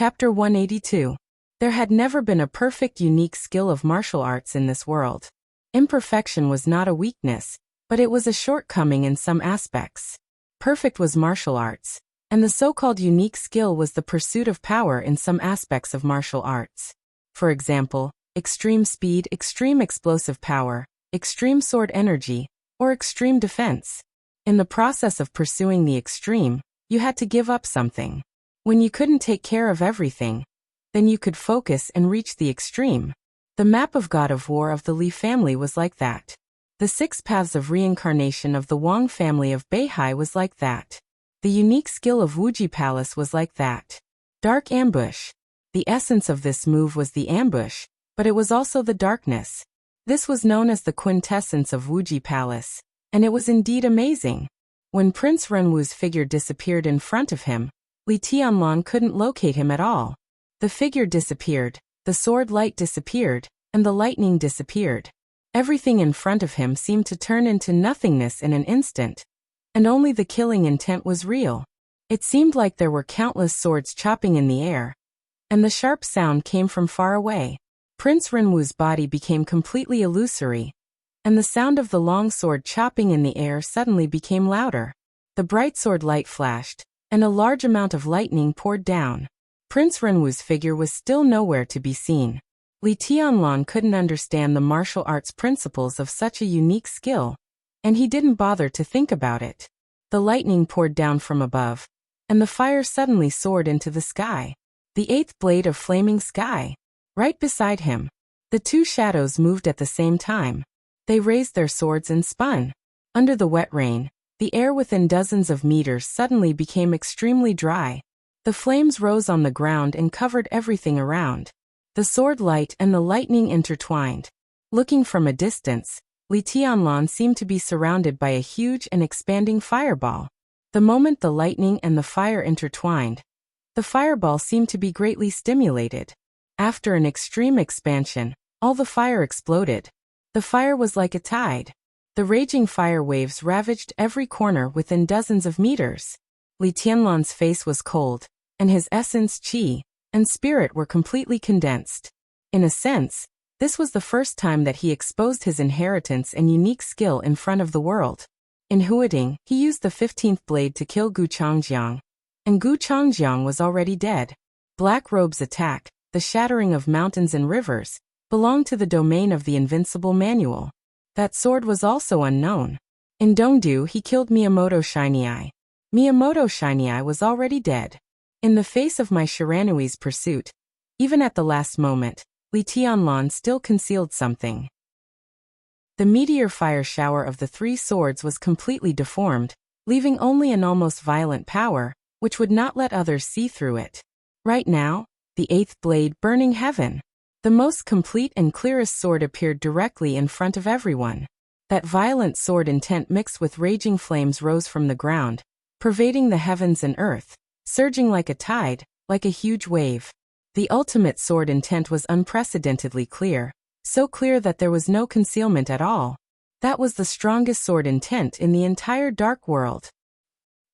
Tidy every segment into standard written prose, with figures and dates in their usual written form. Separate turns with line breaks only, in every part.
Chapter 182. There had never been a perfect unique skill of martial arts in this world. Imperfection was not a weakness, but it was a shortcoming in some aspects. Perfect was martial arts, and the so-called unique skill was the pursuit of power in some aspects of martial arts. For example, extreme speed, extreme explosive power, extreme sword energy, or extreme defense. In the process of pursuing the extreme, you had to give up something. When you couldn't take care of everything, then you could focus and reach the extreme. The map of God of War of the Li family was like that. The 6 paths of reincarnation of the Wang family of Beihai was like that. The unique skill of Wuji Palace was like that. Dark ambush. The essence of this move was the ambush, but it was also the darkness. This was known as the quintessence of Wuji Palace, and it was indeed amazing. When Prince Renwu's figure disappeared in front of him, Li Tianlan couldn't locate him at all. The figure disappeared, the sword light disappeared, and the lightning disappeared. Everything in front of him seemed to turn into nothingness in an instant, and only the killing intent was real. It seemed like there were countless swords chopping in the air, and the sharp sound came from far away. Prince Renwu's body became completely illusory, and the sound of the long sword chopping in the air suddenly became louder. The bright sword light flashed, and a large amount of lightning poured down. Prince Renwu's figure was still nowhere to be seen. Li Tianlan couldn't understand the martial arts principles of such a unique skill, and he didn't bother to think about it. The lightning poured down from above, and the fire suddenly soared into the sky. The 8th blade of flaming sky. Right beside him, the 2 shadows moved at the same time. They raised their swords and spun. Under the wet rain, the air within dozens of meters suddenly became extremely dry. The flames rose on the ground and covered everything around. The sword light and the lightning intertwined. Looking from a distance, Li Tianlan seemed to be surrounded by a huge and expanding fireball. The moment the lightning and the fire intertwined, the fireball seemed to be greatly stimulated. After an extreme expansion, all the fire exploded. The fire was like a tide. The raging fire waves ravaged every corner within dozens of meters. Li Tianlan's face was cold, and his essence, qi, and spirit were completely condensed. In a sense, this was the first time that he exposed his inheritance and unique skill in front of the world. In Huading, he used the 15th blade to kill Gu Changjiang, and Gu Changjiang was already dead. Black Robe's attack, the shattering of mountains and rivers, belonged to the domain of the invincible manual. That sword was also unknown. In Dongdu, he killed Miyamoto Shiny Eye. Miyamoto Shiny Eye was already dead. In the face of my Shiranui's pursuit, even at the last moment, Li Tianlan still concealed something. The meteor fire shower of the 3 swords was completely deformed, leaving only an almost violent power, which would not let others see through it. Right now, the 8th blade burning heaven. The most complete and clearest sword appeared directly in front of everyone. That violent sword intent mixed with raging flames rose from the ground, pervading the heavens and earth, surging like a tide, like a huge wave. The ultimate sword intent was unprecedentedly clear, so clear that there was no concealment at all. That was the strongest sword intent in the entire dark world.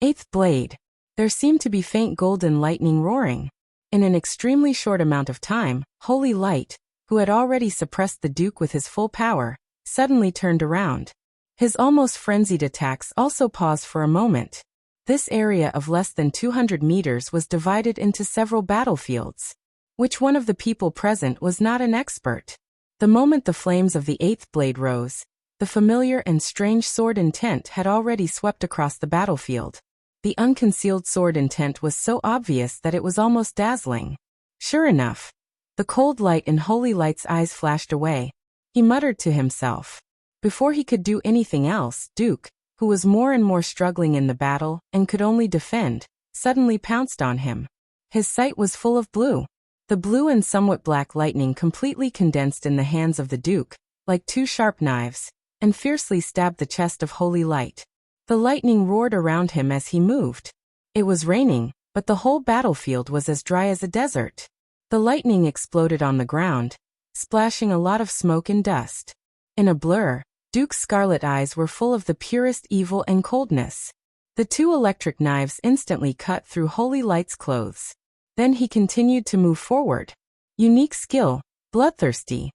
8th blade. There seemed to be faint golden lightning roaring. In an extremely short amount of time, Holy Light, who had already suppressed the Duke with his full power, suddenly turned around. His almost frenzied attacks also paused for a moment. This area of less than 200 meters was divided into several battlefields. Which one of the people present was not an expert? The moment the flames of the 8th blade rose, the familiar and strange sword intent had already swept across the battlefield. The unconcealed sword intent was so obvious that it was almost dazzling. Sure enough, the cold light in Holy Light's eyes flashed away. He muttered to himself. Before he could do anything else, Duke, who was more and more struggling in the battle and could only defend, suddenly pounced on him. His sight was full of blue. The blue and somewhat black lightning completely condensed in the hands of the Duke, like 2 sharp knives, and fiercely stabbed the chest of Holy Light. The lightning roared around him as he moved. It was raining, but the whole battlefield was as dry as a desert. The lightning exploded on the ground, splashing a lot of smoke and dust. In a blur, Duke's scarlet eyes were full of the purest evil and coldness. The 2 electric knives instantly cut through Holy Light's clothes. Then he continued to move forward. Unique skill, bloodthirsty.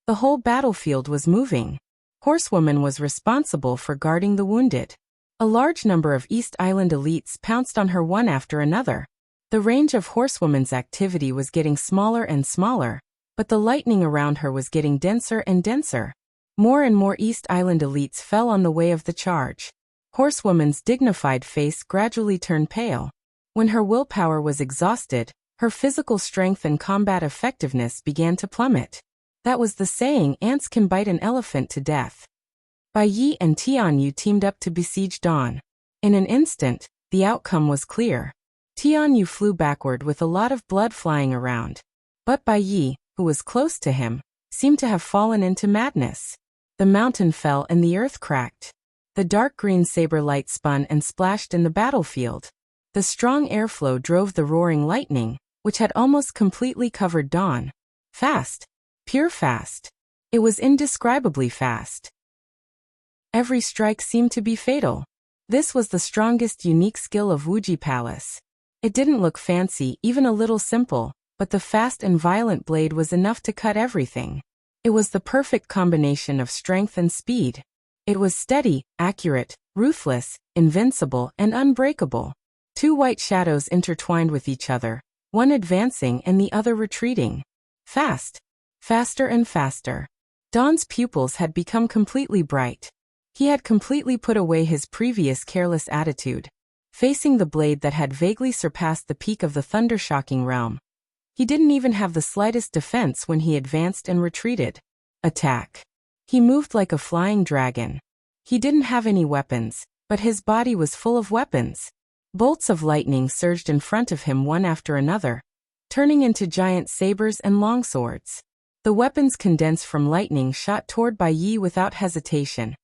The whole battlefield was moving. Horsewoman was responsible for guarding the wounded. A large number of East Island elites pounced on her one after another. The range of Horsewoman's activity was getting smaller and smaller, but the lightning around her was getting denser and denser. More and more East Island elites fell on the way of the charge. Horsewoman's dignified face gradually turned pale. When her willpower was exhausted, her physical strength and combat effectiveness began to plummet. That was the saying, ants can bite an elephant to death. Bai Yi and Tianyu teamed up to besiege Dawn. In an instant, the outcome was clear. Tianyu flew backward with a lot of blood flying around. But Bai Yi, who was close to him, seemed to have fallen into madness. The mountain fell and the earth cracked. The dark green saber light spun and splashed in the battlefield. The strong airflow drove the roaring lightning, which had almost completely covered Dawn. Fast. Pure fast. It was indescribably fast. Every strike seemed to be fatal. This was the strongest unique skill of Wuji Palace. It didn't look fancy, even a little simple, but the fast and violent blade was enough to cut everything. It was the perfect combination of strength and speed. It was steady, accurate, ruthless, invincible, and unbreakable. Two white shadows intertwined with each other, one advancing and the other retreating. Fast. Faster and faster. Dawn's pupils had become completely bright. He had completely put away his previous careless attitude. Facing the blade that had vaguely surpassed the peak of the thunder-shocking realm. He didn't even have the slightest defense when he advanced and retreated. Attack. He moved like a flying dragon. He didn't have any weapons, but his body was full of weapons. Bolts of lightning surged in front of him one after another, turning into giant sabers and longswords. The weapons condensed from lightning shot toward Bai Yi without hesitation,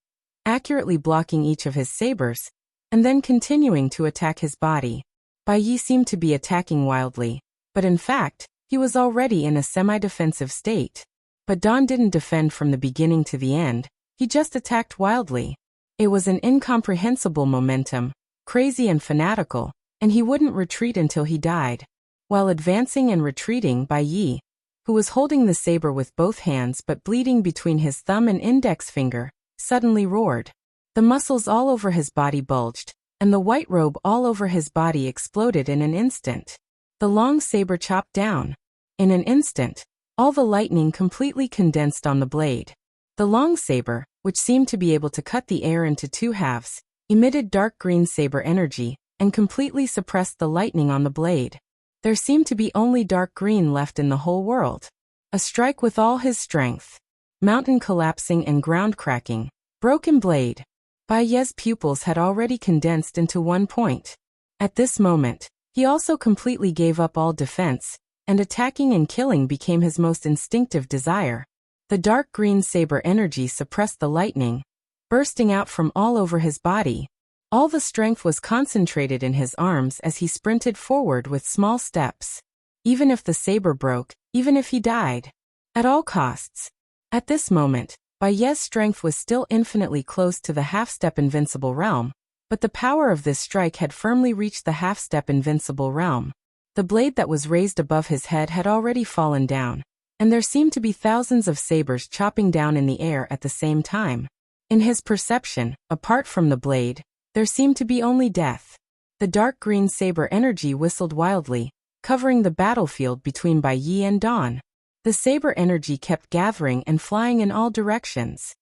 accurately blocking each of his sabers, and then continuing to attack his body. Bai Yi seemed to be attacking wildly, but in fact, he was already in a semi-defensive state. But Dawn didn't defend from the beginning to the end, he just attacked wildly. It was an incomprehensible momentum, crazy and fanatical, and he wouldn't retreat until he died. While advancing and retreating, Bai Yi, who was holding the saber with both hands but bleeding between his thumb and index finger, suddenly roared. The muscles all over his body bulged, and the white robe all over his body exploded in an instant. The long saber chopped down. In an instant, all the lightning completely condensed on the blade. The long saber, which seemed to be able to cut the air into two halves, emitted dark green saber energy, and completely suppressed the lightning on the blade. There seemed to be only dark green left in the whole world. A strike with all his strength. Mountain collapsing and ground cracking. Broken blade. Bai Yi's pupils had already condensed into one point. At this moment, he also completely gave up all defense, and attacking and killing became his most instinctive desire. The dark green saber energy suppressed the lightning, bursting out from all over his body. All the strength was concentrated in his arms as he sprinted forward with small steps. Even if the saber broke, even if he died. At all costs. At this moment, Bai Yi's strength was still infinitely close to the half-step invincible realm, but the power of this strike had firmly reached the half-step invincible realm. The blade that was raised above his head had already fallen down, and there seemed to be thousands of sabers chopping down in the air at the same time. In his perception, apart from the blade, there seemed to be only death. The dark green saber energy whistled wildly, covering the battlefield between Bai Yi and Dawn. The saber energy kept gathering and flying in all directions.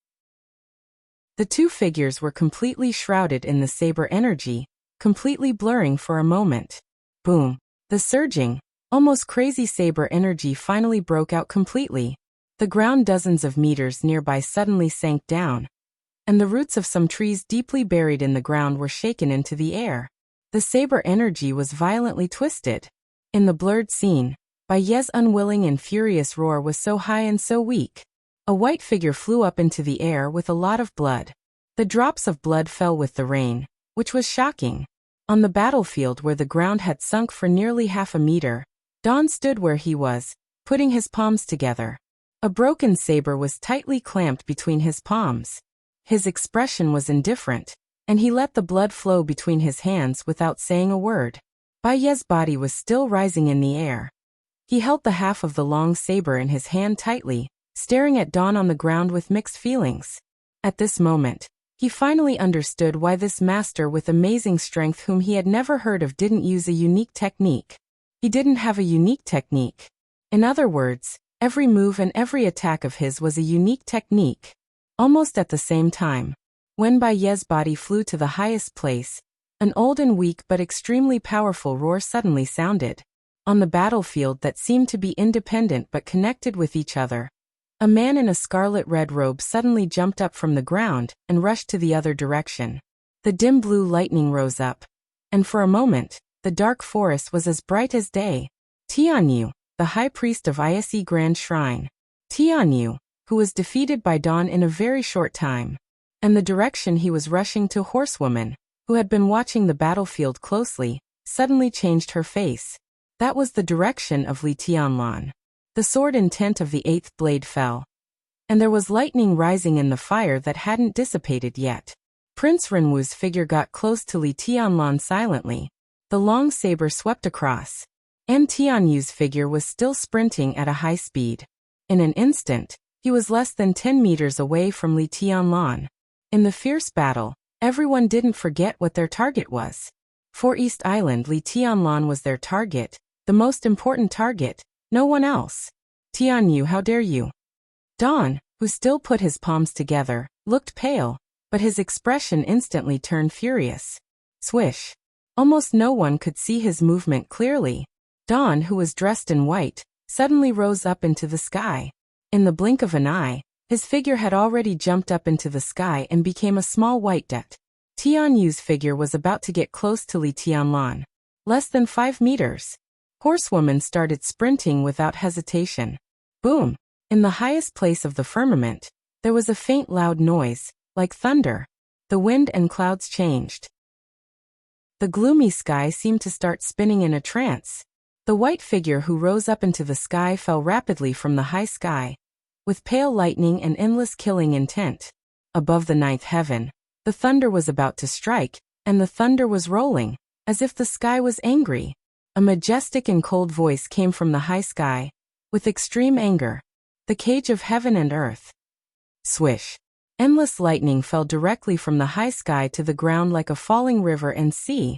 The two figures were completely shrouded in the saber energy, completely blurring for a moment. Boom. The surging, almost crazy saber energy finally broke out completely. The ground dozens of meters nearby suddenly sank down, and the roots of some trees deeply buried in the ground were shaken into the air. The saber energy was violently twisted. In the blurred scene, Bai Yi's unwilling and furious roar was so high and so weak. A white figure flew up into the air with a lot of blood. The drops of blood fell with the rain, which was shocking. On the battlefield where the ground had sunk for nearly half a meter, Dawn stood where he was, putting his palms together. A broken saber was tightly clamped between his palms. His expression was indifferent, and he let the blood flow between his hands without saying a word. Ye's body was still rising in the air. He held the half of the long saber in his hand tightly, staring at Dawn on the ground with mixed feelings. At this moment, he finally understood why this master with amazing strength whom he had never heard of didn't use a unique technique. He didn't have a unique technique. In other words, every move and every attack of his was a unique technique. Almost at the same time, when Ye's body flew to the highest place, an old and weak but extremely powerful roar suddenly sounded. On the battlefield that seemed to be independent but connected with each other, a man in a scarlet-red robe suddenly jumped up from the ground and rushed to the other direction. The dim blue lightning rose up, and for a moment, the dark forest was as bright as day. Tianyu, the high priest of Ise Grand Shrine. Tianyu, who was defeated by Dawn in a very short time. And the direction he was rushing to, Horsewoman, who had been watching the battlefield closely, suddenly changed her face. That was the direction of Li Tianlan. The sword intent of the eighth blade fell, and there was lightning rising in the fire that hadn't dissipated yet. Prince Renwu's figure got close to Li Tianlan silently. The long saber swept across, and Tianyu's figure was still sprinting at a high speed. In an instant, he was less than 10 meters away from Li Tianlan. In the fierce battle, everyone didn't forget what their target was. For East Island, Li Tianlan was their target, the most important target. No one else. Tianyu, how dare you? Dawn, who still put his palms together, looked pale, but his expression instantly turned furious. Swish. Almost no one could see his movement clearly. Dawn, who was dressed in white, suddenly rose up into the sky. In the blink of an eye, his figure had already jumped up into the sky and became a small white dot. Tianyu's figure was about to get close to Li Tianlan. Less than 5 meters. Horsewoman started sprinting without hesitation. Boom! In the highest place of the firmament, there was a faint loud noise, like thunder. The wind and clouds changed. The gloomy sky seemed to start spinning in a trance. The white figure who rose up into the sky fell rapidly from the high sky, with pale lightning and endless killing intent. Above the ninth heaven, the thunder was about to strike, and the thunder was rolling, as if the sky was angry. A majestic and cold voice came from the high sky, with extreme anger. The cage of heaven and earth. Swish. Endless lightning fell directly from the high sky to the ground like a falling river and sea,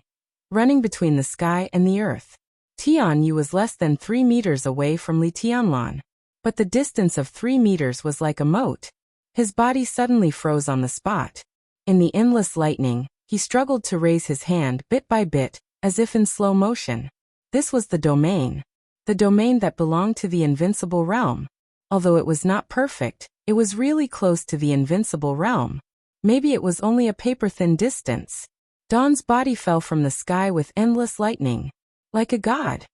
running between the sky and the earth. Tianyu was less than 3 meters away from Li Tianlan, but the distance of 3 meters was like a moat. His body suddenly froze on the spot. In the endless lightning, he struggled to raise his hand bit by bit, as if in slow motion. This was the domain that belonged to the invincible realm. Although it was not perfect, it was really close to the invincible realm. Maybe it was only a paper-thin distance. Dawn's body fell from the sky with endless lightning. Like a god.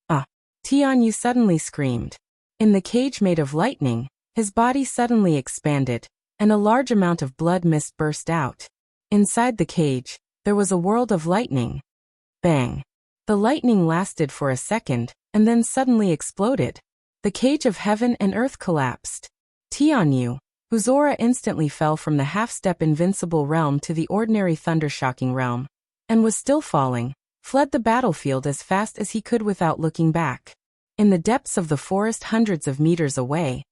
Ah! Tianyu suddenly screamed. In the cage made of lightning, his body suddenly expanded, and a large amount of blood mist burst out. Inside the cage, there was a world of lightning. Bang! The lightning lasted for a second, and then suddenly exploded. The cage of heaven and earth collapsed. Tianyu, whose aura instantly fell from the half-step invincible realm to the ordinary thunder-shocking realm, and was still falling, fled the battlefield as fast as he could without looking back. In the depths of the forest hundreds of meters away,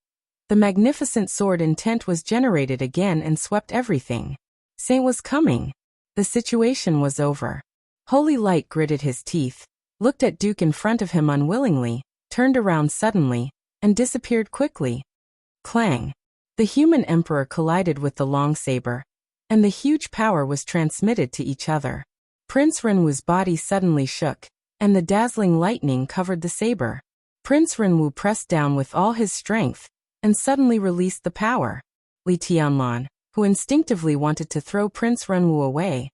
the magnificent sword intent was generated again and swept everything. Saint was coming. The situation was over. Holy Light gritted his teeth, looked at Duke in front of him unwillingly, turned around suddenly, and disappeared quickly. Clang! The human emperor collided with the long saber, and the huge power was transmitted to each other. Prince Renwu's body suddenly shook, and the dazzling lightning covered the saber. Prince Renwu pressed down with all his strength, and suddenly released the power. Li Tianlan, who instinctively wanted to throw Prince Renwu away,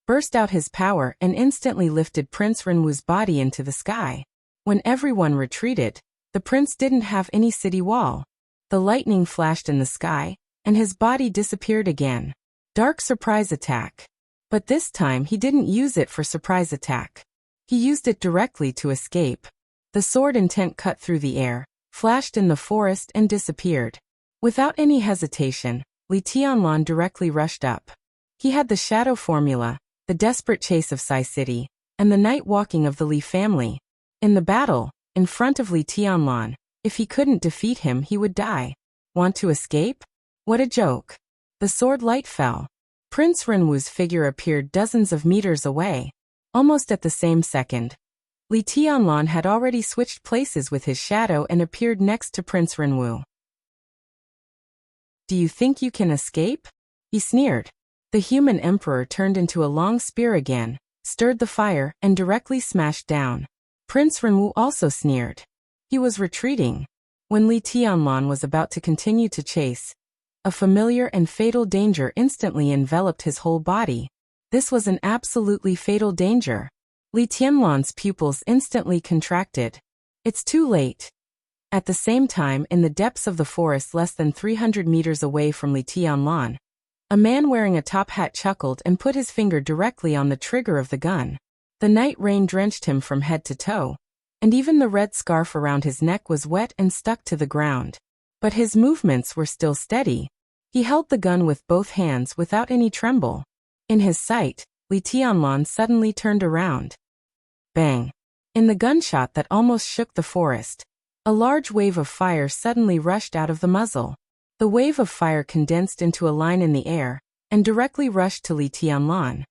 burst out his power and instantly lifted Prince Renwu's body into the sky. When everyone retreated, the prince didn't have any city wall. The lightning flashed in the sky, and his body disappeared again. Dark surprise attack. But this time he didn't use it for surprise attack. He used it directly to escape. The sword intent cut through the air, flashed in the forest and disappeared. Without any hesitation, Li Tianlan directly rushed up. He had the shadow formula, the desperate chase of Sai City, and the night walking of the Li family. In the battle, in front of Li Tianlan, if he couldn't defeat him he would die. Want to escape? What a joke. The sword light fell. Prince Renwu's figure appeared dozens of meters away. Almost at the same second, Li Tianlan had already switched places with his shadow and appeared next to Prince Renwu. Do you think you can escape? He sneered. The human emperor turned into a long spear again, stirred the fire, and directly smashed down. Prince Renwu also sneered. He was retreating. When Li Tianlan was about to continue to chase, a familiar and fatal danger instantly enveloped his whole body. This was an absolutely fatal danger. Li Tianlan's pupils instantly contracted. It's too late. At the same time, in the depths of the forest less than 300 meters away from Li Tianlan, a man wearing a top hat chuckled and put his finger directly on the trigger of the gun. The night rain drenched him from head to toe, and even the red scarf around his neck was wet and stuck to the ground. But his movements were still steady. He held the gun with both hands without any tremble. In his sight, Li Tianlan suddenly turned around. Bang! In the gunshot that almost shook the forest, a large wave of fire suddenly rushed out of the muzzle. The wave of fire condensed into a line in the air, and directly rushed to Li Tianlan.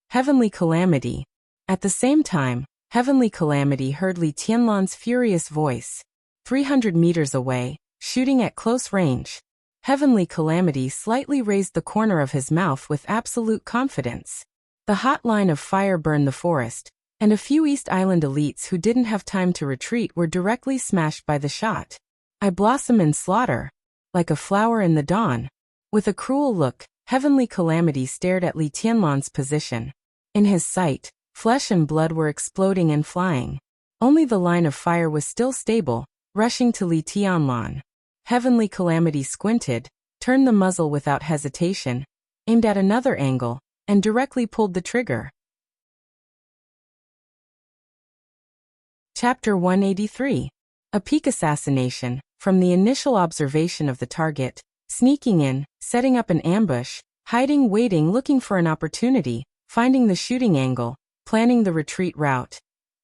Heavenly Calamity. At the same time, Heavenly Calamity heard Li Tianlan's furious voice. 300 meters away, shooting at close range. Heavenly Calamity slightly raised the corner of his mouth with absolute confidence. The hot line of fire burned the forest, and a few East Island elites who didn't have time to retreat were directly smashed by the shot. I blossom in slaughter, like a flower in the dawn. With a cruel look, Heavenly Calamity stared at Li Tianlan's position. In his sight, flesh and blood were exploding and flying. Only the line of fire was still stable, rushing to Li Tianlan. Heavenly Calamity squinted, turned the muzzle without hesitation, aimed at another angle, and directly pulled the trigger. Chapter 183. A peak assassination. From the initial observation of the target, sneaking in, setting up an ambush, hiding, waiting, looking for an opportunity, finding the shooting angle, planning the retreat route.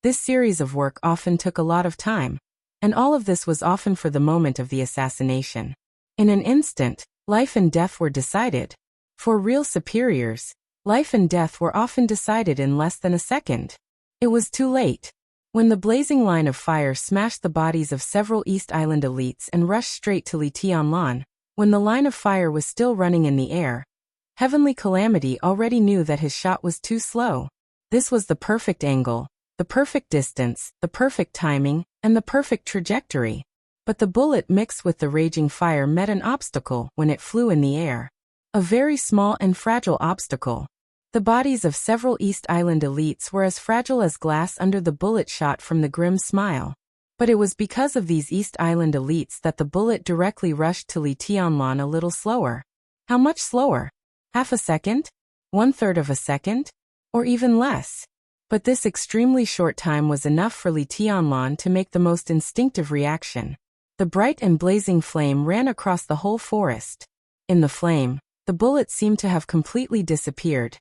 This series of work often took a lot of time, and all of this was often for the moment of the assassination. In an instant, life and death were decided. For real superiors, life and death were often decided in less than a second. It was too late. When the blazing line of fire smashed the bodies of several East Island elites and rushed straight to Li Tianlan, when the line of fire was still running in the air, Heavenly Calamity already knew that his shot was too slow. This was the perfect angle, the perfect distance, the perfect timing, and the perfect trajectory. But the bullet mixed with the raging fire met an obstacle when it flew in the air. A very small and fragile obstacle. The bodies of several East Island elites were as fragile as glass under the bullet shot from the grim smile. But it was because of these East Island elites that the bullet directly rushed to Li Tianlan a little slower. How much slower? Half a second? 1/3 of a second? Or even less? But this extremely short time was enough for Li Tianlan to make the most instinctive reaction. The bright and blazing flame ran across the whole forest. In the flame, the bullet seemed to have completely disappeared,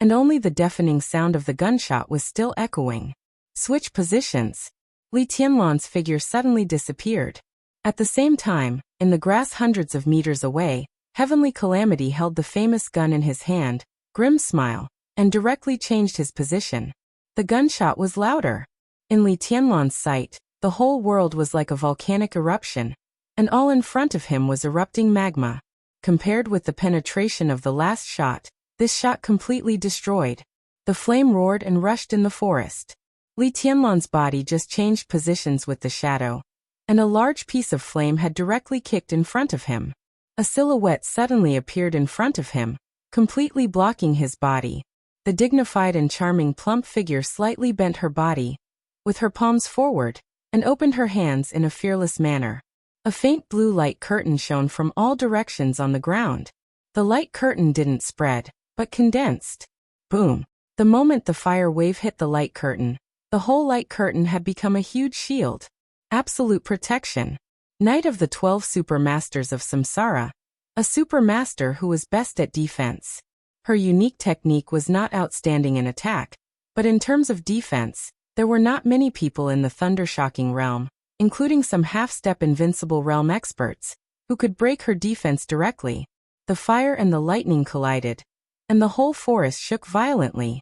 and only the deafening sound of the gunshot was still echoing. Switch positions. Li Tianlan's figure suddenly disappeared. At the same time, in the grass hundreds of meters away, Heavenly Calamity held the famous gun in his hand, grim smile, and directly changed his position. The gunshot was louder. In Li Tianlan's sight, the whole world was like a volcanic eruption, and all in front of him was erupting magma. Compared with the penetration of the last shot, this shot completely destroyed. The flame roared and rushed in the forest. Li Tianlan's body just changed positions with the shadow, and a large piece of flame had directly kicked in front of him. A silhouette suddenly appeared in front of him, completely blocking his body. The dignified and charming plump figure slightly bent her body, with her palms forward, and opened her hands in a fearless manner. A faint blue light curtain shone from all directions on the ground. The light curtain didn't spread, but condensed. Boom! The moment the fire wave hit the light curtain, the whole light curtain had become a huge shield. Absolute protection. Knight of the 12 Super Masters of Samsara. A Super Master who was best at defense. Her unique technique was not outstanding in attack, But in terms of defense, there were not many people in the thunder-shocking realm, including some half-step invincible realm experts, who could break her defense directly. The fire and the lightning collided, and the whole forest shook violently.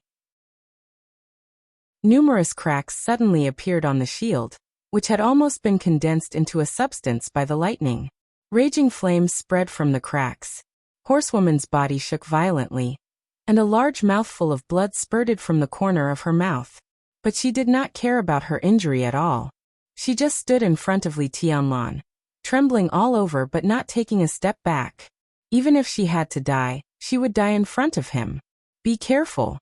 Numerous cracks suddenly appeared on the shield, which had almost been condensed into a substance by the lightning. Raging flames spread from the cracks. Horsewoman's body shook violently, and a large mouthful of blood spurted from the corner of her mouth. But she did not care about her injury at all. She just stood in front of Li Tianlan, trembling all over but not taking a step back. Even if she had to die, she would die in front of him. Be careful.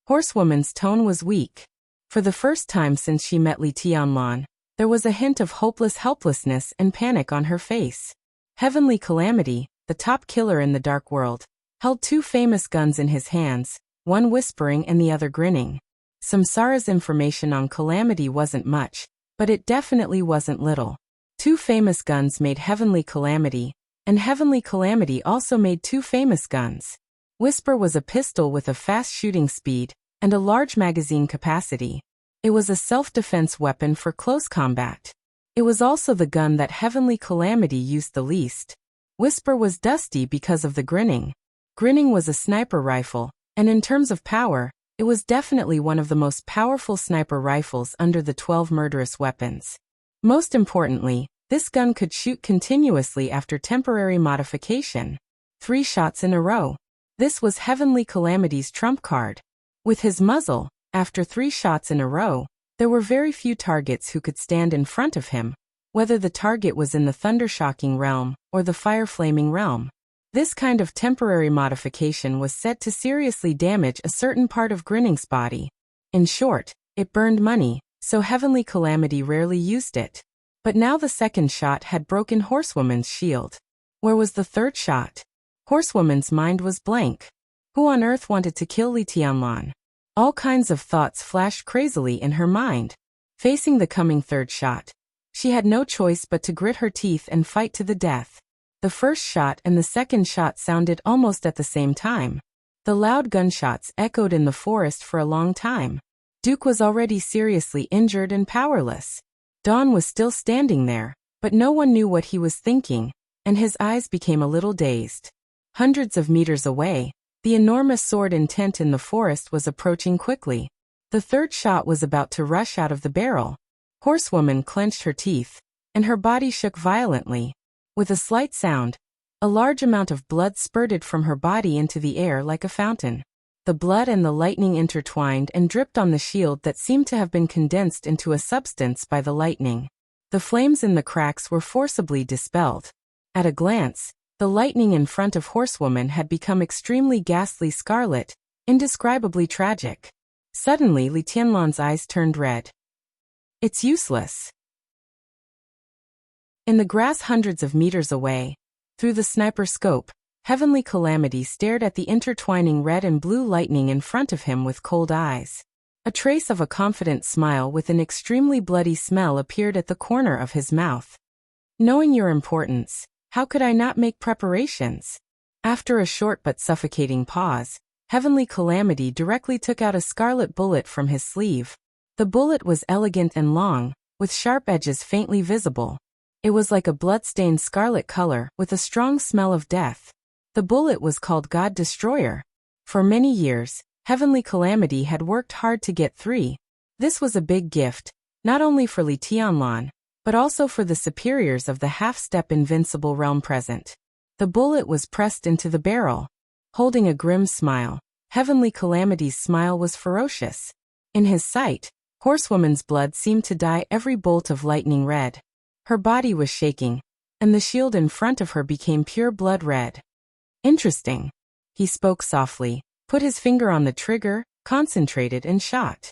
Horsewoman's tone was weak. For the first time since she met Li Tianlan, there was a hint of hopeless helplessness and panic on her face. Heavenly Calamity, the top killer in the dark world, held two famous guns in his hands, one whispering and the other grinning. Samsara's information on Calamity wasn't much, but it definitely wasn't little. Two famous guns made Heavenly Calamity, and Heavenly Calamity also made two famous guns. Whisper was a pistol with a fast shooting speed and a large magazine capacity. It was a self-defense weapon for close combat. It was also the gun that Heavenly Calamity used the least. Whisper was dusty because of the grinning. Grinning was a sniper rifle, and in terms of power, it was definitely one of the most powerful sniper rifles under the 12 murderous weapons. Most importantly, this gun could shoot continuously after temporary modification. 3 shots in a row. This was Heavenly Calamity's trump card. With his muzzle, after 3 shots in a row, there were very few targets who could stand in front of him, whether the target was in the thunder-shocking realm or the fire-flaming realm. This kind of temporary modification was said to seriously damage a certain part of Grinning's body. In short, it burned money, so Heavenly Calamity rarely used it. But now the second shot had broken Horsewoman's shield. Where was the third shot? Horsewoman's mind was blank. Who on earth wanted to kill Li Tianlan? All kinds of thoughts flashed crazily in her mind. Facing the coming third shot, she had no choice but to grit her teeth and fight to the death. The first shot and the second shot sounded almost at the same time. The loud gunshots echoed in the forest for a long time. Duke was already seriously injured and powerless. Dawn was still standing there, but no one knew what he was thinking, and his eyes became a little dazed. Hundreds of meters away, the enormous sword intent in the forest was approaching quickly. The third shot was about to rush out of the barrel. Horsewoman clenched her teeth, and her body shook violently. With a slight sound, a large amount of blood spurted from her body into the air like a fountain. The blood and the lightning intertwined and dripped on the shield that seemed to have been condensed into a substance by the lightning. The flames in the cracks were forcibly dispelled. At a glance, the lightning in front of Horsewoman had become extremely ghastly scarlet, indescribably tragic. Suddenly Li Tianlan's eyes turned red. It's useless. In the grass hundreds of meters away, through the sniper scope, Heavenly Calamity stared at the intertwining red and blue lightning in front of him with cold eyes. A trace of a confident smile with an extremely bloody smell appeared at the corner of his mouth. Knowing your importance, how could I not make preparations? After a short but suffocating pause, Heavenly Calamity directly took out a scarlet bullet from his sleeve. The bullet was elegant and long, with sharp edges faintly visible. It was like a blood-stained scarlet color with a strong smell of death. The bullet was called God Destroyer. For many years, Heavenly Calamity had worked hard to get 3. This was a big gift, not only for Li Tianlan, but also for the superiors of the half-step invincible realm present. The bullet was pressed into the barrel. Holding a grim smile, Heavenly Calamity's smile was ferocious. In his sight, Horsewoman's blood seemed to dye every bolt of lightning red. Her body was shaking, and the shield in front of her became pure blood red. Interesting. He spoke softly, put his finger on the trigger, concentrated and shot.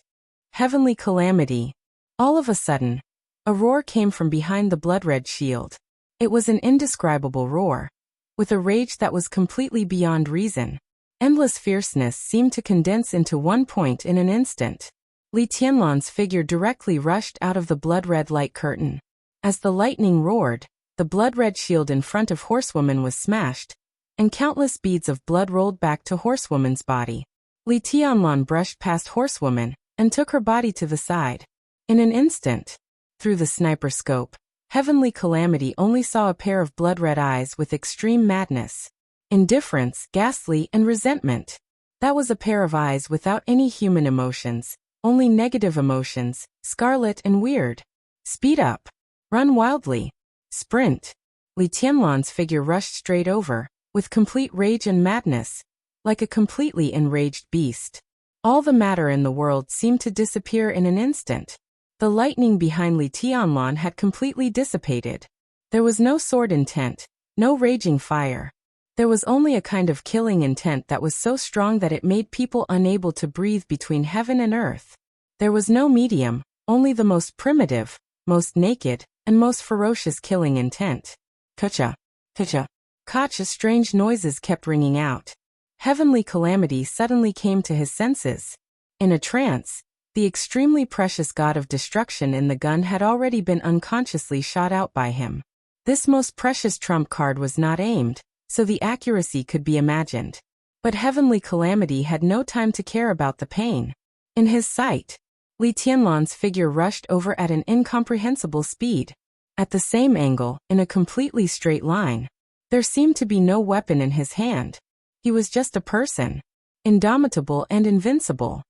Heavenly Calamity. All of a sudden, a roar came from behind the blood-red shield. It was an indescribable roar, with a rage that was completely beyond reason. Endless fierceness seemed to condense into one point in an instant. Li Tianlan's figure directly rushed out of the blood-red light curtain. As the lightning roared, the blood-red shield in front of Horsewoman was smashed, and countless beads of blood rolled back to Horsewoman's body. Li Tianlan brushed past Horsewoman and took her body to the side. In an instant, through the sniper scope, Heavenly Calamity only saw a pair of blood-red eyes with extreme madness, indifference, ghastly, and resentment. That was a pair of eyes without any human emotions, only negative emotions, scarlet and weird. Speed up. Run wildly. Sprint. Li Tianlan's figure rushed straight over, with complete rage and madness, like a completely enraged beast. All the matter in the world seemed to disappear in an instant. The lightning behind Li Tianlan had completely dissipated. There was no sword intent, no raging fire. There was only a kind of killing intent that was so strong that it made people unable to breathe between heaven and earth. There was no medium, only the most primitive, most naked, and most ferocious killing intent. Kacha, kacha, kacha. Strange noises kept ringing out. Heavenly Calamity suddenly came to his senses. In a trance, the extremely precious god of destruction in the gun had already been unconsciously shot out by him. This most precious trump card was not aimed, so the accuracy could be imagined. But Heavenly Calamity had no time to care about the pain. In his sight, Li Tianlan's figure rushed over at an incomprehensible speed. At the same angle, in a completely straight line. There seemed to be no weapon in his hand. He was just a person. Indomitable and invincible.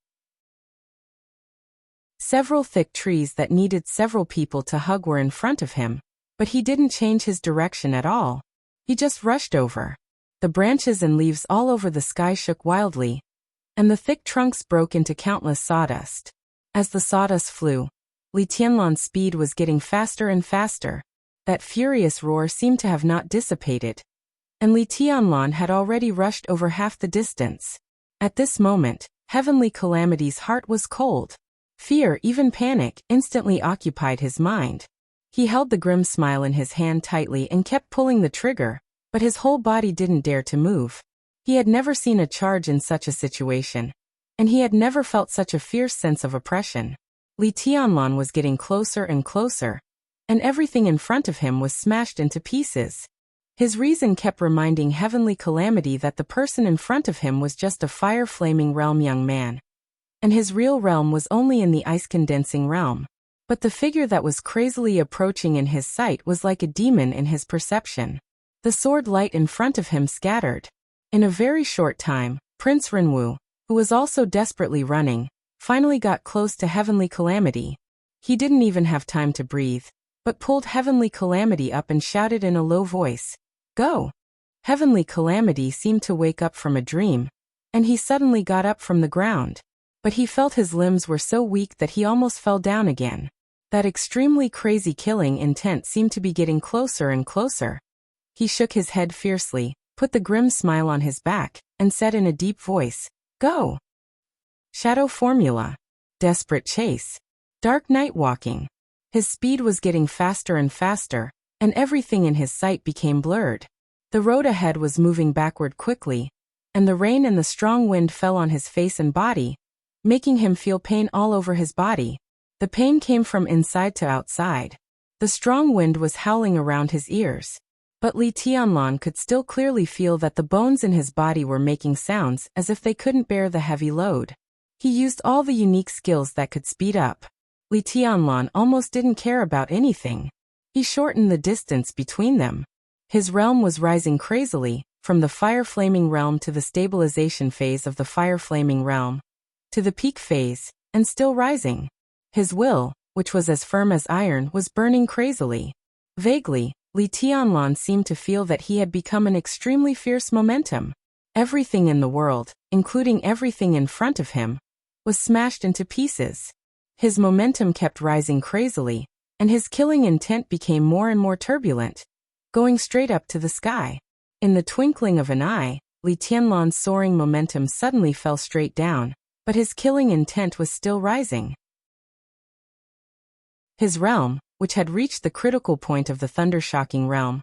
Several thick trees that needed several people to hug were in front of him, but he didn't change his direction at all. He just rushed over. The branches and leaves all over the sky shook wildly, and the thick trunks broke into countless sawdust. As the sawdust flew, Li Tianlan's speed was getting faster and faster. That furious roar seemed to have not dissipated, and Li Tianlan had already rushed over half the distance. At this moment, Heavenly Calamity's heart was cold. Fear, even panic, instantly occupied his mind. He held the grim smile in his hand tightly and kept pulling the trigger, but his whole body didn't dare to move. He had never seen a charge in such a situation, and he had never felt such a fierce sense of oppression. Li Tianlan was getting closer and closer, and everything in front of him was smashed into pieces. His reason kept reminding Heavenly Calamity that the person in front of him was just a fire-flaming realm young man, and his real realm was only in the ice-condensing realm. But the figure that was crazily approaching in his sight was like a demon in his perception. The sword light in front of him scattered. In a very short time, Prince Renwu, who was also desperately running, finally got close to Heavenly Calamity. He didn't even have time to breathe, but pulled Heavenly Calamity up and shouted in a low voice, "Go!" Heavenly Calamity seemed to wake up from a dream, and he suddenly got up from the ground. But he felt his limbs were so weak that he almost fell down again. That extremely crazy killing intent seemed to be getting closer and closer. He shook his head fiercely, put the grim smile on his back, and said in a deep voice, "Go!" Shadow Formula. Desperate chase. Dark night walking. His speed was getting faster and faster, and everything in his sight became blurred. The road ahead was moving backward quickly, and the rain and the strong wind fell on his face and body, making him feel pain all over his body. The pain came from inside to outside. The strong wind was howling around his ears. But Li Tianlan could still clearly feel that the bones in his body were making sounds as if they couldn't bear the heavy load. He used all the unique skills that could speed up. Li Tianlan almost didn't care about anything. He shortened the distance between them. His realm was rising crazily, from the fire-flaming realm to the stabilization phase of the fire-flaming realm, to the peak phase, and still rising. His will, which was as firm as iron, was burning crazily. Vaguely, Li Tianlan seemed to feel that he had become an extremely fierce momentum. Everything in the world, including everything in front of him, was smashed into pieces. His momentum kept rising crazily, and his killing intent became more and more turbulent, going straight up to the sky. In the twinkling of an eye, Li Tianlan's soaring momentum suddenly fell straight down, but his killing intent was still rising. His realm, which had reached the critical point of the thunder-shocking realm,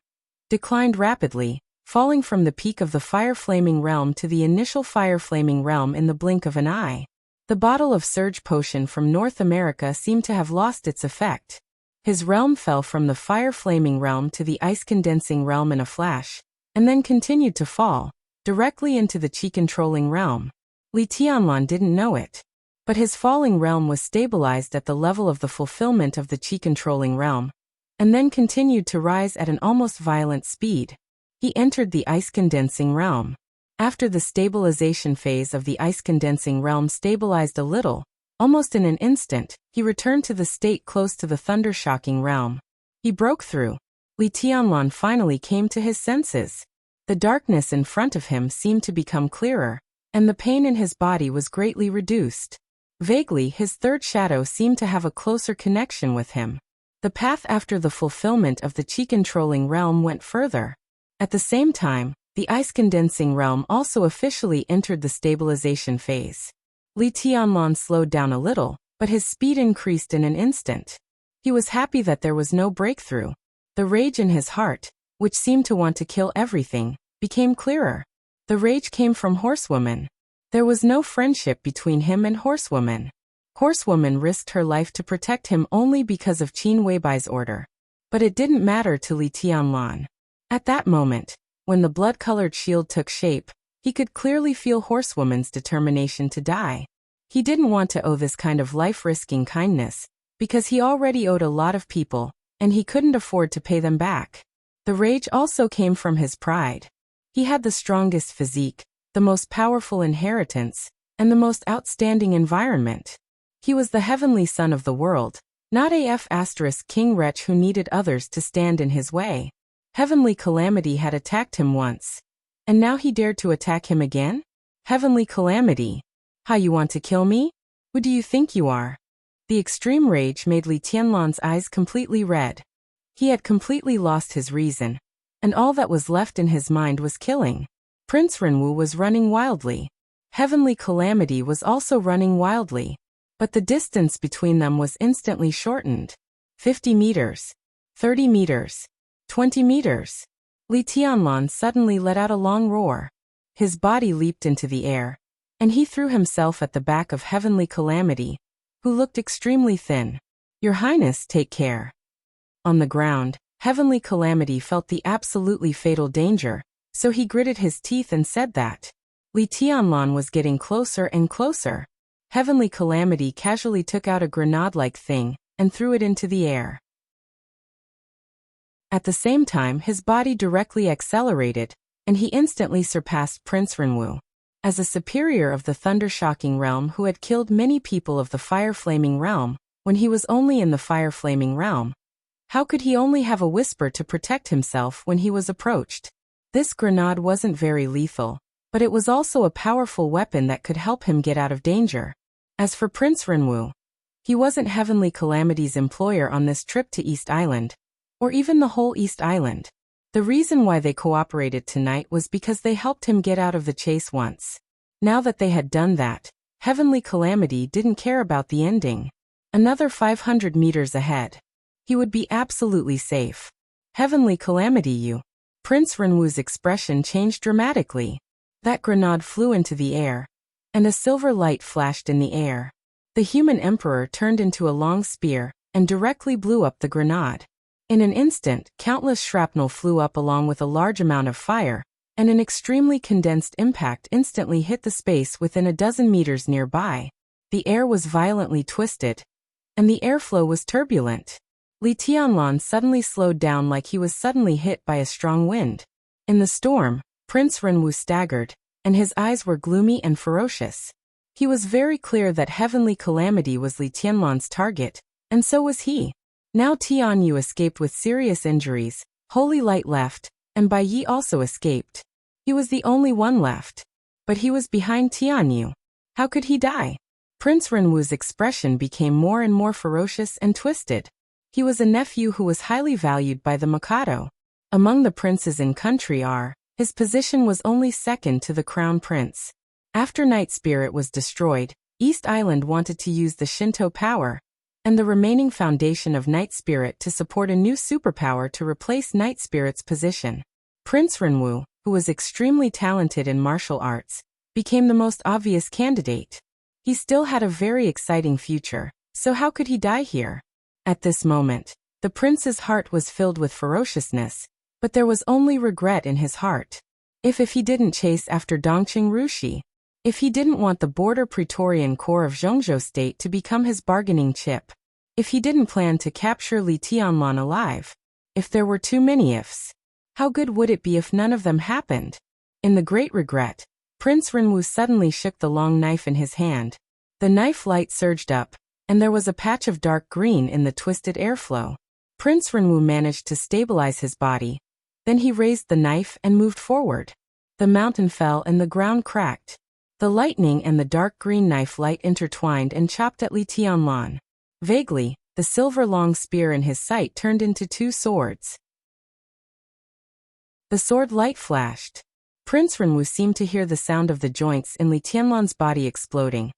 declined rapidly, falling from the peak of the fire-flaming realm to the initial fire-flaming realm in the blink of an eye. The bottle of surge potion from North America seemed to have lost its effect. His realm fell from the fire-flaming realm to the ice-condensing realm in a flash, and then continued to fall, directly into the chi-controlling realm. Li Tianlan didn't know it. But his falling realm was stabilized at the level of the fulfillment of the qi-controlling realm, and then continued to rise at an almost violent speed. He entered the ice-condensing realm. After the stabilization phase of the ice-condensing realm stabilized a little, almost in an instant, he returned to the state close to the thunder-shocking realm. He broke through. Li Tianlan finally came to his senses. The darkness in front of him seemed to become clearer, and the pain in his body was greatly reduced. Vaguely, his third shadow seemed to have a closer connection with him. The path after the fulfillment of the qi-controlling realm went further. At the same time, the ice-condensing realm also officially entered the stabilization phase. Li Tianlan slowed down a little, but his speed increased in an instant. He was happy that there was no breakthrough. The rage in his heart, which seemed to want to kill everything, became clearer. The rage came from Horsewoman. There was no friendship between him and Horsewoman. Horsewoman risked her life to protect him only because of Qin Weibai's order. But it didn't matter to Li Tianlan. At that moment, when the blood-colored shield took shape, he could clearly feel Horsewoman's determination to die. He didn't want to owe this kind of life-risking kindness, because he already owed a lot of people, and he couldn't afford to pay them back. The rage also came from his pride. He had the strongest physique, the most powerful inheritance, and the most outstanding environment. He was the heavenly son of the world, not a king wretch who needed others to stand in his way. Heavenly Calamity had attacked him once. And now he dared to attack him again? Heavenly Calamity. How, you want to kill me? Who do you think you are? The extreme rage made Li Tianlan's eyes completely red. He had completely lost his reason, and all that was left in his mind was killing. Prince Renwu was running wildly. Heavenly Calamity was also running wildly. But the distance between them was instantly shortened. 50 meters. 30 meters. 20 meters. Li Tianlan suddenly let out a long roar. His body leaped into the air, and he threw himself at the back of Heavenly Calamity, who looked extremely thin. Your Highness, take care. On the ground, Heavenly Calamity felt the absolutely fatal danger, so he gritted his teeth and said that. Li Tianlan was getting closer and closer. Heavenly Calamity casually took out a grenade-like thing and threw it into the air. At the same time, his body directly accelerated, and he instantly surpassed Prince Renwu. As a superior of the thunder-shocking realm who had killed many people of the fire-flaming realm, when he was only in the fire-flaming realm, how could he only have a whisper to protect himself when he was approached? This grenade wasn't very lethal, but it was also a powerful weapon that could help him get out of danger. As for Prince Renwu, he wasn't Heavenly Calamity's employer on this trip to East Island, or even the whole East Island. The reason why they cooperated tonight was because they helped him get out of the chase once. Now that they had done that, Heavenly Calamity didn't care about the ending. Another 500 meters ahead. He would be absolutely safe. Heavenly Calamity, you. Prince Renwu's expression changed dramatically. That grenade flew into the air, and a silver light flashed in the air. The human emperor turned into a long spear and directly blew up the grenade. In an instant, countless shrapnel flew up along with a large amount of fire, and an extremely condensed impact instantly hit the space within a dozen meters nearby. The air was violently twisted, and the airflow was turbulent. Li Tianlan suddenly slowed down like he was suddenly hit by a strong wind. In the storm, Prince Renwu staggered, and his eyes were gloomy and ferocious. He was very clear that Heavenly Calamity was Li Tianlan's target, and so was he. Now Tianyu escaped with serious injuries, Holy Light left, and Bai Yi also escaped. He was the only one left. But he was behind Tianyu. How could he die? Prince Renwu's expression became more and more ferocious and twisted. He was a nephew who was highly valued by the Mikado. Among the princes in country his position was only second to the crown prince. After Night Spirit was destroyed, East Island wanted to use the Shinto power and the remaining foundation of Night Spirit to support a new superpower to replace Night Spirit's position. Prince Renwu, who was extremely talented in martial arts, became the most obvious candidate. He still had a very exciting future, so how could he die here? At this moment, the prince's heart was filled with ferociousness, but there was only regret in his heart. If he didn't chase after Dongqing Rushi, If he didn't want the border Praetorian Corps of Zhongzhou State to become his bargaining chip. If he didn't plan to capture Li Tianlan alive. If there were too many ifs. How good would it be if none of them happened? In the great regret, Prince Renwu suddenly shook the long knife in his hand. The knife light surged up, and there was a patch of dark green in the twisted airflow. Prince Renwu managed to stabilize his body. Then he raised the knife and moved forward. The mountain fell and the ground cracked. The lightning and the dark green knife light intertwined and chopped at Li Tianlan. Vaguely, the silver long spear in his sight turned into two swords. The sword light flashed. Prince Renwu seemed to hear the sound of the joints in Li Tianlan's body exploding.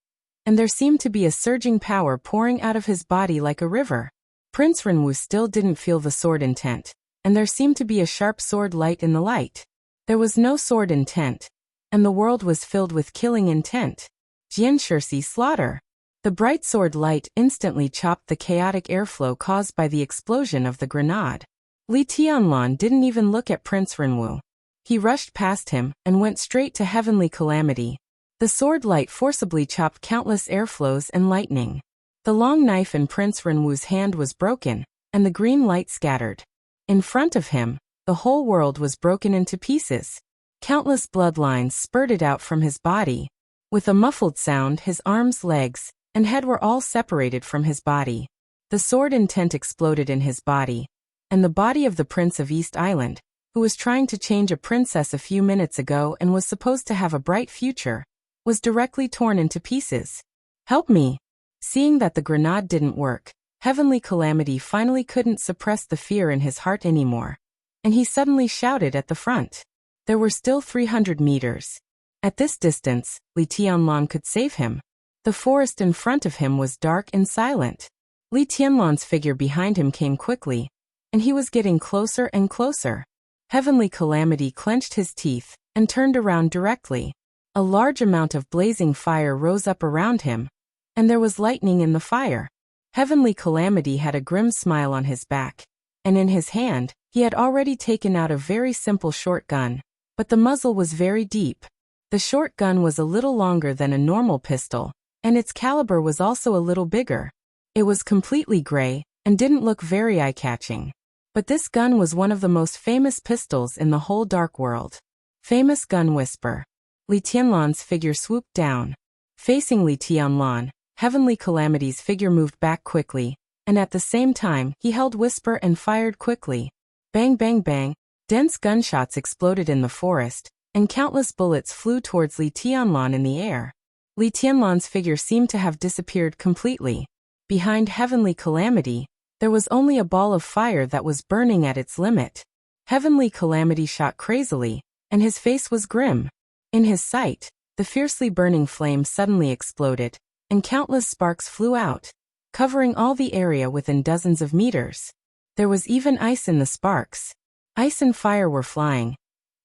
And there seemed to be a surging power pouring out of his body like a river. Prince Renwu still didn't feel the sword intent, and there seemed to be a sharp sword light in the light. There was no sword intent, and the world was filled with killing intent. Jianshisi slaughter. The bright sword light instantly chopped the chaotic airflow caused by the explosion of the grenade. Li Tianlan didn't even look at Prince Renwu. He rushed past him and went straight to heavenly calamity. The sword light forcibly chopped countless airflows and lightning. The long knife in Prince Renwu's hand was broken, and the green light scattered. In front of him, the whole world was broken into pieces. Countless bloodlines spurted out from his body. With a muffled sound, his arms, legs, and head were all separated from his body. The sword intent exploded in his body, and the body of the Prince of East Island, who was trying to change a princess a few minutes ago and was supposed to have a bright future, was directly torn into pieces. Help me! Seeing that the grenade didn't work, Heavenly Calamity finally couldn't suppress the fear in his heart anymore, and he suddenly shouted at the front. There were still 300 meters. At this distance, Li Tianlan could save him. The forest in front of him was dark and silent. Li Tianlan's figure behind him came quickly, and he was getting closer and closer. Heavenly Calamity clenched his teeth and turned around directly. A large amount of blazing fire rose up around him, and there was lightning in the fire. Heavenly Calamity had a grim smile on his back, and in his hand, he had already taken out a very simple short gun, but the muzzle was very deep. The short gun was a little longer than a normal pistol, and its caliber was also a little bigger. It was completely gray, and didn't look very eye-catching. But this gun was one of the most famous pistols in the whole dark world. Famous gun whisper. Li Tianlan's figure swooped down. Facing Li Tianlan, Heavenly Calamity's figure moved back quickly, and at the same time he held whisper and fired quickly. Bang bang bang, dense gunshots exploded in the forest, and countless bullets flew towards Li Tianlan in the air. Li Tianlan's figure seemed to have disappeared completely. Behind Heavenly Calamity, there was only a ball of fire that was burning at its limit. Heavenly Calamity shot crazily, and his face was grim. In his sight, the fiercely burning flame suddenly exploded, and countless sparks flew out, covering all the area within dozens of meters. There was even ice in the sparks. Ice and fire were flying,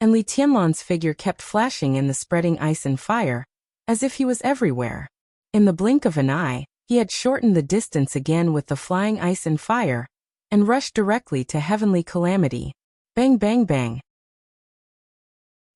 and Li Tianlan's figure kept flashing in the spreading ice and fire, as if he was everywhere. In the blink of an eye, he had shortened the distance again with the flying ice and fire, and rushed directly to Heavenly Calamity. Bang bang bang.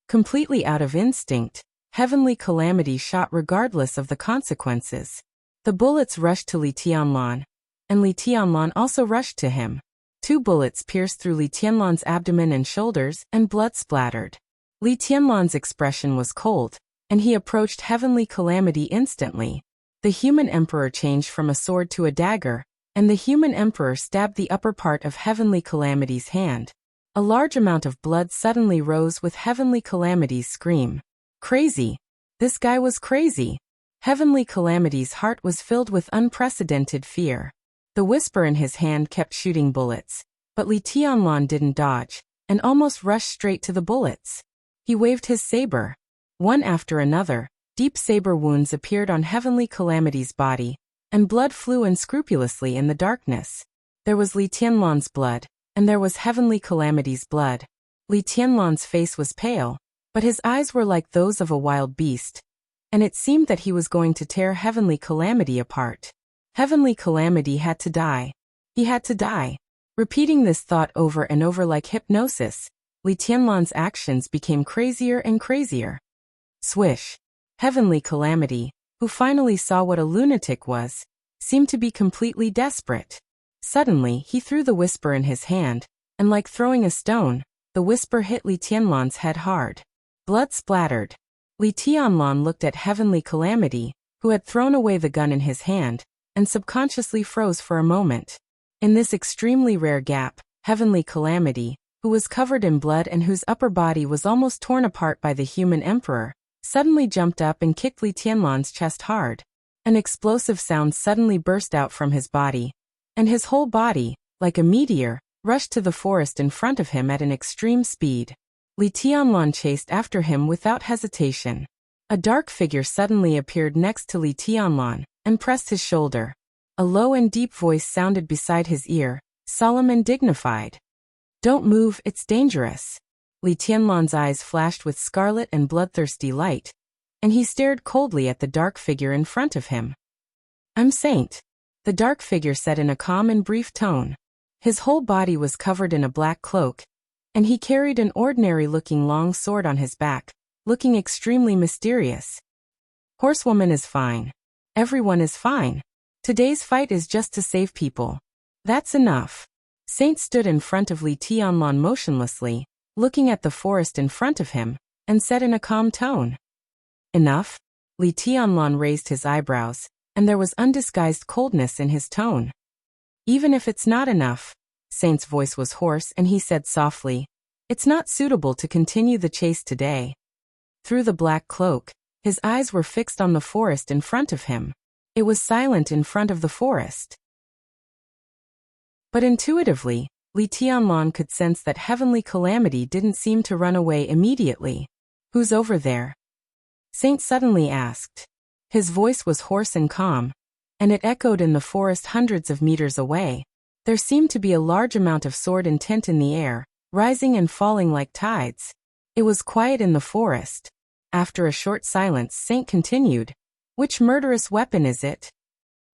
Completely out of instinct, Heavenly Calamity shot regardless of the consequences. The bullets rushed to Li Tianlan, and Li Tianlan also rushed to him. 2 bullets pierced through Li Tianlan's abdomen and shoulders, and blood splattered. Li Tianlan's expression was cold, and he approached Heavenly Calamity instantly. The human emperor changed from a sword to a dagger, and the human emperor stabbed the upper part of Heavenly Calamity's hand. A large amount of blood suddenly rose with Heavenly Calamity's scream. Crazy! This guy was crazy! Heavenly Calamity's heart was filled with unprecedented fear. The whisper in his hand kept shooting bullets, but Li Tianlan didn't dodge, and almost rushed straight to the bullets. He waved his saber. One after another, deep saber wounds appeared on Heavenly Calamity's body, and blood flew unscrupulously in the darkness. There was Li Tianlan's blood, and there was Heavenly Calamity's blood. Li Tianlan's face was pale, but his eyes were like those of a wild beast, and it seemed that he was going to tear Heavenly Calamity apart. Heavenly Calamity had to die. He had to die. Repeating this thought over and over like hypnosis, Li Tianlan's actions became crazier and crazier. Swish! Heavenly Calamity, who finally saw what a lunatic was, seemed to be completely desperate. Suddenly, he threw the whisper in his hand, and like throwing a stone, the whisper hit Li Tianlan's head hard. Blood splattered. Li Tianlan looked at Heavenly Calamity, who had thrown away the gun in his hand, and subconsciously froze for a moment. In this extremely rare gap, Heavenly Calamity, who was covered in blood and whose upper body was almost torn apart by the human emperor, suddenly jumped up and kicked Li Tianlan's chest hard. An explosive sound suddenly burst out from his body, and his whole body, like a meteor, rushed to the forest in front of him at an extreme speed. Li Tianlan chased after him without hesitation. A dark figure suddenly appeared next to Li Tianlan, and pressed his shoulder. A low and deep voice sounded beside his ear, solemn and dignified. "Don't move, it's dangerous." Li Tianlan's eyes flashed with scarlet and bloodthirsty light, and he stared coldly at the dark figure in front of him. "I'm Saint," the dark figure said in a calm and brief tone. His whole body was covered in a black cloak, and he carried an ordinary-looking long sword on his back, looking extremely mysterious. "Horsewoman is fine. Everyone is fine. Today's fight is just to save people. That's enough." Saint stood in front of Li Tianlan motionlessly, looking at the forest in front of him, and said in a calm tone. "Enough?" Li Tianlan raised his eyebrows, and there was undisguised coldness in his tone. "Even if it's not enough," Saint's voice was hoarse and he said softly, "it's not suitable to continue the chase today." Through the black cloak, his eyes were fixed on the forest in front of him. It was silent in front of the forest. But intuitively, Li Tianlan could sense that Heavenly Calamity didn't seem to run away immediately. "Who's over there?" Saint suddenly asked. His voice was hoarse and calm, and it echoed in the forest hundreds of meters away. There seemed to be a large amount of sword intent in the air, rising and falling like tides. It was quiet in the forest. After a short silence, Saint continued, "Which murderous weapon is it?"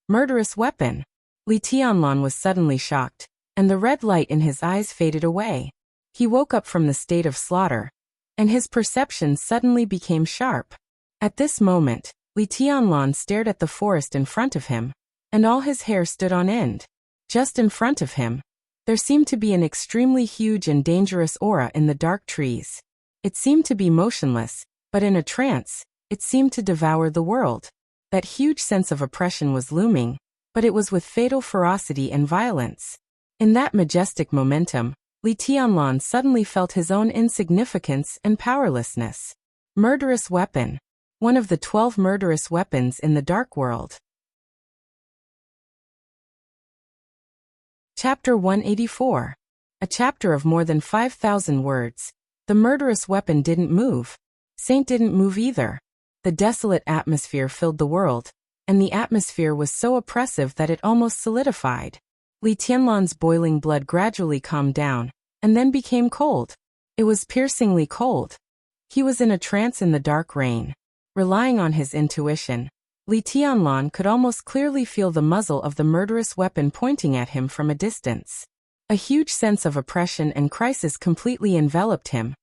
"Murderous weapon?" Li Tianlan was suddenly shocked, and the red light in his eyes faded away. He woke up from the state of slaughter, and his perception suddenly became sharp. At this moment, Li Tianlan stared at the forest in front of him, and all his hair stood on end. Just in front of him, there seemed to be an extremely huge and dangerous aura in the dark trees. It seemed to be motionless, but in a trance, it seemed to devour the world. That huge sense of oppression was looming, but it was with fatal ferocity and violence. In that majestic momentum, Li Tianlan suddenly felt his own insignificance and powerlessness. Murderous weapon. One of the 12 murderous weapons in the dark world. Chapter 184. A chapter of more than 5,000 words. The murderous weapon didn't move. Saint didn't move either. The desolate atmosphere filled the world, and the atmosphere was so oppressive that it almost solidified. Li Tianlan's boiling blood gradually calmed down, and then became cold. It was piercingly cold. He was in a trance in the dark rain. Relying on his intuition, Li Tianlan could almost clearly feel the muzzle of the murderous weapon pointing at him from a distance. A huge sense of oppression and crisis completely enveloped him,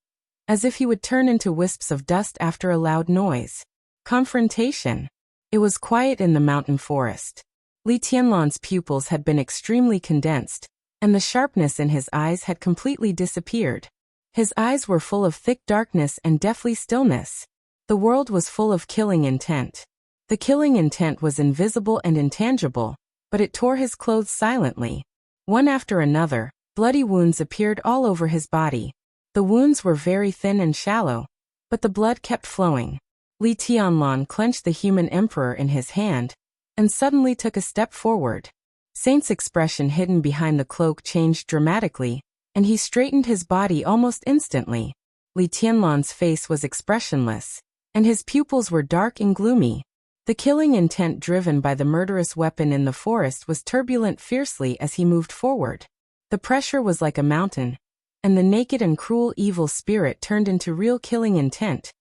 as if he would turn into wisps of dust after a loud noise. Confrontation. It was quiet in the mountain forest. Li Tianlan's pupils had been extremely condensed, and the sharpness in his eyes had completely disappeared. His eyes were full of thick darkness and deathly stillness. The world was full of killing intent. The killing intent was invisible and intangible, but it tore his clothes silently. One after another, bloody wounds appeared all over his body. The wounds were very thin and shallow, but the blood kept flowing. Li Tianlan clenched the human emperor in his hand, and suddenly took a step forward. Saint's expression hidden behind the cloak changed dramatically, and he straightened his body almost instantly. Li Tianlan's face was expressionless, and his pupils were dark and gloomy. The killing intent driven by the murderous weapon in the forest was turbulent fiercely as he moved forward. The pressure was like a mountain, and the naked and cruel evil spirit turned into real killing intent,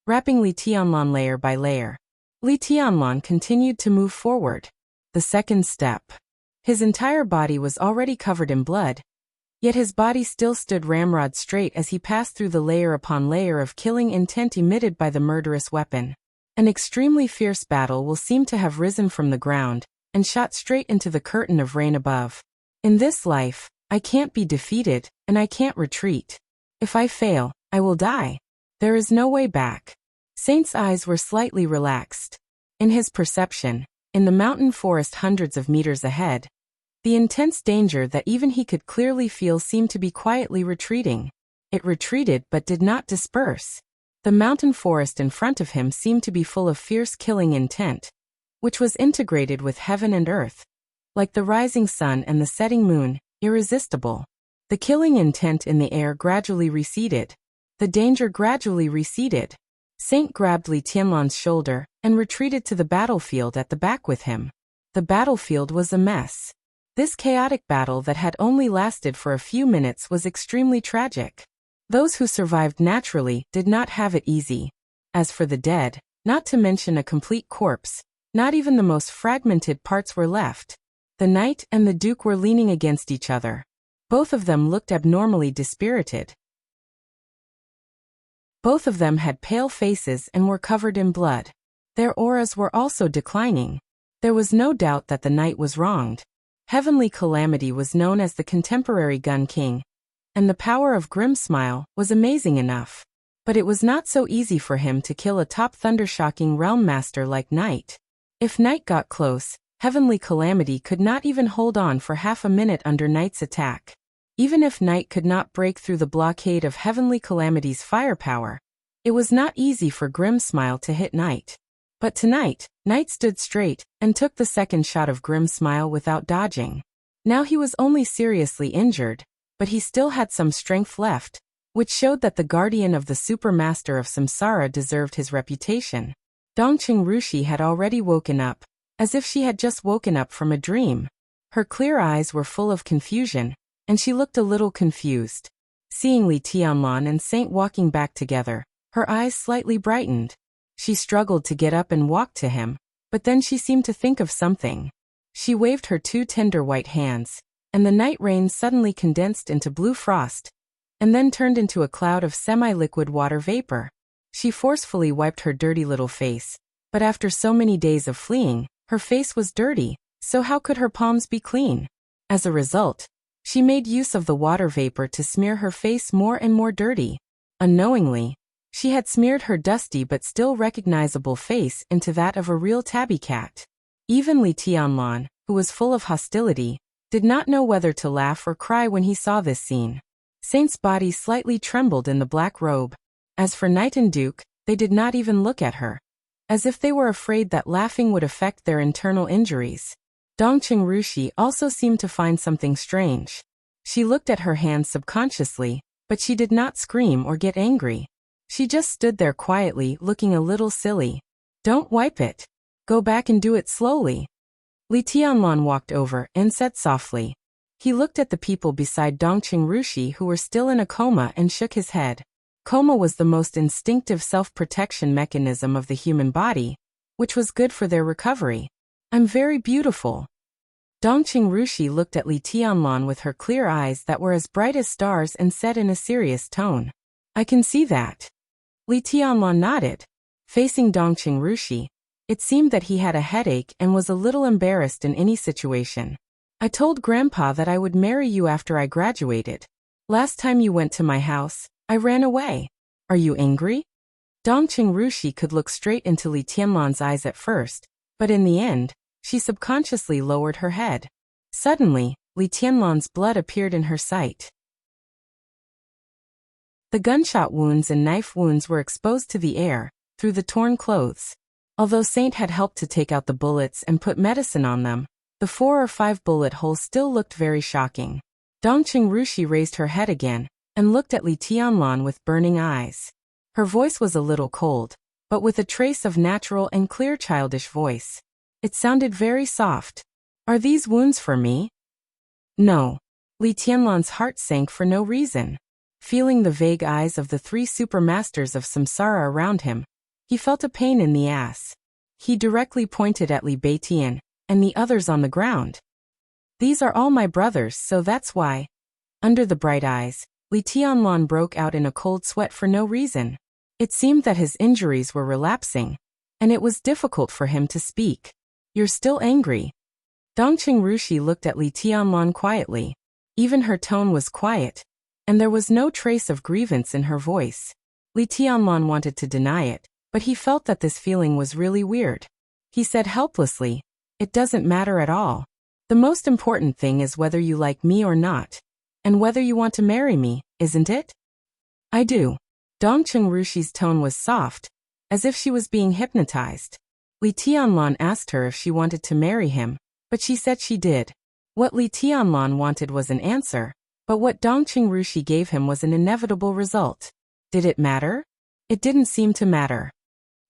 wrapping Li Tianlan layer by layer. Li Tianlan continued to move forward. The second step. His entire body was already covered in blood, yet his body still stood ramrod straight as he passed through the layer upon layer of killing intent emitted by the murderous weapon. An extremely fierce battle will seem to have risen from the ground and shot straight into the curtain of rain above. In this life, I can't be defeated, and I can't retreat. If I fail, I will die. There is no way back. Saint's eyes were slightly relaxed. In his perception, in the mountain forest hundreds of meters ahead, the intense danger that even he could clearly feel seemed to be quietly retreating. It retreated but did not disperse. The mountain forest in front of him seemed to be full of fierce killing intent, which was integrated with heaven and earth. Like the rising sun and the setting moon, irresistible. The killing intent in the air gradually receded. The danger gradually receded. Saint grabbed Li Tianlan's shoulder and retreated to the battlefield at the back with him. The battlefield was a mess. This chaotic battle that had only lasted for a few minutes was extremely tragic. Those who survived naturally did not have it easy. As for the dead, not to mention a complete corpse, not even the most fragmented parts were left. The knight and the duke were leaning against each other. Both of them looked abnormally dispirited. Both of them had pale faces and were covered in blood. Their auras were also declining. There was no doubt that the knight was wronged. Heavenly Calamity was known as the contemporary Gun King, and the power of Grimsmile was amazing enough. But it was not so easy for him to kill a top thundershocking realm master like Knight. If Knight got close, Heavenly Calamity could not even hold on for half a minute under Knight's attack. Even if Knight could not break through the blockade of Heavenly Calamity's firepower, it was not easy for Grimsmile to hit Knight. But tonight, Knight stood straight and took the second shot of Grimsmile without dodging. Now he was only seriously injured, but he still had some strength left, which showed that the guardian of the supermaster of Samsara deserved his reputation. Dongqing Rushi had already woken up, as if she had just woken up from a dream. Her clear eyes were full of confusion, and she looked a little confused. Seeing Li Tianlan and Saint walking back together, her eyes slightly brightened. She struggled to get up and walk to him, but then she seemed to think of something. She waved her two tender white hands, and the night rain suddenly condensed into blue frost, and then turned into a cloud of semi-liquid water vapor. She forcefully wiped her dirty little face, but after so many days of fleeing, her face was dirty, so how could her palms be clean? As a result, she made use of the water vapor to smear her face more and more dirty. Unknowingly, she had smeared her dusty but still recognizable face into that of a real tabby cat. Even Li Tianlan, who was full of hostility, did not know whether to laugh or cry when he saw this scene. Saint's body slightly trembled in the black robe. As for Knight and Duke, they did not even look at her, as if they were afraid that laughing would affect their internal injuries. Dongqing Rushi also seemed to find something strange. She looked at her hands subconsciously, but she did not scream or get angry. She just stood there quietly, looking a little silly. "Don't wipe it. Go back and do it slowly." Li Tianlan walked over and said softly. He looked at the people beside Dongqing Rushi who were still in a coma and shook his head. Coma was the most instinctive self-protection mechanism of the human body, which was good for their recovery. "I'm very beautiful." Dongqing Rushi looked at Li Tianlan with her clear eyes that were as bright as stars and said in a serious tone, "I can see that." Li Tianlan nodded. Facing Dongqing Rushi, it seemed that he had a headache and was a little embarrassed in any situation. "I told Grandpa that I would marry you after I graduated. Last time you went to my house, I ran away. Are you angry?" Dongqing Rushi could look straight into Li Tianlan's eyes at first, but in the end, she subconsciously lowered her head. Suddenly, Li Tianlan's blood appeared in her sight. The gunshot wounds and knife wounds were exposed to the air, through the torn clothes. Although Saint had helped to take out the bullets and put medicine on them, the 4 or 5 bullet holes still looked very shocking. Dongqing Rushi raised her head again, and looked at Li Tianlan with burning eyes. Her voice was a little cold, but with a trace of natural and clear childish voice. It sounded very soft. "Are these wounds for me?" "No." Li Tianlan's heart sank for no reason. Feeling the vague eyes of the 3 supermasters of Samsara around him, he felt a pain in the ass. He directly pointed at Li Beitian and the others on the ground. "These are all my brothers, so that's why." Under the bright eyes, Li Tianlan broke out in a cold sweat for no reason. It seemed that his injuries were relapsing. and it was difficult for him to speak. "You're still angry?" Dongqing Rushi looked at Li Tianlan quietly. Even her tone was quiet, and there was no trace of grievance in her voice. Li Tianlan wanted to deny it, but he felt that this feeling was really weird. He said helplessly, "It doesn't matter at all. The most important thing is whether you like me or not, and whether you want to marry me, isn't it?" "I do." Dongqing Rushi's tone was soft, as if she was being hypnotized. Li Tianlan asked her if she wanted to marry him, but she said she did. What Li Tianlan wanted was an answer, but what Dongqing Rushi gave him was an inevitable result. Did it matter? It didn't seem to matter.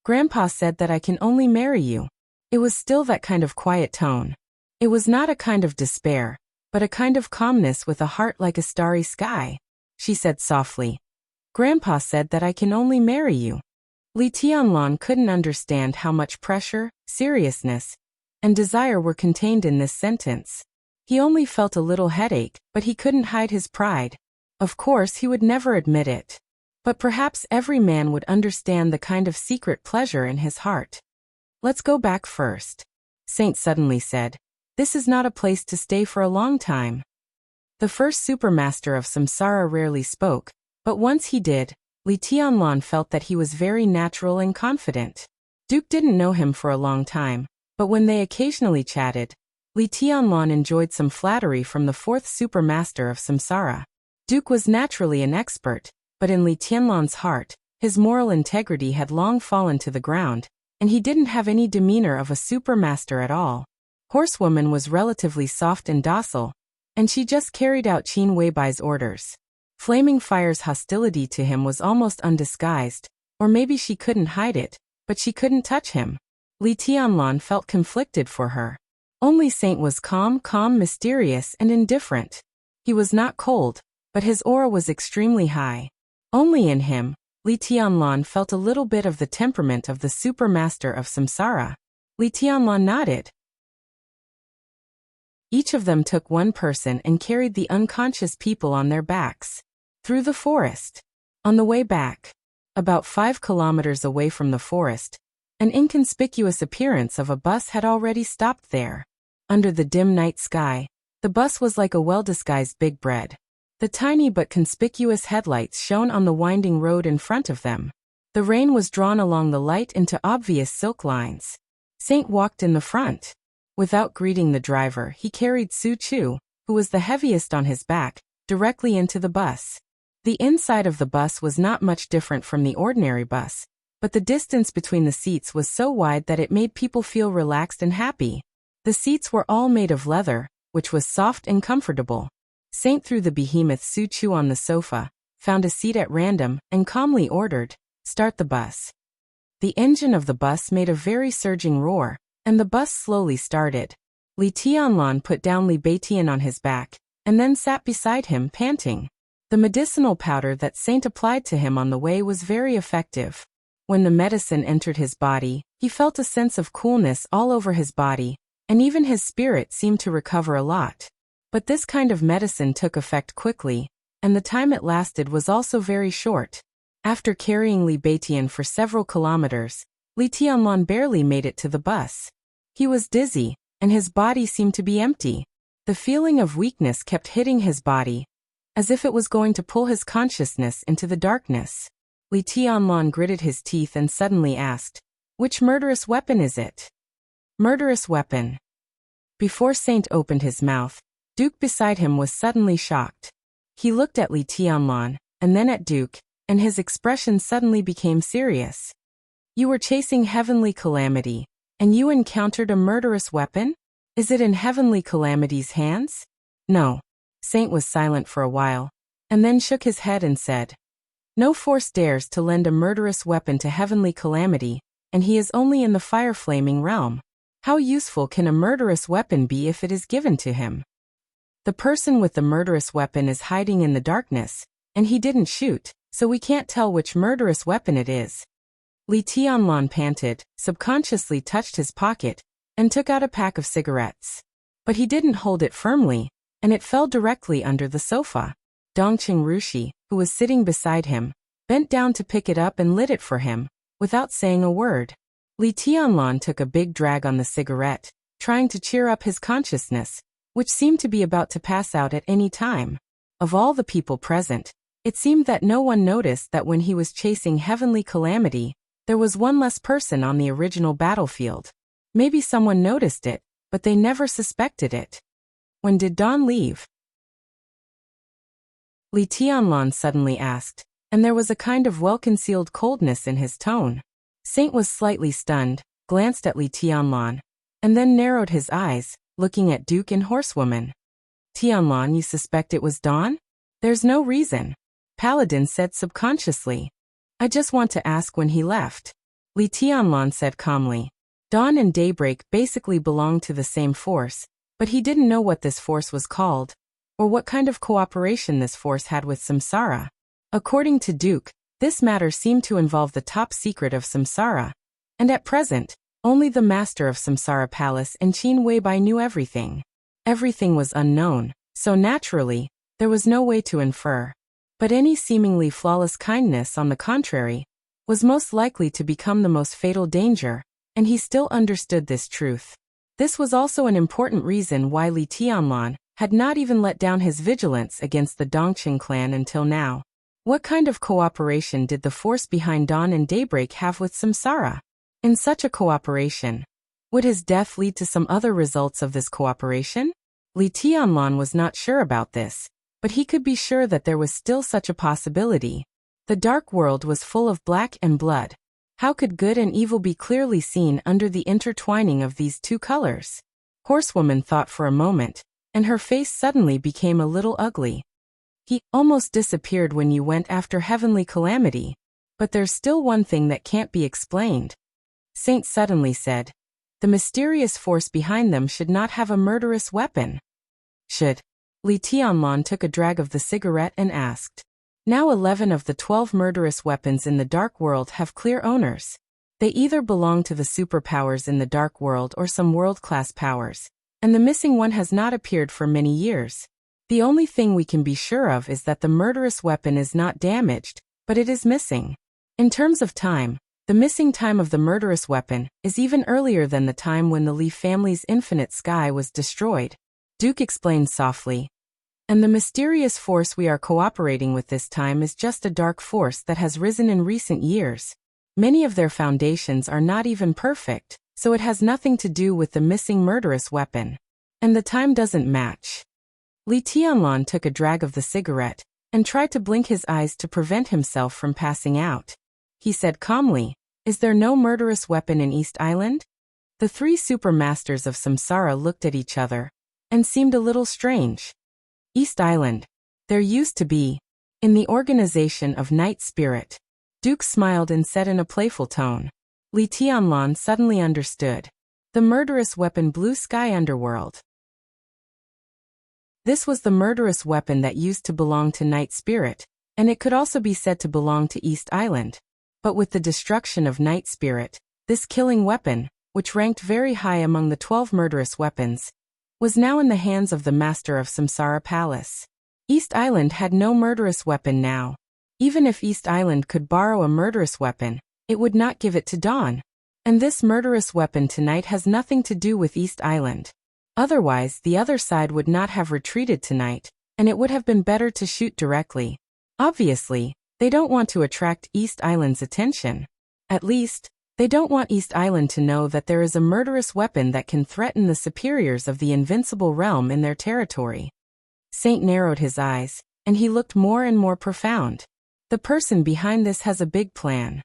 "Grandpa said that I can only marry you." It was still that kind of quiet tone. It was not a kind of despair, but a kind of calmness with a heart like a starry sky. She said softly, "Grandpa said that I can only marry you." Li Tianlan couldn't understand how much pressure, seriousness, and desire were contained in this sentence. He only felt a little headache, but he couldn't hide his pride. Of course, he would never admit it. But perhaps every man would understand the kind of secret pleasure in his heart. "Let's go back first," Saint suddenly said. "This is not a place to stay for a long time." The first supermaster of Samsara rarely spoke, but once he did, Li Tianlan felt that he was very natural and confident. Duke didn't know him for a long time, but when they occasionally chatted, Li Tianlan enjoyed some flattery from the fourth supermaster of Samsara. Duke was naturally an expert, but in Li Tianlan's heart, his moral integrity had long fallen to the ground, and he didn't have any demeanor of a supermaster at all. Horsewoman was relatively soft and docile, and she just carried out Qin Weibai's orders. Flaming Fire's hostility to him was almost undisguised, or maybe she couldn't hide it, but she couldn't touch him. Li Tianlan felt conflicted for her. Only Saint was calm, mysterious, and indifferent. He was not cold, but his aura was extremely high. Only in him, Li Tianlan felt a little bit of the temperament of the supermaster of Samsara. Li Tianlan nodded. Each of them took one person and carried the unconscious people on their backs through the forest. On the way back, about 5 kilometers away from the forest, an inconspicuous appearance of a bus had already stopped there. Under the dim night sky, the bus was like a well-disguised big bread. The tiny but conspicuous headlights shone on the winding road in front of them. The rain was drawn along the light into obvious silk lines. Saint walked in the front. Without greeting the driver, he carried Su Chu, who was the heaviest on his back, directly into the bus. The inside of the bus was not much different from the ordinary bus, but the distance between the seats was so wide that it made people feel relaxed and happy. The seats were all made of leather, which was soft and comfortable. Saint threw the behemoth Su Chu on the sofa, found a seat at random, and calmly ordered, "Start the bus." The engine of the bus made a very surging roar, and the bus slowly started. Li Tianlan put down Li Beitian on his back, and then sat beside him, panting. The medicinal powder that Saint applied to him on the way was very effective. When the medicine entered his body, he felt a sense of coolness all over his body, and even his spirit seemed to recover a lot. But this kind of medicine took effect quickly, and the time it lasted was also very short. After carrying Li Beitian for several kilometers, Li Tianlan barely made it to the bus. He was dizzy, and his body seemed to be empty. The feeling of weakness kept hitting his body, as if it was going to pull his consciousness into the darkness. Li Tianlan gritted his teeth and suddenly asked, "Which murderous weapon is it?" "Murderous weapon." Before Saint opened his mouth, Duke beside him was suddenly shocked. He looked at Li Tianlan, and then at Duke, and his expression suddenly became serious. "You were chasing Heavenly Calamity, and you encountered a murderous weapon? Is it in Heavenly Calamity's hands?" "No." Saint was silent for a while, and then shook his head and said, "No force dares to lend a murderous weapon to Heavenly Calamity, and he is only in the fire-flaming realm. How useful can a murderous weapon be if it is given to him? The person with the murderous weapon is hiding in the darkness, and he didn't shoot, so we can't tell which murderous weapon it is." Li Tianlan panted, subconsciously touched his pocket, and took out a pack of cigarettes. But he didn't hold it firmly, and it fell directly under the sofa. Dongqing Rushi, who was sitting beside him, bent down to pick it up and lit it for him, without saying a word. Li Tianlan took a big drag on the cigarette, trying to cheer up his consciousness, which seemed to be about to pass out at any time. Of all the people present, it seemed that no one noticed that when he was chasing heavenly calamity, there was one less person on the original battlefield. Maybe someone noticed it, but they never suspected it. When did Dawn leave? Li Tianlan suddenly asked, and there was a kind of well-concealed coldness in his tone. Saint was slightly stunned, glanced at Li Tianlan, and then narrowed his eyes, looking at Duke and Horsewoman. Tianlan, you suspect it was Dawn? There's no reason. Paladin said subconsciously. I just want to ask when he left. Li Tianlan said calmly. Dawn and Daybreak basically belonged to the same force, but he didn't know what this force was called, or what kind of cooperation this force had with Samsara. According to Duke, this matter seemed to involve the top secret of Samsara, and at present, only the master of Samsara Palace and Qin Weibai knew everything. Everything was unknown, so naturally, there was no way to infer. But any seemingly flawless kindness, on the contrary, was most likely to become the most fatal danger, and he still understood this truth. This was also an important reason why Li Tianlan had not even let down his vigilance against the Dongqing clan until now. What kind of cooperation did the force behind Dawn and Daybreak have with Samsara? In such a cooperation, would his death lead to some other results of this cooperation? Li Tianlan was not sure about this, but he could be sure that there was still such a possibility. The dark world was full of black and blood. How could good and evil be clearly seen under the intertwining of these two colors? Horsewoman thought for a moment, and her face suddenly became a little ugly. He almost disappeared when you went after heavenly calamity, but there's still one thing that can't be explained. Saint suddenly said, the mysterious force behind them should not have a murderous weapon. Should? Li Tianlan took a drag of the cigarette and asked. Now 11 of the 12 murderous weapons in the dark world have clear owners. They either belong to the superpowers in the dark world or some world-class powers, and the missing one has not appeared for many years. The only thing we can be sure of is that the murderous weapon is not damaged, but it is missing. In terms of time, the missing time of the murderous weapon is even earlier than the time when the Li family's infinite sky was destroyed. Duke explained softly. And the mysterious force we are cooperating with this time is just a dark force that has risen in recent years. Many of their foundations are not even perfect, so it has nothing to do with the missing murderous weapon. And the time doesn't match. Li Tianlan took a drag of the cigarette and tried to blink his eyes to prevent himself from passing out. He said calmly, is there no murderous weapon in East Island? The three super masters of Samsara looked at each other and seemed a little strange. East Island. There used to be. In the organization of Night Spirit. Duke smiled and said in a playful tone. Li Tianlan suddenly understood. The murderous weapon Blue Sky Underworld. This was the murderous weapon that used to belong to Night Spirit, and it could also be said to belong to East Island. But with the destruction of Night Spirit, this killing weapon, which ranked very high among the 12 murderous weapons, was now in the hands of the master of Samsara Palace. East Island had no murderous weapon now. Even if East Island could borrow a murderous weapon, it would not give it to Dawn. And this murderous weapon tonight has nothing to do with East Island. Otherwise, the other side would not have retreated tonight, and it would have been better to shoot directly. Obviously, they don't want to attract East Island's attention. At least, they don't want East Island to know that there is a murderous weapon that can threaten the superiors of the invincible realm in their territory. Saint narrowed his eyes, and he looked more and more profound. The person behind this has a big plan.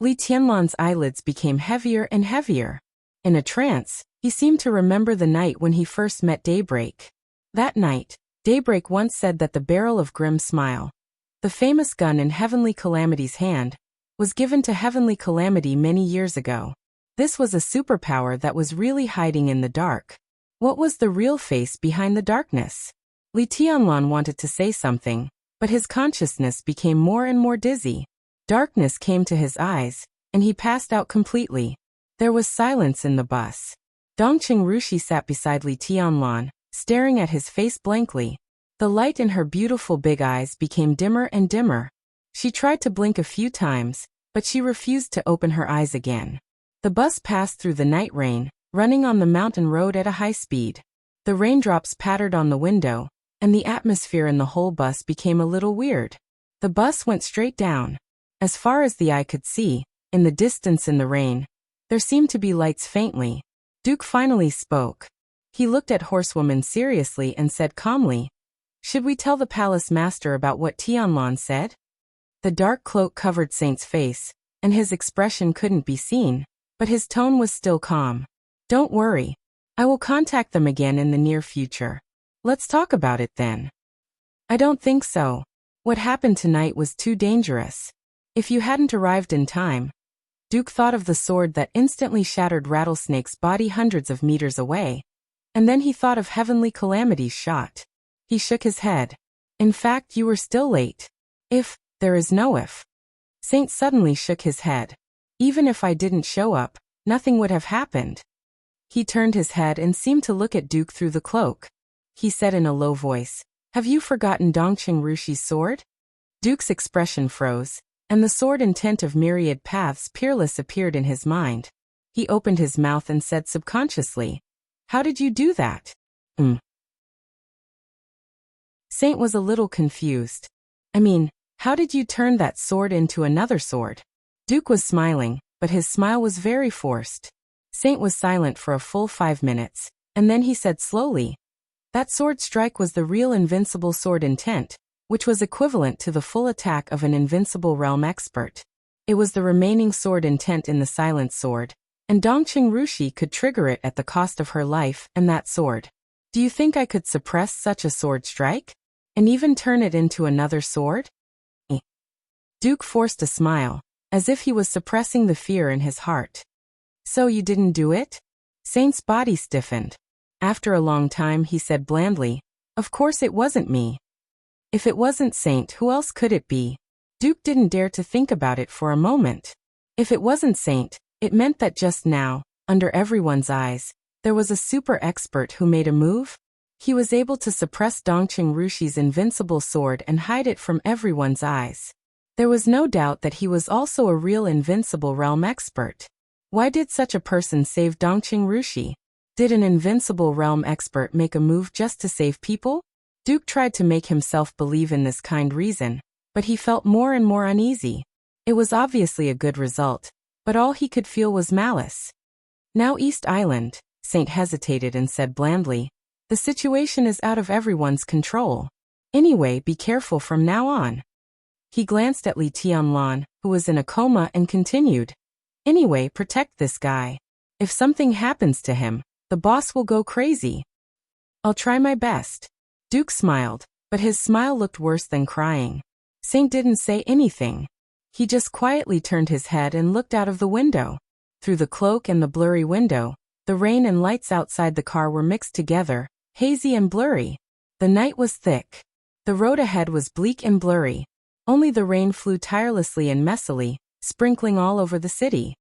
Li Tianlan's eyelids became heavier and heavier. In a trance, he seemed to remember the night when he first met Daybreak. That night, Daybreak once said that the barrel of Grim Smile, the famous gun in Heavenly Calamity's hand, was given to Heavenly Calamity many years ago. This was a superpower that was really hiding in the dark. What was the real face behind the darkness? Li Tianlan wanted to say something, but his consciousness became more and more dizzy. Darkness came to his eyes, and he passed out completely. There was silence in the bus. Dongqing Rushi sat beside Li Tianlan, staring at his face blankly. The light in her beautiful big eyes became dimmer and dimmer. She tried to blink a few times, but she refused to open her eyes again. The bus passed through the night rain, running on the mountain road at a high speed. The raindrops pattered on the window, and the atmosphere in the whole bus became a little weird. The bus went straight down. As far as the eye could see, in the distance in the rain, there seemed to be lights faintly. Duke finally spoke. He looked at Horsewoman seriously and said calmly, "Should we tell the palace master about what Tianlan said?" The dark cloak covered Saint's face, and his expression couldn't be seen, but his tone was still calm. "Don't worry. I will contact them again in the near future. Let's talk about it then." "I don't think so. What happened tonight was too dangerous. If you hadn't arrived in time." Duke thought of the sword that instantly shattered Rattlesnake's body hundreds of meters away, and then he thought of Heavenly Calamity's shot. He shook his head. "In fact, you were still late. If, there is no if." Saint suddenly shook his head. "Even if I didn't show up, nothing would have happened." He turned his head and seemed to look at Duke through the cloak. He said in a low voice, "Have you forgotten Dongqing Rushi's sword?" Duke's expression froze, and the sword intent of myriad paths peerless appeared in his mind. He opened his mouth and said subconsciously, "How did you do that?" Saint was a little confused. "I mean, how did you turn that sword into another sword?" Duke was smiling, but his smile was very forced. Saint was silent for a full 5 minutes, and then he said slowly, "That sword strike was the real invincible sword intent, which was equivalent to the full attack of an invincible realm expert. It was the remaining sword intent in the silent sword, and Dongqing Rushi could trigger it at the cost of her life and that sword. Do you think I could suppress such a sword strike? And even turn it into another sword?" Duke forced a smile, as if he was suppressing the fear in his heart. "So you didn't do it?" Saint's body stiffened. After a long time he said blandly, "Of course it wasn't me." If it wasn't Saint, who else could it be? Duke didn't dare to think about it for a moment. If it wasn't Saint, it meant that just now, under everyone's eyes, there was a super expert who made a move. He was able to suppress Dongqing Rushi's invincible sword and hide it from everyone's eyes. There was no doubt that he was also a real invincible realm expert. Why did such a person save Dongqing Rushi? Did an invincible realm expert make a move just to save people? Duke tried to make himself believe in this kind reason, but he felt more and more uneasy. It was obviously a good result, but all he could feel was malice. "Now East Island," Saint hesitated and said blandly, "the situation is out of everyone's control. Anyway, be careful from now on." He glanced at Li Tianlan, who was in a coma, and continued, "Anyway, protect this guy. If something happens to him, the boss will go crazy." "I'll try my best." Duke smiled, but his smile looked worse than crying. Saint didn't say anything. He just quietly turned his head and looked out of the window. Through the cloak and the blurry window, the rain and lights outside the car were mixed together, hazy and blurry. The night was thick. The road ahead was bleak and blurry. Only the rain flew tirelessly and messily, sprinkling all over the city.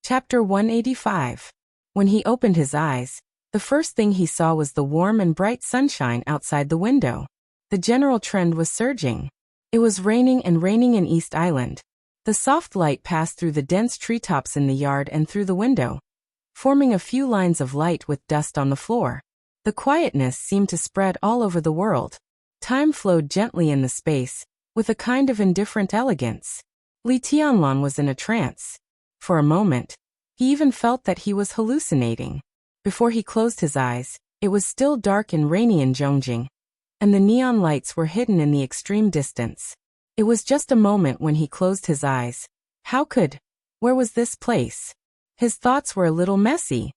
Chapter 185. When he opened his eyes, the first thing he saw was the warm and bright sunshine outside the window. The general trend was surging. It was raining and raining in East Island. The soft light passed through the dense treetops in the yard and through the window, forming a few lines of light with dust on the floor. The quietness seemed to spread all over the world. Time flowed gently in the space, with a kind of indifferent elegance. Li Tianlan was in a trance. For a moment, he even felt that he was hallucinating. Before he closed his eyes, it was still dark and rainy in Zhongjing, and the neon lights were hidden in the extreme distance. It was just a moment when he closed his eyes. Where was this place? His thoughts were a little messy.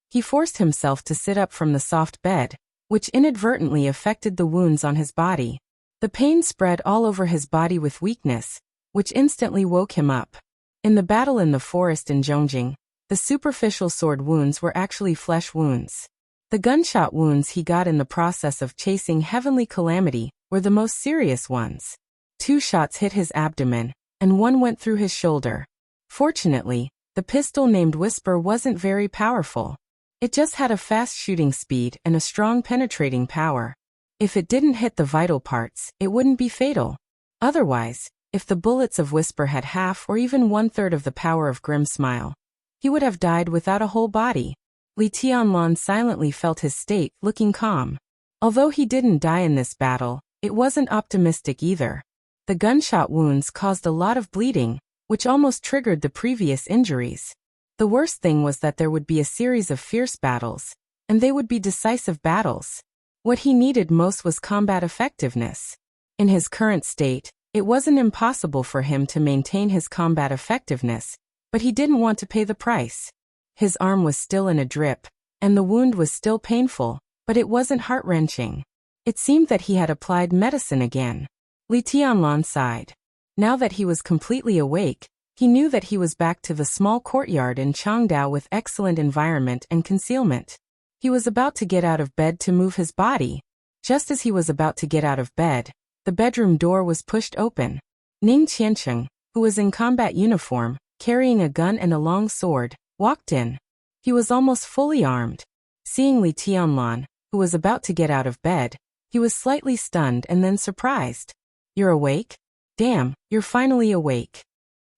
He forced himself to sit up from the soft bed, which inadvertently affected the wounds on his body. The pain spread all over his body with weakness, which instantly woke him up. In the battle in the forest in Zhongjing, the superficial sword wounds were actually flesh wounds. The gunshot wounds he got in the process of chasing Heavenly Calamity were the most serious ones. 2 shots hit his abdomen, and 1 went through his shoulder. Fortunately, the pistol named Whisper wasn't very powerful. It just had a fast shooting speed and a strong penetrating power. If it didn't hit the vital parts, it wouldn't be fatal. Otherwise, If the bullets of Whisper had half or even one-third of the power of Grim Smile, he would have died without a whole body. Li Tianlan silently felt his state, looking calm. Although he didn't die in this battle, it wasn't optimistic either. The gunshot wounds caused a lot of bleeding, which almost triggered the previous injuries. The worst thing was that there would be a series of fierce battles, and they would be decisive battles. What he needed most was combat effectiveness. In his current state, it wasn't impossible for him to maintain his combat effectiveness, but he didn't want to pay the price. His arm was still in a drip, and the wound was still painful, but it wasn't heart-wrenching. It seemed that he had applied medicine again. Li Tianlan sighed. Now that he was completely awake, he knew that he was back to the small courtyard in Changdao with excellent environment and concealment. He was about to get out of bed to move his body. Just as he was about to get out of bed, the bedroom door was pushed open. Ning Qiancheng, who was in combat uniform, carrying a gun and a long sword, walked in. He was almost fully armed. Seeing Li Tianlan, who was about to get out of bed, he was slightly stunned and then surprised. "You're awake? Damn, you're finally awake."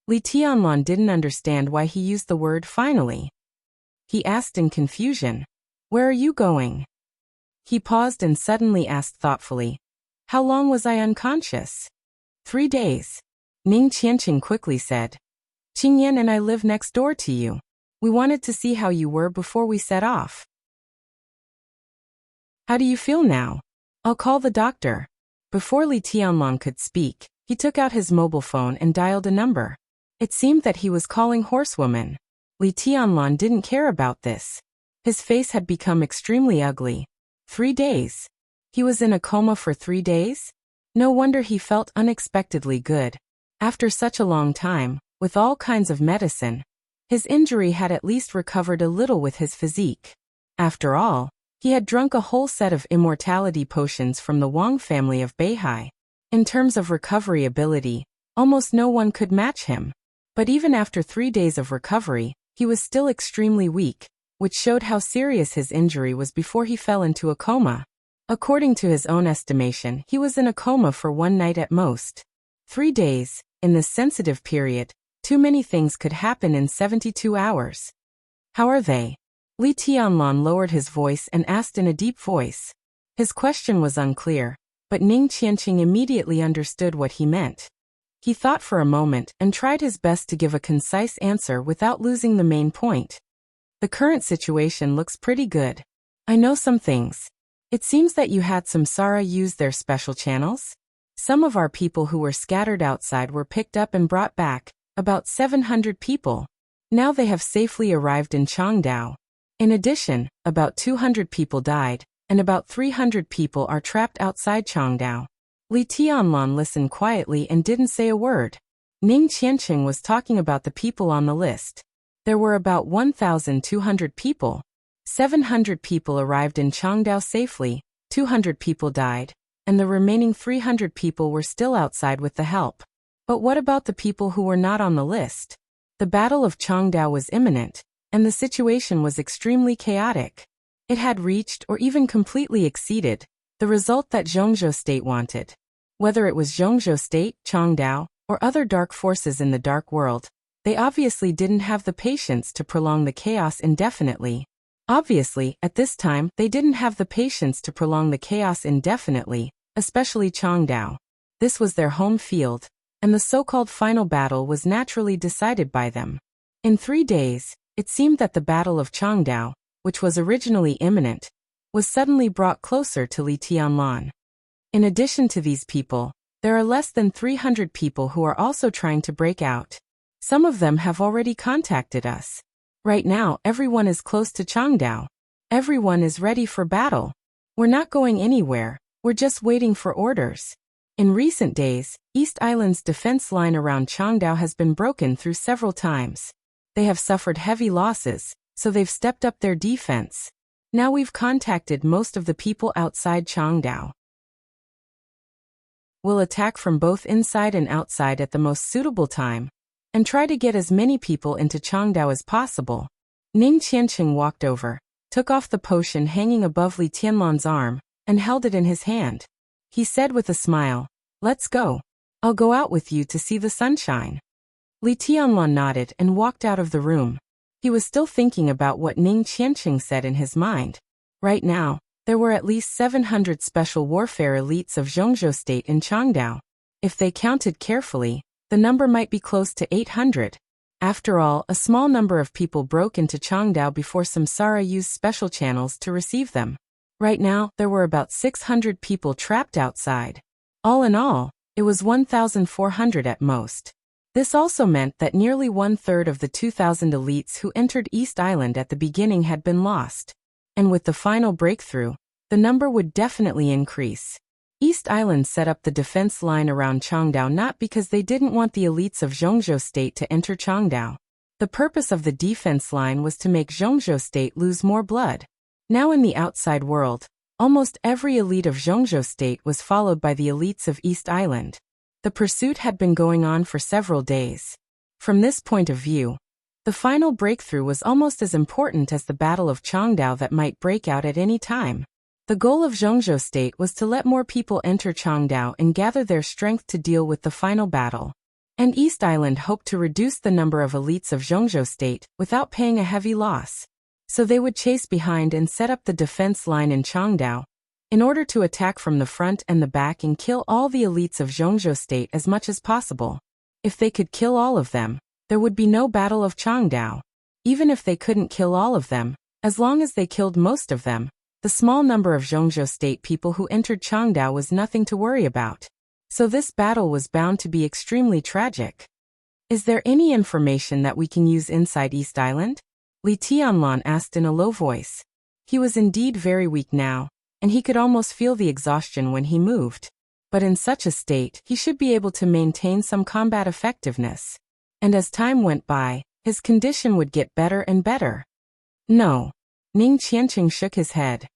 Li Tianlan didn't understand why he used the word finally. He asked in confusion, "Where are you going?" He paused and suddenly asked thoughtfully, "How long was I unconscious?" 3 days. Ning Qiancheng quickly said, "Qingyan and I live next door to you. We wanted to see how you were before we set off." "How do you feel now? I'll call the doctor." Before Li Tianlan could speak, he took out his mobile phone and dialed a number. It seemed that he was calling Horsewoman. Li Tianlan didn't care about this. His face had become extremely ugly. 3 days. He was in a coma for 3 days? No wonder he felt unexpectedly good. After such a long time, with all kinds of medicine, his injury had at least recovered a little with his physique. After all, he had drunk a whole set of immortality potions from the Wang family of Beihai. In terms of recovery ability, almost no one could match him. But even after 3 days of recovery, he was still extremely weak, which showed how serious his injury was before he fell into a coma. According to his own estimation, he was in a coma for 1 night at most. 3 days, in this sensitive period, too many things could happen in 72 hours. "How are they?" Li Tianlan lowered his voice and asked in a deep voice. His question was unclear, but Ning Qiancheng immediately understood what he meant. He thought for a moment and tried his best to give a concise answer without losing the main point. "The current situation looks pretty good. I know some things. It seems that you had some Sara use their special channels. Some of our people who were scattered outside were picked up and brought back, about 700 people. Now they have safely arrived in Changdao. In addition, about 200 people died, and about 300 people are trapped outside Changdao." Li Tianlan listened quietly and didn't say a word. Ning Qiancheng was talking about the people on the list. There were about 1,200 people. 700 people arrived in Changdao safely, 200 people died, and the remaining 300 people were still outside with the help. But what about the people who were not on the list? The Battle of Changdao was imminent, and the situation was extremely chaotic. It had reached or even completely exceeded the result that Zhongzhou State wanted. Whether it was Zhongzhou State, Changdao, or other dark forces in the dark world, they obviously didn't have the patience to prolong the chaos indefinitely. Obviously, at this time, they didn't have the patience to prolong the chaos indefinitely, especially Changdao. This was their home field, and the so-called final battle was naturally decided by them. In 3 days, it seemed that the Battle of Changdao, which was originally imminent, was suddenly brought closer to Li Tianlan. In addition to these people, there are less than 300 people who are also trying to break out. Some of them have already contacted us. Right now, everyone is close to Changdao. Everyone is ready for battle. We're not going anywhere, we're just waiting for orders. In recent days, East Island's defense line around Changdao has been broken through several times. They have suffered heavy losses, so they've stepped up their defense. Now we've contacted most of the people outside Changdao. We'll attack from both inside and outside at the most suitable time, and try to get as many people into Changdao as possible. Ning Qiancheng walked over, took off the potion hanging above Li Tianlan's arm, and held it in his hand. He said with a smile, "Let's go." I'll go out with you to see the sunshine. Li Tianluan nodded and walked out of the room. He was still thinking about what Ning Qianqing said in his mind. Right now, there were at least 700 special warfare elites of Zhongzhou State in Changdao. If they counted carefully, the number might be close to 800. After all, a small number of people broke into Changdao before Samsara used special channels to receive them. Right now, there were about 600 people trapped outside. All in all, it was 1,400 at most. This also meant that nearly one-third of the 2,000 elites who entered East Island at the beginning had been lost. And with the final breakthrough, the number would definitely increase. East Island set up the defense line around Changdao not because they didn't want the elites of Zhongzhou State to enter Changdao. The purpose of the defense line was to make Zhongzhou State lose more blood. Now in the outside world, almost every elite of Zhongzhou State was followed by the elites of East Island. The pursuit had been going on for several days. From this point of view, the final breakthrough was almost as important as the Battle of Changdao that might break out at any time. The goal of Zhongzhou State was to let more people enter Changdao and gather their strength to deal with the final battle. And East Island hoped to reduce the number of elites of Zhongzhou State without paying a heavy loss. So they would chase behind and set up the defense line in Changdao, in order to attack from the front and the back and kill all the elites of Zhongzhou State as much as possible. If they could kill all of them, there would be no Battle of Changdao. Even if they couldn't kill all of them, as long as they killed most of them, the small number of Zhongzhou State people who entered Changdao was nothing to worry about. So this battle was bound to be extremely tragic. Is there any information that we can use inside East Island? Li Tianluan asked in a low voice. He was indeed very weak now, and he could almost feel the exhaustion when he moved. But in such a state, he should be able to maintain some combat effectiveness. And as time went by, his condition would get better and better. No. Ning Qianqing shook his head.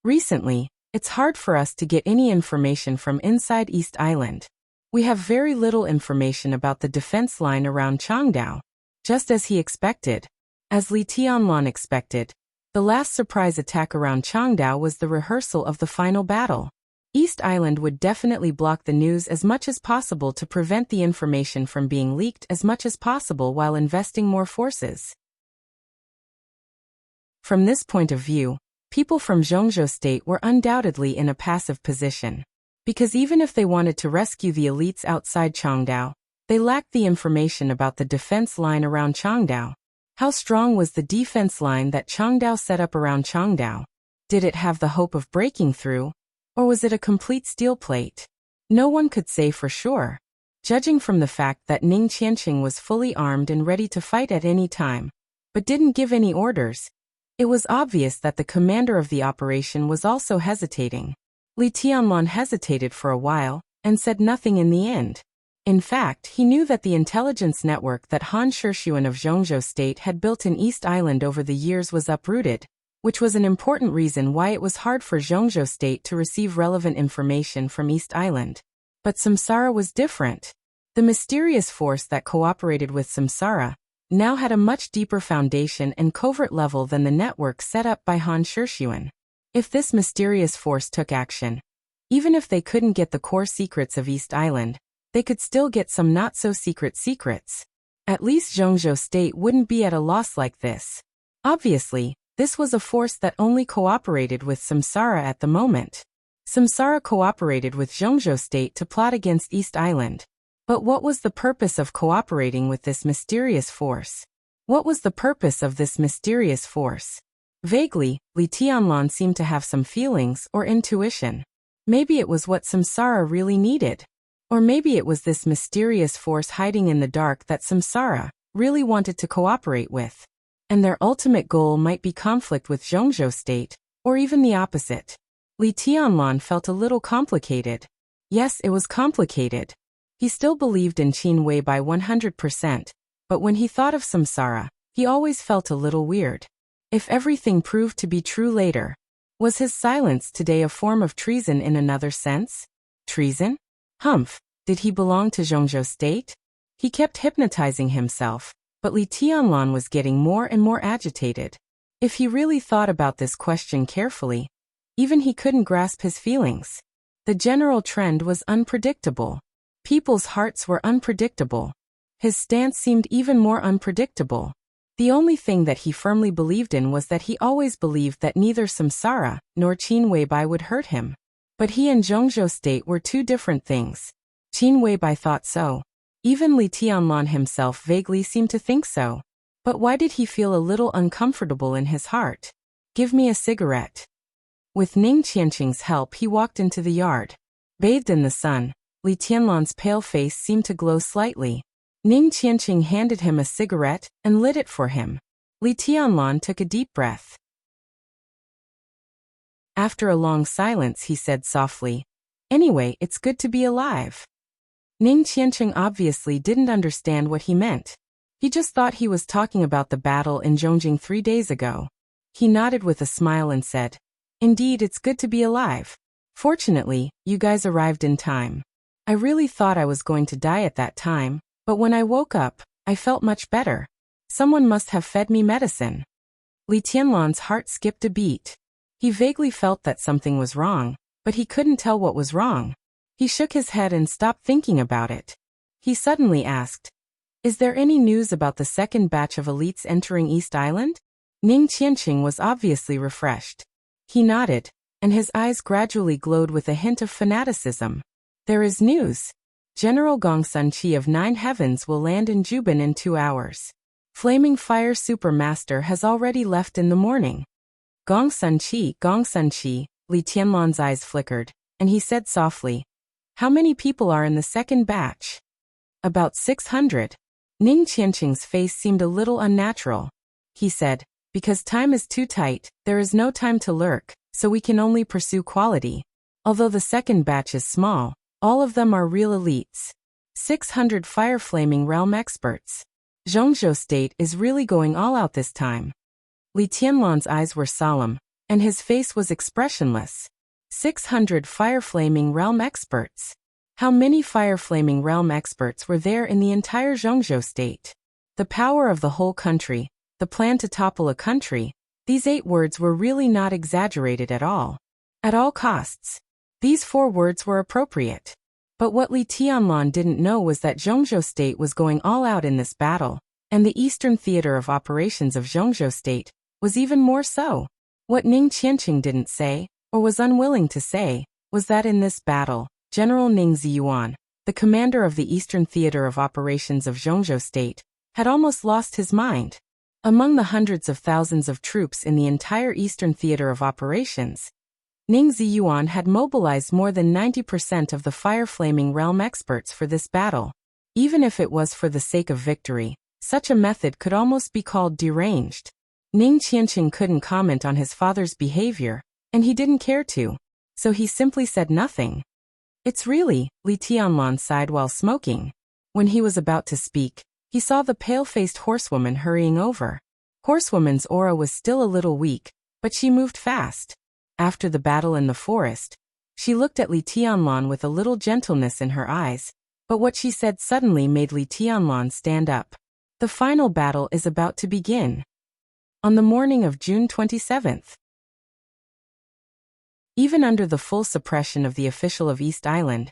Recently, it's hard for us to get any information from inside East Island. We have very little information about the defense line around Changdao. Just as he expected. As Li Tianluan expected, the last surprise attack around Changdao was the rehearsal of the final battle. East Island would definitely block the news as much as possible to prevent the information from being leaked as much as possible while investing more forces. From this point of view, people from Zhongzhou State were undoubtedly in a passive position. Because even if they wanted to rescue the elites outside Changdao, they lacked the information about the defense line around Changdao. How strong was the defense line that Changdao set up around Changdao? Did it have the hope of breaking through? Or was it a complete steel plate? No one could say for sure. Judging from the fact that Ning Qianqing was fully armed and ready to fight at any time, but didn't give any orders, it was obvious that the commander of the operation was also hesitating. Li Tianluan hesitated for a while, and said nothing in the end. In fact, he knew that the intelligence network that Han Shixuan of Zhongzhou State had built in East Island over the years was uprooted, which was an important reason why it was hard for Zhongzhou State to receive relevant information from East Island. But Samsara was different. The mysterious force that cooperated with Samsara now had a much deeper foundation and covert level than the network set up by Han Shixuan. If this mysterious force took action, even if they couldn't get the core secrets of East Island, they could still get some not-so-secret secrets. At least Zhongzhou State wouldn't be at a loss like this. Obviously, this was a force that only cooperated with Samsara at the moment. Samsara cooperated with Zhongzhou State to plot against East Island. But what was the purpose of cooperating with this mysterious force? What was the purpose of this mysterious force? Vaguely, Li Tianluan seemed to have some feelings or intuition. Maybe it was what Samsara really needed. Or maybe it was this mysterious force hiding in the dark that Samsara really wanted to cooperate with. And their ultimate goal might be conflict with Zhongzhou State, or even the opposite. Li Tianluan felt a little complicated. Yes, it was complicated. He still believed in Qin Wei by 100%, but when he thought of Samsara, he always felt a little weird. If everything proved to be true later, was his silence today a form of treason in another sense? Treason? Humph, did he belong to Zhongzhou State? He kept hypnotizing himself, but Li Tianluan was getting more and more agitated. If he really thought about this question carefully, even he couldn't grasp his feelings. The general trend was unpredictable. People's hearts were unpredictable. His stance seemed even more unpredictable. The only thing that he firmly believed in was that he always believed that neither samsara nor Qin Weibai would hurt him. But he and Zhongzhou State were two different things. Qin Weibai thought so. Even Li Tianlan himself vaguely seemed to think so. But why did he feel a little uncomfortable in his heart? Give me a cigarette. With Ning Qianqing's help, he walked into the yard. Bathed in the sun, Li Tianlan's pale face seemed to glow slightly. Ning Qianqing handed him a cigarette and lit it for him. Li Tianlan took a deep breath. After a long silence, he said softly, "Anyway, it's good to be alive." Ning Qianqing obviously didn't understand what he meant. He just thought he was talking about the battle in Zhongjing 3 days ago. He nodded with a smile and said, "Indeed, it's good to be alive. Fortunately, you guys arrived in time. I really thought I was going to die at that time, but when I woke up, I felt much better. Someone must have fed me medicine." Li Tianlan's heart skipped a beat. He vaguely felt that something was wrong, but he couldn't tell what was wrong. He shook his head and stopped thinking about it. He suddenly asked, "Is there any news about the second batch of elites entering East Island?" Ning Qianqing was obviously refreshed. He nodded, and his eyes gradually glowed with a hint of fanaticism. "There is news. General Gongsun Qi of 9 Heavens will land in Juban in 2 hours. Flaming Fire Supermaster has already left in the morning." Gongsun Qi, Li Tianlan's eyes flickered, and he said softly, "How many people are in the second batch?" "About 600. Ning Qianqing's face seemed a little unnatural. He said, "Because time is too tight, there is no time to lurk, so we can only pursue quality. Although the second batch is small, all of them are real elites. 600 Fire Flaming Realm experts. Zhongzhou State is really going all out this time." Li Tianlan's eyes were solemn, and his face was expressionless. 600 Fire Flaming Realm experts. How many Fire Flaming Realm experts were there in the entire Zhongzhou State? The power of the whole country, the plan to topple a country, these 8 words were really not exaggerated at all. At all costs. These 4 words were appropriate. But what Li Tianlan didn't know was that Zhongzhou State was going all out in this battle, and the Eastern Theater of Operations of Zhongzhou State was even more so. What Ning Qianqing didn't say, or was unwilling to say, was that in this battle, General Ning Ziyuan, the commander of the Eastern Theater of Operations of Zhongzhou State, had almost lost his mind. Among the hundreds of thousands of troops in the entire Eastern Theater of Operations, Ning Ziyuan had mobilized more than 90% of the Fire Flaming Realm experts for this battle. Even if it was for the sake of victory, such a method could almost be called deranged. Ning Qianqing couldn't comment on his father's behavior, and he didn't care to, so he simply said nothing. "It's really," Li Tianlan sighed while smoking. When he was about to speak, he saw the pale-faced horsewoman hurrying over. Horsewoman's aura was still a little weak, but she moved fast. After the battle in the forest, she looked at Li Tianlan with a little gentleness in her eyes, but what she said suddenly made Li Tianlan stand up. The final battle is about to begin. On the morning of June 27th. Even under the full suppression of the official of East Island,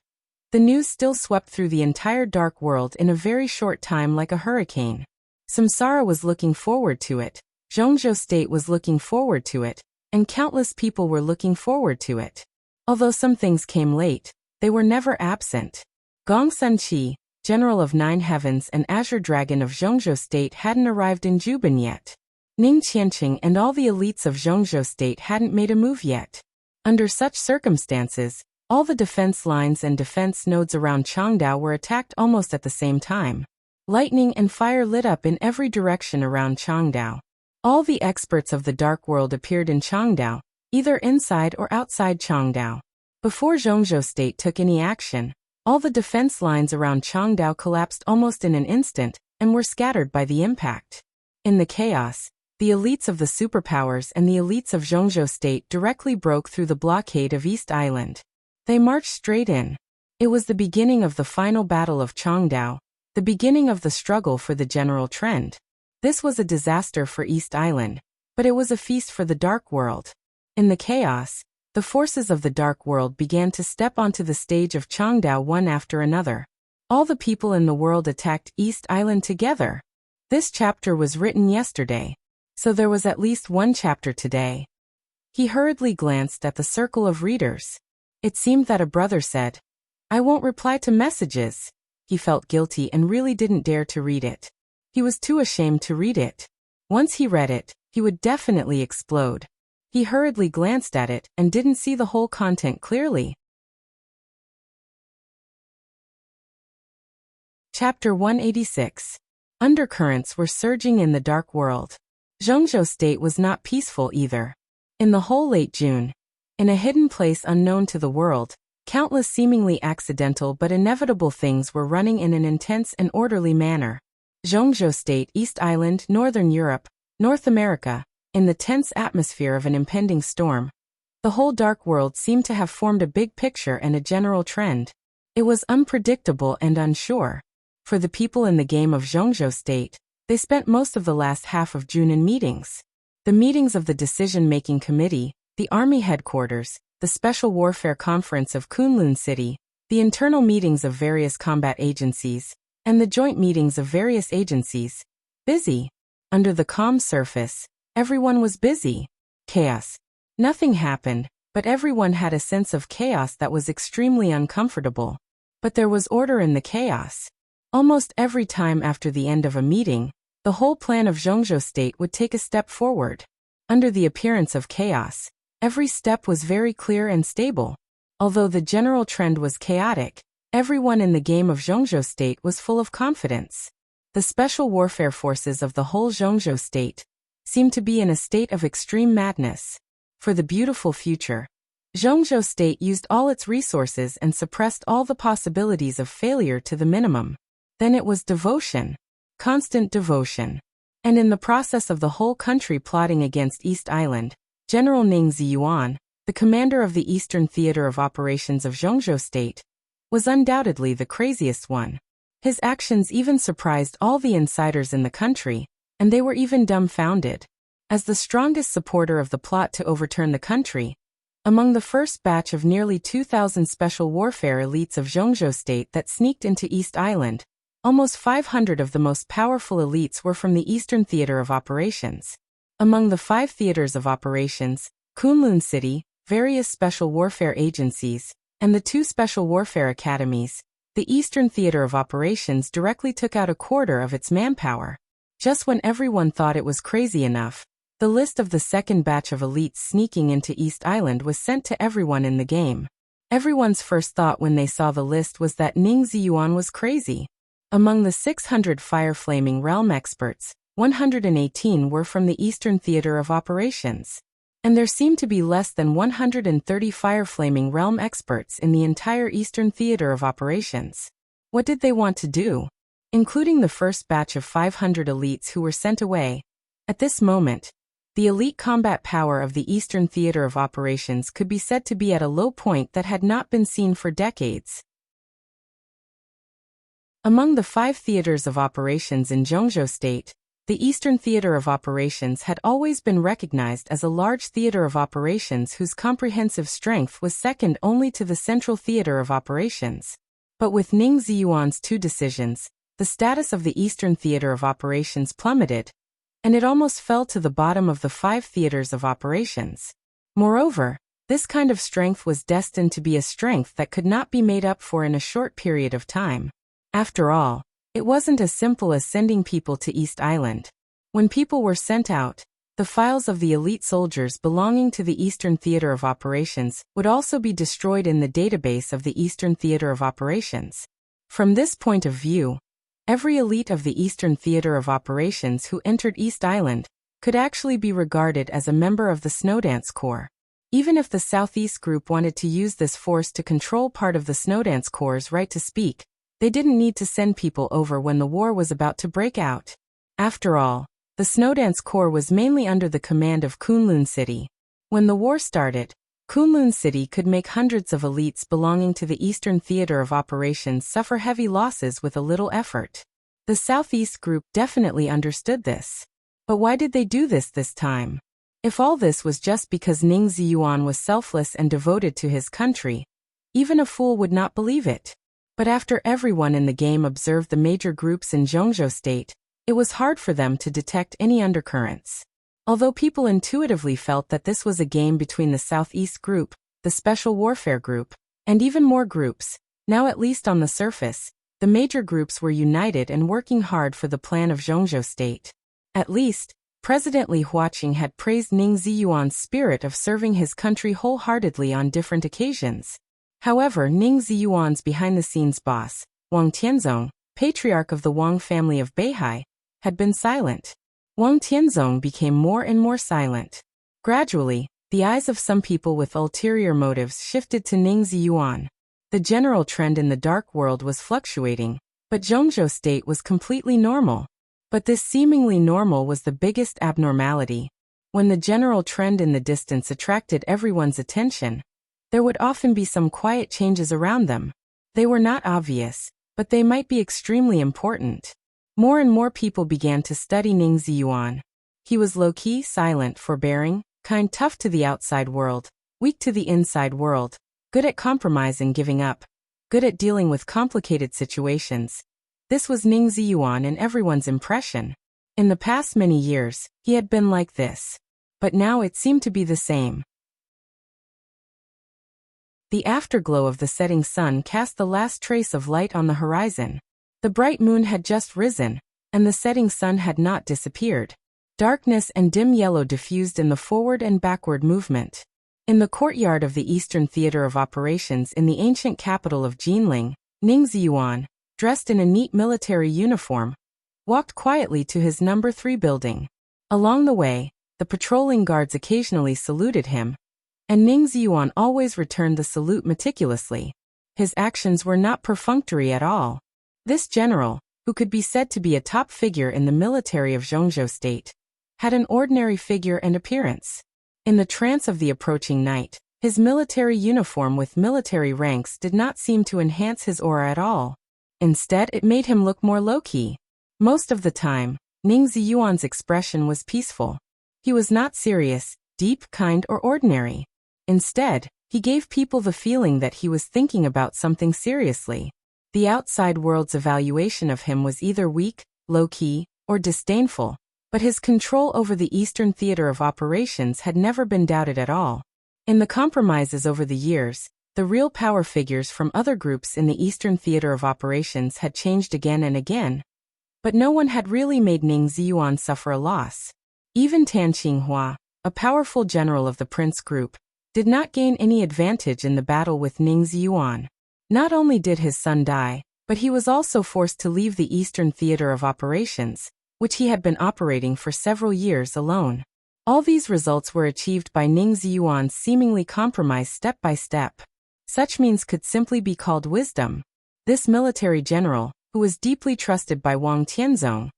the news still swept through the entire dark world in a very short time like a hurricane. Samsara was looking forward to it, Zhongzhou State was looking forward to it, and countless people were looking forward to it. Although some things came late, they were never absent. Gongsun Qi, General of 9 Heavens and Azure Dragon of Zhongzhou State hadn't arrived in Juban yet. Ning Qianqing and all the elites of Zhongzhou State hadn't made a move yet. Under such circumstances, all the defense lines and defense nodes around Changdao were attacked almost at the same time. Lightning and fire lit up in every direction around Changdao. All the experts of the Dark World appeared in Changdao, either inside or outside Changdao. Before Zhongzhou State took any action, all the defense lines around Changdao collapsed almost in an instant and were scattered by the impact. In the chaos, the elites of the superpowers and the elites of Zhongzhou State directly broke through the blockade of East Island. They marched straight in. It was the beginning of the final battle of Changdao, the beginning of the struggle for the general trend. This was a disaster for East Island, but it was a feast for the Dark World. In the chaos, the forces of the Dark World began to step onto the stage of Changdao one after another. All the people in the world attacked East Island together. This chapter was written yesterday, so there was at least one chapter today. He hurriedly glanced at the circle of readers. It seemed that a brother said, "I won't reply to messages." He felt guilty and really didn't dare to read it. He was too ashamed to read it. Once he read it, he would definitely explode. He hurriedly glanced at it and didn't see the whole content clearly. Chapter 186. Undercurrents were surging in the dark world. Zhongzhou State was not peaceful either. In the whole late June, in a hidden place unknown to the world, countless seemingly accidental but inevitable things were running in an intense and orderly manner. Zhongzhou State, East Island, Northern Europe, North America, in the tense atmosphere of an impending storm. The whole dark world seemed to have formed a big picture and a general trend. It was unpredictable and unsure. For the people in the game of Zhongzhou State, they spent most of the last half of June in meetings. The meetings of the Decision-Making Committee, the Army Headquarters, the Special Warfare Conference of Kunlun City, the internal meetings of various combat agencies, and the joint meetings of various agencies. Busy. Under the calm surface, everyone was busy. Chaos. Nothing happened, but everyone had a sense of chaos that was extremely uncomfortable. But there was order in the chaos. Almost every time after the end of a meeting, the whole plan of Zhongzhou State would take a step forward. Under the appearance of chaos, every step was very clear and stable. Although the general trend was chaotic, everyone in the game of Zhongzhou State was full of confidence. The special warfare forces of the whole Zhongzhou State seemed to be in a state of extreme madness. For the beautiful future, Zhongzhou State used all its resources and suppressed all the possibilities of failure to the minimum. Then it was devotion. Constant devotion. And in the process of the whole country plotting against East Island, General Ning Ziyuan, the commander of the Eastern Theater of Operations of Zhongzhou State, was undoubtedly the craziest one. His actions even surprised all the insiders in the country, and they were even dumbfounded. As the strongest supporter of the plot to overturn the country, among the first batch of nearly 2,000 special warfare elites of Zhongzhou State that sneaked into East Island, almost 500 of the most powerful elites were from the Eastern Theater of Operations. Among the 5 theaters of operations, Kunlun City, various special warfare agencies, and the 2 special warfare academies, the Eastern Theater of Operations directly took out a quarter of its manpower. Just when everyone thought it was crazy enough, the list of the second batch of elites sneaking into East Island was sent to everyone in the game. Everyone's first thought when they saw the list was that Ning Ziyuan was crazy. Among the 600 fire-flaming realm experts, 118 were from the Eastern Theater of Operations. And there seemed to be less than 130 fire-flaming realm experts in the entire Eastern Theater of Operations. What did they want to do? Including the first batch of 500 elites who were sent away. At this moment, the elite combat power of the Eastern Theater of Operations could be said to be at a low point that had not been seen for decades. Among the 5 theaters of operations in Zhongzhou State, the Eastern Theater of Operations had always been recognized as a large theater of operations whose comprehensive strength was second only to the Central Theater of Operations. But with Ning Ziyuan's 2 decisions, the status of the Eastern Theater of Operations plummeted, and it almost fell to the bottom of the 5 theaters of operations. Moreover, this kind of strength was destined to be a strength that could not be made up for in a short period of time. After all, it wasn't as simple as sending people to East Island. When people were sent out, the files of the elite soldiers belonging to the Eastern Theater of Operations would also be destroyed in the database of the Eastern Theater of Operations. From this point of view, every elite of the Eastern Theater of Operations who entered East Island could actually be regarded as a member of the Snowdance Corps. Even if the Southeast Group wanted to use this force to control part of the Snowdance Corps' right to speak, they didn't need to send people over when the war was about to break out. After all, the Snowdance Corps was mainly under the command of Kunlun City. When the war started, Kunlun City could make hundreds of elites belonging to the Eastern Theater of Operations suffer heavy losses with a little effort. The Southeast Group definitely understood this. But why did they do this time? If all this was just because Ning Ziyuan was selfless and devoted to his country, even a fool would not believe it. But after everyone in the game observed the major groups in Zhongzhou State, it was hard for them to detect any undercurrents. Although people intuitively felt that this was a game between the Southeast Group, the Special Warfare Group, and even more groups, now at least on the surface, the major groups were united and working hard for the plan of Zhongzhou State. At least, President Li Huaqing had praised Ning Ziyuan's spirit of serving his country wholeheartedly on different occasions. However, Ning Ziyuan's behind-the-scenes boss, Wang Tianzong, patriarch of the Wang family of Beihai, had been silent. Wang Tianzong became more and more silent. Gradually, the eyes of some people with ulterior motives shifted to Ning Ziyuan. The general trend in the dark world was fluctuating, but Zhongzhou State was completely normal. But this seemingly normal was the biggest abnormality. When the general trend in the distance attracted everyone's attention, there would often be some quiet changes around them. They were not obvious, but they might be extremely important. More and more people began to study Ning Ziyuan. He was low-key, silent, forbearing, kind, tough to the outside world, weak to the inside world, good at compromise and giving up, good at dealing with complicated situations. This was Ning Ziyuan in everyone's impression. In the past many years, he had been like this. But now it seemed to be the same. The afterglow of the setting sun cast the last trace of light on the horizon. The bright moon had just risen, and the setting sun had not disappeared. Darkness and dim yellow diffused in the forward and backward movement. In the courtyard of the Eastern Theater of Operations in the ancient capital of Jinling, Ning Ziyuan, dressed in a neat military uniform, walked quietly to his number 3 building. Along the way, the patrolling guards occasionally saluted him, and Ning Ziyuan always returned the salute meticulously. His actions were not perfunctory at all. This general, who could be said to be a top figure in the military of Zhongzhou State, had an ordinary figure and appearance. In the trance of the approaching night, his military uniform with military ranks did not seem to enhance his aura at all. Instead, it made him look more low-key. Most of the time, Ning Ziyuan's expression was peaceful. He was not serious, deep, kind, or ordinary. Instead, he gave people the feeling that he was thinking about something seriously. The outside world's evaluation of him was either weak, low-key, or disdainful, but his control over the Eastern Theater of Operations had never been doubted at all. In the compromises over the years, the real power figures from other groups in the Eastern Theater of Operations had changed again and again, but no one had really made Ning Ziyuan suffer a loss. Even Tan Qinghua, a powerful general of the Prince Group, did not gain any advantage in the battle with Ning Ziyuan. Not only did his son die, but he was also forced to leave the Eastern Theater of Operations, which he had been operating for several years alone. All these results were achieved by Ning Ziyuan's seemingly compromise step by step. Such means could simply be called wisdom. This military general, who was deeply trusted by Wang Tianzong,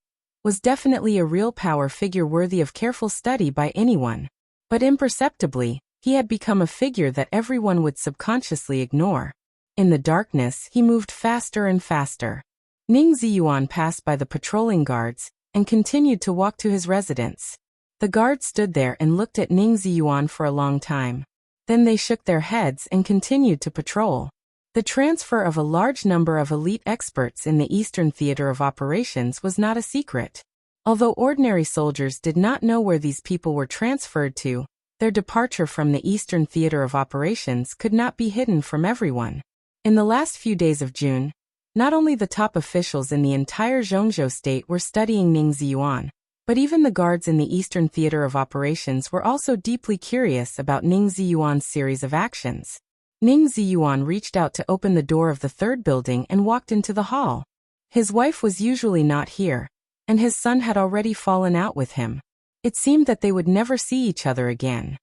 was definitely a real power figure worthy of careful study by anyone. But imperceptibly, he had become a figure that everyone would subconsciously ignore. In the darkness, he moved faster and faster. Ning Ziyuan passed by the patrolling guards and continued to walk to his residence. The guards stood there and looked at Ning Ziyuan for a long time. Then they shook their heads and continued to patrol. The transfer of a large number of elite experts in the Eastern Theater of Operations was not a secret. Although ordinary soldiers did not know where these people were transferred to, their departure from the Eastern Theater of Operations could not be hidden from everyone. In the last few days of June, not only the top officials in the entire Zhongzhou State were studying Ning Ziyuan, but even the guards in the Eastern Theater of Operations were also deeply curious about Ning Ziyuan's series of actions. Ning Ziyuan reached out to open the door of the 3rd building and walked into the hall. His wife was usually not here, and his son had already fallen out with him. It seemed that they would never see each other again.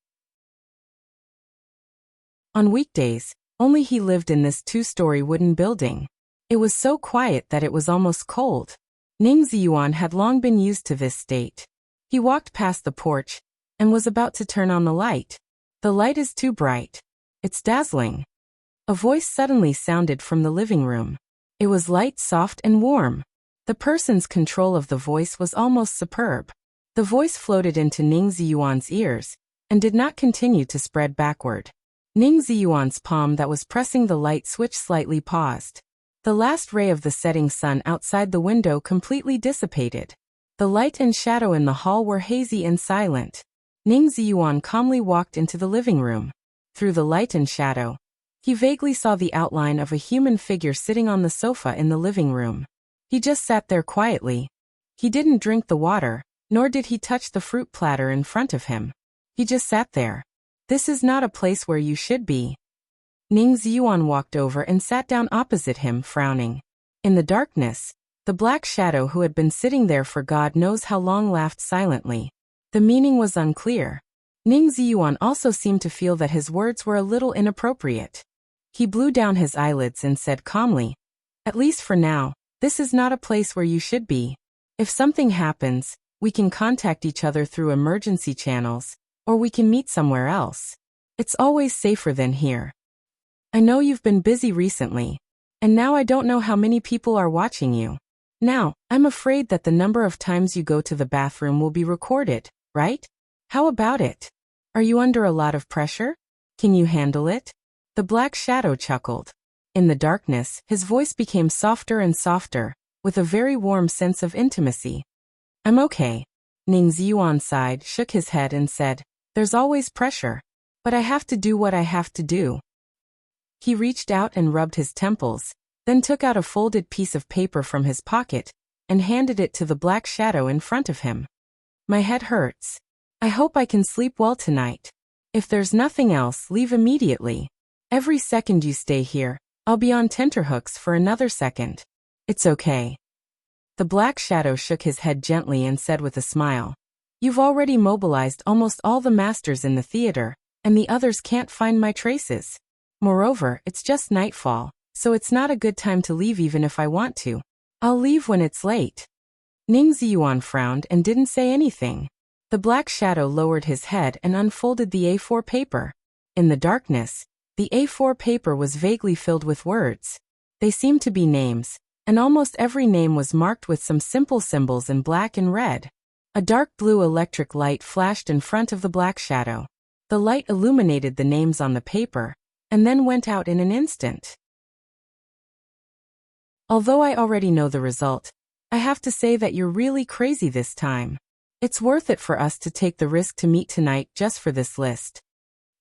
On weekdays, only he lived in this 2-story wooden building. It was so quiet that it was almost cold. Ning Ziyuan had long been used to this state. He walked past the porch and was about to turn on the light. The light is too bright. It's dazzling. A voice suddenly sounded from the living room. It was light, soft, and warm. The person's control of the voice was almost superb. The voice floated into Ning Ziyuan's ears and did not continue to spread backward. Ning Ziyuan's palm that was pressing the light switch slightly paused. The last ray of the setting sun outside the window completely dissipated. The light and shadow in the hall were hazy and silent. Ning Ziyuan calmly walked into the living room. Through the light and shadow, he vaguely saw the outline of a human figure sitting on the sofa in the living room. He just sat there quietly. He didn't drink the water, nor did he touch the fruit platter in front of him. He just sat there. This is not a place where you should be. Ning Ziyuan walked over and sat down opposite him, frowning. In the darkness, the black shadow who had been sitting there for God knows how long laughed silently. The meaning was unclear. Ning Ziyuan also seemed to feel that his words were a little inappropriate. He blew down his eyelids and said calmly, "At least for now, this is not a place where you should be. If something happens, we can contact each other through emergency channels, or we can meet somewhere else. It's always safer than here. I know you've been busy recently, and now I don't know how many people are watching you. Now, I'm afraid that the number of times you go to the bathroom will be recorded, right? How about it? Are you under a lot of pressure? Can you handle it?" The black shadow chuckled. In the darkness, his voice became softer and softer, with a very warm sense of intimacy. "I'm okay." Ning Ziyuan sighed, shook his head and said, "There's always pressure. But I have to do what I have to do." He reached out and rubbed his temples, then took out a folded piece of paper from his pocket and handed it to the black shadow in front of him. "My head hurts. I hope I can sleep well tonight. If there's nothing else, leave immediately. Every second you stay here, I'll be on tenterhooks for another second. It's okay." The black shadow shook his head gently and said with a smile, "You've already mobilized almost all the masters in the theater, and the others can't find my traces. Moreover, it's just nightfall, so it's not a good time to leave even if I want to. I'll leave when it's late." Ning Ziyuan frowned and didn't say anything. The black shadow lowered his head and unfolded the A4 paper. In the darkness, the A4 paper was vaguely filled with words. They seemed to be names, and almost every name was marked with some simple symbols in black and red. A dark blue electric light flashed in front of the black shadow. The light illuminated the names on the paper, and then went out in an instant. Although I already know the result, I have to say that you're really crazy this time. It's worth it for us to take the risk to meet tonight just for this list.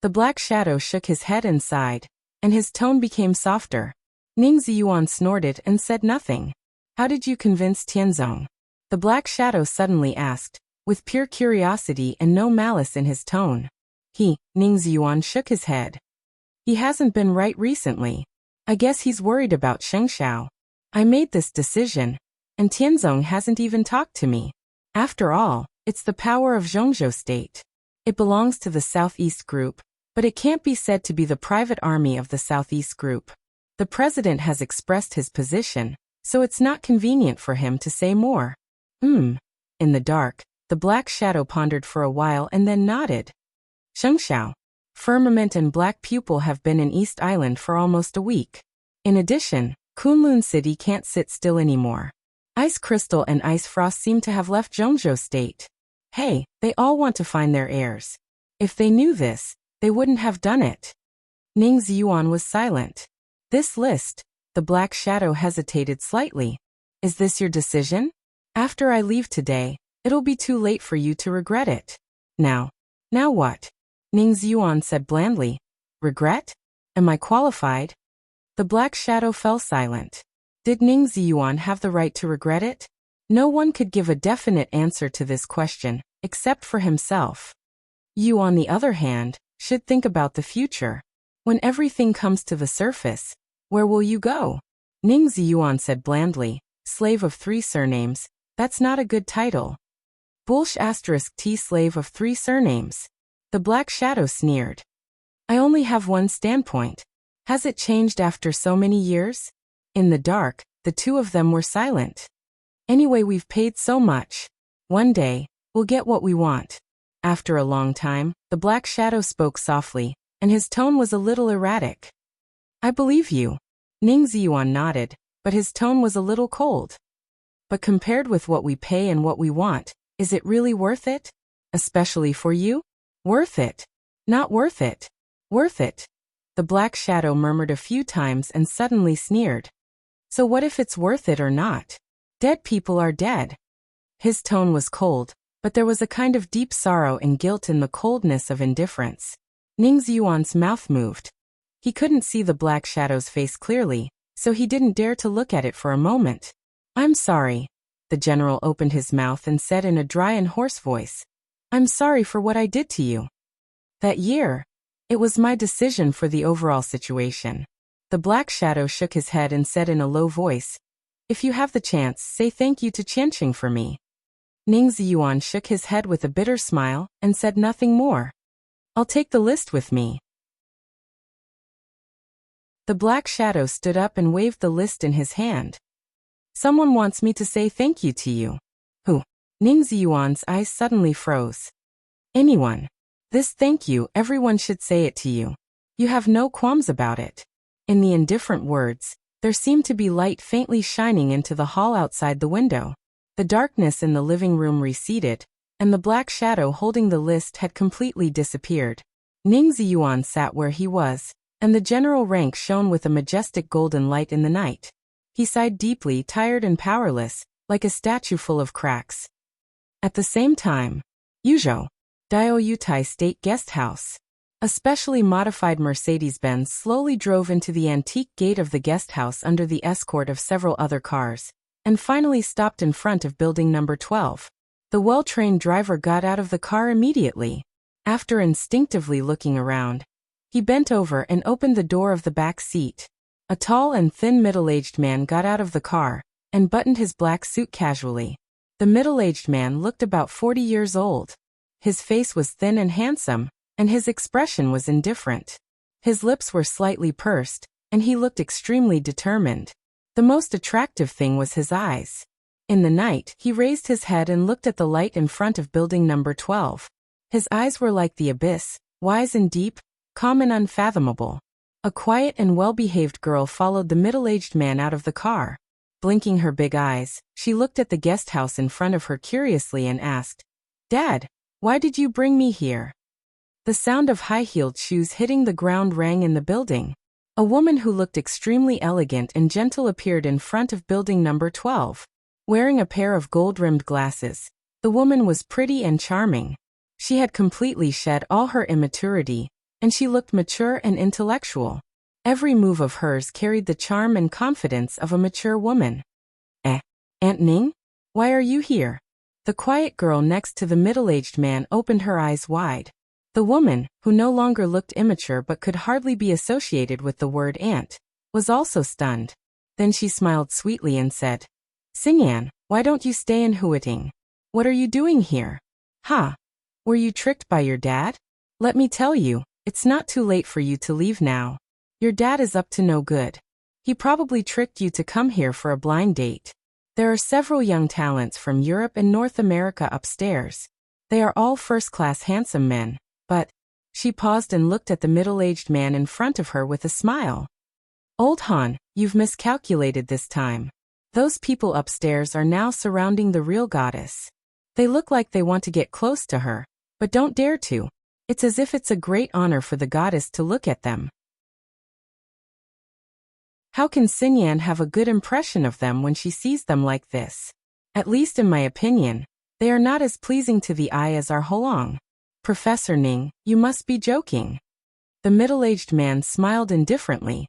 The black shadow shook his head and sighed, and his tone became softer. Ning Ziyuan snorted and said nothing. "How did you convince Tianzong?" The black shadow suddenly asked, with pure curiosity and no malice in his tone. Ning Ziyuan shook his head. "He hasn't been right recently. I guess he's worried about Shengshao. I made this decision, and Tianzong hasn't even talked to me. After all, it's the power of Zhongzhou State. It belongs to the Southeast Group, but it can't be said to be the private army of the Southeast Group. The president has expressed his position, so it's not convenient for him to say more." In the dark, the black shadow pondered for a while and then nodded. "Shengshao, Firmament and Black Pupil have been in East Island for almost a week. In addition, Kunlun City can't sit still anymore. Ice Crystal and Ice Frost seem to have left Zhongzhou State. Hey, they all want to find their heirs. If they knew this, they wouldn't have done it." Ning Ziyuan was silent. "This list," the black shadow hesitated slightly. "Is this your decision? After I leave today, it'll be too late for you to regret it. Now what?" Ning Ziyuan said blandly. "Regret? Am I qualified?" The black shadow fell silent. Did Ning Ziyuan have the right to regret it? No one could give a definite answer to this question, except for himself. You, on the other hand, should think about the future. When everything comes to the surface, where will you go? Ning Ziyuan said blandly, "Slave of 3 surnames, that's not a good title." Bullsh *T slave of 3 surnames. The black shadow sneered. "I only have one standpoint. Has it changed after so many years?" In the dark, the two of them were silent. "Anyway, we've paid so much. One day, we'll get what we want." After a long time, the black shadow spoke softly, and his tone was a little erratic. "I believe you." Ning Ziyuan nodded, but his tone was a little cold. "But compared with what we pay and what we want, is it really worth it? Especially for you? Worth it. Not worth it. Worth it." The black shadow murmured a few times and suddenly sneered. So what if it's worth it or not? Dead people are dead. His tone was cold, but there was a kind of deep sorrow and guilt in the coldness of indifference. Ning Ziyuan's mouth moved. He couldn't see the black shadow's face clearly, so he didn't dare to look at it for a moment. I'm sorry. The general opened his mouth and said in a dry and hoarse voice, I'm sorry for what I did to you. That year, it was my decision for the overall situation. The black shadow shook his head and said in a low voice, if you have the chance, say thank you to Qianqing for me. Ning Ziyuan shook his head with a bitter smile and said nothing more. I'll take the list with me. The black shadow stood up and waved the list in his hand. Someone wants me to say thank you to you. Who? Ning Ziyuan's eyes suddenly froze. Anyone. This thank you, everyone should say it to you. You have no qualms about it. In the indifferent words, there seemed to be light faintly shining into the hall outside the window. The darkness in the living room receded, and the black shadow holding the list had completely disappeared. Ning Ziyuan sat where he was, and the general rank shone with a majestic golden light in the night. He sighed deeply, tired and powerless, like a statue full of cracks. At the same time, Yuzhou, Diaoyutai State Guest House. A specially modified Mercedes-Benz slowly drove into the antique gate of the guest house under the escort of several other cars, and finally stopped in front of building number 12. The well-trained driver got out of the car immediately. After instinctively looking around, he bent over and opened the door of the back seat. A tall and thin middle-aged man got out of the car and buttoned his black suit casually. The middle-aged man looked about 40 years old. His face was thin and handsome, and his expression was indifferent. His lips were slightly pursed, and he looked extremely determined. The most attractive thing was his eyes. In the night, he raised his head and looked at the light in front of building number 12. His eyes were like the abyss, wise and deep, calm and unfathomable. A quiet and well-behaved girl followed the middle-aged man out of the car. Blinking her big eyes, she looked at the guest house in front of her curiously and asked, Dad, why did you bring me here? The sound of high-heeled shoes hitting the ground rang in the building. A woman who looked extremely elegant and gentle appeared in front of building number 12. Wearing a pair of gold-rimmed glasses, the woman was pretty and charming. She had completely shed all her immaturity, and she looked mature and intellectual. Every move of hers carried the charm and confidence of a mature woman. Aunt Ning? Why are you here? The quiet girl next to the middle-aged man opened her eyes wide. The woman, who no longer looked immature but could hardly be associated with the word aunt, was also stunned. Then she smiled sweetly and said, Xingyan, why don't you stay in Huiting? What are you doing here? Ha! Were you tricked by your dad? Let me tell you, it's not too late for you to leave now. Your dad is up to no good. He probably tricked you to come here for a blind date. There are several young talents from Europe and North America upstairs. They are all first-class handsome men, but... She paused and looked at the middle-aged man in front of her with a smile. Old Han, you've miscalculated this time. Those people upstairs are now surrounding the real goddess. They look like they want to get close to her, but don't dare to. It's as if it's a great honor for the goddess to look at them. How can Xingyan have a good impression of them when she sees them like this? At least in my opinion, they are not as pleasing to the eye as our Holong. Professor Ning, you must be joking. The middle-aged man smiled indifferently.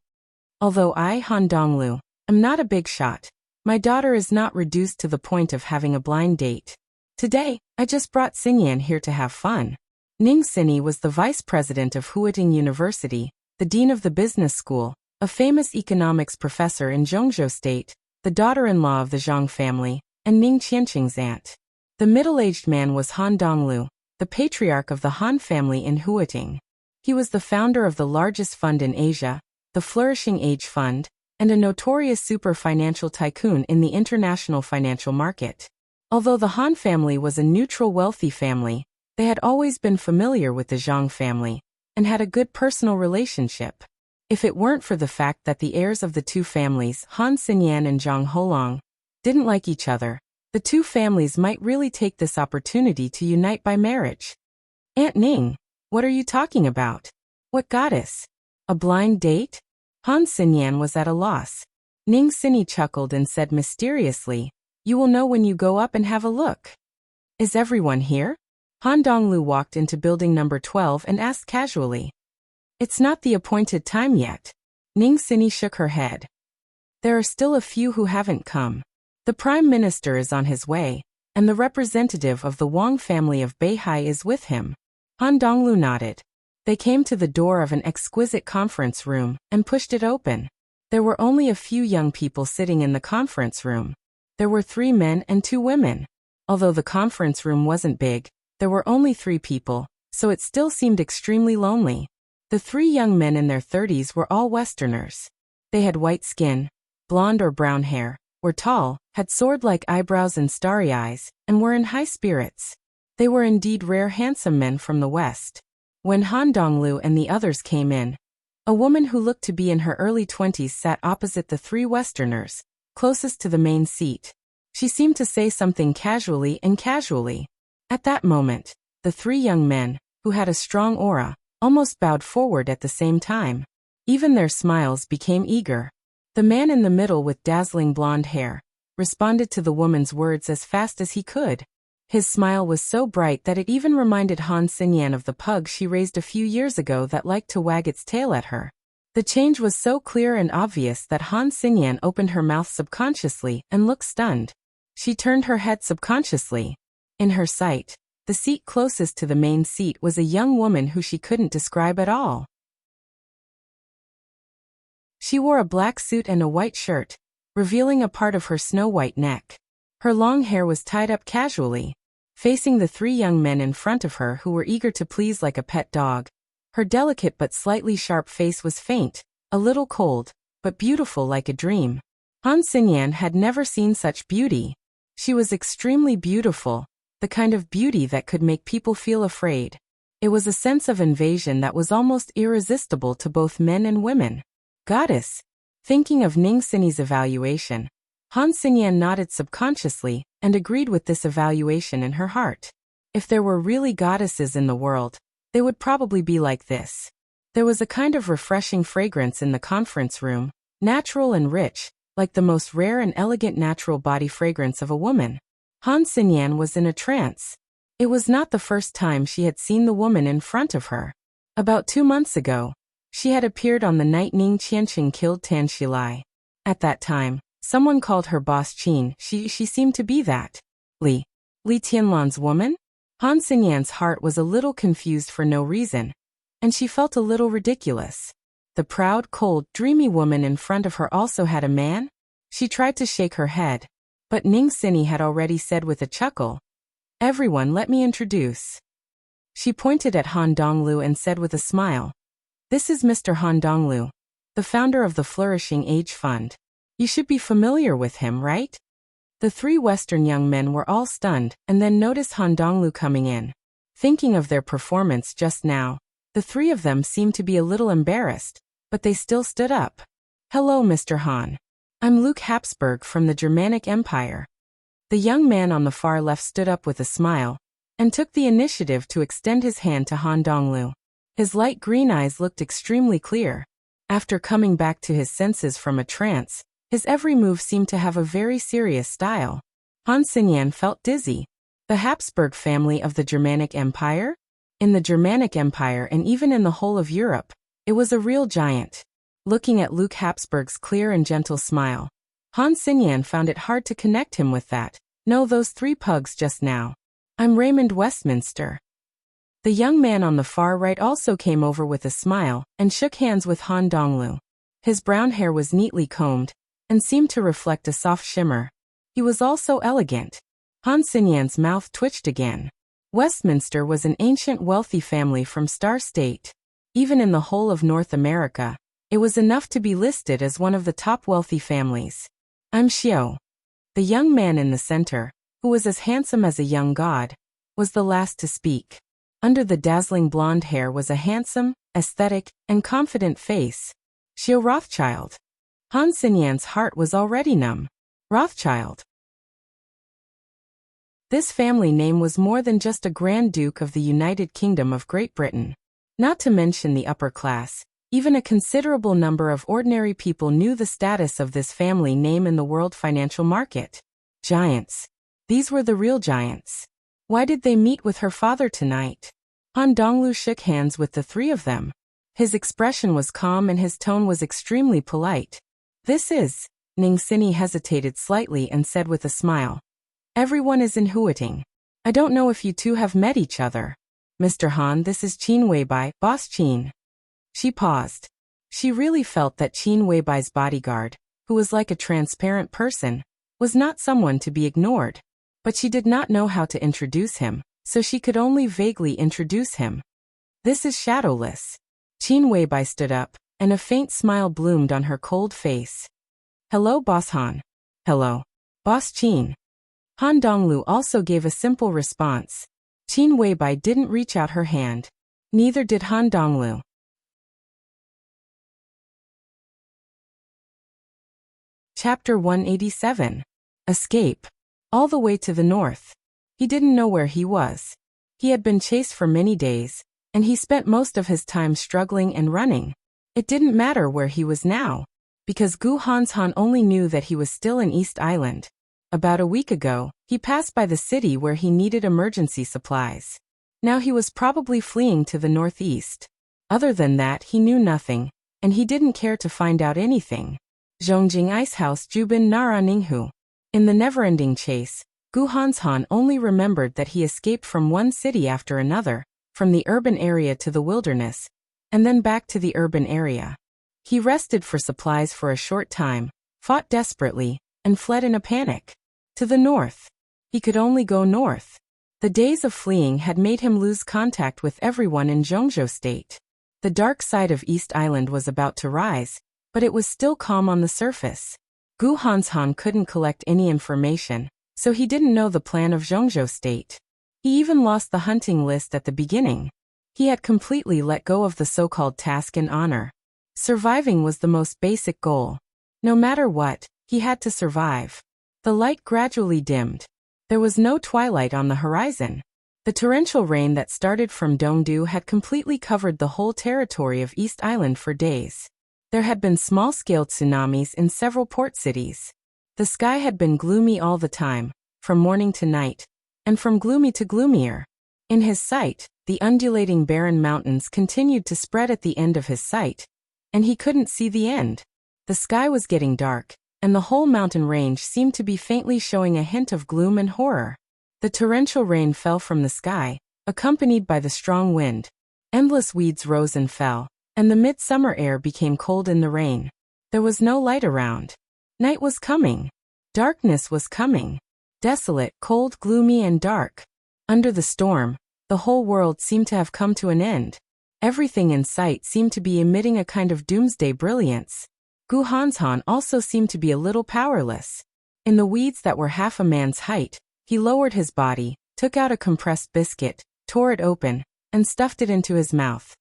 Although I, Han Donglu, am not a big shot, my daughter is not reduced to the point of having a blind date. Today, I just brought Xingyan here to have fun. Ning Xini was the vice president of Huiting University, the dean of the business school, a famous economics professor in Zhongzhou State, the daughter-in-law of the Zhang family, and Ning Qianqing's aunt. The middle-aged man was Han Donglu, the patriarch of the Han family in Huiting. He was the founder of the largest fund in Asia, the Flourishing Age Fund, and a notorious super financial tycoon in the international financial market. Although the Han family was a neutral wealthy family, they had always been familiar with the Zhang family, and had a good personal relationship. If it weren't for the fact that the heirs of the two families, Han Xingyan and Zhang Holong, didn't like each other, the two families might really take this opportunity to unite by marriage. Aunt Ning, what are you talking about? What goddess? A blind date? Han Xingyan was at a loss. Ning Sini chuckled and said mysteriously, "You will know when you go up and have a look." "Is everyone here?" Han Donglu walked into building number 12 and asked casually. "It's not the appointed time yet." Ning Sini shook her head. "There are still a few who haven't come. The Prime Minister is on his way, and the representative of the Wang family of Beihai is with him." Han Donglu nodded. They came to the door of an exquisite conference room and pushed it open. There were only a few young people sitting in the conference room. There were 3 men and 2 women. Although the conference room wasn't big, there were only 3 people, so it still seemed extremely lonely. The 3 young men in their 30s were all Westerners. They had white skin, blonde or brown hair, were tall, had sword-like eyebrows and starry eyes, and were in high spirits. They were indeed rare handsome men from the West. When Han Donglu and the others came in, a woman who looked to be in her early 20s sat opposite the 3 Westerners, closest to the main seat. She seemed to say something casually. At that moment, the 3 young men, who had a strong aura, almost bowed forward at the same time. Even their smiles became eager. The man in the middle with dazzling blonde hair responded to the woman's words as fast as he could. His smile was so bright that it even reminded Han Xinyan of the pug she raised a few years ago that liked to wag its tail at her. The change was so clear and obvious that Han Xinyan opened her mouth subconsciously and looked stunned. She turned her head subconsciously. In her sight, the seat closest to the main seat was a young woman who she couldn't describe at all. She wore a black suit and a white shirt, revealing a part of her snow-white neck. Her long hair was tied up casually. Facing the 3 young men in front of her who were eager to please like a pet dog, her delicate but slightly sharp face was faint, a little cold, but beautiful like a dream. Han Xinyan had never seen such beauty. She was extremely beautiful, the kind of beauty that could make people feel afraid. It was a sense of invasion that was almost irresistible to both men and women. "Goddess." Thinking of Ning Sini's evaluation, Han Xinyan nodded subconsciously and agreed with this evaluation in her heart. If there were really goddesses in the world, they would probably be like this. There was a kind of refreshing fragrance in the conference room, natural and rich, like the most rare and elegant natural body fragrance of a woman. Han Xinyan was in a trance. It was not the first time she had seen the woman in front of her. About 2 months ago, she had appeared on the night Ning Qianqing killed Tan Xilai. At that time, someone called her boss Qin. She seemed to be that. Li Tianlan's woman? Han Xinyan's heart was a little confused for no reason, and she felt a little ridiculous. The proud, cold, dreamy woman in front of her also had a man? She tried to shake her head, but Ning Sini had already said with a chuckle, "Everyone, let me introduce." She pointed at Han Donglu and said with a smile, "This is Mr. Han Donglu, the founder of the Flourishing Age Fund. You should be familiar with him, right?" The 3 Western young men were all stunned and then noticed Han Donglu coming in. Thinking of their performance just now, the 3 of them seemed to be a little embarrassed, but they still stood up. "Hello, Mr. Han. I'm Luke Habsburg from the Germanic Empire." The young man on the far left stood up with a smile and took the initiative to extend his hand to Han Donglu. His light green eyes looked extremely clear. After coming back to his senses from a trance, his every move seemed to have a very serious style. Han Xinyan felt dizzy. The Habsburg family of the Germanic Empire? In the Germanic Empire and even in the whole of Europe, it was a real giant. Looking at Luke Habsburg's clear and gentle smile, Han Xinyan found it hard to connect him with that. "No, those 3 pugs just now. I'm Raymond Westminster." The young man on the far right also came over with a smile and shook hands with Han Donglu. His brown hair was neatly combed and seemed to reflect a soft shimmer. He was also elegant. Han Xinyan's mouth twitched again. Westminster was an ancient wealthy family from Star State. Even in the whole of North America, it was enough to be listed as one of the top wealthy families. "I'm Xiao." The young man in the center, who was as handsome as a young god, was the last to speak. Under the dazzling blonde hair was a handsome, aesthetic, and confident face. Xiao Rothschild. Han Xinyan's heart was already numb. Rothschild. This family name was more than just a Grand Duke of the United Kingdom of Great Britain. Not to mention the upper class, Even a considerable number of ordinary people knew the status of this family name in the world financial market. Giants. These were the real giants. Why did they meet with her father tonight? Han Donglu shook hands with the three of them. His expression was calm and his tone was extremely polite. This is... Ning Xini hesitated slightly and said with a smile. Everyone is in Huiting. I don't know if you two have met each other. Mr. Han, this is Qin Weibai, Boss Qin. She paused. She really felt that Qin Weibai's bodyguard, who was like a transparent person, was not someone to be ignored. But she did not know how to introduce him, so she could only vaguely introduce him. This is Shadowless. Qin Weibai stood up, and a faint smile bloomed on her cold face. Hello, Boss Han. Hello. Boss Qin. Han Donglu also gave a simple response. Qin Weibai didn't reach out her hand. Neither did Han Donglu. Chapter 187. Escape. All the way to the north. He didn't know where he was. He had been chased for many days, and he spent most of his time struggling and running. It didn't matter where he was now, because Gu Hanshan only knew that he was still in East Island. About a week ago, he passed by the city where he needed emergency supplies. Now he was probably fleeing to the northeast. Other than that, he knew nothing, and he didn't care to find out anything. Zhongjing Icehouse Jubin Nara Ninghu. In the never-ending chase, Gu Hanshan only remembered that he escaped from one city after another, from the urban area to the wilderness, and then back to the urban area. He rested for supplies for a short time, fought desperately, and fled in a panic. To the north. He could only go north. The days of fleeing had made him lose contact with everyone in Zhongzhou State. The dark side of East Island was about to rise, but it was still calm on the surface. Gu Hanshan couldn't collect any information, so he didn't know the plan of Zhongzhou State. He even lost the hunting list at the beginning. He had completely let go of the so-called task and honor. Surviving was the most basic goal. No matter what, he had to survive. The light gradually dimmed. There was no twilight on the horizon. The torrential rain that started from Dongdu had completely covered the whole territory of East Island for days. There had been small-scale tsunamis in several port cities. The sky had been gloomy all the time, from morning to night, and from gloomy to gloomier. In his sight, the undulating barren mountains continued to spread at the end of his sight, and he couldn't see the end. The sky was getting dark, and the whole mountain range seemed to be faintly showing a hint of gloom and horror. The torrential rain fell from the sky, accompanied by the strong wind. Endless weeds rose and fell, and the midsummer air became cold in the rain. There was no light around. Night was coming. Darkness was coming. Desolate, cold, gloomy, and dark. Under the storm, the whole world seemed to have come to an end. Everything in sight seemed to be emitting a kind of doomsday brilliance. Gu Hanshan also seemed to be a little powerless. In the weeds that were half a man's height, he lowered his body, took out a compressed biscuit, tore it open, and stuffed it into his mouth.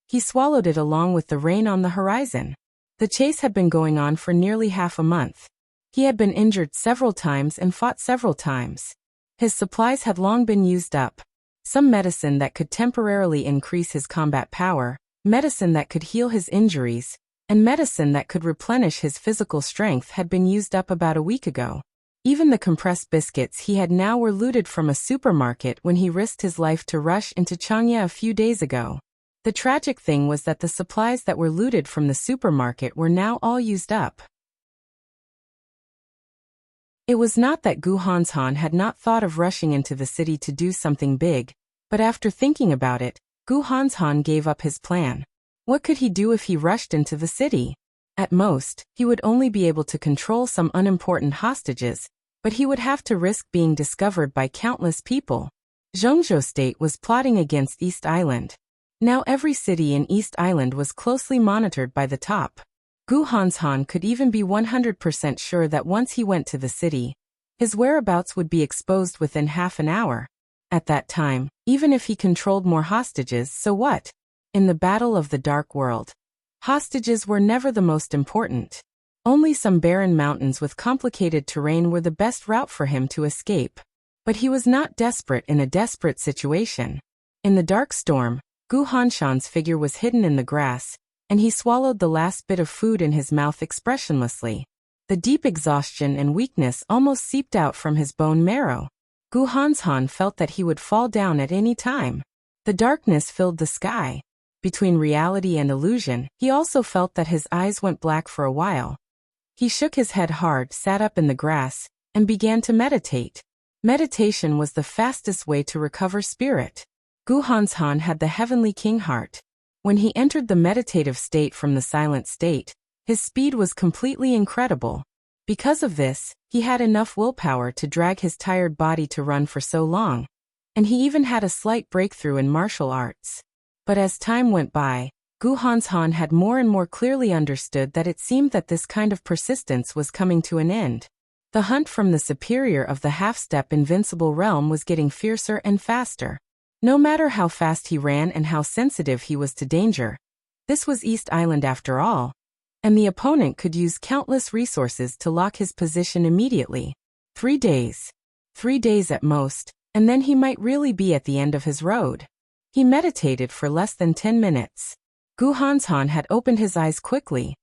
He swallowed it along with the rain on the horizon. The chase had been going on for nearly half a month. He had been injured several times and fought several times. His supplies had long been used up. Some medicine that could temporarily increase his combat power, medicine that could heal his injuries, and medicine that could replenish his physical strength had been used up about a week ago. Even the compressed biscuits he had now were looted from a supermarket when he risked his life to rush into Changya a few days ago. The tragic thing was that the supplies that were looted from the supermarket were now all used up. It was not that Gu Hanshan had not thought of rushing into the city to do something big, but after thinking about it, Gu Hanshan gave up his plan. What could he do if he rushed into the city? At most, he would only be able to control some unimportant hostages, but he would have to risk being discovered by countless people. Zhongzhou State was plotting against East Island. Now every city in East Island was closely monitored by the top. Gu Hanshan could even be 100% sure that once he went to the city, his whereabouts would be exposed within half an hour. At that time, even if he controlled more hostages, so what? In the battle of the Dark World, hostages were never the most important. Only some barren mountains with complicated terrain were the best route for him to escape. But he was not desperate in a desperate situation. In the dark storm, Gu Hanshan's figure was hidden in the grass, and he swallowed the last bit of food in his mouth expressionlessly. The deep exhaustion and weakness almost seeped out from his bone marrow. Gu Hanshan felt that he would fall down at any time. The darkness filled the sky. Between reality and illusion, he also felt that his eyes went black for a while. He shook his head hard, sat up in the grass, and began to meditate. Meditation was the fastest way to recover spirit. Gu Hanshan had the heavenly king heart. When he entered the meditative state from the silent state, his speed was completely incredible. Because of this, he had enough willpower to drag his tired body to run for so long. And he even had a slight breakthrough in martial arts. But as time went by, Gu Hanshan had more and more clearly understood that it seemed that this kind of persistence was coming to an end. The hunt from the superior of the half-step invincible realm was getting fiercer and faster. No matter how fast he ran and how sensitive he was to danger, this was East Island after all, and the opponent could use countless resources to lock his position immediately. 3 days. 3 days at most, and then he might really be at the end of his road. He meditated for less than 10 minutes. Gu Hanshan had opened his eyes quickly.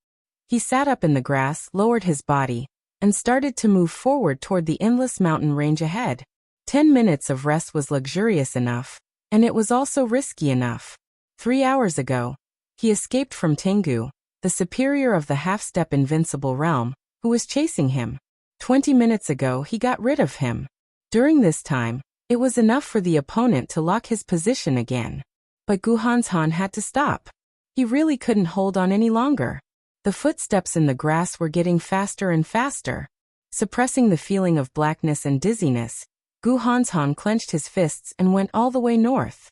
He sat up in the grass, lowered his body, and started to move forward toward the endless mountain range ahead. 10 minutes of rest was luxurious enough, and it was also risky enough. 3 hours ago, he escaped from Tengu, the superior of the half-step invincible realm, who was chasing him. 20 minutes ago he got rid of him. During this time, it was enough for the opponent to lock his position again. But Gu Hanshan had to stop. He really couldn't hold on any longer. The footsteps in the grass were getting faster and faster. Suppressing the feeling of blackness and dizziness, Gu Hanshan clenched his fists and went all the way north.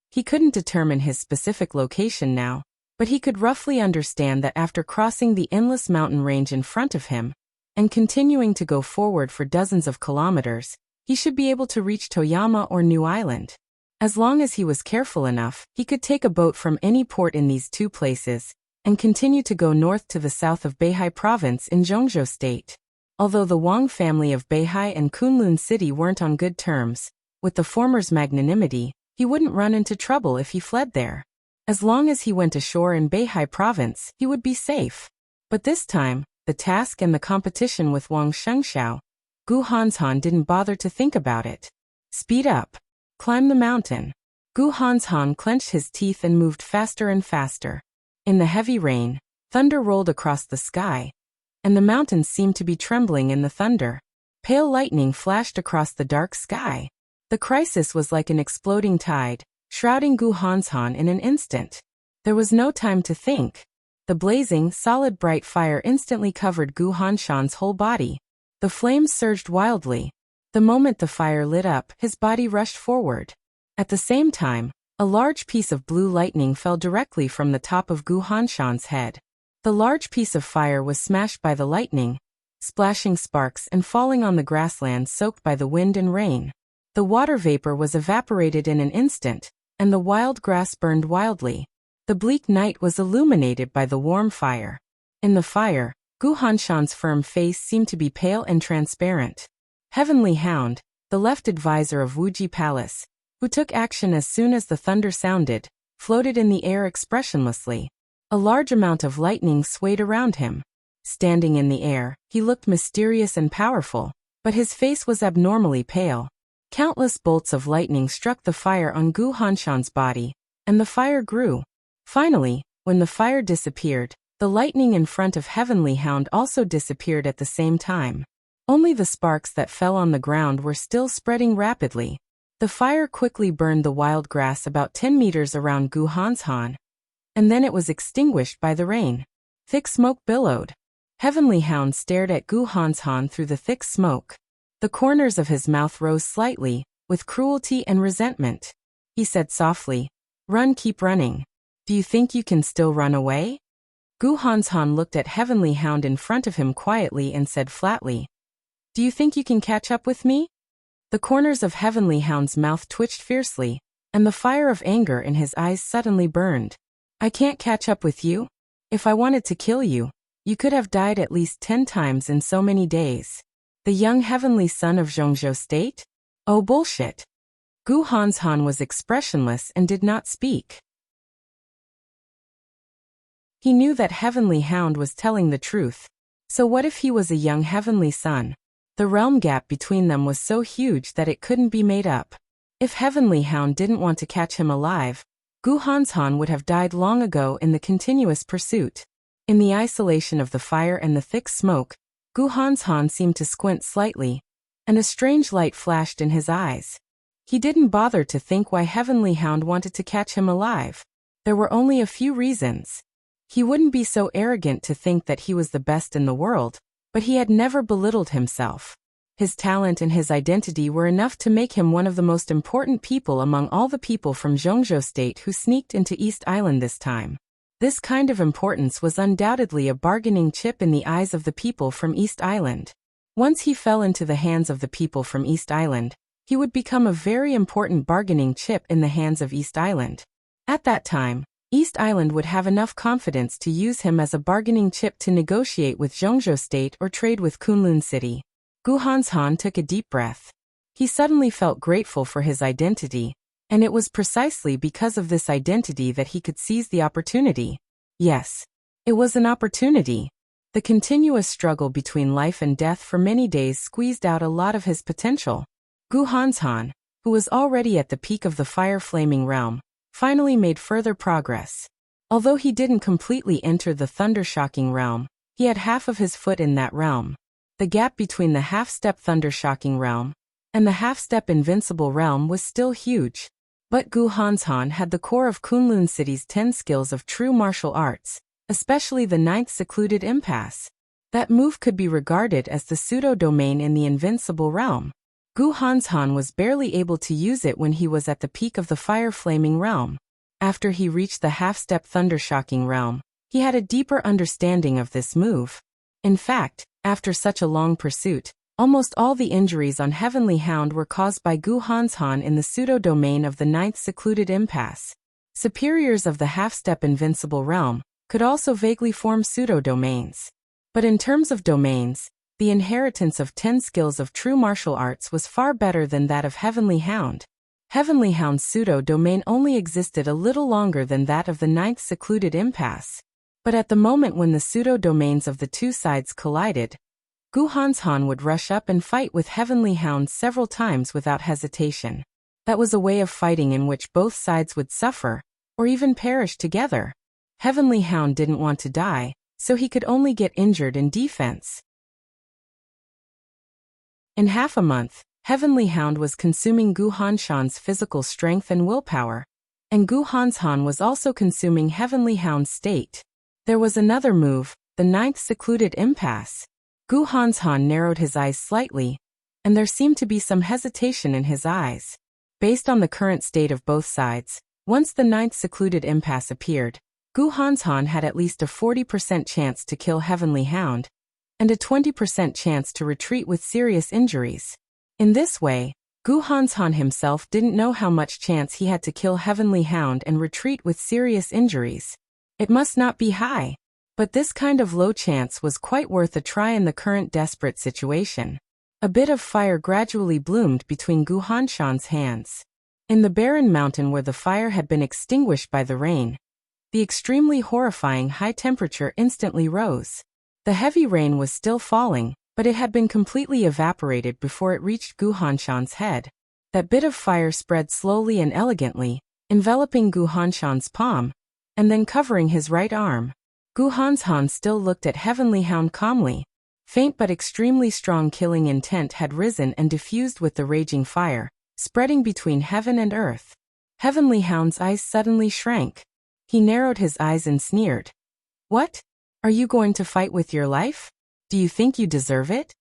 He couldn't determine his specific location now, but he could roughly understand that after crossing the endless mountain range in front of him, and continuing to go forward for dozens of kilometers, he should be able to reach Toyama or New Island. As long as he was careful enough, he could take a boat from any port in these two places, and continue to go north to the south of Beihai Province in Zhongzhou State. Although the Wang family of Beihai and Kunlun City weren't on good terms, with the former's magnanimity, he wouldn't run into trouble if he fled there. As long as he went ashore in Beihai Province, he would be safe. But this time, the task and the competition with Wang Shengxiao, Gu Hanshan didn't bother to think about it. Speed up. Climb the mountain. Gu Hanshan clenched his teeth and moved faster and faster. In the heavy rain, thunder rolled across the sky, and the mountains seemed to be trembling in the thunder. Pale lightning flashed across the dark sky. The crisis was like an exploding tide, shrouding Gu Hanshan in an instant. There was no time to think. The blazing, solid bright fire instantly covered Gu Hanshan's whole body. The flames surged wildly. The moment the fire lit up, his body rushed forward. At the same time, a large piece of blue lightning fell directly from the top of Gu Hanshan's head. The large piece of fire was smashed by the lightning, splashing sparks and falling on the grassland soaked by the wind and rain. The water vapor was evaporated in an instant, and the wild grass burned wildly. The bleak night was illuminated by the warm fire. In the fire, Gu Hanshan's firm face seemed to be pale and transparent. Heavenly Hound, the left advisor of Wuji Palace, who took action as soon as the thunder sounded, floated in the air expressionlessly. A large amount of lightning swayed around him. Standing in the air, he looked mysterious and powerful, but his face was abnormally pale. Countless bolts of lightning struck the fire on Gu Hanshan's body, and the fire grew. Finally, when the fire disappeared, the lightning in front of Heavenly Hound also disappeared at the same time. Only the sparks that fell on the ground were still spreading rapidly. The fire quickly burned the wild grass about 10 meters around Gu Hanshan, and then it was extinguished by the rain. Thick smoke billowed. Heavenly Hound stared at Gu Hanshan through the thick smoke. The corners of his mouth rose slightly, with cruelty and resentment. He said softly, "Run, keep running. Do you think you can still run away?" Gu Hanshan looked at Heavenly Hound in front of him quietly and said flatly, "Do you think you can catch up with me?" The corners of Heavenly Hound's mouth twitched fiercely, and the fire of anger in his eyes suddenly burned. "I can't catch up with you. If I wanted to kill you, you could have died at least 10 times in so many days. The young heavenly son of Zhongzhou State? Oh bullshit." Gu Hanshan was expressionless and did not speak. He knew that Heavenly Hound was telling the truth. So what if he was a young heavenly son? The realm gap between them was so huge that it couldn't be made up. If Heavenly Hound didn't want to catch him alive, Gu Hanshan would have died long ago in the continuous pursuit. In the isolation of the fire and the thick smoke, Gu Hanshan seemed to squint slightly, and a strange light flashed in his eyes. He didn't bother to think why Heavenly Hound wanted to catch him alive. There were only a few reasons. He wouldn't be so arrogant to think that he was the best in the world, but he had never belittled himself. His talent and his identity were enough to make him one of the most important people among all the people from Zhongzhou State who sneaked into East Island this time. This kind of importance was undoubtedly a bargaining chip in the eyes of the people from East Island. Once he fell into the hands of the people from East Island, he would become a very important bargaining chip in the hands of East Island. At that time, East Island would have enough confidence to use him as a bargaining chip to negotiate with Zhongzhou State or trade with Kunlun City. Gu Hanshan took a deep breath. He suddenly felt grateful for his identity, and it was precisely because of this identity that he could seize the opportunity. Yes, it was an opportunity. The continuous struggle between life and death for many days squeezed out a lot of his potential. Gu Hanshan, who was already at the peak of the fire-flaming realm, finally made further progress. Although he didn't completely enter the thunder-shocking realm, he had half of his foot in that realm. The gap between the half-step thunder-shocking realm and the half-step invincible realm was still huge. But Gu Hanshan had the core of Kunlun City's 10 skills of true martial arts, especially the 9th secluded impasse. That move could be regarded as the pseudo-domain in the invincible realm. Gu Hanshan was barely able to use it when he was at the peak of the fire-flaming realm. After he reached the half-step thunder-shocking realm, he had a deeper understanding of this move. In fact, after such a long pursuit, almost all the injuries on Heavenly Hound were caused by Gu Hanshan in the pseudo-domain of the 9th secluded impasse. Superiors of the half-step invincible realm could also vaguely form pseudo-domains. But in terms of domains, the inheritance of 10 skills of true martial arts was far better than that of Heavenly Hound. Heavenly Hound's pseudo-domain only existed a little longer than that of the 9th secluded impasse. But at the moment when the pseudo-domains of the two sides collided, Gu Hanshan would rush up and fight with Heavenly Hound several times without hesitation. That was a way of fighting in which both sides would suffer, or even perish together. Heavenly Hound didn't want to die, so he could only get injured in defense. In half a month, Heavenly Hound was consuming Gu Hanshan's physical strength and willpower, and Gu Hanshan was also consuming Heavenly Hound's state. There was another move, the 9th secluded impasse. Gu Hanshan narrowed his eyes slightly, and there seemed to be some hesitation in his eyes. Based on the current state of both sides, once the 9th secluded impasse appeared, Gu Hanshan had at least a 40% chance to kill Heavenly Hound, and a 20% chance to retreat with serious injuries. In this way, Gu Hanshan himself didn't know how much chance he had to kill Heavenly Hound and retreat with serious injuries. It must not be high, but this kind of low chance was quite worth a try in the current desperate situation. A bit of fire gradually bloomed between Gu Hanshan's hands. In the barren mountain where the fire had been extinguished by the rain, the extremely horrifying high temperature instantly rose. The heavy rain was still falling, but it had been completely evaporated before it reached Gu Hanshan's head. That bit of fire spread slowly and elegantly, enveloping Gu Hanshan's palm, and then covering his right arm. Gu Hanshan still looked at Heavenly Hound calmly. Faint but extremely strong killing intent had risen and diffused with the raging fire, spreading between heaven and earth. Heavenly Hound's eyes suddenly shrank. He narrowed his eyes and sneered. "What? Are you going to fight with your life? Do you think you deserve it?"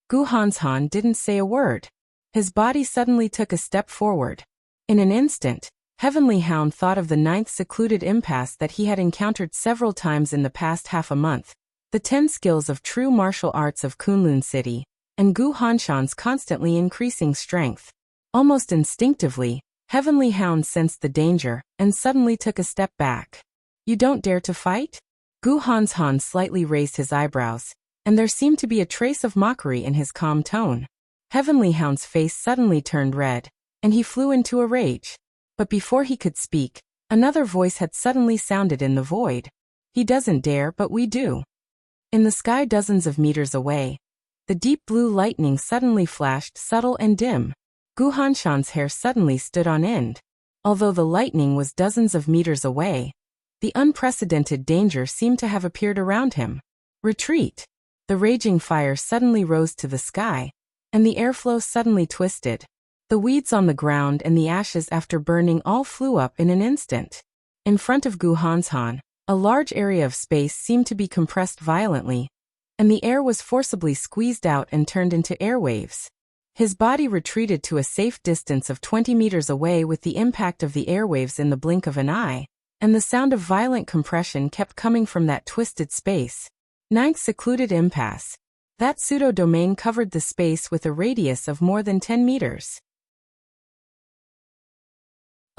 Gu Hanshan didn't say a word. His body suddenly took a step forward. In an instant, Heavenly Hound thought of the 9th secluded impasse that he had encountered several times in the past half a month, the 10 skills of true martial arts of Kunlun City, and Gu Hanshan's constantly increasing strength. Almost instinctively, Heavenly Hound sensed the danger and suddenly took a step back. "You don't dare to fight?" Gu Hanshan slightly raised his eyebrows, and there seemed to be a trace of mockery in his calm tone. Heavenly Hound's face suddenly turned red, and he flew into a rage. But before he could speak, another voice had suddenly sounded in the void. He doesn't dare, but we do. In the sky dozens of meters away, the deep blue lightning suddenly flashed, subtle and dim. Gu Hanshan's hair suddenly stood on end. Although the lightning was dozens of meters away, the unprecedented danger seemed to have appeared around him. Retreat! The raging fire suddenly rose to the sky, and the airflow suddenly twisted. The weeds on the ground and the ashes after burning all flew up in an instant. In front of Gu Hanshan, a large area of space seemed to be compressed violently, and the air was forcibly squeezed out and turned into airwaves. His body retreated to a safe distance of 20 meters away with the impact of the airwaves in the blink of an eye, and the sound of violent compression kept coming from that twisted space. Ninth secluded impasse. That pseudo-domain covered the space with a radius of more than 10 meters.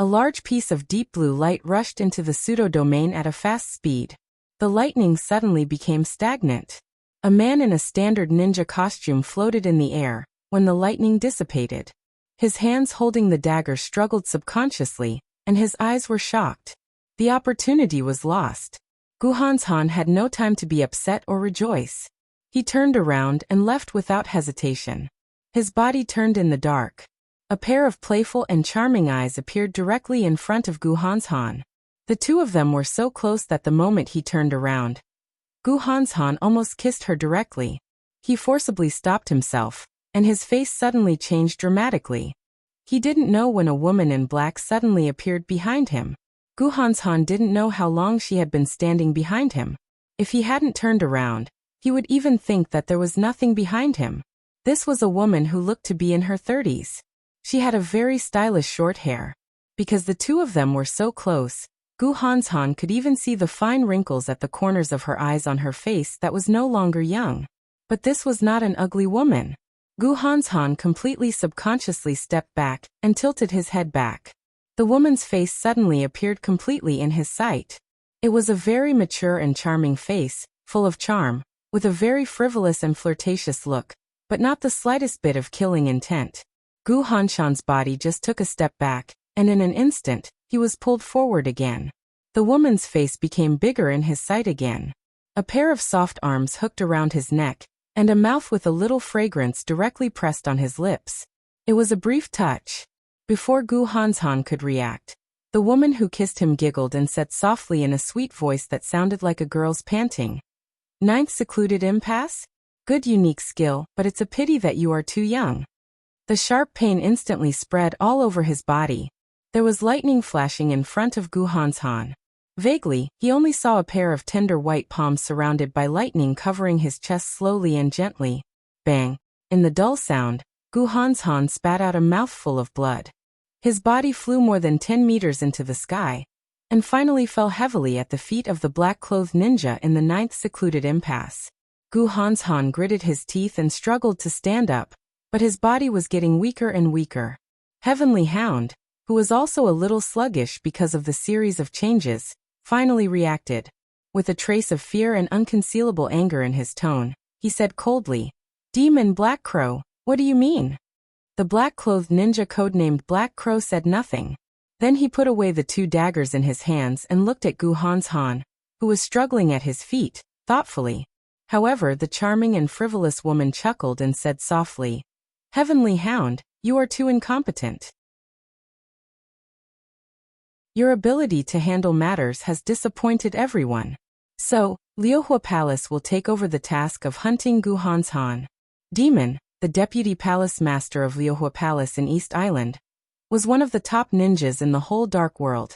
A large piece of deep blue light rushed into the pseudo-domain at a fast speed. The lightning suddenly became stagnant. A man in a standard ninja costume floated in the air when the lightning dissipated. His hands holding the dagger struggled subconsciously, and his eyes were shocked. The opportunity was lost. Gu Hanshan had no time to be upset or rejoice. He turned around and left without hesitation. His body turned in the dark. A pair of playful and charming eyes appeared directly in front of Gu Hanshan. The two of them were so close that the moment he turned around, Gu Hanshan almost kissed her directly. He forcibly stopped himself, and his face suddenly changed dramatically. He didn't know when a woman in black suddenly appeared behind him. Gu Hanshan didn't know how long she had been standing behind him. If he hadn't turned around, he would even think that there was nothing behind him. This was a woman who looked to be in her 30s. She had a very stylish short hair. Because the two of them were so close, Gu Hanshan could even see the fine wrinkles at the corners of her eyes on her face that was no longer young. But this was not an ugly woman. Gu Hanshan completely subconsciously stepped back and tilted his head back. The woman's face suddenly appeared completely in his sight. It was a very mature and charming face, full of charm, with a very frivolous and flirtatious look, but not the slightest bit of killing intent. Gu Hanshan's body just took a step back, and in an instant, he was pulled forward again. The woman's face became bigger in his sight again. A pair of soft arms hooked around his neck, and a mouth with a little fragrance directly pressed on his lips. It was a brief touch. Before Gu Hanshan could react, the woman who kissed him giggled and said softly in a sweet voice that sounded like a girl's panting. Ninth secluded impasse? Good unique skill, but it's a pity that you are too young. The sharp pain instantly spread all over his body. There was lightning flashing in front of Gu Hanshan. Vaguely, he only saw a pair of tender white palms surrounded by lightning covering his chest slowly and gently. Bang! In the dull sound, Gu Hanshan spat out a mouthful of blood. His body flew more than 10 meters into the sky, and finally fell heavily at the feet of the black-clothed ninja in the ninth secluded impasse. Gu Hanshan gritted his teeth and struggled to stand up, but his body was getting weaker and weaker. Heavenly Hound, who was also a little sluggish because of the series of changes, finally reacted. With a trace of fear and unconcealable anger in his tone, he said coldly, "Demon Black Crow, what do you mean?" The black-clothed ninja codenamed Black Crow said nothing. Then he put away the two daggers in his hands and looked at Gu Hanshan, who was struggling at his feet, thoughtfully. However, the charming and frivolous woman chuckled and said softly, "Heavenly Hound, you are too incompetent. Your ability to handle matters has disappointed everyone. So, Liuhua Palace will take over the task of hunting Gu Hanshan." Demon, the deputy palace master of Liuhua Palace in East Island, was one of the top ninjas in the whole Dark World,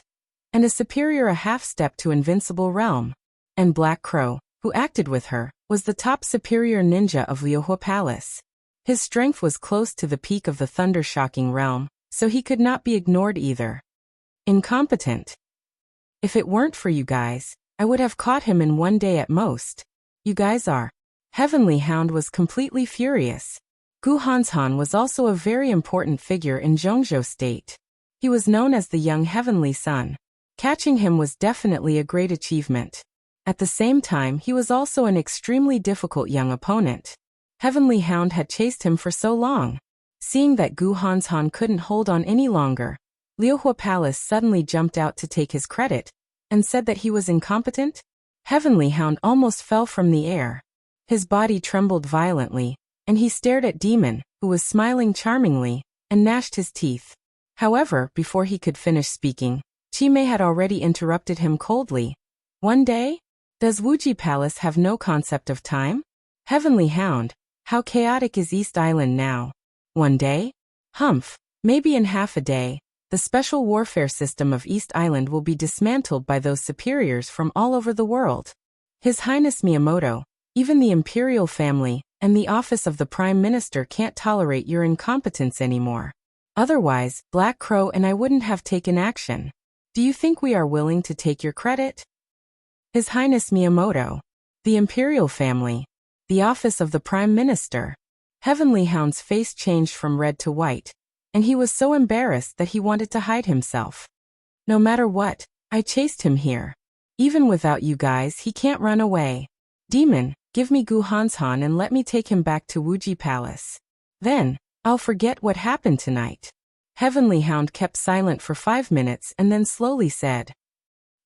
and a superior a half-step to Invincible Realm. And Black Crow, who acted with her, was the top superior ninja of Liuhua Palace. His strength was close to the peak of the thunder-shocking realm, so he could not be ignored either. Incompetent. If it weren't for you guys, I would have caught him in one day at most. You guys are. Heavenly Hound was completely furious. Gu Hanshan was also a very important figure in Zhongzhou State. He was known as the Young Heavenly Sun. Catching him was definitely a great achievement. At the same time, he was also an extremely difficult young opponent. Heavenly Hound had chased him for so long. Seeing that Gu Hanshan couldn't hold on any longer, Liuhua Palace suddenly jumped out to take his credit, and said that he was incompetent. Heavenly Hound almost fell from the air. His body trembled violently, and he stared at Demon, who was smiling charmingly, and gnashed his teeth. However, before he could finish speaking, Chimei had already interrupted him coldly. One day? Does Wuji Palace have no concept of time? Heavenly Hound, how chaotic is East Island now? One day? Humph, maybe in half a day, the special warfare system of East Island will be dismantled by those superiors from all over the world. His Highness Miyamoto, even the imperial family, and the office of the Prime Minister can't tolerate your incompetence anymore. Otherwise, Black Crow and I wouldn't have taken action. Do you think we are willing to take your credit? His Highness Miyamoto, the imperial family, the office of the Prime Minister. Heavenly Hound's face changed from red to white, and he was so embarrassed that he wanted to hide himself. No matter what, I chased him here. Even without you guys, he can't run away. Demon, give me Guhanshan and let me take him back to Wuji Palace. Then, I'll forget what happened tonight. Heavenly Hound kept silent for 5 minutes and then slowly said,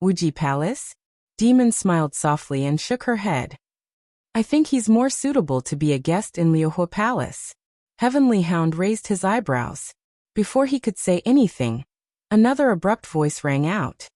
Wuji Palace? Demon smiled softly and shook her head. I think he's more suitable to be a guest in Liuhua Palace. Heavenly Hound raised his eyebrows. Before he could say anything, another abrupt voice rang out.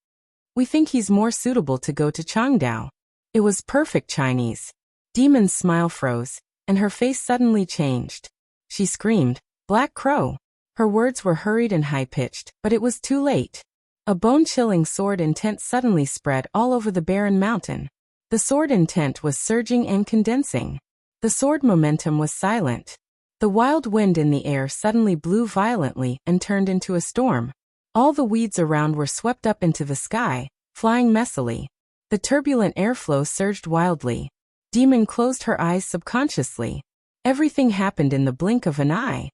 We think he's more suitable to go to Changdao. It was perfect Chinese. Demon's smile froze, and her face suddenly changed. She screamed, Black Crow. Her words were hurried and high-pitched, but it was too late. A bone-chilling sword intent suddenly spread all over the barren mountain. The sword intent was surging and condensing. The sword momentum was silent. The wild wind in the air suddenly blew violently and turned into a storm. All the weeds around were swept up into the sky, flying messily. The turbulent airflow surged wildly. Demon closed her eyes subconsciously. Everything happened in the blink of an eye.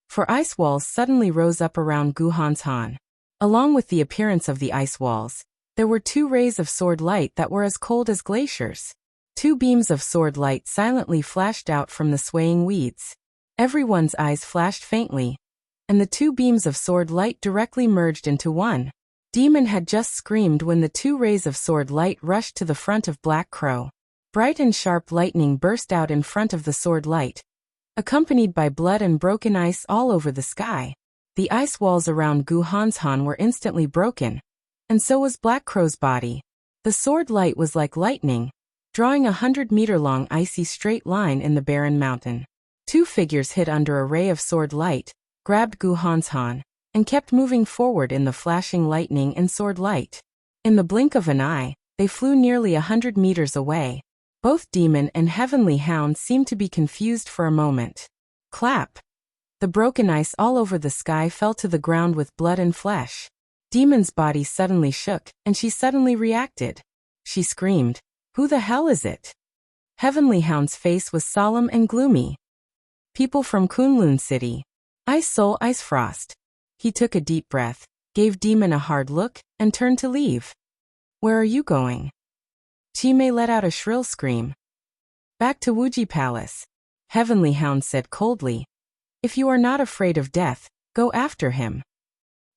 For ice walls suddenly rose up around Guhanshan. Along with the appearance of the ice walls, there were 2 rays of sword light that were as cold as glaciers. 2 beams of sword light silently flashed out from the swaying weeds. Everyone's eyes flashed faintly, and the 2 beams of sword light directly merged into one. Demon had just screamed when the 2 rays of sword light rushed to the front of Black Crow. Bright and sharp lightning burst out in front of the sword light, accompanied by blood and broken ice all over the sky. The ice walls around Guhanshan were instantly broken, and so was Black Crow's body. The sword light was like lightning, drawing 100-meter-long icy straight line in the barren mountain. 2 figures hid under a ray of sword light, grabbed Guhanshan, and kept moving forward in the flashing lightning and sword light. In the blink of an eye, they flew nearly 100 meters away. Both Demon and Heavenly Hound seemed to be confused for a moment. Clap! The broken ice all over the sky fell to the ground with blood and flesh. Demon's body suddenly shook, and she suddenly reacted. She screamed, Who the hell is it? Heavenly Hound's face was solemn and gloomy. People from Kunlun City. Ice Soul Ice Frost. He took a deep breath, gave Demon a hard look, and turned to leave. Where are you going? Chimei let out a shrill scream. Back to Wuji Palace. Heavenly Hound said coldly. If you are not afraid of death, go after him.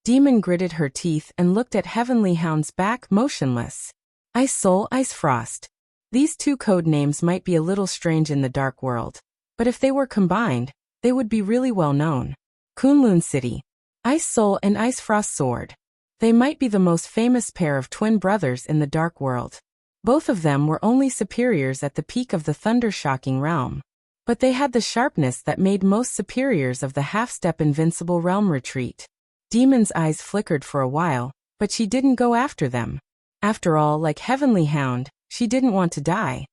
Demon gritted her teeth and looked at Heavenly Hound's back motionless. Ice Soul Ice Frost. These 2 code names might be a little strange in the dark world, but if they were combined, they would be really well known. Kunlun City. Ice Soul and Ice Frost Sword. They might be the most famous pair of twin brothers in the dark world. Both of them were only superiors at the peak of the thunder-shocking realm. But they had the sharpness that made most superiors of the half-step invincible realm retreat. Demon's eyes flickered for a while, but she didn't go after them. After all, like Heavenly Hound, she didn't want to die.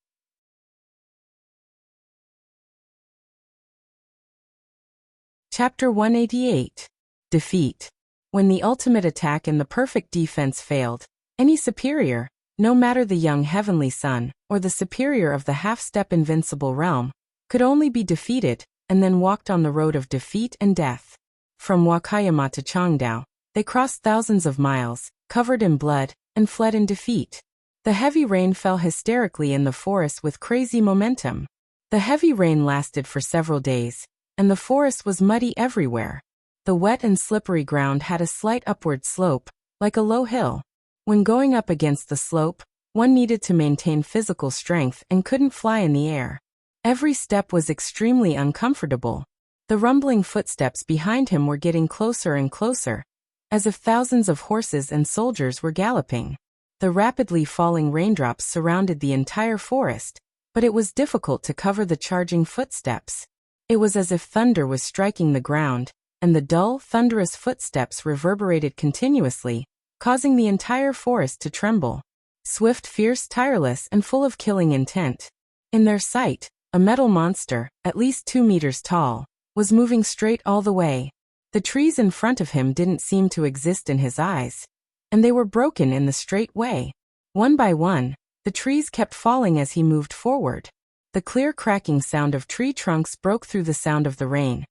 Chapter 188. Defeat. When the ultimate attack and the perfect defense failed, any superior, no matter the young Heavenly Son, or the superior of the half-step invincible realm, could only be defeated, and then walked on the road of defeat and death. From Wakayama to Changdao, they crossed thousands of miles, covered in blood, and fled in defeat. The heavy rain fell hysterically in the forest with crazy momentum. The heavy rain lasted for several days, and the forest was muddy everywhere. The wet and slippery ground had a slight upward slope, like a low hill. When going up against the slope, one needed to maintain physical strength and couldn't fly in the air. Every step was extremely uncomfortable. The rumbling footsteps behind him were getting closer and closer, as if thousands of horses and soldiers were galloping. The rapidly falling raindrops surrounded the entire forest, but it was difficult to cover the charging footsteps. It was as if thunder was striking the ground, and the dull, thunderous footsteps reverberated continuously, causing the entire forest to tremble. Swift, fierce, tireless, and full of killing intent. In their sight, a metal monster, at least 2 meters tall, was moving straight all the way. The trees in front of him didn't seem to exist in his eyes, and they were broken in the straight way. One by one, the trees kept falling as he moved forward. The clear cracking sound of tree trunks broke through the sound of the rain,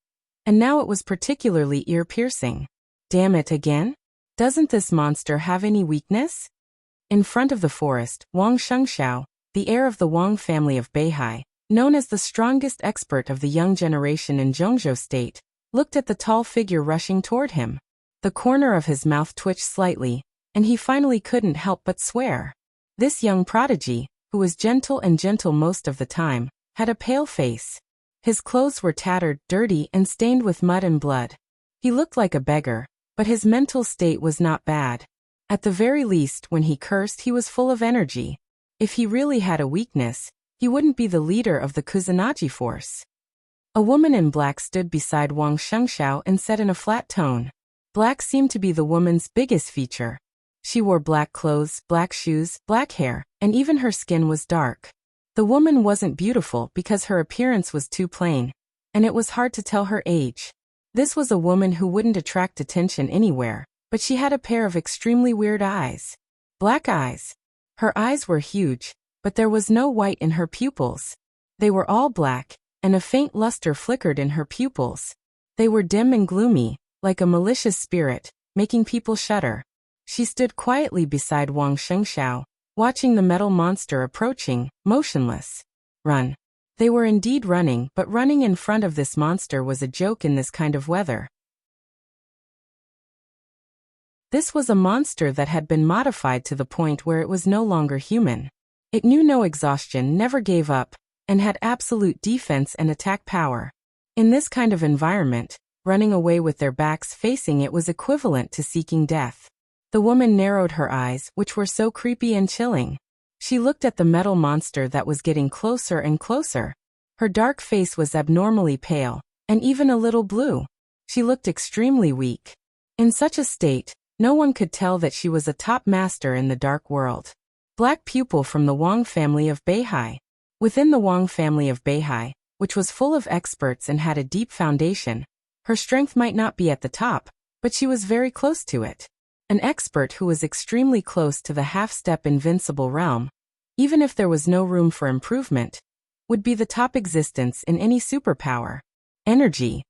and now it was particularly ear-piercing. Damn it again? Doesn't this monster have any weakness? In front of the forest, Wang Shengxiao, the heir of the Wang family of Beihai, known as the strongest expert of the young generation in Zhongzhou State, looked at the tall figure rushing toward him. The corner of his mouth twitched slightly, and he finally couldn't help but swear. This young prodigy, who was gentle most of the time, had a pale face. His clothes were tattered, dirty, and stained with mud and blood. He looked like a beggar, but his mental state was not bad. At the very least, when he cursed, he was full of energy. If he really had a weakness, he wouldn't be the leader of the Kusanagi force. A woman in black stood beside Wang Shengxiao and said in a flat tone. Black seemed to be the woman's biggest feature. She wore black clothes, black shoes, black hair, and even her skin was dark. The woman wasn't beautiful because her appearance was too plain, and it was hard to tell her age. This was a woman who wouldn't attract attention anywhere, but she had a pair of extremely weird eyes. Black eyes. Her eyes were huge, but there was no white in her pupils. They were all black, and a faint luster flickered in her pupils. They were dim and gloomy, like a malicious spirit, making people shudder. She stood quietly beside Wang Shengxiao, watching the metal monster approaching, motionless. Run. They were indeed running, but running in front of this monster was a joke in this kind of weather. This was a monster that had been modified to the point where it was no longer human. It knew no exhaustion, never gave up, and had absolute defense and attack power. In this kind of environment, running away with their backs facing it was equivalent to seeking death. The woman narrowed her eyes, which were so creepy and chilling. She looked at the metal monster that was getting closer and closer. Her dark face was abnormally pale, and even a little blue. She looked extremely weak. In such a state, no one could tell that she was a top master in the dark world. Black pupil from the Wang family of Beihai. Within the Wang family of Beihai, which was full of experts and had a deep foundation, her strength might not be at the top, but she was very close to it. An expert who was extremely close to the half-step invincible realm, even if there was no room for improvement, would be the top existence in any superpower. Energy.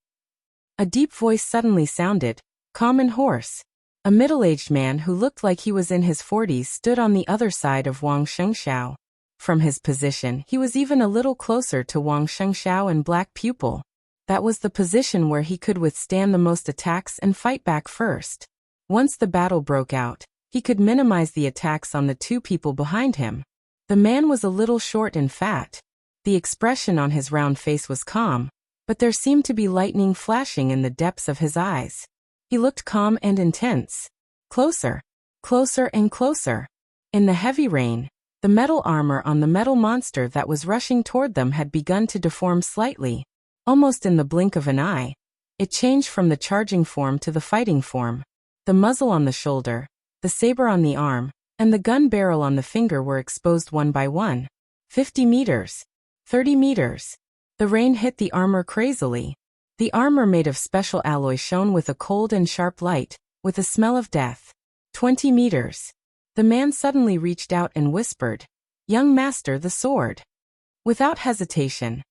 A deep voice suddenly sounded, calm and hoarse. A middle-aged man who looked like he was in his 40s stood on the other side of Wang Shengxiao. From his position, he was even a little closer to Wang Shengxiao and Black Pupil. That was the position where he could withstand the most attacks and fight back first. Once the battle broke out, he could minimize the attacks on the two people behind him. The man was a little short and fat. The expression on his round face was calm, but there seemed to be lightning flashing in the depths of his eyes. He looked calm and intense. Closer, closer and closer. In the heavy rain, the metal armor on the metal monster that was rushing toward them had begun to deform slightly. Almost in the blink of an eye, it changed from the charging form to the fighting form. The muzzle on the shoulder, the saber on the arm, and the gun barrel on the finger were exposed one by one. 50 meters. 30 meters. The rain hit the armor crazily. The armor made of special alloy shone with a cold and sharp light, with a smell of death. 20 meters. The man suddenly reached out and whispered, "Young master, the sword." Without hesitation,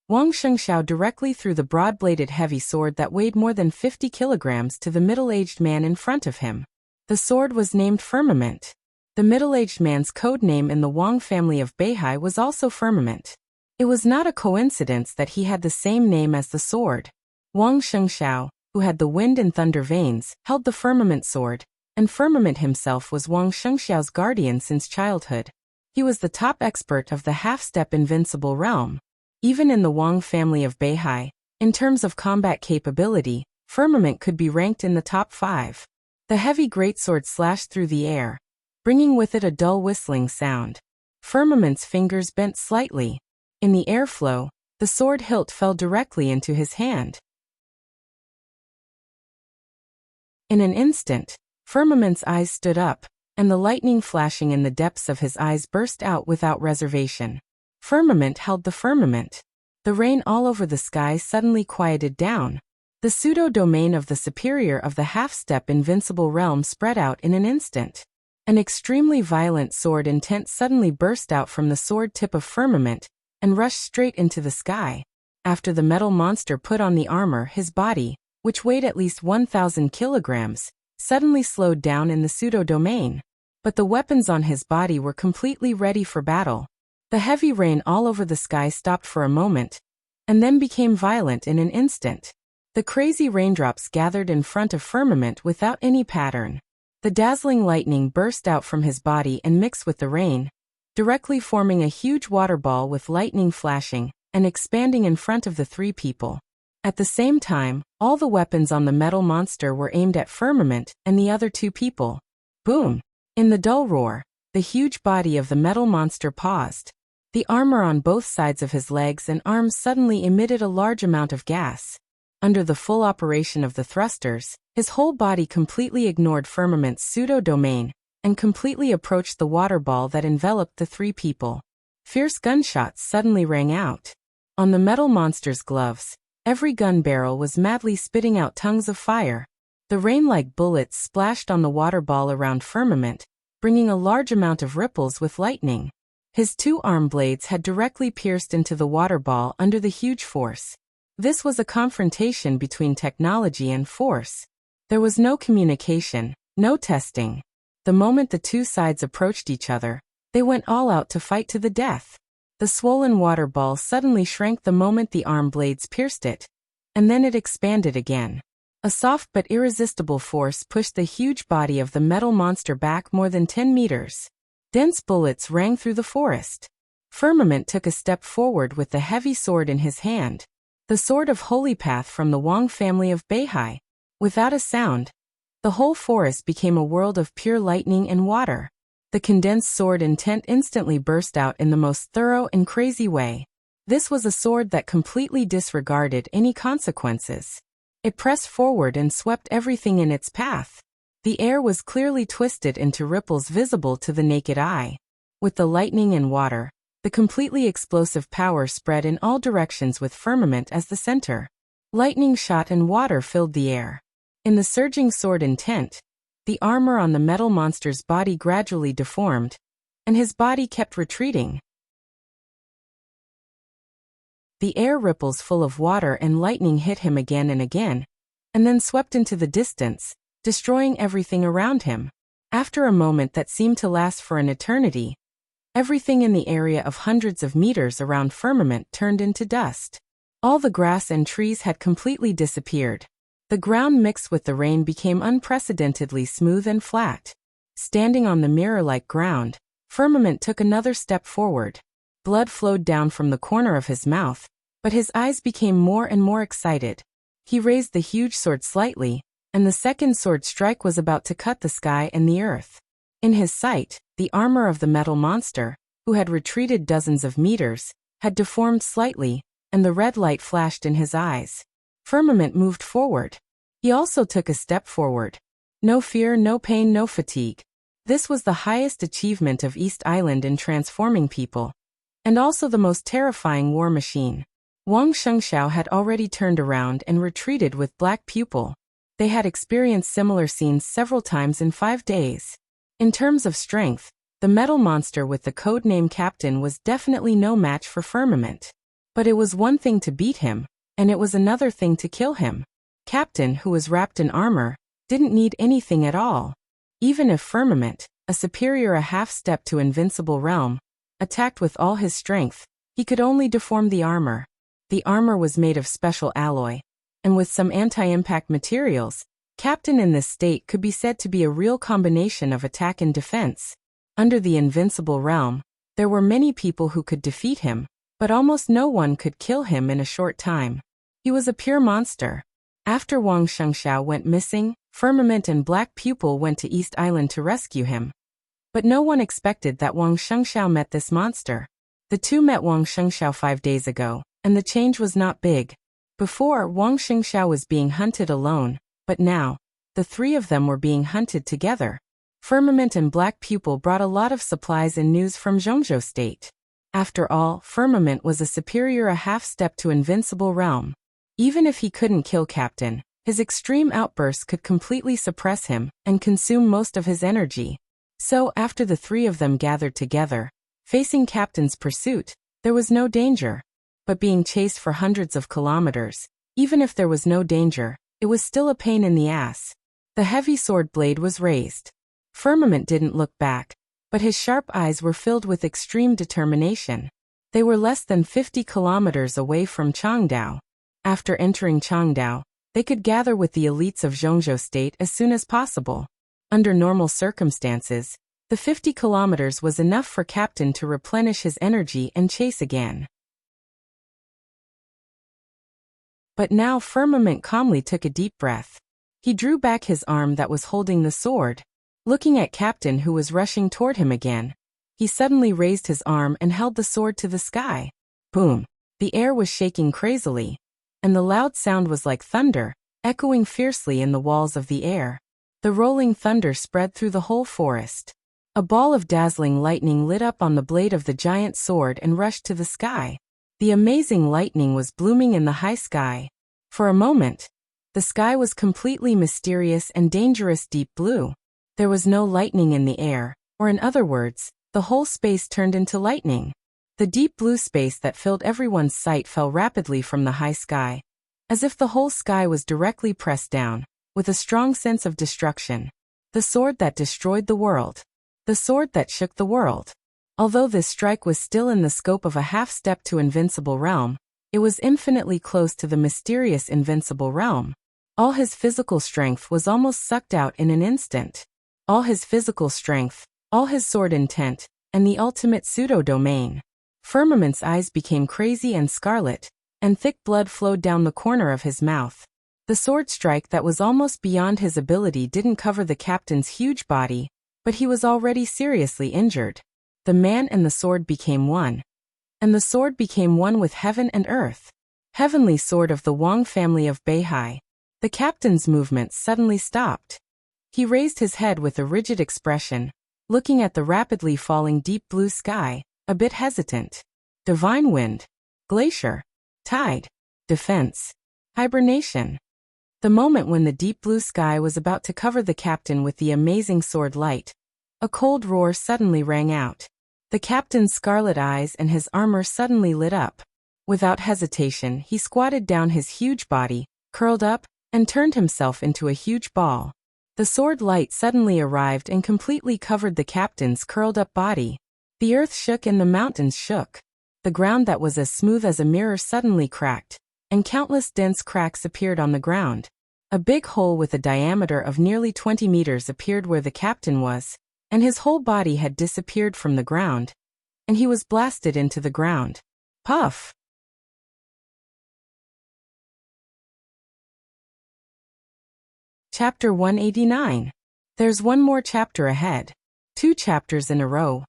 Wang Shengxiao directly threw the broad-bladed heavy sword that weighed more than 50 kilograms to the middle-aged man in front of him. The sword was named Firmament. The middle-aged man's code name in the Wang family of Beihai was also Firmament. It was not a coincidence that he had the same name as the sword. Wang Shengxiao, who had the wind and thunder veins, held the firmament sword, and Firmament himself was Wang Shengxiao's guardian since childhood. He was the top expert of the half-step invincible realm. Even in the Wang family of Beihai, in terms of combat capability, Firmament could be ranked in the top 5. The heavy greatsword slashed through the air, bringing with it a dull whistling sound. Firmament's fingers bent slightly. In the airflow, the sword hilt fell directly into his hand. In an instant, Firmament's eyes stood up, and the lightning flashing in the depths of his eyes burst out without reservation. Firmament held the firmament. The rain all over the sky suddenly quieted down. The pseudo-domain of the superior of the half-step invincible realm spread out in an instant. An extremely violent sword intent suddenly burst out from the sword tip of Firmament and rushed straight into the sky. After the metal monster put on the armor, his body, which weighed at least 1,000 kilograms, suddenly slowed down in the pseudo-domain. But the weapons on his body were completely ready for battle. The heavy rain all over the sky stopped for a moment, and then became violent in an instant. The crazy raindrops gathered in front of Firmament without any pattern. The dazzling lightning burst out from his body and mixed with the rain, directly forming a huge water ball with lightning flashing and expanding in front of the 3 people. At the same time, all the weapons on the metal monster were aimed at Firmament and the other 2 people. Boom! In the dull roar, the huge body of the metal monster paused. The armor on both sides of his legs and arms suddenly emitted a large amount of gas. Under the full operation of the thrusters, his whole body completely ignored Firmament's pseudo-domain and completely approached the water ball that enveloped the 3 people. Fierce gunshots suddenly rang out. On the metal monster's gloves, every gun barrel was madly spitting out tongues of fire. The rain-like bullets splashed on the water ball around Firmament, bringing a large amount of ripples with lightning. His 2 arm blades had directly pierced into the water ball under the huge force. This was a confrontation between technology and force. There was no communication, no testing. The moment the 2 sides approached each other, they went all out to fight to the death. The swollen water ball suddenly shrank the moment the arm blades pierced it, and then it expanded again. A soft but irresistible force pushed the huge body of the metal monster back more than 10 meters. Dense bullets rang through the forest. Firmament took a step forward with the heavy sword in his hand. The sword of Holy Path from the Wang family of Beihai. Without a sound, the whole forest became a world of pure lightning and water. The condensed sword intent instantly burst out in the most thorough and crazy way. This was a sword that completely disregarded any consequences. It pressed forward and swept everything in its path. The air was clearly twisted into ripples visible to the naked eye. With the lightning and water, the completely explosive power spread in all directions with Firmament as the center. Lightning shot and water filled the air. In the surging sword intent, the armor on the metal monster's body gradually deformed, and his body kept retreating. The air ripples full of water and lightning hit him again and then swept into the distance, destroying everything around him. After a moment that seemed to last for an eternity, everything in the area of hundreds of meters around Firmament turned into dust. All the grass and trees had completely disappeared. The ground mixed with the rain became unprecedentedly smooth and flat. Standing on the mirror-like ground, Firmament took another step forward. Blood flowed down from the corner of his mouth, but his eyes became more and more excited. He raised the huge sword slightly, and the second sword strike was about to cut the sky and the earth. In his sight, the armor of the metal monster, who had retreated dozens of meters, had deformed slightly, and the red light flashed in his eyes. Firmament moved forward. He also took a step forward. No fear, no pain, no fatigue. This was the highest achievement of East Island in transforming people, and also the most terrifying war machine. Wang Shengxiao had already turned around and retreated with black pupil. They had experienced similar scenes several times in 5 days. In terms of strength, the metal monster with the codename Captain was definitely no match for Firmament. But it was one thing to beat him, and it was another thing to kill him. Captain, who was wrapped in armor, didn't need anything at all. Even if Firmament, a superior a half-step to invincible realm, attacked with all his strength, he could only deform the armor. The armor was made of special alloy, and with some anti-impact materials, Captain in this state could be said to be a real combination of attack and defense. Under the invincible realm, there were many people who could defeat him, but almost no one could kill him in a short time. He was a pure monster. After Wang Shengxiao went missing, Firmament and Black Pupil went to East Island to rescue him. But no one expected that Wang Shengxiao met this monster. The two met Wang Shengxiao 5 days ago, and the change was not big. Before, Wang Shengxiao was being hunted alone, but now, the three of them were being hunted together. Firmament and Black Pupil brought a lot of supplies and news from Zhongzhou State. After all, Firmament was a superior a half-step to invincible realm. Even if he couldn't kill Captain, his extreme outbursts could completely suppress him and consume most of his energy. So, after the three of them gathered together, facing Captain's pursuit, there was no danger. But being chased for hundreds of kilometers, even if there was no danger, it was still a pain in the ass. The heavy sword blade was raised. Firmament didn't look back, but his sharp eyes were filled with extreme determination. They were less than 50 kilometers away from Changdao. After entering Changdao, they could gather with the elites of Zhongzhou State as soon as possible. Under normal circumstances, the 50 kilometers was enough for Captain to replenish his energy and chase again. But now Firmament calmly took a deep breath. He drew back his arm that was holding the sword. Looking at Captain who was rushing toward him again, he suddenly raised his arm and held the sword to the sky. Boom! The air was shaking crazily, and the loud sound was like thunder, echoing fiercely in the walls of the air. The rolling thunder spread through the whole forest. A ball of dazzling lightning lit up on the blade of the giant sword and rushed to the sky. The amazing lightning was blooming in the high sky. For a moment, the sky was completely mysterious and dangerous deep blue. There was no lightning in the air, or in other words, the whole space turned into lightning. The deep blue space that filled everyone's sight fell rapidly from the high sky, as if the whole sky was directly pressed down, with a strong sense of destruction. The sword that destroyed the world. The sword that shook the world. Although this strike was still in the scope of a half-step to invincible realm, it was infinitely close to the mysterious invincible realm. All his physical strength was almost sucked out in an instant. All his physical strength, all his sword intent, and the ultimate pseudo-domain. Firmament's eyes became crazy and scarlet, and thick blood flowed down the corner of his mouth. The sword strike that was almost beyond his ability didn't cover the captain's huge body, but he was already seriously injured. The man and the sword became one. And the sword became one with heaven and earth. Heavenly sword of the Wang family of Beihai. The captain's movements suddenly stopped. He raised his head with a rigid expression, looking at the rapidly falling deep blue sky, a bit hesitant. Divine wind. Glacier. Tide. Defense. Hibernation. The moment when the deep blue sky was about to cover the captain with the amazing sword light, a cold roar suddenly rang out. The captain's scarlet eyes and his armor suddenly lit up. Without hesitation, he squatted down his huge body, curled up, and turned himself into a huge ball. The sword light suddenly arrived and completely covered the captain's curled-up body. The earth shook and the mountains shook. The ground that was as smooth as a mirror suddenly cracked, and countless dense cracks appeared on the ground. A big hole with a diameter of nearly 20 meters appeared where the captain was, and his whole body had disappeared from the ground, and he was blasted into the ground. Puff! Chapter 189. There's one more chapter ahead. 2 chapters in a row.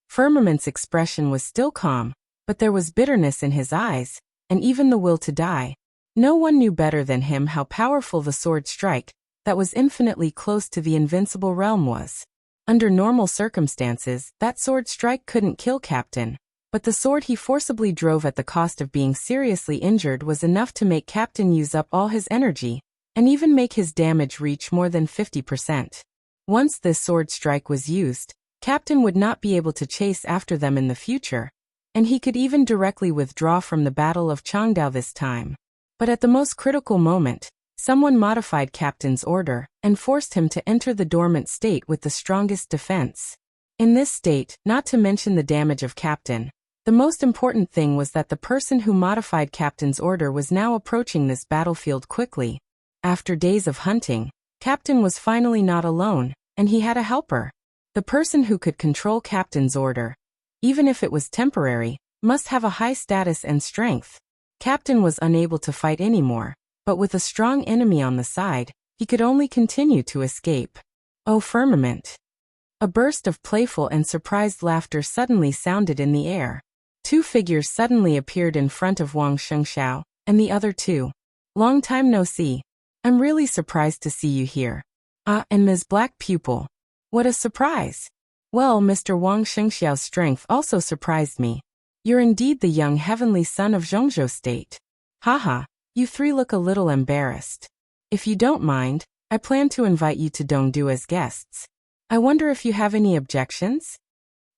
Firmament's expression was still calm, but there was bitterness in his eyes, and even the will to die. No one knew better than him how powerful the sword strike, that was infinitely close to the invincible realm was. Under normal circumstances, that sword strike couldn't kill Captain, but the sword he forcibly drove at the cost of being seriously injured was enough to make Captain use up all his energy, and even make his damage reach more than 50%. Once this sword strike was used, Captain would not be able to chase after them in the future, and he could even directly withdraw from the Battle of Changdao this time. But at the most critical moment, someone modified Captain's order and forced him to enter the dormant state with the strongest defense. In this state, not to mention the damage of Captain, the most important thing was that the person who modified Captain's order was now approaching this battlefield quickly. After days of hunting, Captain was finally not alone, and he had a helper. The person who could control Captain's order, even if it was temporary, must have a high status and strength. Captain was unable to fight anymore, but with a strong enemy on the side, he could only continue to escape. Oh, Firmament! A burst of playful and surprised laughter suddenly sounded in the air. Two figures suddenly appeared in front of Wang Shengxiao, and the other two. Long time no see. I'm really surprised to see you here. Ah, and Ms. Black Pupil. What a surprise! Well, Mr. Wang Shengxiao's strength also surprised me. You're indeed the young heavenly son of Zhongzhou State. Haha, you three look a little embarrassed. If you don't mind, I plan to invite you to Dongdu as guests. I wonder if you have any objections?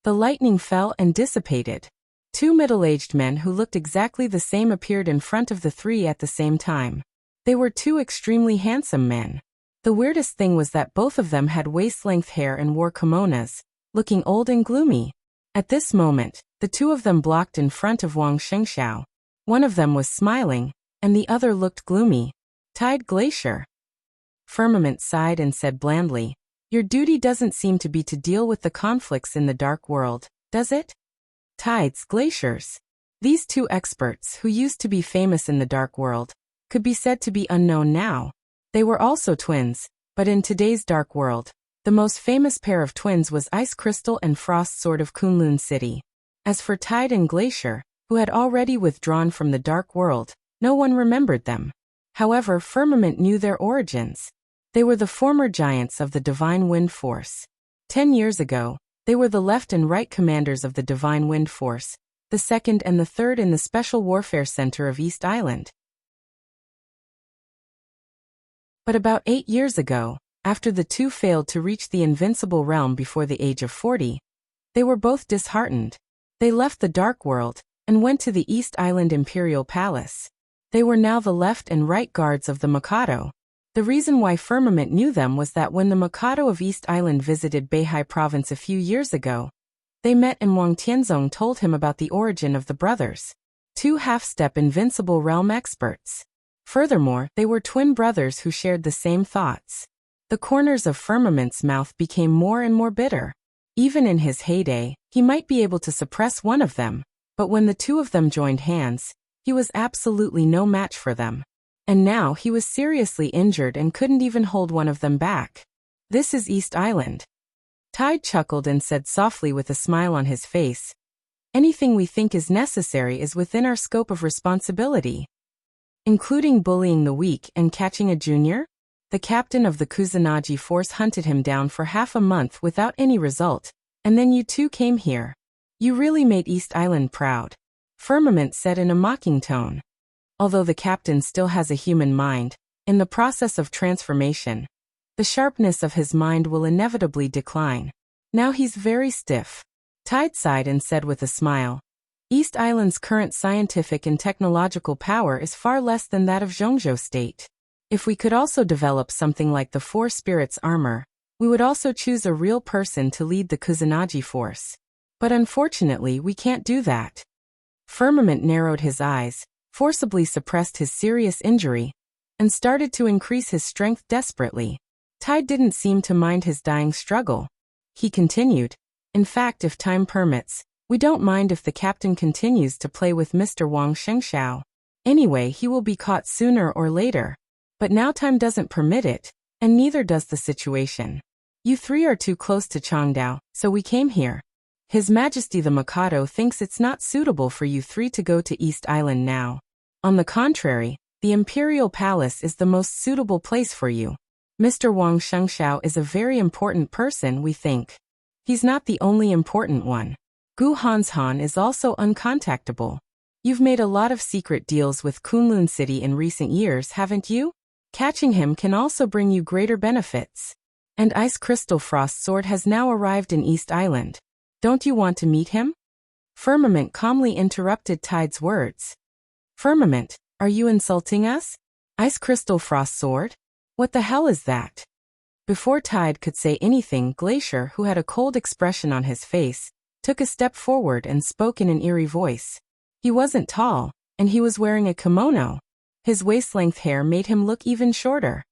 The lightning fell and dissipated. Two middle-aged men who looked exactly the same appeared in front of the three at the same time. They were two extremely handsome men. The weirdest thing was that both of them had waist-length hair and wore kimonos, looking old and gloomy. At this moment, the two of them blocked in front of Wang Shengxiao. One of them was smiling, and the other looked gloomy. Tide Glacier. Firmament sighed and said blandly, "Your duty doesn't seem to be to deal with the conflicts in the dark world, does it?" Tides, glaciers. These two experts, who used to be famous in the dark world, could be said to be unknown now. They were also twins, but in today's dark world, the most famous pair of twins was Ice Crystal and Frost Sword of Kunlun City. As for Tide and Glacier, who had already withdrawn from the dark world, no one remembered them. However, Firmament knew their origins. They were the former giants of the Divine Wind Force. 10 years ago, they were the left and right commanders of the Divine Wind Force, the second and the third in the Special Warfare Center of East Island. But about 8 years ago, after the two failed to reach the invincible realm before the age of 40, they were both disheartened. They left the Dark World and went to the East Island Imperial Palace. They were now the left and right guards of the Mikado. The reason why Firmament knew them was that when the Mikado of East Island visited Beihai Province a few years ago, they met and Wang Tianzong told him about the origin of the brothers, two half-step invincible realm experts. Furthermore, they were twin brothers who shared the same thoughts. The corners of Firmament's mouth became more and more bitter. Even in his heyday, he might be able to suppress one of them, but when the two of them joined hands, he was absolutely no match for them. And now he was seriously injured and couldn't even hold one of them back. This is East Island. Tide chuckled and said softly with a smile on his face, "Anything we think is necessary is within our scope of responsibility." Including bullying the weak and catching a junior? The captain of the Kusanagi force hunted him down for half a month without any result, and then you two came here. You really made East Island proud. Firmament said in a mocking tone. Although the captain still has a human mind, in the process of transformation, the sharpness of his mind will inevitably decline. Now he's very stiff. Tide sighed and said with a smile, "East Island's current scientific and technological power is far less than that of Zhongzhou State. If we could also develop something like the Four Spirits armor, we would also choose a real person to lead the Kusanagi force. But unfortunately, we can't do that." Firmament narrowed his eyes, forcibly suppressed his serious injury, and started to increase his strength desperately. Tide didn't seem to mind his dying struggle. He continued, "In fact, if time permits, we don't mind if the captain continues to play with Mr. Wang Shengxiao. Anyway, he will be caught sooner or later. But now time doesn't permit it, and neither does the situation. You three are too close to Changdao, so we came here. His Majesty the Mikado thinks it's not suitable for you three to go to East Island now. On the contrary, the Imperial Palace is the most suitable place for you. Mr. Wang Shengxiao is a very important person, we think. He's not the only important one. Gu Hanshan is also uncontactable. You've made a lot of secret deals with Kunlun City in recent years, haven't you? Catching him can also bring you greater benefits. And Ice Crystal Frost Sword has now arrived in East Island. Don't you want to meet him?" Firmament calmly interrupted Tide's words. "Firmament, are you insulting us? Ice Crystal Frost Sword? What the hell is that?" Before Tide could say anything, Glacier, who had a cold expression on his face, took a step forward and spoke in an eerie voice. He wasn't tall, and he was wearing a kimono. His waist-length hair made him look even shorter.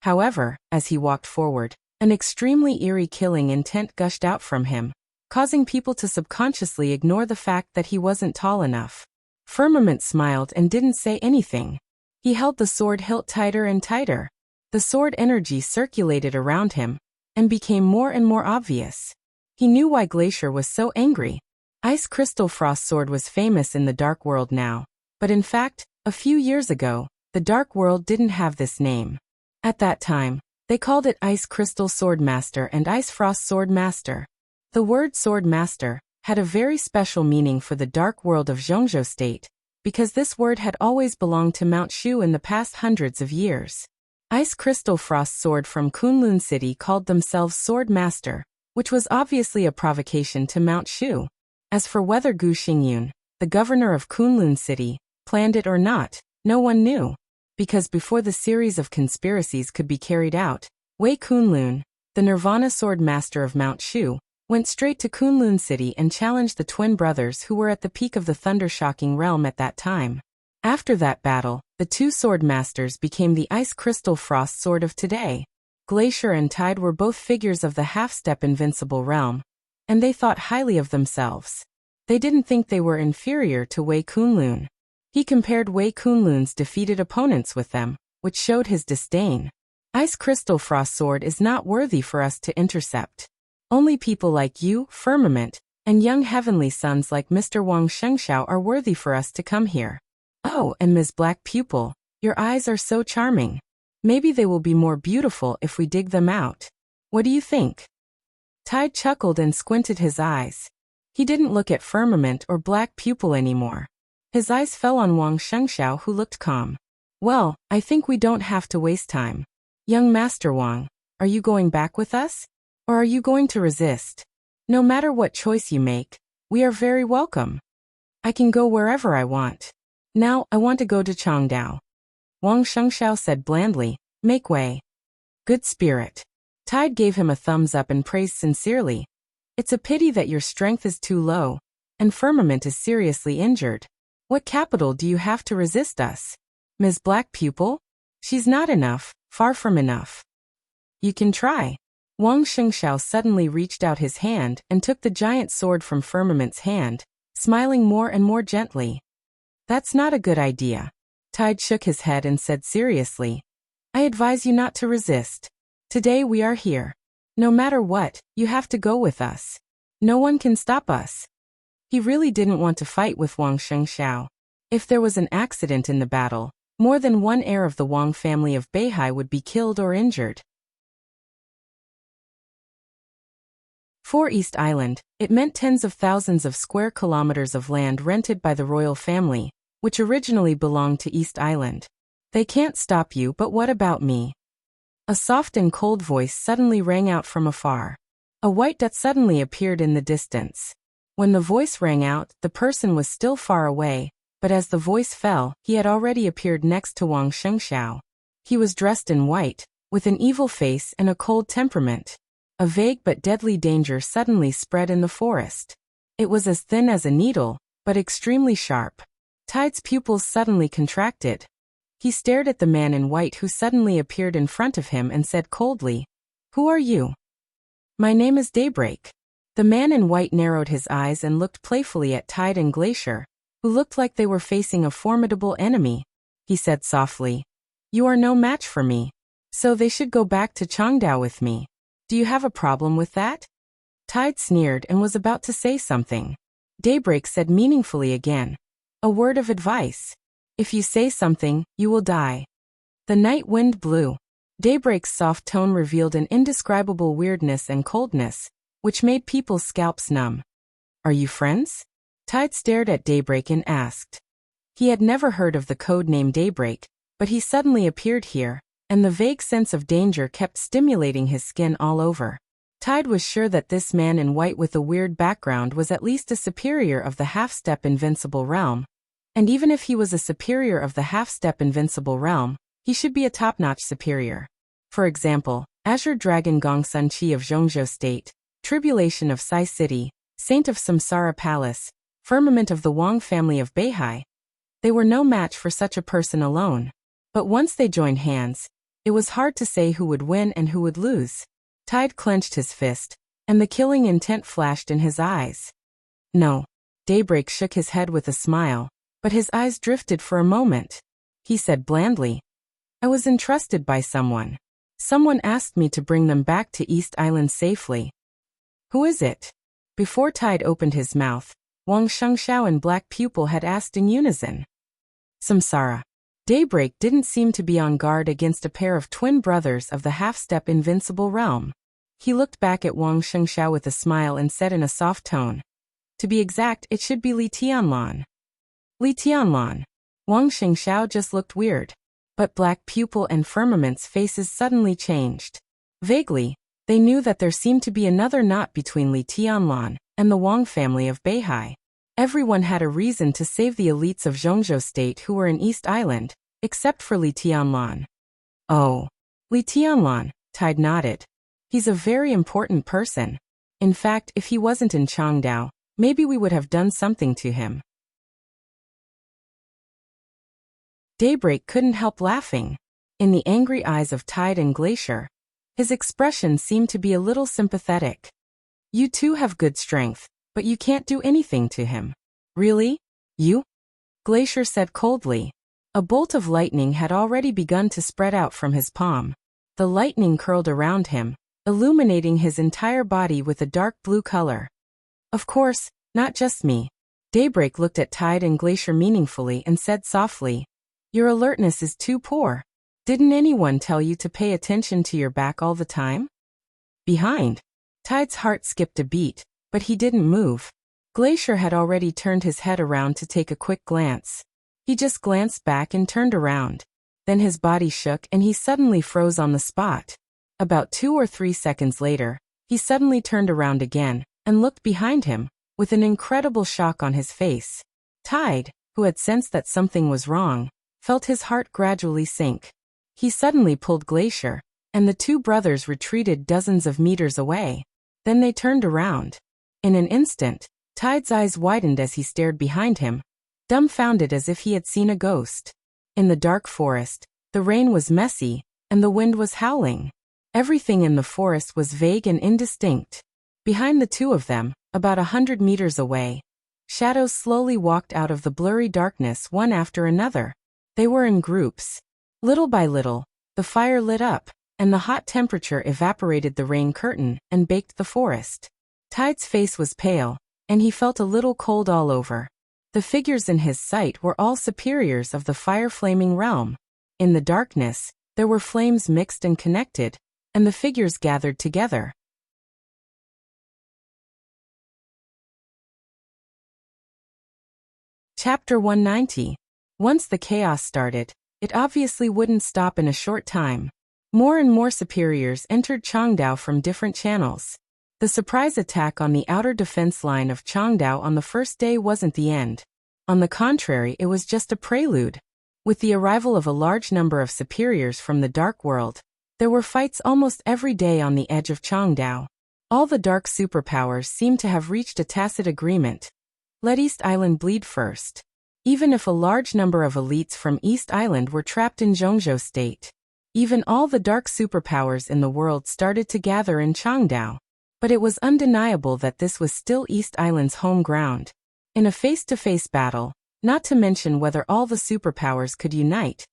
However, as he walked forward, an extremely eerie killing intent gushed out from him, causing people to subconsciously ignore the fact that he wasn't tall enough. Firmament smiled and didn't say anything. He held the sword hilt tighter and tighter. The sword energy circulated around him and became more and more obvious. He knew why Glacier was so angry. Ice Crystal Frost Sword was famous in the Dark World now, but in fact, a few years ago, the Dark World didn't have this name. At that time, they called it Ice Crystal Sword Master and Ice Frost Sword Master. The word Sword Master had a very special meaning for the Dark World of Zhongzhou State, because this word had always belonged to Mount Shu in the past hundreds of years. Ice Crystal Frost Sword from Kunlun City called themselves Sword Master, which was obviously a provocation to Mount Shu. As for whether Gu Xingyun, the governor of Kunlun City, planned it or not, no one knew. Because before the series of conspiracies could be carried out, Wei Kunlun, the Nirvana Sword Master of Mount Shu, went straight to Kunlun City and challenged the twin brothers who were at the peak of the thunder-shocking realm at that time. After that battle, the two sword masters became the Ice Crystal Frost Sword of today. Glacier and Tide were both figures of the half-step invincible realm, and they thought highly of themselves. They didn't think they were inferior to Wei Kunlun. He compared Wei Kunlun's defeated opponents with them, which showed his disdain. Ice Crystal Frost Sword is not worthy for us to intercept. Only people like you, Firmament, and young heavenly sons like Mr. Wang Shengxiao are worthy for us to come here. Oh, and Ms. Black Pupil, your eyes are so charming. Maybe they will be more beautiful if we dig them out. What do you think? Tide chuckled and squinted his eyes. He didn't look at Firmament or Black Pupil anymore. His eyes fell on Wang Shengxiao, who looked calm. Well, I think we don't have to waste time. Young Master Wang, are you going back with us? Or are you going to resist? No matter what choice you make, we are very welcome. I can go wherever I want. Now, I want to go to Changdao. Wang Shengxiao said blandly, make way. Good spirit. Tide gave him a thumbs up and praised sincerely. It's a pity that your strength is too low, and Firmament is seriously injured. What capital do you have to resist us? Ms. Black Pupil? She's not enough, far from enough. You can try. Wang Shengxiao suddenly reached out his hand and took the giant sword from Firmament's hand, smiling more and more gently. That's not a good idea. Tide shook his head and said seriously, I advise you not to resist. Today we are here. No matter what, you have to go with us. No one can stop us. He really didn't want to fight with Wang Shengxiao. If there was an accident in the battle, more than one heir of the Wang family of Beihai would be killed or injured. For East Island, it meant tens of thousands of square kilometers of land rented by the royal family, which originally belonged to East Island. They can't stop you, but what about me? A soft and cold voice suddenly rang out from afar. A white dot suddenly appeared in the distance. When the voice rang out, the person was still far away, but as the voice fell, he had already appeared next to Wang Shengxiao. He was dressed in white, with an evil face and a cold temperament. A vague but deadly danger suddenly spread in the forest. It was as thin as a needle, but extremely sharp. Tide's pupils suddenly contracted. He stared at the man in white who suddenly appeared in front of him and said coldly, Who are you? My name is Daybreak. The man in white narrowed his eyes and looked playfully at Tide and Glacier, who looked like they were facing a formidable enemy. He said softly, You are no match for me, so they should go back to Changdao with me. Do you have a problem with that? Tide sneered and was about to say something. Daybreak said meaningfully again, A word of advice. If you say something, you will die. The night wind blew. Daybreak's soft tone revealed an indescribable weirdness and coldness, which made people's scalps numb. Are you friends? Tide stared at Daybreak and asked. He had never heard of the code name Daybreak, but he suddenly appeared here, and the vague sense of danger kept stimulating his skin all over. Tide was sure that this man in white with a weird background was at least a superior of the half-step invincible realm. And even if he was a superior of the half-step invincible realm, he should be a top-notch superior. For example, Azure Dragon Gongsun Chi of Zhongzhou State, Tribulation of Sai City, Saint of Samsara Palace, Firmament of the Wang family of Beihai. They were no match for such a person alone. But once they joined hands, It was hard to say who would win and who would lose. Tide clenched his fist, and the killing intent flashed in his eyes. No. Daybreak shook his head with a smile, but his eyes drifted for a moment. He said blandly, I was entrusted by someone. Someone asked me to bring them back to East Island safely. Who is it? Before Tide opened his mouth, Wang Shengxiao and Black Pupil had asked in unison. Samsara. Daybreak didn't seem to be on guard against a pair of twin brothers of the half-step invincible realm. He looked back at Wang Shengxiao with a smile and said in a soft tone, to be exact, it should be Li Tianlan. Li Tianlan. Wang Shengxiao just looked weird. But Black Pupil and Firmament's faces suddenly changed. Vaguely, they knew that there seemed to be another knot between Li Tianlan and the Wang family of Beihai. Everyone had a reason to save the elites of Zhongzhou State who were in East Island, except for Li Tianlan. Oh. Li Tianlan, Tide nodded. He's a very important person. In fact, if he wasn't in Changdao, maybe we would have done something to him. Daybreak couldn't help laughing. In the angry eyes of Tide and Glacier, his expression seemed to be a little sympathetic. You two have good strength, but you can't do anything to him. Really? You? Glacier said coldly. A bolt of lightning had already begun to spread out from his palm. The lightning curled around him, illuminating his entire body with a dark blue color. Of course, not just me. Daybreak looked at Tide and Glacier meaningfully and said softly, your alertness is too poor. Didn't anyone tell you to pay attention to your back all the time? Behind. Tide's heart skipped a beat, but he didn't move. Glacier had already turned his head around to take a quick glance. He just glanced back and turned around. Then his body shook and he suddenly froze on the spot. About 2 or 3 seconds later, he suddenly turned around again and looked behind him, with an incredible shock on his face. Tide, who had sensed that something was wrong, felt his heart gradually sink. He suddenly pulled Glacier, and the two brothers retreated dozens of meters away. Then they turned around. In an instant, Tide's eyes widened as he stared behind him, dumbfounded as if he had seen a ghost. In the dark forest, the rain was messy, and the wind was howling. Everything in the forest was vague and indistinct. Behind the two of them, about 100 meters away, shadows slowly walked out of the blurry darkness one after another. They were in groups. Little by little, the fire lit up, and the hot temperature evaporated the rain curtain and baked the forest. Tide's face was pale, and he felt a little cold all over. The figures in his sight were all superiors of the fire-flaming realm. In the darkness, there were flames mixed and connected, and the figures gathered together. Chapter 190. Once the chaos started, it obviously wouldn't stop in a short time. More and more superiors entered Changdao from different channels. The surprise attack on the outer defense line of Changdao on the first day wasn't the end. On the contrary, it was just a prelude. With the arrival of a large number of superiors from the Dark World, there were fights almost every day on the edge of Changdao. All the dark superpowers seemed to have reached a tacit agreement. Let East Island bleed first. Even if a large number of elites from East Island were trapped in Zhongzhou State. Even all the dark superpowers in the world started to gather in Changdao. But it was undeniable that this was still East Island's home ground. In a face-to-face battle, not to mention whether all the superpowers could unite,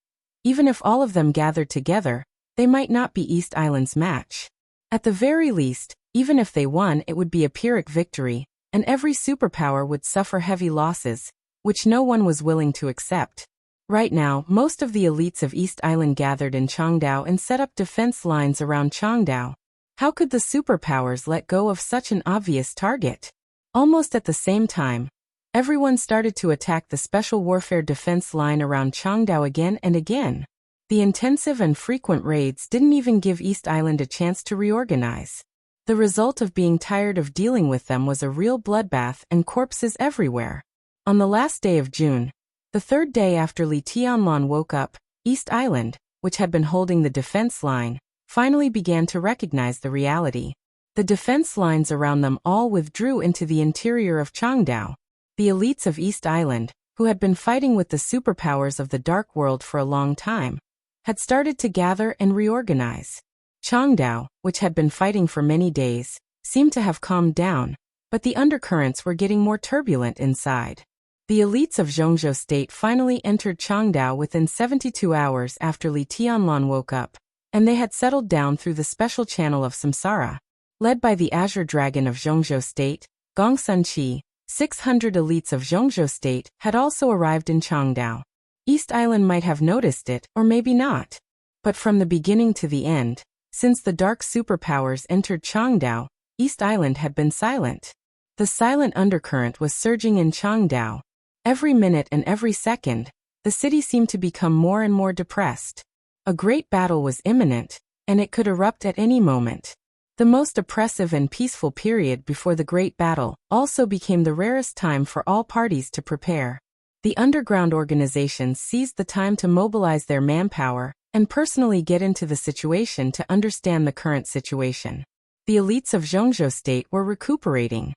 even if all of them gathered together, they might not be East Island's match. At the very least, even if they won, it would be a Pyrrhic victory, and every superpower would suffer heavy losses, which no one was willing to accept. Right now, most of the elites of East Island gathered in Changdao and set up defense lines around Changdao. How could the superpowers let go of such an obvious target? Almost at the same time, everyone started to attack the special warfare defense line around Changdao again and again. The intensive and frequent raids didn't even give East Island a chance to reorganize. The result of being tired of dealing with them was a real bloodbath and corpses everywhere. On the last day of June, the third day after Li Tianlan woke up, East Island, which had been holding the defense line, finally began to recognize the reality. The defense lines around them all withdrew into the interior of Changdao. The elites of East Island, who had been fighting with the superpowers of the Dark World for a long time, had started to gather and reorganize. Changdao, which had been fighting for many days, seemed to have calmed down, but the undercurrents were getting more turbulent inside. The elites of Zhongzhou state finally entered Changdao within 72 hours after Li Tianlan woke up, and they had settled down through the special channel of samsara. Led by the Azure Dragon of Zhongzhou state, Gong Sunqi, 600 elites of Zhongzhou state had also arrived in Changdao. East Island might have noticed it, or maybe not. But from the beginning to the end, since the dark superpowers entered Changdao, East Island had been silent. The silent undercurrent was surging in Changdao. Every minute and every second, the city seemed to become more and more depressed. A great battle was imminent, and it could erupt at any moment. The most oppressive and peaceful period before the great battle also became the rarest time for all parties to prepare. The underground organizations seized the time to mobilize their manpower and personally get into the situation to understand the current situation. The elites of Zhongzhou state were recuperating.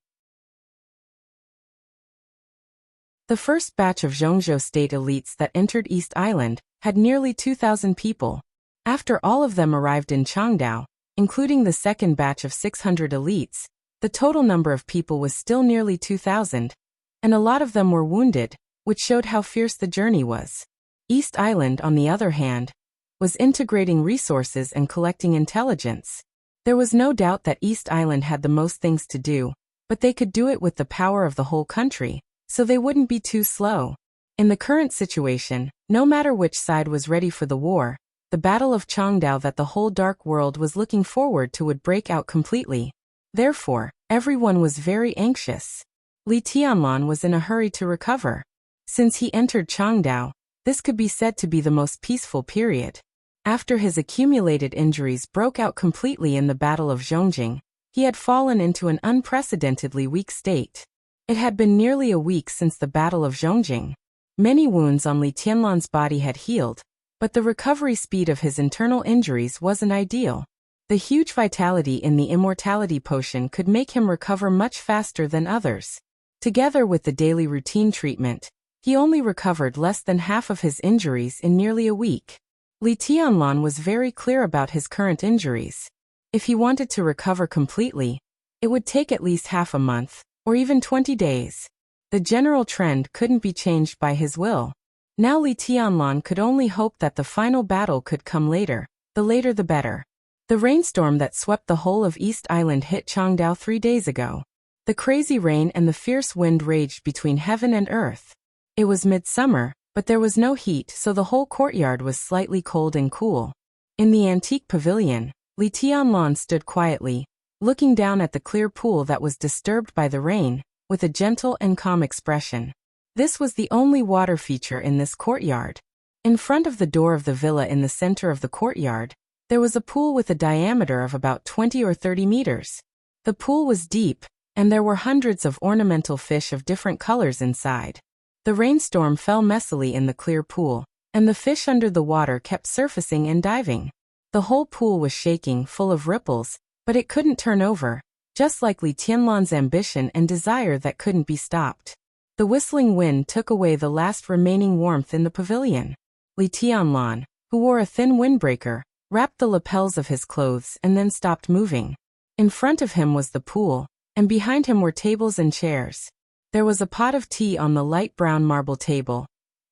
The first batch of Zhongzhou state elites that entered East Island had nearly 2,000 people. After all of them arrived in Changdao, including the second batch of 600 elites, the total number of people was still nearly 2,000, and a lot of them were wounded, which showed how fierce the journey was. East Island, on the other hand, was integrating resources and collecting intelligence. There was no doubt that East Island had the most things to do, but they could do it with the power of the whole country, so they wouldn't be too slow. In the current situation, no matter which side was ready for the war, the Battle of Changdao that the whole dark world was looking forward to would break out completely. Therefore, everyone was very anxious. Li Tianlan was in a hurry to recover. Since he entered Changdao, this could be said to be the most peaceful period. After his accumulated injuries broke out completely in the Battle of Zhongjing, he had fallen into an unprecedentedly weak state. It had been nearly a week since the Battle of Zhongjing. Many wounds on Li Tianlan's body had healed, but the recovery speed of his internal injuries wasn't ideal. The huge vitality in the immortality potion could make him recover much faster than others. Together with the daily routine treatment, he only recovered less than half of his injuries in nearly a week. Li Tianlan was very clear about his current injuries. If he wanted to recover completely, it would take at least half a month, or even 20 days. The general trend couldn't be changed by his will. Now Li Tianlan could only hope that the final battle could come later, the later the better. The rainstorm that swept the whole of East Island hit Changdao 3 days ago. The crazy rain and the fierce wind raged between heaven and earth. It was midsummer, but there was no heat, so the whole courtyard was slightly cold and cool. In the antique pavilion, Li Tianlan stood quietly, looking down at the clear pool that was disturbed by the rain, with a gentle and calm expression. This was the only water feature in this courtyard. In front of the door of the villa in the center of the courtyard, there was a pool with a diameter of about 20 or 30 meters. The pool was deep, and there were hundreds of ornamental fish of different colors inside. The rainstorm fell messily in the clear pool, and the fish under the water kept surfacing and diving. The whole pool was shaking, full of ripples, but it couldn't turn over, just like Li Tianlan's ambition and desire that couldn't be stopped. The whistling wind took away the last remaining warmth in the pavilion. Li Tianlan, who wore a thin windbreaker, wrapped the lapels of his clothes and then stopped moving. In front of him was the pool, and behind him were tables and chairs. There was a pot of tea on the light brown marble table,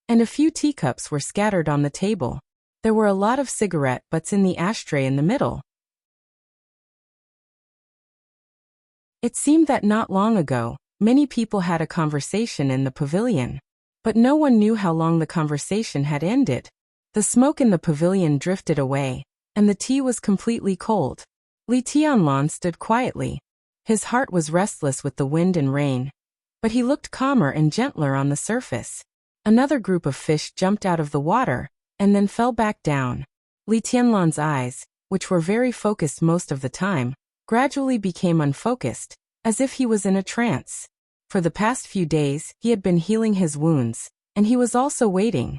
and a few teacups were scattered on the table. There were a lot of cigarette butts in the ashtray in the middle. It seemed that not long ago, many people had a conversation in the pavilion. But no one knew how long the conversation had ended. The smoke in the pavilion drifted away, and the tea was completely cold. Li Tianlan stood quietly. His heart was restless with the wind and rain, but he looked calmer and gentler on the surface. Another group of fish jumped out of the water, and then fell back down. Li Tianlan's eyes, which were very focused most of the time, gradually became unfocused, as if he was in a trance. For the past few days, he had been healing his wounds, and he was also waiting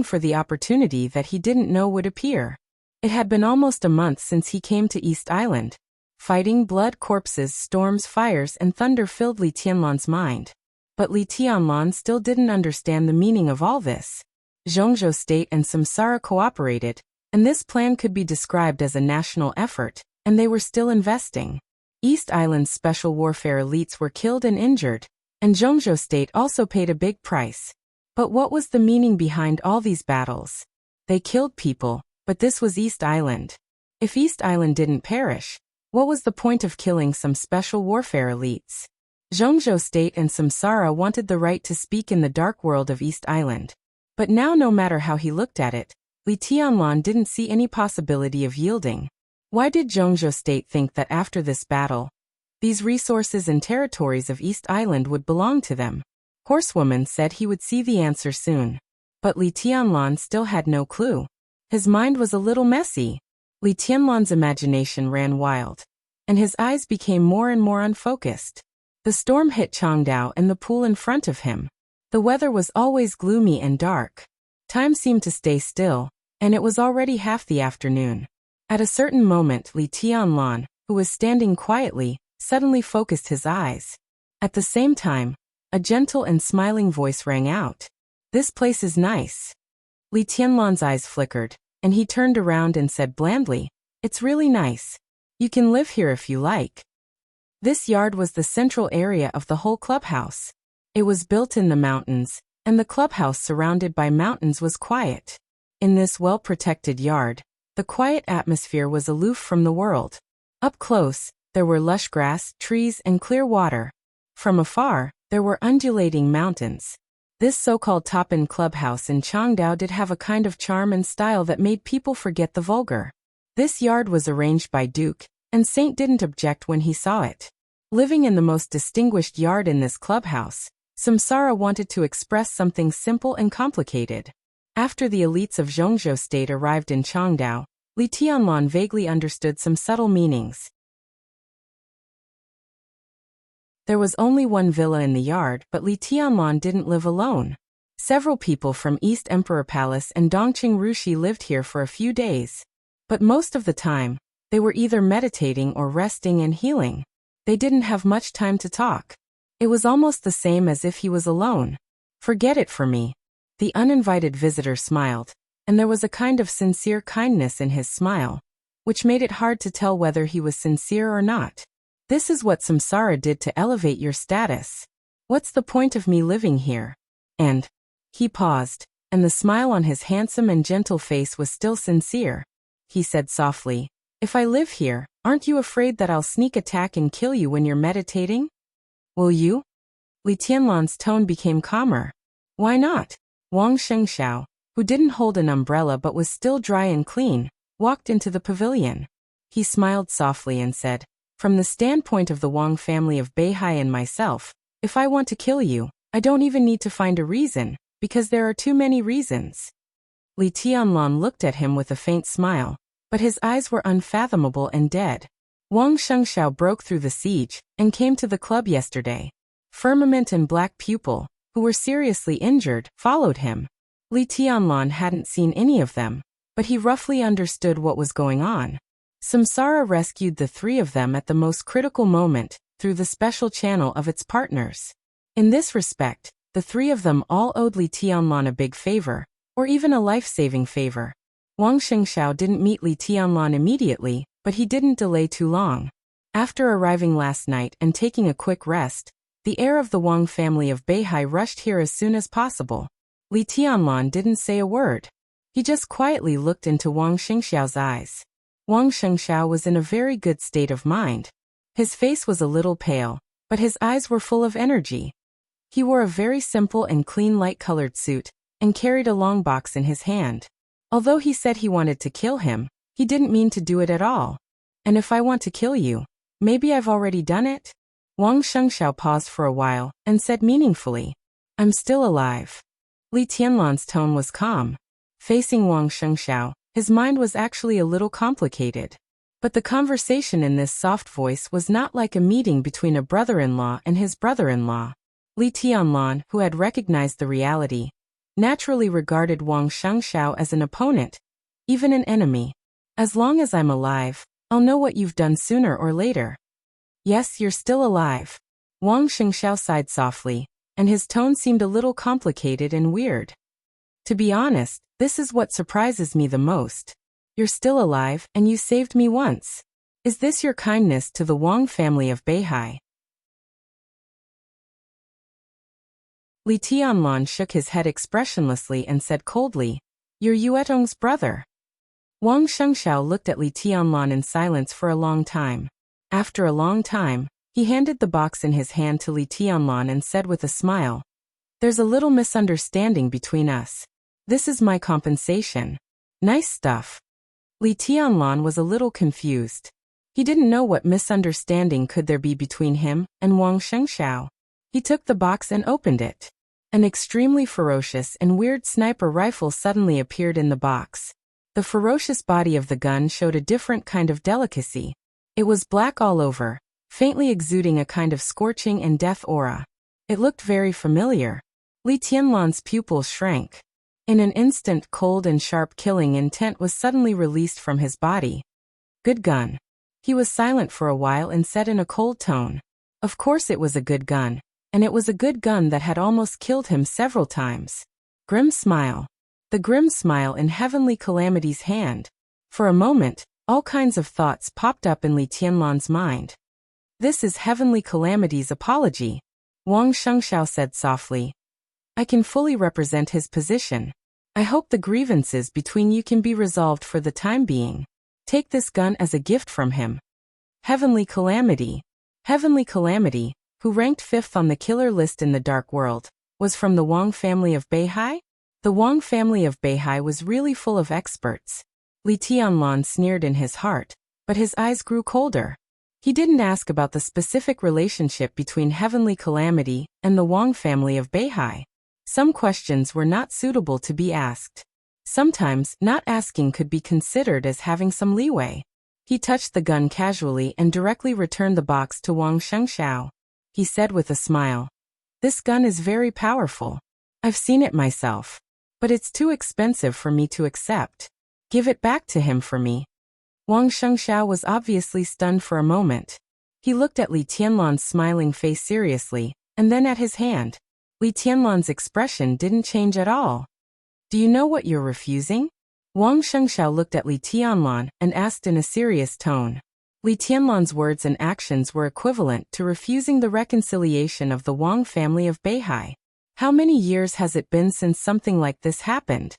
for the opportunity that he didn't know would appear. It had been almost a month since he came to East Island. Fighting, blood, corpses, storms, fires, and thunder filled Li Tianlan's mind. But Li Tianlan still didn't understand the meaning of all this. Zhongzhou State and Samsara cooperated, and this plan could be described as a national effort, and they were still investing. East Island's special warfare elites were killed and injured, and Zhongzhou State also paid a big price. But what was the meaning behind all these battles? They killed people, but this was East Island. If East Island didn't perish, what was the point of killing some special warfare elites? Zhongzhou State and Samsara wanted the right to speak in the dark world of East Island. But now, no matter how he looked at it, Li Tianlan didn't see any possibility of yielding. Why did Zhongzhou State think that after this battle, these resources and territories of East Island would belong to them? Horsewoman said he would see the answer soon. But Li Tianlan still had no clue. His mind was a little messy. Li Tianlan's imagination ran wild, and his eyes became more and more unfocused. The storm hit Changdao and the pool in front of him. The weather was always gloomy and dark. Time seemed to stay still, and it was already half the afternoon. At a certain moment, Li Tianlan, who was standing quietly, suddenly focused his eyes. At the same time, a gentle and smiling voice rang out. "This place is nice." Li Tianlan's eyes flickered, and he turned around and said blandly, "It's really nice. You can live here if you like." This yard was the central area of the whole clubhouse. It was built in the mountains, and the clubhouse surrounded by mountains was quiet. In this well-protected yard, the quiet atmosphere was aloof from the world. Up close, there were lush grass, trees, and clear water. From afar, there were undulating mountains. This so-called top-end clubhouse in Changdao did have a kind of charm and style that made people forget the vulgar. This yard was arranged by Duke, and Saint didn't object when he saw it. Living in the most distinguished yard in this clubhouse, Samsara wanted to express something simple and complicated. After the elites of Zhongzhou State arrived in Changdao, Li Tianlan vaguely understood some subtle meanings. There was only one villa in the yard, but Li Tianlan didn't live alone. Several people from East Emperor Palace and Dongqing Rushi lived here for a few days. But most of the time, they were either meditating or resting and healing. They didn't have much time to talk. It was almost the same as if he was alone. "Forget it for me." The uninvited visitor smiled, and there was a kind of sincere kindness in his smile, which made it hard to tell whether he was sincere or not. "This is what Samsara did to elevate your status. What's the point of me living here?" And he paused, and the smile on his handsome and gentle face was still sincere. He said softly, "If I live here, aren't you afraid that I'll sneak attack and kill you when you're meditating?" "Will you?" Li Tianlan's tone became calmer. "Why not?" Wang Shengxiao, who didn't hold an umbrella but was still dry and clean, walked into the pavilion. He smiled softly and said, "From the standpoint of the Wang family of Beihai and myself, if I want to kill you, I don't even need to find a reason, because there are too many reasons." Li Tianlan looked at him with a faint smile, but his eyes were unfathomable and dead. Wang Shengxiao broke through the siege and came to the club yesterday. Firmament and Black Pupil, who were seriously injured, followed him. Li Tianlan hadn't seen any of them, but he roughly understood what was going on. Samsara rescued the three of them at the most critical moment, through the special channel of its partners. In this respect, the three of them all owed Li Tianlan a big favor, or even a life-saving favor. Wang Shengxiao didn't meet Li Tianlan immediately, but he didn't delay too long. After arriving last night and taking a quick rest, the heir of the Wang family of Beihai rushed here as soon as possible. Li Tianlan didn't say a word. He just quietly looked into Wang Shengxiao's eyes. Wang Shengxiao was in a very good state of mind. His face was a little pale, but his eyes were full of energy. He wore a very simple and clean light-colored suit, and carried a long box in his hand. Although he said he wanted to kill him, he didn't mean to do it at all. "And if I want to kill you, maybe I've already done it?" Wang Shengxiao paused for a while, and said meaningfully, "I'm still alive." Li Tianlan's tone was calm. Facing Wang Shengxiao, his mind was actually a little complicated. But the conversation in this soft voice was not like a meeting between a brother-in-law and his brother-in-law. Li Tianlan, who had recognized the reality, naturally regarded Wang Shengxiao as an opponent, even an enemy. "As long as I'm alive, I'll know what you've done sooner or later." "Yes, you're still alive." Wang Shengxiao sighed softly, and his tone seemed a little complicated and weird. To be honest, this is what surprises me the most. You're still alive, and you saved me once. Is this your kindness to the Wang family of Beihai? Li Tianlan shook his head expressionlessly and said coldly, "You're Yuetong's brother." Wang Shengxiao looked at Li Tianlan in silence for a long time. After a long time, he handed the box in his hand to Li Tianlan and said with a smile, "There's a little misunderstanding between us. This is my compensation." "Nice stuff." Li Tianlan was a little confused. He didn't know what misunderstanding could there be between him and Wang Shengxiao. He took the box and opened it. An extremely ferocious and weird sniper rifle suddenly appeared in the box. The ferocious body of the gun showed a different kind of delicacy. It was black all over, faintly exuding a kind of scorching and death aura. It looked very familiar. Li Tianlan's pupils shrank. In an instant, cold and sharp killing intent was suddenly released from his body. "Good gun." He was silent for a while and said in a cold tone, "Of course it was a good gun. And it was a good gun that had almost killed him several times." Grim smile. The grim smile in Heavenly Calamity's hand. For a moment, all kinds of thoughts popped up in Li Tianlan's mind. "This is Heavenly Calamity's apology," Wang Shengxiao said softly. "I can fully represent his position. I hope the grievances between you can be resolved for the time being. Take this gun as a gift from him." Heavenly Calamity. Heavenly Calamity, who ranked 5th on the killer list in the Dark World, was from the Wang family of Beihai? The Wang family of Beihai was really full of experts. Li Tianlan sneered in his heart, but his eyes grew colder. He didn't ask about the specific relationship between Heavenly Calamity and the Wang family of Beihai. Some questions were not suitable to be asked. Sometimes, not asking could be considered as having some leeway. He touched the gun casually and directly returned the box to Wang Shengxiao. He said with a smile, "This gun is very powerful. I've seen it myself. But it's too expensive for me to accept. Give it back to him for me." Wang Shengxiao was obviously stunned for a moment. He looked at Li Tianlan's smiling face seriously, and then at his hand. Li Tianlan's expression didn't change at all. "Do you know what you're refusing?" Wang Shengxiao looked at Li Tianlan and asked in a serious tone. Li Tianlan's words and actions were equivalent to refusing the reconciliation of the Wang family of Beihai. How many years has it been since something like this happened?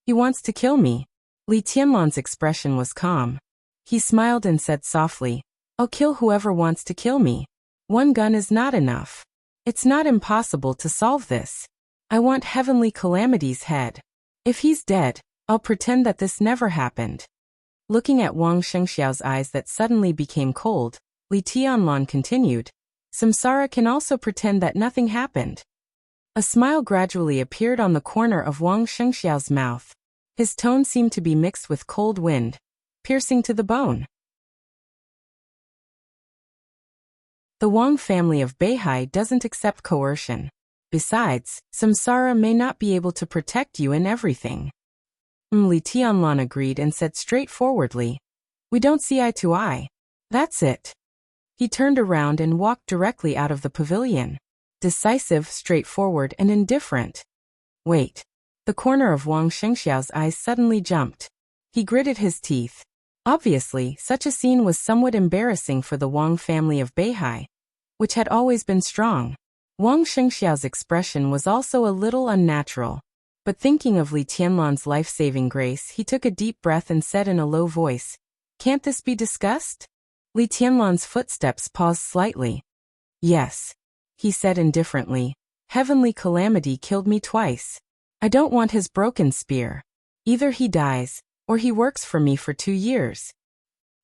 "He wants to kill me." Li Tianlan's expression was calm. He smiled and said softly, "I'll kill whoever wants to kill me. One gun is not enough. It's not impossible to solve this. I want Heavenly Calamity's head. If he's dead, I'll pretend that this never happened." Looking at Wang Shengxiao's eyes that suddenly became cold, Li Tianlan continued, "Samsara can also pretend that nothing happened." A smile gradually appeared on the corner of Wang Shengxiao's mouth. His tone seemed to be mixed with cold wind, piercing to the bone. The Wang family of Beihai doesn't accept coercion. Besides, Samsara may not be able to protect you in everything. Li Tianlan agreed and said straightforwardly, "We don't see eye to eye. That's it." He turned around and walked directly out of the pavilion. Decisive, straightforward, and indifferent. "Wait." The corner of Wang Shengxiao's eyes suddenly jumped. He gritted his teeth. Obviously, such a scene was somewhat embarrassing for the Wang family of Beihai, which had always been strong. Wang Shengxiao's expression was also a little unnatural. But thinking of Li Tianlan's life-saving grace, he took a deep breath and said in a low voice, "Can't this be discussed?" Li Tianlan's footsteps paused slightly. "Yes," he said indifferently. "Heavenly Calamity killed me twice. I don't want his broken spear. Either he dies, or he works for me for 2 years.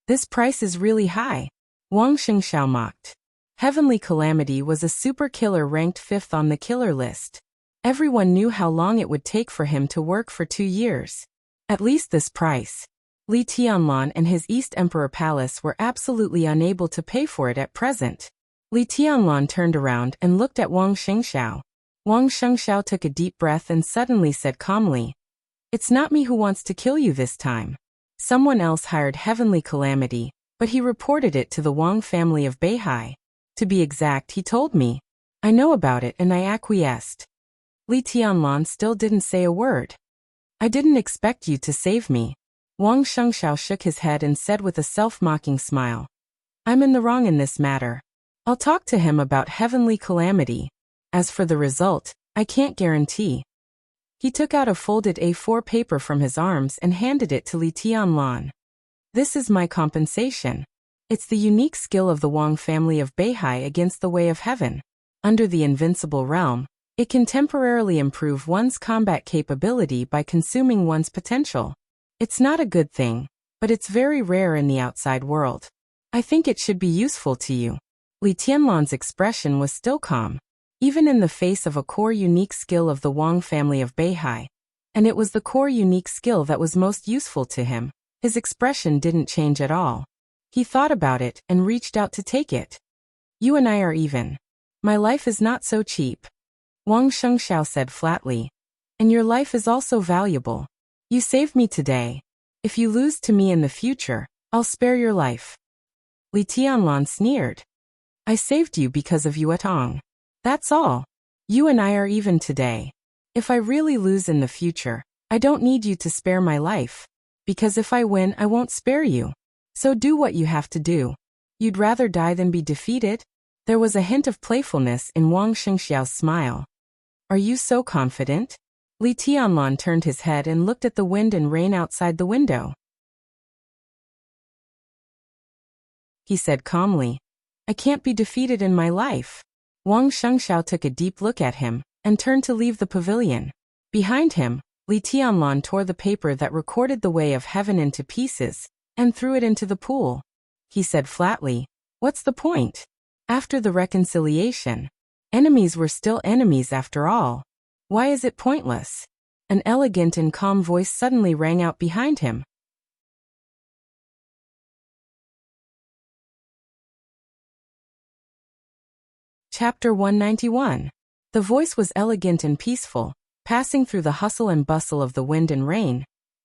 This price is really high," Wang Shengxiao mocked. Heavenly Calamity was a super killer ranked 5th on the killer list. Everyone knew how long it would take for him to work for 2 years. At least this price. Li Tianlan and his East Emperor Palace were absolutely unable to pay for it at present. Li Tianlan turned around and looked at Wang Shengxiao. Wang Shengxiao took a deep breath and suddenly said calmly, "It's not me who wants to kill you this time. Someone else hired Heavenly Calamity, but he reported it to the Wang family of Beihai. To be exact, he told me. I know about it and I acquiesced." Li Tianlan still didn't say a word. I didn't expect you to save me. Wang Shengxiao shook his head and said with a self-mocking smile. I'm in the wrong in this matter. I'll talk to him about heavenly calamity. As for the result, I can't guarantee. He took out a folded A4 paper from his arms and handed it to Li Tianlan. This is my compensation. It's the unique skill of the Wang family of Beihai against the way of heaven. Under the invincible realm, it can temporarily improve one's combat capability by consuming one's potential. It's not a good thing, but it's very rare in the outside world. I think it should be useful to you. Li Tianlan's expression was still calm, even in the face of a core unique skill of the Wang family of Beihai. And it was the core unique skill that was most useful to him. His expression didn't change at all. He thought about it and reached out to take it. You and I are even. My life is not so cheap. Wang Shengxiao said flatly. And your life is also valuable. You saved me today. If you lose to me in the future, I'll spare your life. Li Tianlan sneered. I saved you because of Yue Tong. That's all. You and I are even today. If I really lose in the future, I don't need you to spare my life. Because if I win, I won't spare you. So do what you have to do. You'd rather die than be defeated? There was a hint of playfulness in Wang Shengxiao's smile. Are you so confident? Li Tianlan turned his head and looked at the wind and rain outside the window. He said calmly, I can't be defeated in my life. Wang Shengxiao took a deep look at him and turned to leave the pavilion. Behind him, Li Tianlan tore the paper that recorded the way of heaven into pieces and threw it into the pool. He said flatly, what's the point? After the reconciliation, enemies were still enemies after all. Why is it pointless? An elegant and calm voice suddenly rang out behind him. Chapter 191. The voice was elegant and peaceful, passing through the hustle and bustle of the wind and rain,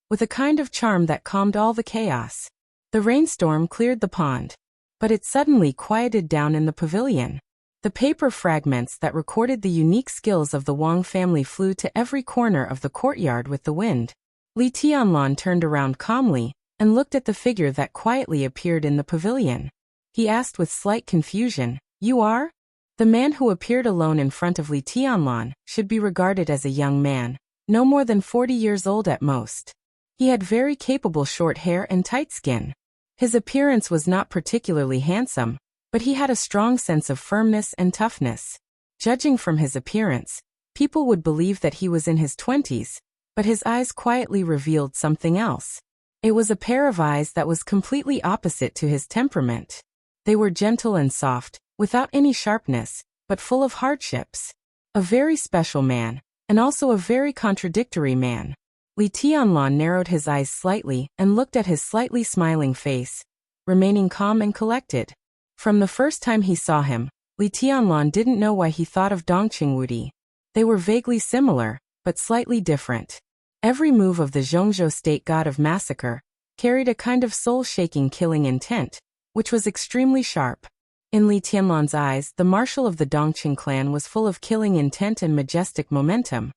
with a kind of charm that calmed all the chaos. The rainstorm cleared the pond, but it suddenly quieted down in the pavilion. The paper fragments that recorded the unique skills of the Wang family flew to every corner of the courtyard with the wind. Li Tianlan turned around calmly and looked at the figure that quietly appeared in the pavilion. He asked with slight confusion, You are? The man who appeared alone in front of Li Tianlan should be regarded as a young man, no more than 40 years old at most. He had very capable short hair and tight skin. His appearance was not particularly handsome, but he had a strong sense of firmness and toughness. Judging from his appearance, people would believe that he was in his 20s, but his eyes quietly revealed something else. It was a pair of eyes that was completely opposite to his temperament. They were gentle and soft, without any sharpness, but full of hardships. A very special man, and also a very contradictory man. Li Tianlan narrowed his eyes slightly and looked at his slightly smiling face, remaining calm and collected. From the first time he saw him, Li Tianlan didn't know why he thought of Dongqing Wudi. They were vaguely similar, but slightly different. Every move of the Zhongzhou state god of massacre carried a kind of soul-shaking killing intent, which was extremely sharp. In Li Tianlan's eyes, the marshal of the Dongqing clan was full of killing intent and majestic momentum.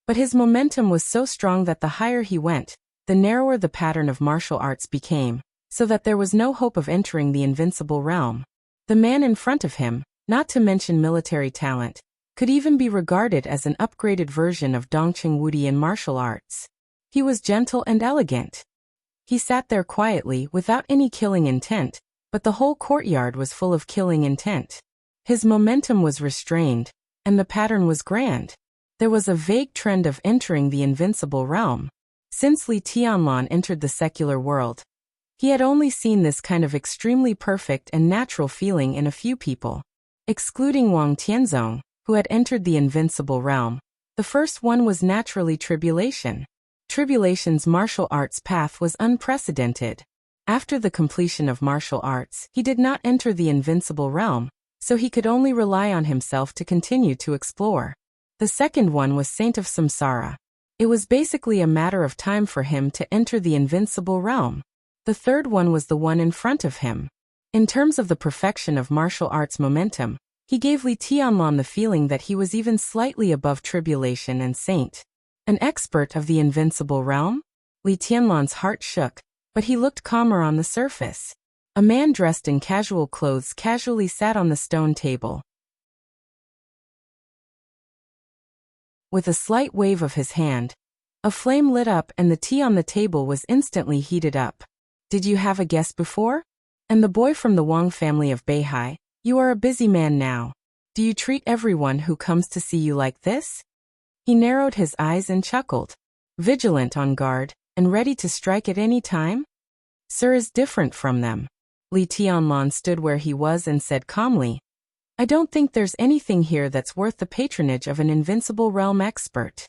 But his momentum was so strong that the higher he went, the narrower the pattern of martial arts became, so that there was no hope of entering the invincible realm. The man in front of him, not to mention military talent, could even be regarded as an upgraded version of Dongqing Wudi in martial arts. He was gentle and elegant. He sat there quietly without any killing intent, but the whole courtyard was full of killing intent. His momentum was restrained, and the pattern was grand. There was a vague trend of entering the invincible realm. Since Li Tianlan entered the secular world, he had only seen this kind of extremely perfect and natural feeling in a few people. Excluding Wang Tianzong, who had entered the invincible realm, the first one was naturally Tribulation. Tribulation's martial arts path was unprecedented. After the completion of martial arts, he did not enter the invincible realm, so he could only rely on himself to continue to explore. The second one was Saint of Samsara. It was basically a matter of time for him to enter the invincible realm. The third one was the one in front of him. In terms of the perfection of martial arts momentum, he gave Li Tianlan the feeling that he was even slightly above Tribulation and Saint. An expert of the invincible realm? Li Tianlan's heart shook, but he looked calmer on the surface. A man dressed in casual clothes casually sat on the stone table. With a slight wave of his hand, a flame lit up and the tea on the table was instantly heated up. Did you have a guest before? And the boy from the Wang family of Beihai, you are a busy man now. Do you treat everyone who comes to see you like this? He narrowed his eyes and chuckled. Vigilant on guard, and ready to strike at any time? Sir is different from them. Li Tianlan stood where he was and said calmly, I don't think there's anything here that's worth the patronage of an invincible realm expert.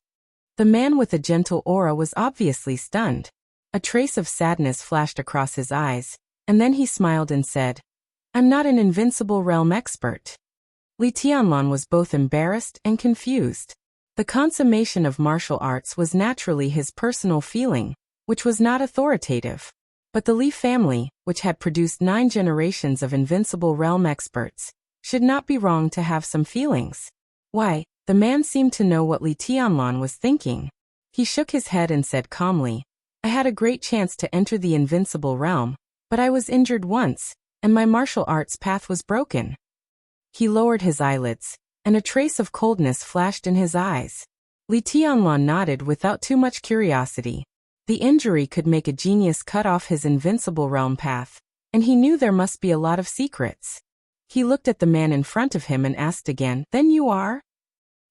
The man with a gentle aura was obviously stunned. A trace of sadness flashed across his eyes, and then he smiled and said, I'm not an invincible realm expert. Li Tianlan was both embarrassed and confused. The consummation of martial arts was naturally his personal feeling, which was not authoritative. But the Li family, which had produced 9 generations of invincible realm experts, should not be wrong to have some feelings. Why, the man seemed to know what Li Tianlan was thinking. He shook his head and said calmly, I had a great chance to enter the invincible realm, but I was injured once, and my martial arts path was broken. He lowered his eyelids, and a trace of coldness flashed in his eyes. Li Tianlan nodded without too much curiosity. The injury could make a genius cut off his invincible realm path, and he knew there must be a lot of secrets. He looked at the man in front of him and asked again, Then you are?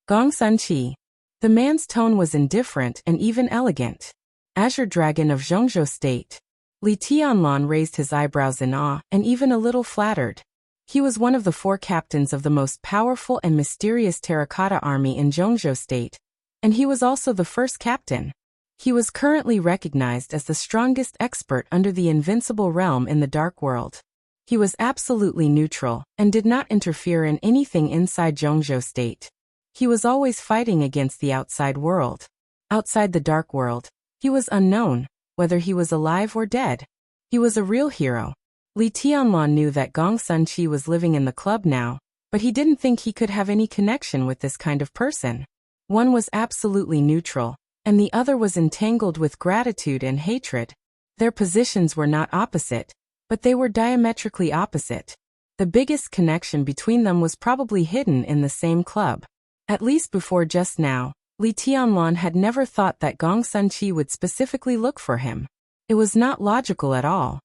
Gong Sunqi. The man's tone was indifferent and even elegant. Azure Dragon of Zhongzhou State. Li Tianlan raised his eyebrows in awe and even a little flattered. He was one of the 4 captains of the most powerful and mysterious terracotta army in Zhongzhou State, and he was also the first captain. He was currently recognized as the strongest expert under the invincible realm in the dark world. He was absolutely neutral and did not interfere in anything inside Zhongzhou State. He was always fighting against the outside world. Outside the dark world, he was unknown, whether he was alive or dead. He was a real hero. Li Tianlan knew that Gong Sunqi was living in the club now, but he didn't think he could have any connection with this kind of person. One was absolutely neutral, and the other was entangled with gratitude and hatred. Their positions were not opposite, but they were diametrically opposite. The biggest connection between them was probably hidden in the same club. At least before just now, Li Tianlan had never thought that Gong Sunqi would specifically look for him. It was not logical at all.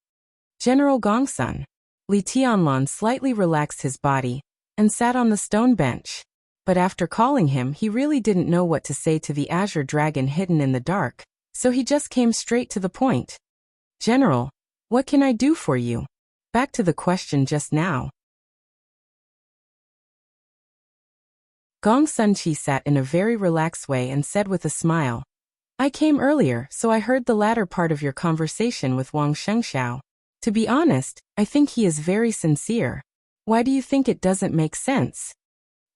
General Gongsun. Li Tianlan slightly relaxed his body and sat on the stone bench. But after calling him, he really didn't know what to say to the Azure Dragon hidden in the dark, so he just came straight to the point. General, what can I do for you? Back to the question just now. Gong Sunqi sat in a very relaxed way and said with a smile, I came earlier, so I heard the latter part of your conversation with Wang Shengxiao. To be honest, I think he is very sincere. Why do you think it doesn't make sense?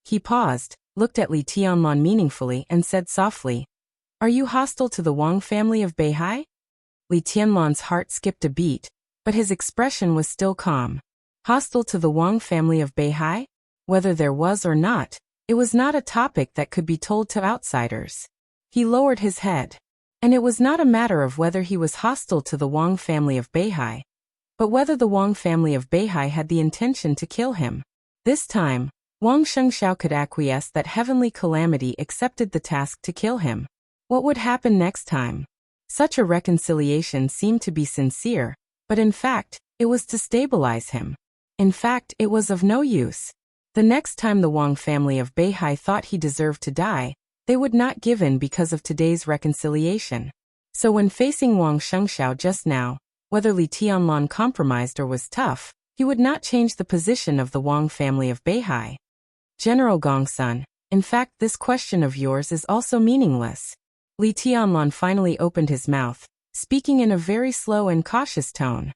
He paused, looked at Li Tianlan meaningfully and said softly, Are you hostile to the Wang family of Beihai? Li Tianlan's heart skipped a beat, but his expression was still calm. Hostile to the Wang family of Beihai? Whether there was or not, it was not a topic that could be told to outsiders. He lowered his head. And it was not a matter of whether he was hostile to the Wang family of Beihai, but whether the Wang family of Beihai had the intention to kill him. This time, Wang Shengxiao could acquiesce that Heavenly Calamity accepted the task to kill him. What would happen next time? Such a reconciliation seemed to be sincere, but in fact, it was to stabilize him. In fact, it was of no use. The next time the Wang family of Beihai thought he deserved to die, they would not give in because of today's reconciliation. So when facing Wang Shengxiao just now, whether Li Tianlan compromised or was tough, he would not change the position of the Wang family of Beihai. General Gongsun, in fact this question of yours is also meaningless. Li Tianlan finally opened his mouth, speaking in a very slow and cautious tone.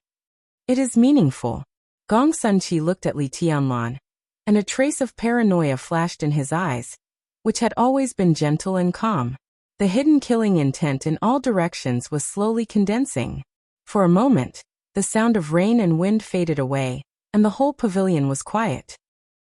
It is meaningful. Gong Sunqi looked at Li Tianlan, and a trace of paranoia flashed in his eyes, which had always been gentle and calm. The hidden killing intent in all directions was slowly condensing. For a moment, the sound of rain and wind faded away, and the whole pavilion was quiet.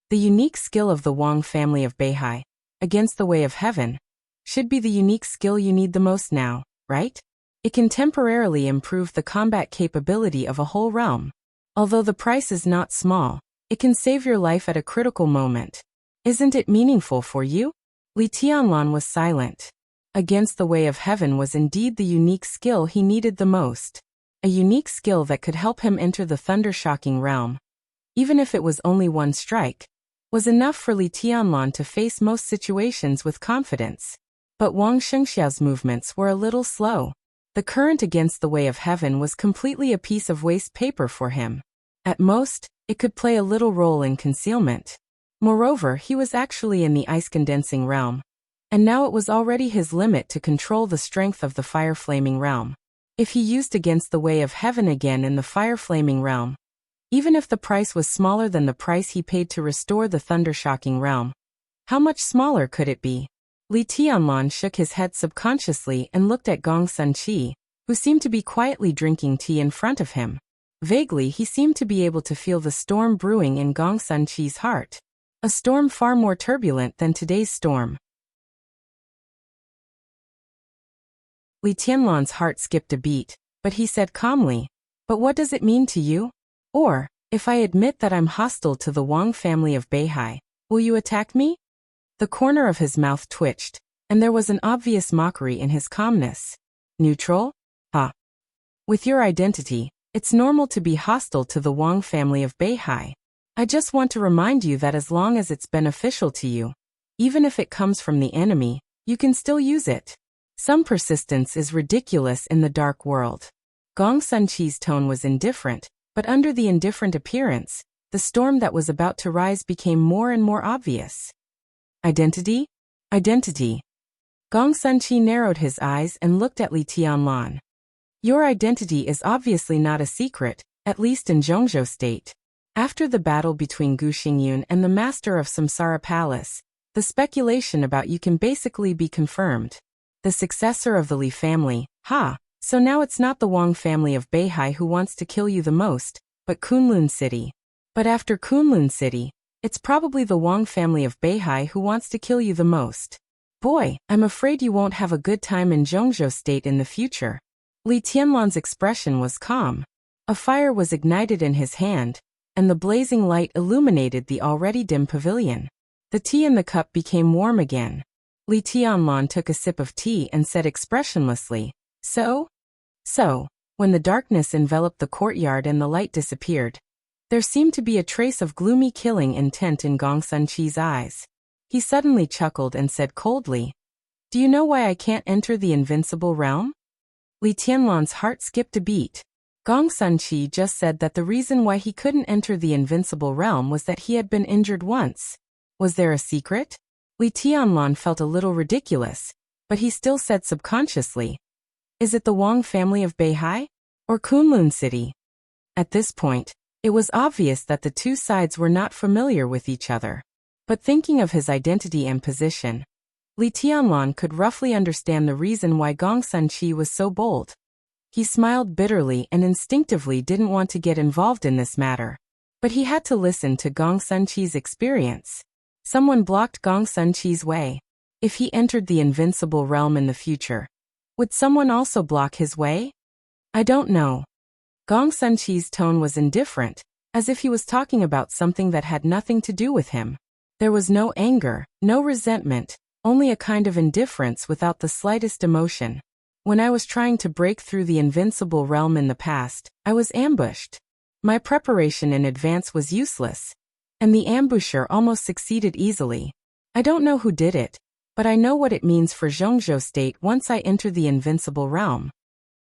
The unique skill of the Wang family of Beihai, against the way of heaven, should be the unique skill you need the most now, right? It can temporarily improve the combat capability of a whole realm. Although the price is not small, it can save your life at a critical moment. Isn't it meaningful for you? Li Tianlan was silent. Against the Way of Heaven was indeed the unique skill he needed the most. A unique skill that could help him enter the thunder-shocking realm. Even if it was only one strike, was enough for Li Tianlan to face most situations with confidence. But Wang Shengxiao's movements were a little slow. The current against the Way of Heaven was completely a piece of waste paper for him. At most, it could play a little role in concealment. Moreover, he was actually in the ice-condensing realm. And now it was already his limit to control the strength of the fire-flaming realm. If he used against the Way of Heaven again in the fire-flaming realm, even if the price was smaller than the price he paid to restore the thunder-shocking realm, how much smaller could it be? Li Tianlan shook his head subconsciously and looked at Gong Sunqi, who seemed to be quietly drinking tea in front of him. Vaguely, he seemed to be able to feel the storm brewing in Gong Sunqi's heart. A storm far more turbulent than today's storm. Li Tianlan's heart skipped a beat, but he said calmly, "But what does it mean to you? Or, if I admit that I'm hostile to the Wang family of Beihai, will you attack me?" The corner of his mouth twitched, and there was an obvious mockery in his calmness. Neutral? Ha! With your identity, it's normal to be hostile to the Wang family of Beihai. I just want to remind you that as long as it's beneficial to you, even if it comes from the enemy, you can still use it. Some persistence is ridiculous in the dark world. Gong Sunqi's tone was indifferent, but under the indifferent appearance, the storm that was about to rise became more and more obvious. Identity? Identity. Gong Sunqi narrowed his eyes and looked at Li Tianlan. Your identity is obviously not a secret, at least in Zhongzhou State. After the battle between Gu Xingyun and the master of Samsara Palace, the speculation about you can basically be confirmed. The successor of the Li family, so now it's not the Wang family of Beihai who wants to kill you the most, but Kunlun City. But after Kunlun City, it's probably the Wang family of Beihai who wants to kill you the most. Boy, I'm afraid you won't have a good time in Zhongzhou State in the future. Li Tianlan's expression was calm. A fire was ignited in his hand, and the blazing light illuminated the already dim pavilion. The tea in the cup became warm again. Li Tianlan took a sip of tea and said expressionlessly, So, when the darkness enveloped the courtyard and the light disappeared, there seemed to be a trace of gloomy killing intent in Gong Sunqi's eyes. He suddenly chuckled and said coldly, Do you know why I can't enter the invincible realm? Li Tianlan's heart skipped a beat. Gong Sunqi just said that the reason why he couldn't enter the invincible realm was that he had been injured once. Was there a secret? Li Tianlan felt a little ridiculous, but he still said subconsciously, Is it the Wang family of Beihai? Or Kunlun City? At this point, it was obvious that the two sides were not familiar with each other. But thinking of his identity and position, Li Tianlan could roughly understand the reason why Gong Sunqi was so bold. He smiled bitterly and instinctively didn't want to get involved in this matter. But he had to listen to Gong Sunqi's experience. Someone blocked Gong Sunqi's way. If he entered the invincible realm in the future, would someone also block his way? I don't know. Gong Sunqi's tone was indifferent, as if he was talking about something that had nothing to do with him. There was no anger, no resentment, only a kind of indifference without the slightest emotion. When I was trying to break through the invincible realm in the past, I was ambushed. My preparation in advance was useless, and the ambusher almost succeeded easily. I don't know who did it, but I know what it means for Zhongzhou State once I enter the invincible realm.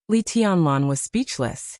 Li Tianlan was speechless.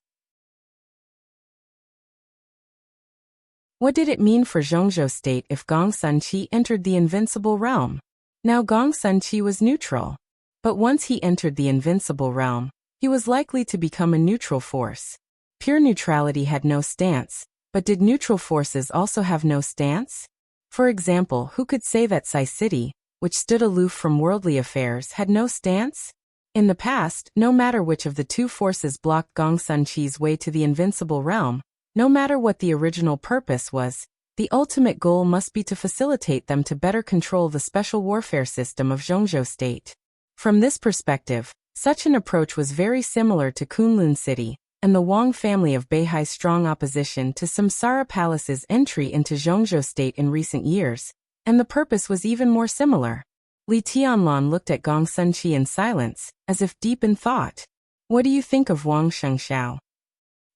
What did it mean for Zhongzhou State if Gong Sunqi entered the invincible realm? Now Gong Sunqi was neutral. But once he entered the invincible realm, he was likely to become a neutral force. Pure neutrality had no stance, but did neutral forces also have no stance? For example, who could say that Sai City, which stood aloof from worldly affairs, had no stance? In the past, no matter which of the two forces blocked Gong Sunqi's way to the invincible realm, no matter what the original purpose was, The ultimate goal must be to facilitate them to better control the special warfare system of Zhongzhou State. From this perspective, such an approach was very similar to Kunlun City and the Wang family of Beihai's strong opposition to Samsara Palace's entry into Zhongzhou State in recent years, and the purpose was even more similar. Li Tianlan looked at Gong Sunqi in silence, as if deep in thought. "What do you think of Wang Shengxiao?"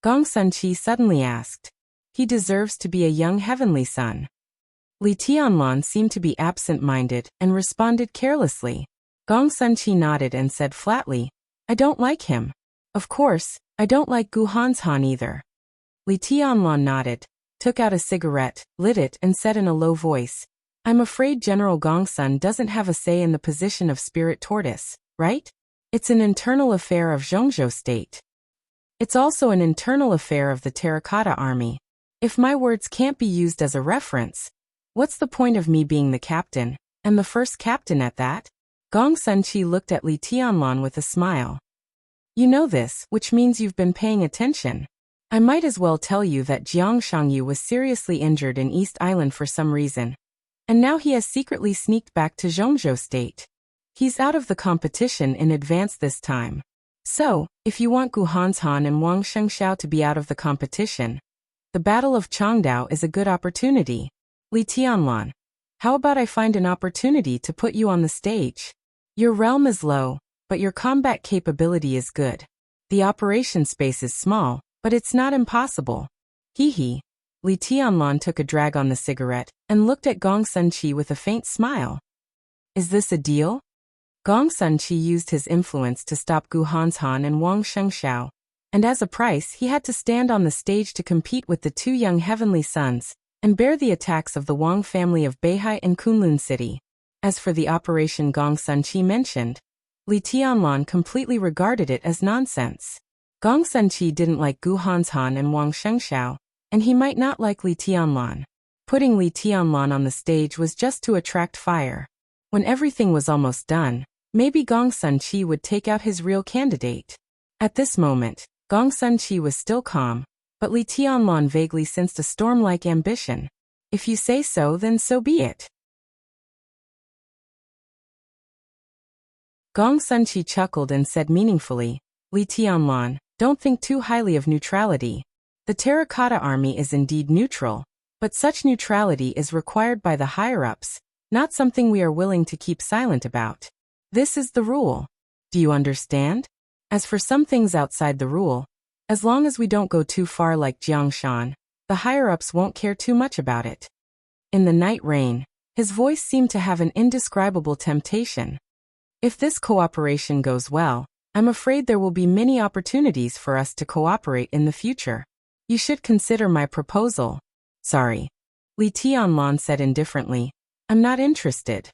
Gong Sunqi suddenly asked. "He deserves to be a young heavenly son." Li Tianlan seemed to be absent-minded and responded carelessly. Gong Sunqi nodded and said flatly, "I don't like him. Of course, I don't like Gu Hanshan either." Li Tianlan nodded, took out a cigarette, lit it and said in a low voice, "I'm afraid General Gongsun doesn't have a say in the position of Spirit Tortoise, right? It's an internal affair of Zhongzhou State. It's also an internal affair of the Terracotta Army. If my words can't be used as a reference, what's the point of me being the captain, and the first captain at that?" Gong Sunqi looked at Li Tianlan with a smile. "You know this, which means you've been paying attention. I might as well tell you that Jiang Shangyu was seriously injured in East Island for some reason, and now he has secretly sneaked back to Zhongzhou State. He's out of the competition in advance this time. So, if you want Gu Hanshan and Wang Shengxiao to be out of the competition, the Battle of Changdao is a good opportunity. Li Tianlan, how about I find an opportunity to put you on the stage? Your realm is low, but your combat capability is good. The operation space is small, but it's not impossible. Hee hee." Li Tianlan took a drag on the cigarette and looked at Gong Sunqi with a faint smile. "Is this a deal?" Gong Sunqi used his influence to stop Gu Hanshan and Wang Shengxiao, and as a price he had to stand on the stage to compete with the two young heavenly sons and bear the attacks of the Wang family of Beihai and Kunlun City. As for the operation Gong Sunqi mentioned, Li Tianlan completely regarded it as nonsense. Gong Sunqi didn't like Gu Hanshan and Wang Shengxiao, and he might not like Li Tianlan. Putting Li Tianlan on the stage was just to attract fire. When everything was almost done, maybe Gong Sunqi would take out his real candidate. At this moment, Gong Sunqi was still calm, but Li Tianlan vaguely sensed a storm-like ambition. "If you say so, then so be it." Gong Sunqi chuckled and said meaningfully, "Li Tianlan, don't think too highly of neutrality. The Terracotta Army is indeed neutral, but such neutrality is required by the higher-ups, not something we are willing to keep silent about. This is the rule. Do you understand? As for some things outside the rule, as long as we don't go too far like Jiangshan, the higher-ups won't care too much about it." In the night rain, his voice seemed to have an indescribable temptation. "If this cooperation goes well, I'm afraid there will be many opportunities for us to cooperate in the future. You should consider my proposal." "Sorry," Li Tianlan said indifferently. "I'm not interested."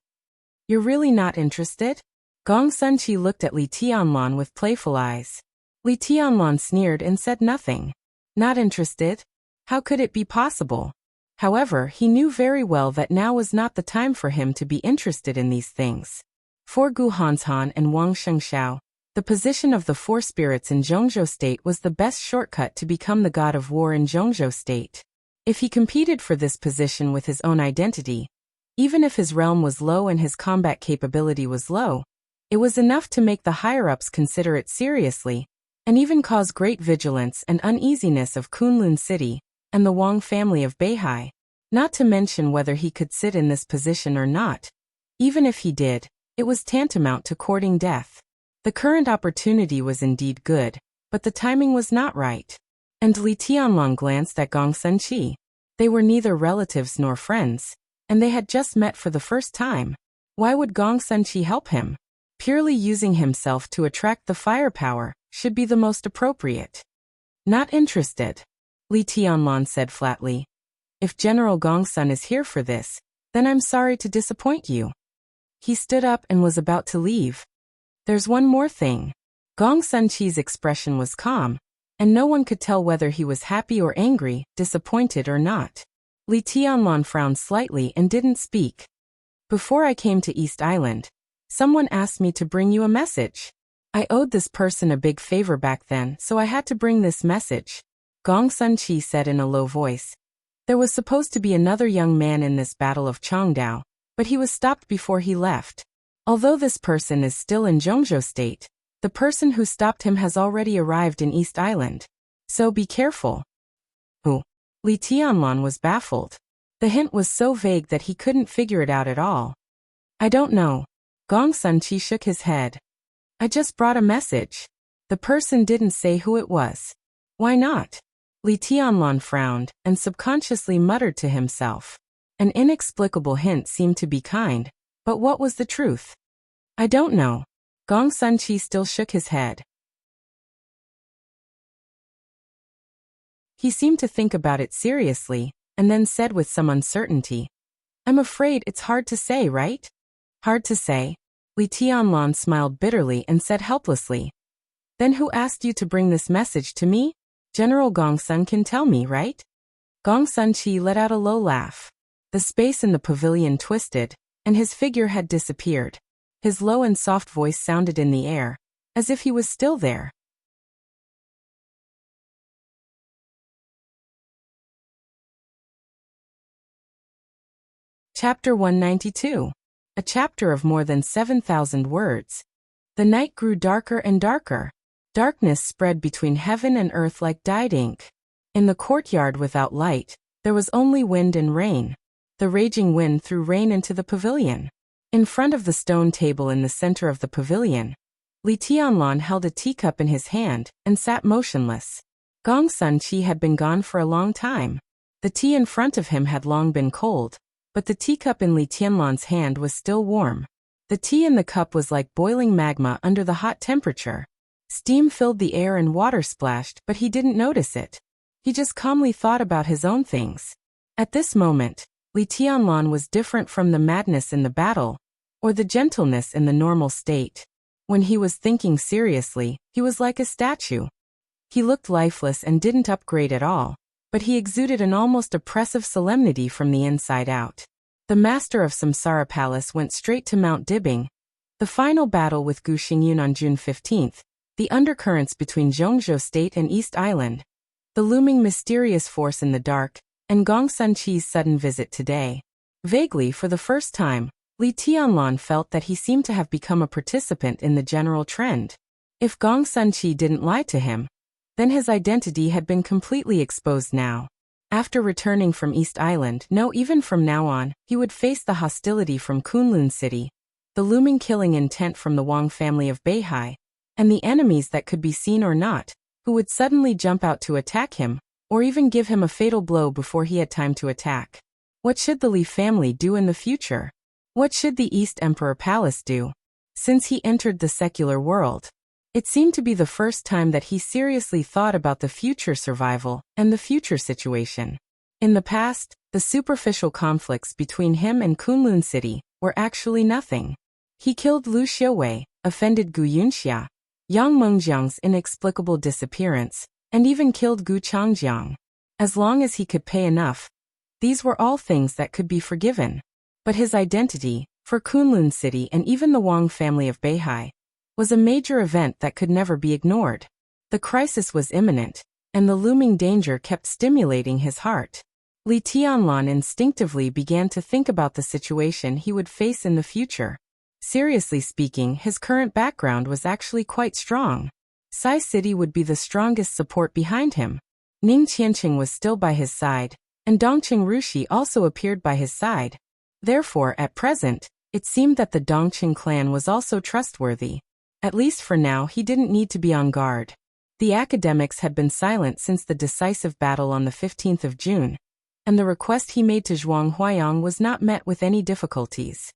"You're really not interested?" Gong Sunqi looked at Li Tianlan with playful eyes. Li Tianlan sneered and said nothing. Not interested? How could it be possible? However, he knew very well that now was not the time for him to be interested in these things. For Gu Hanshan and Wang Shengxiao, the position of the four spirits in Zhongzhou State was the best shortcut to become the god of war in Zhongzhou State. If he competed for this position with his own identity, even if his realm was low and his combat capability was low, it was enough to make the higher-ups consider it seriously, and even cause great vigilance and uneasiness of Kunlun City and the Wang family of Beihai, not to mention whether he could sit in this position or not. Even if he did, it was tantamount to courting death. The current opportunity was indeed good, but the timing was not right. And Li Tianlan glanced at Gong Sunqi. They were neither relatives nor friends, and they had just met for the first time. Why would Gong Sunqi help him? Purely using himself to attract the firepower should be the most appropriate. "Not interested," Li Tianlan said flatly. "If General Gongsun is here for this, then I'm sorry to disappoint you." He stood up and was about to leave. "There's one more thing." Gong Sunqi's expression was calm, and no one could tell whether he was happy or angry, disappointed or not. Li Tianlan frowned slightly and didn't speak. "Before I came to East Island, someone asked me to bring you a message. I owed this person a big favor back then, so I had to bring this message," Gong Sunqi said in a low voice. There was supposed to be another young man in this Battle of Chongdao, but he was stopped before he left. Although this person is still in Zhongzhou State, the person who stopped him has already arrived in East Island. So be careful. Who? Li Tianlan was baffled. The hint was so vague that he couldn't figure it out at all. I don't know. Gong Sunqi shook his head. I just brought a message. The person didn't say who it was. Why not? Li Tianlan frowned and subconsciously muttered to himself. An inexplicable hint seemed to be kind, but what was the truth? I don't know. Gong Sunqi still shook his head. He seemed to think about it seriously, and then said with some uncertainty, I'm afraid it's hard to say, right? Hard to say? Li Tianlan smiled bitterly and said helplessly. Then who asked you to bring this message to me? General Gongsun can tell me, right? Gong Sunqi let out a low laugh. The space in the pavilion twisted, and his figure had disappeared. His low and soft voice sounded in the air, as if he was still there. Chapter 192. A chapter of more than 7,000 words. The night grew darker and darker. Darkness spread between heaven and earth like dyed ink. In the courtyard without light, there was only wind and rain. The raging wind threw rain into the pavilion. In front of the stone table in the center of the pavilion, Li Tianlan held a teacup in his hand and sat motionless. Gong Sunqi had been gone for a long time. The tea in front of him had long been cold, but the teacup in Li Tianlan's hand was still warm. The tea in the cup was like boiling magma under the hot temperature. Steam filled the air and water splashed, but he didn't notice it. He just calmly thought about his own things. At this moment, Li Tianlan was different from the madness in the battle, or the gentleness in the normal state. When he was thinking seriously, he was like a statue. He looked lifeless and didn't upgrade at all, but he exuded an almost oppressive solemnity from the inside out. The master of Samsara Palace went straight to Mount Dibing. The final battle with Gu Xingyun on June 15th, the undercurrents between Zhongzhou State and East Island, the looming mysterious force in the dark, and Gong Sunqi's sudden visit today. Vaguely, for the first time, Li Tianlan felt that he seemed to have become a participant in the general trend. If Gong Sunqi didn't lie to him, then his identity had been completely exposed now. After returning from East Island, no, even from now on, he would face the hostility from Kunlun City, the looming killing intent from the Wang family of Beihai, and the enemies that could be seen or not, who would suddenly jump out to attack him, or even give him a fatal blow before he had time to attack. What should the Li family do in the future? What should the East Emperor Palace do? Since he entered the secular world, it seemed to be the first time that he seriously thought about the future survival and the future situation. In the past, the superficial conflicts between him and Kunlun City were actually nothing. He killed Lu Xiuwei, offended Gu Yunxia, Yang Mengjiang's inexplicable disappearance, and even killed Gu Changjiang. As long as he could pay enough, these were all things that could be forgiven. But his identity, for Kunlun City and even the Wang family of Beihai, was a major event that could never be ignored. The crisis was imminent, and the looming danger kept stimulating his heart. Li Tianlan instinctively began to think about the situation he would face in the future. Seriously speaking, his current background was actually quite strong. Sai City would be the strongest support behind him. Ning Qianqing was still by his side, and Dongqing Rushi also appeared by his side. Therefore, at present, it seemed that the Dongqing clan was also trustworthy. At least for now, he didn't need to be on guard. The academics had been silent since the decisive battle on the 15th of June, and the request he made to Zhuang Huayang was not met with any difficulties.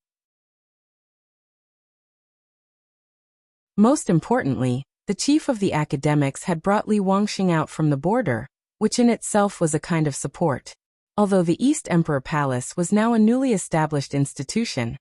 Most importantly, the chief of the academics had brought Li Wangxing out from the border, which in itself was a kind of support. Although the East Emperor Palace was now a newly established institution,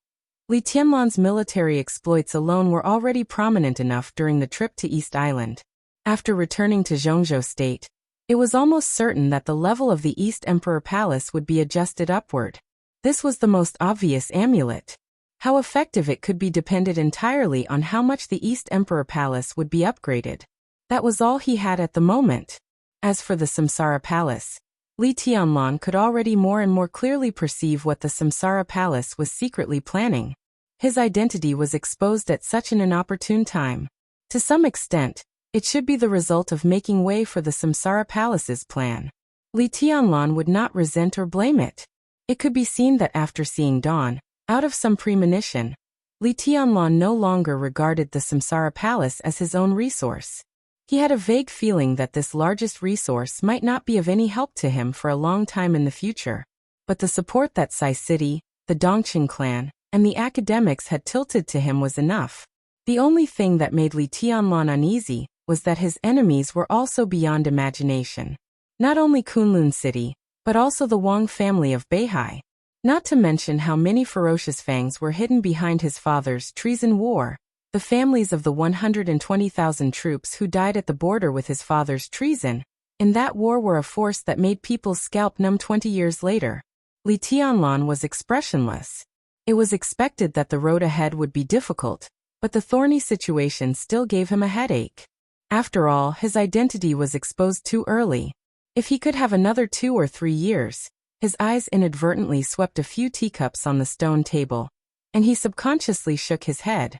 Li Tianlan's military exploits alone were already prominent enough during the trip to East Island. After returning to Zhongzhou State, it was almost certain that the level of the East Emperor Palace would be adjusted upward. This was the most obvious amulet. How effective it could be depended entirely on how much the East Emperor Palace would be upgraded. That was all he had at the moment. As for the Samsara Palace, Li Tianlan could already more and more clearly perceive what the Samsara Palace was secretly planning. His identity was exposed at such an inopportune time. To some extent, it should be the result of making way for the Samsara Palace's plan. Li Tianlan would not resent or blame it. It could be seen that after seeing dawn, out of some premonition, Li Tianlan no longer regarded the Samsara Palace as his own resource. He had a vague feeling that this largest resource might not be of any help to him for a long time in the future. But the support that Sai City, the Dongqing clan, and the academics had tilted to him was enough. The only thing that made Li Tianlan uneasy was that his enemies were also beyond imagination. Not only Kunlun City, but also the Wang family of Beihai. Not to mention how many ferocious fangs were hidden behind his father's treason war. The families of the 120,000 troops who died at the border with his father's treason in that war were a force that made people's scalp numb 20 years later. Li Tianlan was expressionless. It was expected that the road ahead would be difficult, but the thorny situation still gave him a headache. After all, his identity was exposed too early. If he could have another 2 or 3 years, his eyes inadvertently swept a few teacups on the stone table, and he subconsciously shook his head.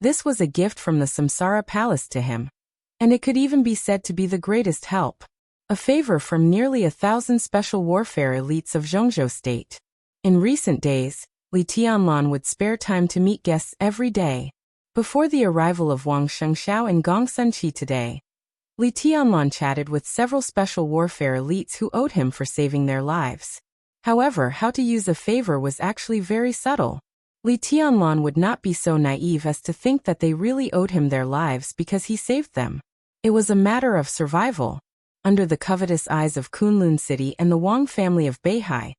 This was a gift from the Samsara Palace to him, and it could even be said to be the greatest help. A favor from nearly 1,000 special warfare elites of Zhongzhou State. In recent days, Li Tianlan would spare time to meet guests every day. Before the arrival of Wang Shengxiao and Gong Sunqi today, Li Tianlan chatted with several special warfare elites who owed him for saving their lives. However, how to use a favor was actually very subtle. Li Tianlan would not be so naive as to think that they really owed him their lives because he saved them. It was a matter of survival. Under the covetous eyes of Kunlun City and the Wang family of Beihai,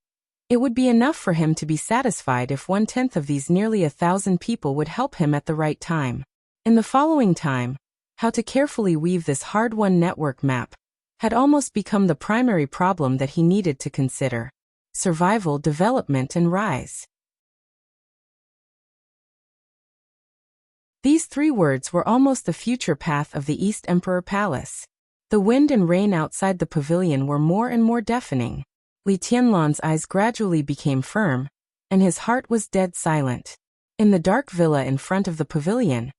it would be enough for him to be satisfied if 1/10 of these nearly 1,000 people would help him at the right time. In the following time, how to carefully weave this hard-won network map had almost become the primary problem that he needed to consider. Survival, development, and rise. These 3 words were almost the future path of the East Emperor Palace. The wind and rain outside the pavilion were more and more deafening. Li Tianlan's eyes gradually became firm, and his heart was dead silent. In the dark villa in front of the pavilion,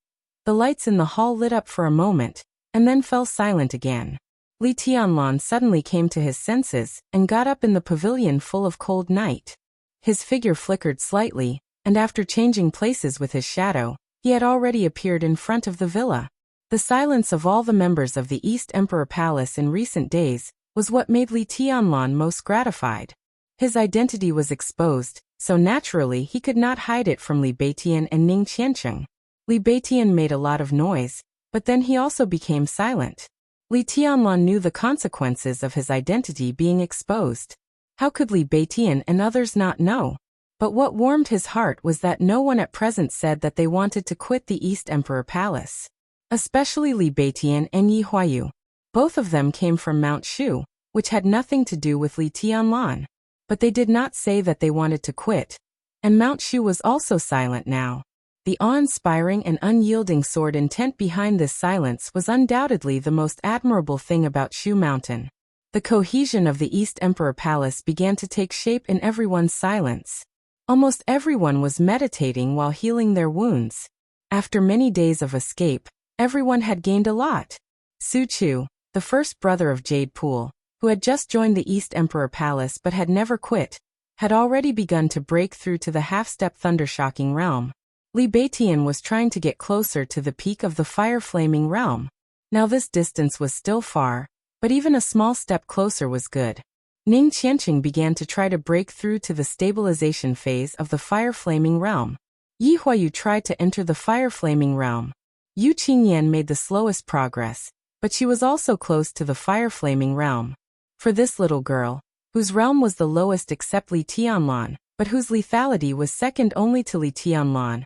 the lights in the hall lit up for a moment, and then fell silent again. Li Tianlan suddenly came to his senses and got up in the pavilion full of cold night. His figure flickered slightly, and after changing places with his shadow, he had already appeared in front of the villa. The silence of all the members of the East Emperor Palace in recent days was what made Li Tianlan most gratified. His identity was exposed, so naturally he could not hide it from Li Beitian and Ning Qiancheng. Li Beitian made a lot of noise, but then he also became silent. Li Tianlan knew the consequences of his identity being exposed. How could Li Beitian and others not know? But what warmed his heart was that no one at present said that they wanted to quit the East Emperor Palace. Especially Li Beitian and Yi Huayu. Both of them came from Mount Shu, which had nothing to do with Li Tianlan. But they did not say that they wanted to quit. And Mount Shu was also silent now. The awe-inspiring and unyielding sword intent behind this silence was undoubtedly the most admirable thing about Shu Mountain. The cohesion of the East Emperor Palace began to take shape in everyone's silence. Almost everyone was meditating while healing their wounds. After many days of escape, everyone had gained a lot. Su Chu, the first brother of Jade Pool, who had just joined the East Emperor Palace but had never quit, had already begun to break through to the half-step thundershocking realm. Li Beitian was trying to get closer to the peak of the fire-flaming realm. Now this distance was still far, but even a small step closer was good. Ning Qiancheng began to try to break through to the stabilization phase of the fire-flaming realm. Yi Huayu tried to enter the fire-flaming realm. Yu Qingyan made the slowest progress, but she was also close to the fire-flaming realm. For this little girl, whose realm was the lowest except Li Tianlan, but whose lethality was second only to Li Tianlan,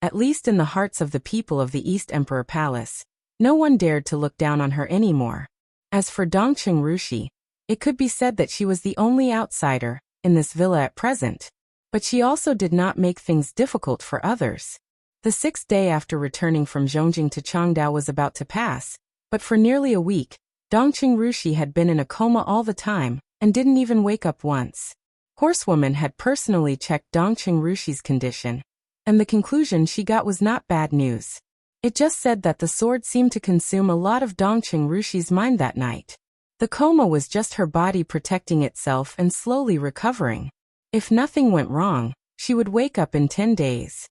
at least in the hearts of the people of the East Emperor Palace, no one dared to look down on her anymore. As for Dongqing Rushi, it could be said that she was the only outsider in this villa at present, but she also did not make things difficult for others. The 6th day after returning from Zhongjing to Changdao was about to pass, but for nearly a week, Dongqing Rushi had been in a coma all the time, and didn't even wake up once. Horsewoman had personally checked Dongqing Rushi's condition, and the conclusion she got was not bad news. It just said that the sword seemed to consume a lot of Dongqing Rushi's mind that night. The coma was just her body protecting itself and slowly recovering. If nothing went wrong, she would wake up in 10 days.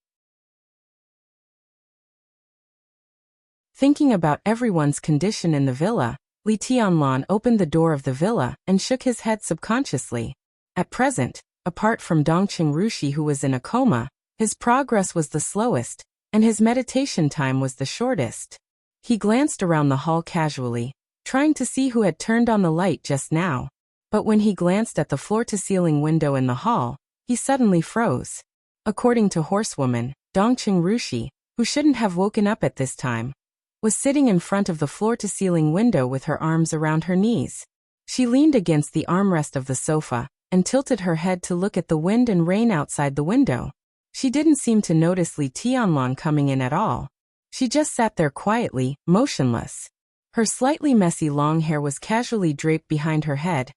Thinking about everyone's condition in the villa, Li Tianlan opened the door of the villa and shook his head subconsciously. At present, apart from Dongqing Rushi who was in a coma, his progress was the slowest, and his meditation time was the shortest. He glanced around the hall casually, trying to see who had turned on the light just now. But when he glanced at the floor-to-ceiling window in the hall, he suddenly froze. According to Horsewoman, Dongqing Rushi, who shouldn't have woken up at this time, was sitting in front of the floor-to-ceiling window with her arms around her knees. She leaned against the armrest of the sofa and tilted her head to look at the wind and rain outside the window. She didn't seem to notice Li Tianlan coming in at all. She just sat there quietly, motionless. Her slightly messy long hair was casually draped behind her head,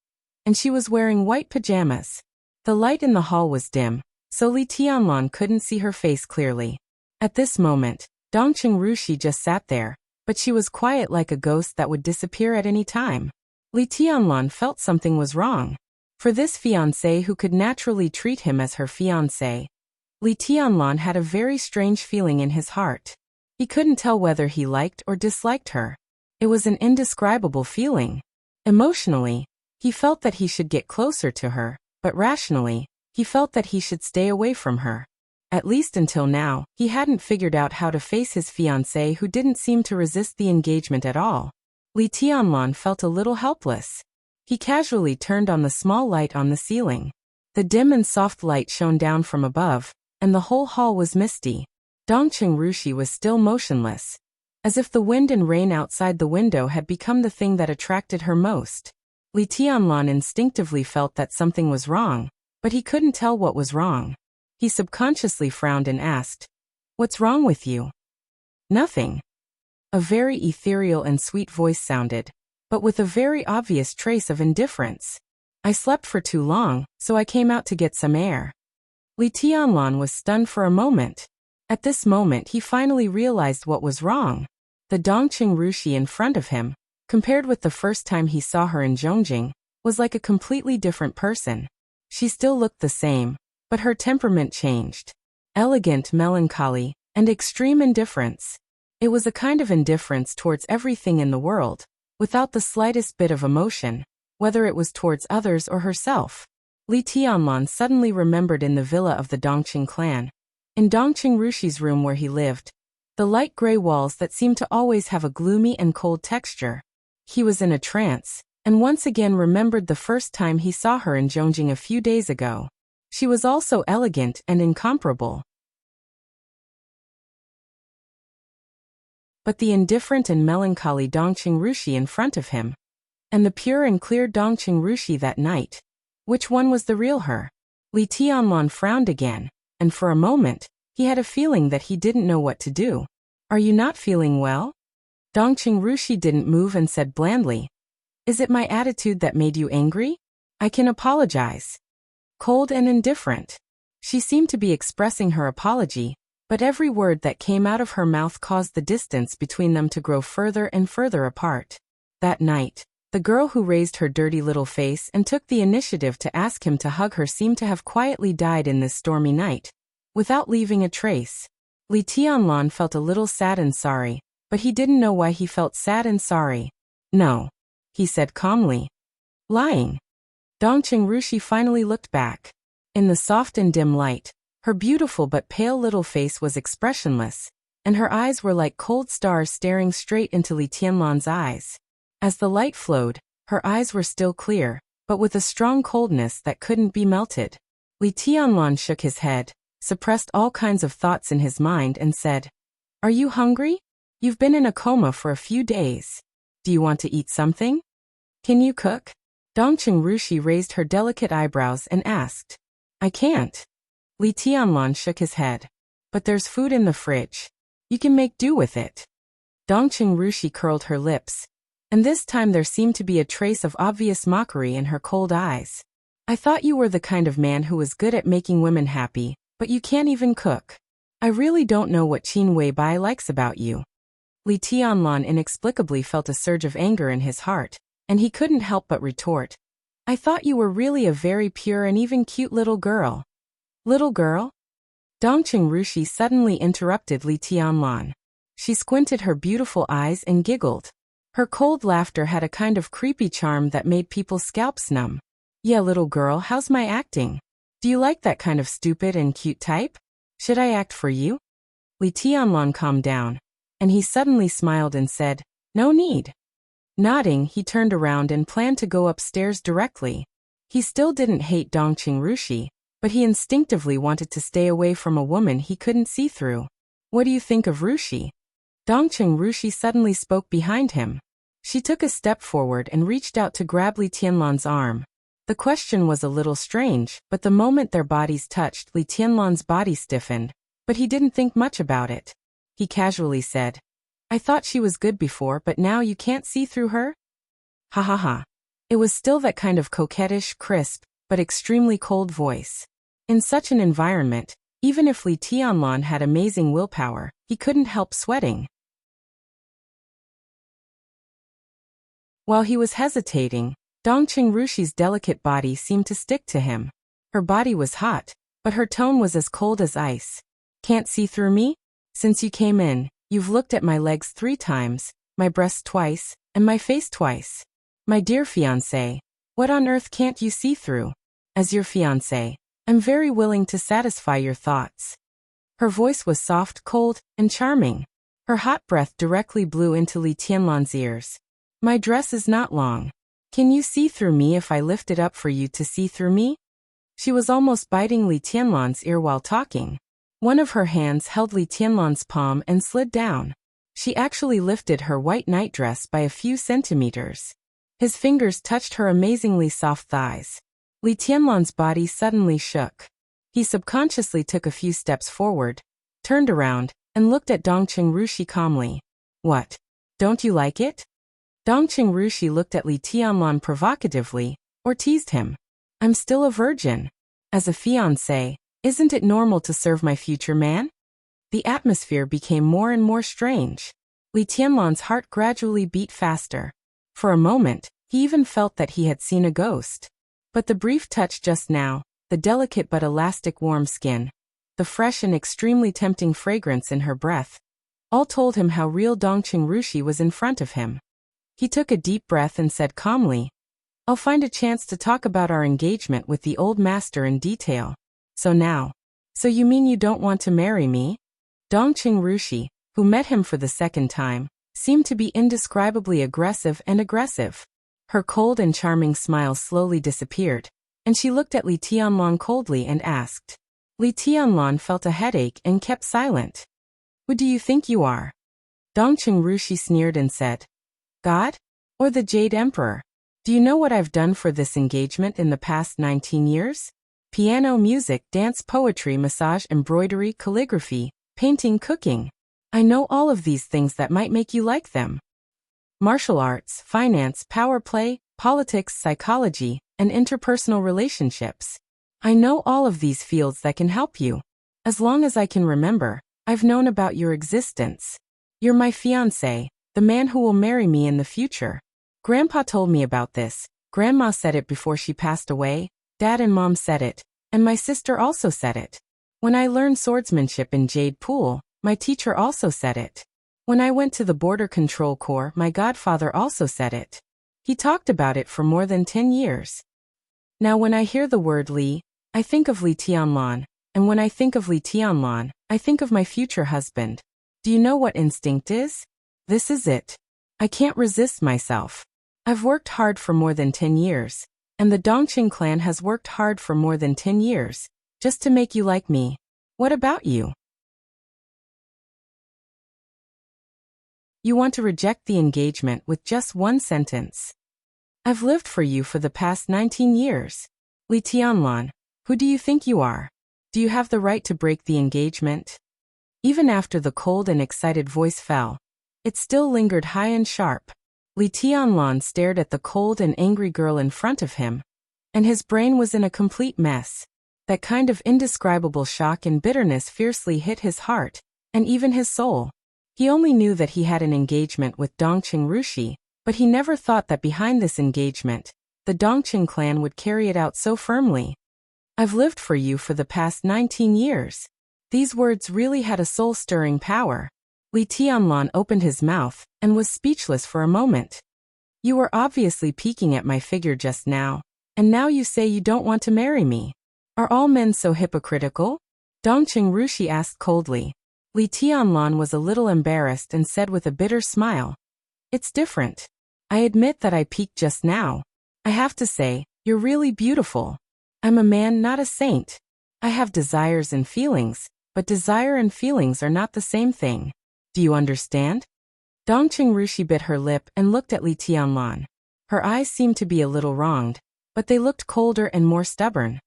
and she was wearing white pajamas. The light in the hall was dim, so Li Tianlan couldn't see her face clearly. At this moment, Dongqing Rushi just sat there, but she was quiet like a ghost that would disappear at any time. Li Tianlan felt something was wrong. For this fiancé who could naturally treat him as her fiancé, Li Tianlan had a very strange feeling in his heart. He couldn't tell whether he liked or disliked her. It was an indescribable feeling. Emotionally, he felt that he should get closer to her, but rationally, he felt that he should stay away from her. At least until now, he hadn't figured out how to face his fiancée who didn't seem to resist the engagement at all. Li Tianlan felt a little helpless. He casually turned on the small light on the ceiling. The dim and soft light shone down from above, and the whole hall was misty. Dongqing Rushi was still motionless, as if the wind and rain outside the window had become the thing that attracted her most. Li Tianlan instinctively felt that something was wrong, but he couldn't tell what was wrong. He subconsciously frowned and asked, "What's wrong with you?" "Nothing." A very ethereal and sweet voice sounded, but with a very obvious trace of indifference. "I slept for too long, so I came out to get some air." Li Tianlan was stunned for a moment. At this moment he finally realized what was wrong. The Dongqing Rushi in front of him, compared with the first time he saw her in Zhongjing, was like a completely different person. She still looked the same, but her temperament changed. Elegant melancholy, and extreme indifference. It was a kind of indifference towards everything in the world, without the slightest bit of emotion, whether it was towards others or herself. Li Tianlan suddenly remembered in the villa of the Dongqing clan, in Dongqing Rushi's room where he lived, the light gray walls that seemed to always have a gloomy and cold texture. He was in a trance, and once again remembered the first time he saw her in Zhongjing a few days ago. She was also elegant and incomparable. But the indifferent and melancholy Dongqing Rushi in front of him, and the pure and clear Dongqing Rushi that night, which one was the real her? Li Tianlan frowned again, and for a moment, he had a feeling that he didn't know what to do. "Are you not feeling well?" Dongqing Rushi didn't move and said blandly, "Is it my attitude that made you angry? I can apologize." Cold and indifferent. She seemed to be expressing her apology, but every word that came out of her mouth caused the distance between them to grow further and further apart. That night, the girl who raised her dirty little face and took the initiative to ask him to hug her seemed to have quietly died in this stormy night, without leaving a trace. Li Tianlan felt a little sad and sorry, but he didn't know why he felt sad and sorry. "No," he said calmly. "Lying." Dongqing Rushi finally looked back. In the soft and dim light, her beautiful but pale little face was expressionless, and her eyes were like cold stars staring straight into Li Tianlan's eyes. As the light flowed, her eyes were still clear, but with a strong coldness that couldn't be melted. Li Tianlan shook his head, suppressed all kinds of thoughts in his mind and said, "Are you hungry? You've been in a coma for a few days. Do you want to eat something? Can you cook?" Dongqing Rushi raised her delicate eyebrows and asked, "I can't." Li Tianlan shook his head. "But there's food in the fridge. You can make do with it." Dongqing Rushi curled her lips, and this time there seemed to be a trace of obvious mockery in her cold eyes. I thought you were the kind of man who was good at making women happy, but you can't even cook. I really don't know what Qin Weibai likes about you. Li Tianlan inexplicably felt a surge of anger in his heart, and he couldn't help but retort. I thought you were really a very pure and even cute little girl. Little girl? Dongqing Rushi suddenly interrupted Li Tianlan. She squinted her beautiful eyes and giggled. Her cold laughter had a kind of creepy charm that made people's scalps numb. Yeah, little girl, how's my acting? Do you like that kind of stupid and cute type? Should I act for you? Li Tianlan calmed down, and he suddenly smiled and said, No need. Nodding, he turned around and planned to go upstairs directly. He still didn't hate Dongqing Rushi, but he instinctively wanted to stay away from a woman he couldn't see through. What do you think of Rushi? Dongqing Rushi suddenly spoke behind him. She took a step forward and reached out to grab Li Tianlan's arm. The question was a little strange, but the moment their bodies touched, Li Tianlan's body stiffened, but he didn't think much about it. He casually said, I thought she was good before, but now you can't see through her? Ha ha ha. It was still that kind of coquettish, crisp, but extremely cold voice. In such an environment, even if Li Tianlan had amazing willpower, he couldn't help sweating. While he was hesitating, Dongqing Rushi's delicate body seemed to stick to him. Her body was hot, but her tone was as cold as ice. Can't see through me? Since you came in, you've looked at my legs 3 times, my breasts twice, and my face twice. My dear fiancé, what on earth can't you see through? As your fiancé, I'm very willing to satisfy your thoughts. Her voice was soft, cold, and charming. Her hot breath directly blew into Li Tianlan's ears. My dress is not long. Can you see through me if I lift it up for you to see through me? She was almost biting Li Tianlan's ear while talking. One of her hands held Li Tianlan's palm and slid down. She actually lifted her white nightdress by a few centimeters. His fingers touched her amazingly soft thighs. Li Tianlan's body suddenly shook. He subconsciously took a few steps forward, turned around, and looked at Dongqing Rushi calmly. What? Don't you like it? Dongqing Rushi looked at Li Tianlan provocatively, or teased him. I'm still a virgin. As a fiancé, isn't it normal to serve my future man? The atmosphere became more and more strange. Li Tianlan's heart gradually beat faster. For a moment, he even felt that he had seen a ghost. But the brief touch just now, the delicate but elastic warm skin, the fresh and extremely tempting fragrance in her breath, all told him how real Dongqing Rushi was in front of him. He took a deep breath and said calmly, I'll find a chance to talk about our engagement with the old master in detail. So you mean you don't want to marry me? Dongqing Rushi, who met him for the second time, seemed to be indescribably aggressive. Her cold and charming smile slowly disappeared, and she looked at Li Tianlan coldly and asked. Li Tianlan felt a headache and kept silent. Who do you think you are? Dongqing Rushi sneered and said, God? Or the Jade Emperor? Do you know what I've done for this engagement in the past 19 years? Piano, music, dance, poetry, massage, embroidery, calligraphy, painting, cooking. I know all of these things that might make you like them. Martial arts, finance, power play, politics, psychology, and interpersonal relationships. I know all of these fields that can help you. As long as I can remember, I've known about your existence. You're my fiancé, the man who will marry me in the future. Grandpa told me about this, Grandma said it before she passed away, Dad and Mom said it, and my sister also said it. When I learned swordsmanship in Jade Pool, my teacher also said it. When I went to the Border Control Corps, my godfather also said it. He talked about it for more than 10 years. Now when I hear the word Li, I think of Li Tianlan, and when I think of Li Tianlan, I think of my future husband. Do you know what instinct is? This is it. I can't resist myself. I've worked hard for more than 10 years, and the Dongqing clan has worked hard for more than 10 years, just to make you like me. What about you? You want to reject the engagement with just one sentence. I've lived for you for the past 19 years. Li Tianlan, who do you think you are? Do you have the right to break the engagement? Even after the cold and excited voice fell, it still lingered high and sharp. Li Tianlan stared at the cold and angry girl in front of him, and his brain was in a complete mess. That kind of indescribable shock and bitterness fiercely hit his heart, and even his soul. He only knew that he had an engagement with Dongqing Rushi, but he never thought that behind this engagement, the Dongqing clan would carry it out so firmly. I've lived for you for the past 19 years. These words really had a soul-stirring power. Li Tianlan opened his mouth, and was speechless for a moment. You were obviously peeking at my figure just now, and now you say you don't want to marry me. Are all men so hypocritical? Dongqing Rushi asked coldly. Li Tianlan was a little embarrassed and said with a bitter smile, It's different. I admit that I peeked just now. I have to say, you're really beautiful. I'm a man, not a saint. I have desires and feelings, but desire and feelings are not the same thing. Do you understand? Dongqing Rushi bit her lip and looked at Li Tianlan. Her eyes seemed to be a little wronged, but they looked colder and more stubborn.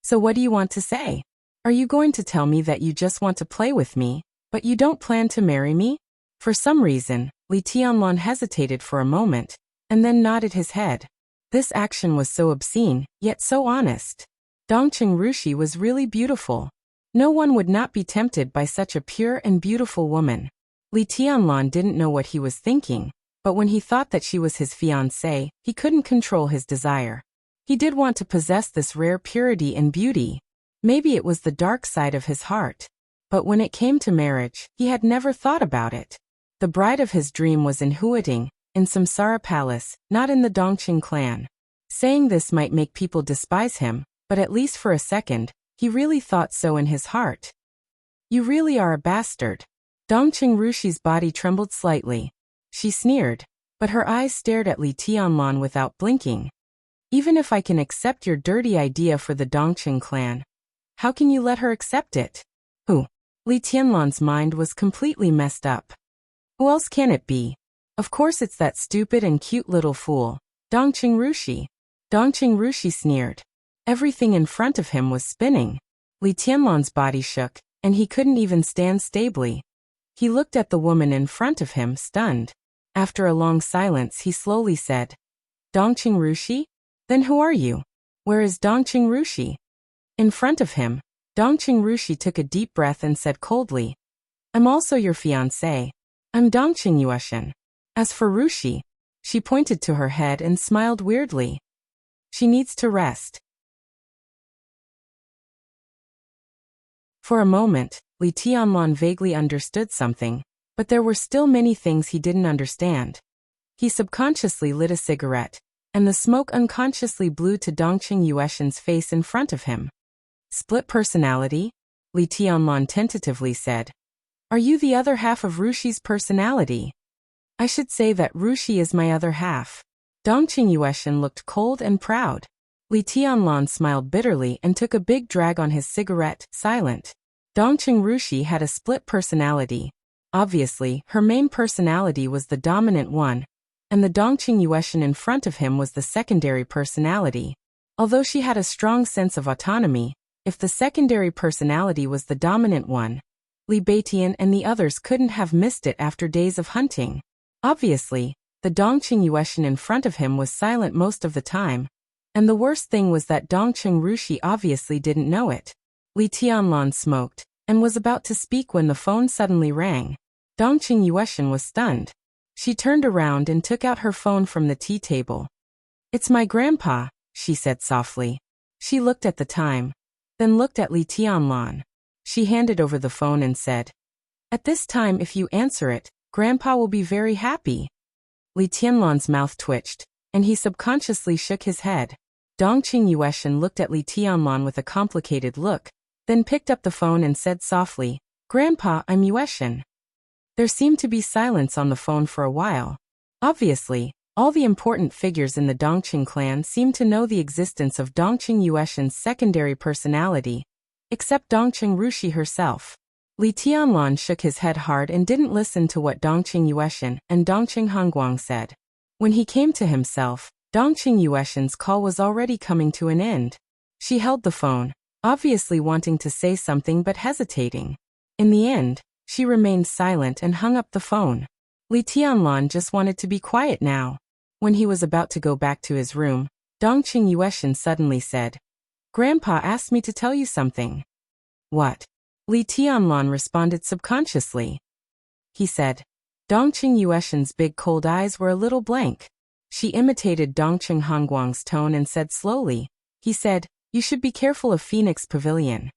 So what do you want to say? Are you going to tell me that you just want to play with me, but you don't plan to marry me? For some reason, Li Tianlan hesitated for a moment, and then nodded his head. This action was so obscene, yet so honest. Dongqing Rushi was really beautiful. No one would not be tempted by such a pure and beautiful woman. Li Tianlan didn't know what he was thinking, but when he thought that she was his fiancée, he couldn't control his desire. He did want to possess this rare purity and beauty. Maybe it was the dark side of his heart. But when it came to marriage, he had never thought about it. The bride of his dream was in Huiting, in Samsara Palace, not in the Dongqing clan. Saying this might make people despise him, but at least for a second, he really thought so in his heart. You really are a bastard. Dongqing Rushi's body trembled slightly. She sneered, but her eyes stared at Li Tianlan without blinking. Even if I can accept your dirty idea for the Dongqing clan, how can you let her accept it? Who? Li Tianlan's mind was completely messed up. Who else can it be? Of course it's that stupid and cute little fool, Dongqing Rushi. Dongqing Rushi sneered. Everything in front of him was spinning. Li Tianlan's body shook, and he couldn't even stand stably. He looked at the woman in front of him, stunned. After a long silence, he slowly said, Dongqing Rushi? Then who are you? Where is Dongqing Rushi? In front of him, Dongqing Rushi took a deep breath and said coldly, I'm also your fiancé. I'm Dongqing Yueshan. As for Rushi, she pointed to her head and smiled weirdly. She needs to rest. For a moment, Li Tianlan vaguely understood something, but there were still many things he didn't understand. He subconsciously lit a cigarette, and the smoke unconsciously blew to Dongqing Yueshan's face in front of him. Split personality? Li Tianlan tentatively said. Are you the other half of Rushi's personality? I should say that Rushi is my other half. Dongqing Yueshan looked cold and proud. Li Tianlan smiled bitterly and took a big drag on his cigarette, silent. Dongqing Rushi had a split personality. Obviously, her main personality was the dominant one, and the Dongqing Yueshan in front of him was the secondary personality. Although she had a strong sense of autonomy, if the secondary personality was the dominant one, Li Beitian and the others couldn't have missed it after days of hunting. Obviously, the Dongqing Yueshan in front of him was silent most of the time, and the worst thing was that Dongqing Rushi obviously didn't know it. Li Tianlan smoked, and was about to speak when the phone suddenly rang. Dongqing Yueshan was stunned. She turned around and took out her phone from the tea table. It's my grandpa, she said softly. She looked at the time, then looked at Li Tianlan. She handed over the phone and said, At this time if you answer it, Grandpa will be very happy. Li Tianlan's mouth twitched, and he subconsciously shook his head. Dongqing Yueshan looked at Li Tianlan with a complicated look, then picked up the phone and said softly, Grandpa, I'm Yueshan. There seemed to be silence on the phone for a while. Obviously, all the important figures in the Dongqing clan seemed to know the existence of Dongqing Yueshan's secondary personality, except Dongqing Rushi herself. Li Tianlan shook his head hard and didn't listen to what Dongqing Yueshan and Dongqing Hongguang said. When he came to himself, Dongqing Yueshan's call was already coming to an end. She held the phone, obviously wanting to say something but hesitating. In the end, she remained silent and hung up the phone. Li Tianlan just wanted to be quiet now. When he was about to go back to his room, Dongqing Yueshan suddenly said, "Grandpa asked me to tell you something." "What?" Li Tianlan responded subconsciously. He said. Dongqing Yueshan's big cold eyes were a little blank. She imitated Dongqing Hongguang's tone and said slowly, he said, "You should be careful of Phoenix Pavilion."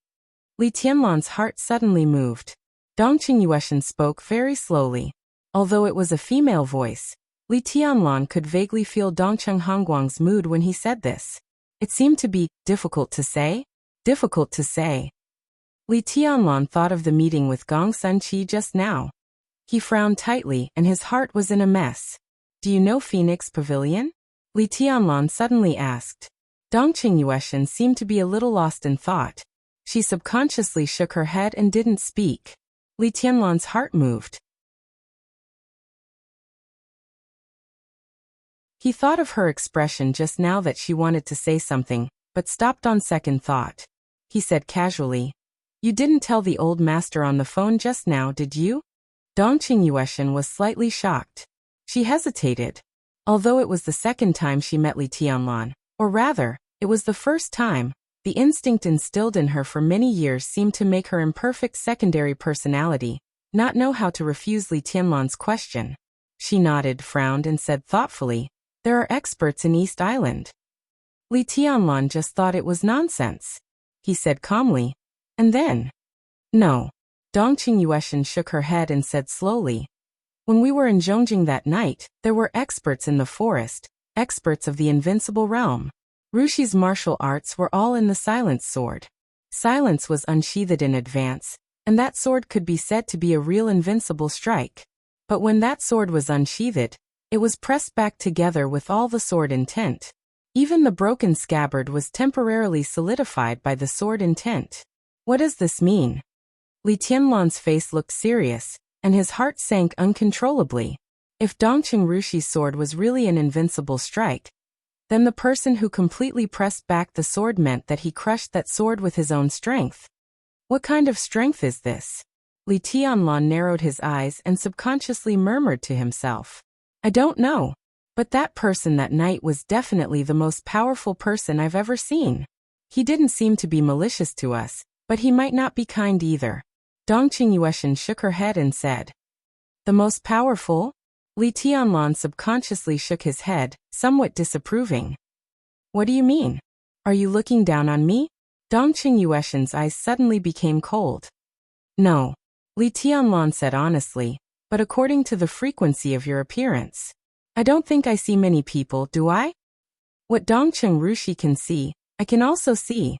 Li Tianlan's heart suddenly moved. Dongqing Yueshan spoke very slowly. Although it was a female voice, Li Tianlan could vaguely feel Dongqing Hongguang's mood when he said this. It seemed to be difficult to say. Difficult to say. Li Tianlan thought of the meeting with Gong Sunqi just now. He frowned tightly and his heart was in a mess. "Do you know Phoenix Pavilion?" Li Tianlan suddenly asked. Dongqing Yueshan seemed to be a little lost in thought. She subconsciously shook her head and didn't speak. Li Tianlan's heart moved. He thought of her expression just now that she wanted to say something, but stopped on second thought. He said casually, "You didn't tell the old master on the phone just now, did you?" Dongqing Yueshan was slightly shocked. She hesitated. Although it was the second time she met Li Tianlan, or rather, it was the first time, the instinct instilled in her for many years seemed to make her imperfect secondary personality not know how to refuse Li Tianlan's question. She nodded, frowned, and said thoughtfully, "There are experts in East Island." Li Tianlan just thought it was nonsense. He said calmly, "And then?" "No." Dongqing Yueshan shook her head and said slowly, "When we were in Zhongjing that night, there were experts in the forest, experts of the invincible realm. Rushi's martial arts were all in the silence sword. Silence was unsheathed in advance, and that sword could be said to be a real invincible strike. But when that sword was unsheathed, it was pressed back together with all the sword intent. Even the broken scabbard was temporarily solidified by the sword intent. What does this mean?" Li Tianlan's face looked serious, and his heart sank uncontrollably. If Dongqing Rushi's sword was really an invincible strike, then the person who completely pressed back the sword meant that he crushed that sword with his own strength. What kind of strength is this? Li Tianlan narrowed his eyes and subconsciously murmured to himself, "I don't know. But that person that night was definitely the most powerful person I've ever seen. He didn't seem to be malicious to us, but he might not be kind either." Dongqing Yueshan shook her head and said, "The most powerful?" Li Tianlan subconsciously shook his head, somewhat disapproving. "What do you mean? Are you looking down on me?" Dongqing Yueshan's eyes suddenly became cold. "No," Li Tianlan said honestly, "but according to the frequency of your appearance, I don't think I see many people, do I? What Dongqing Rushi can see, I can also see."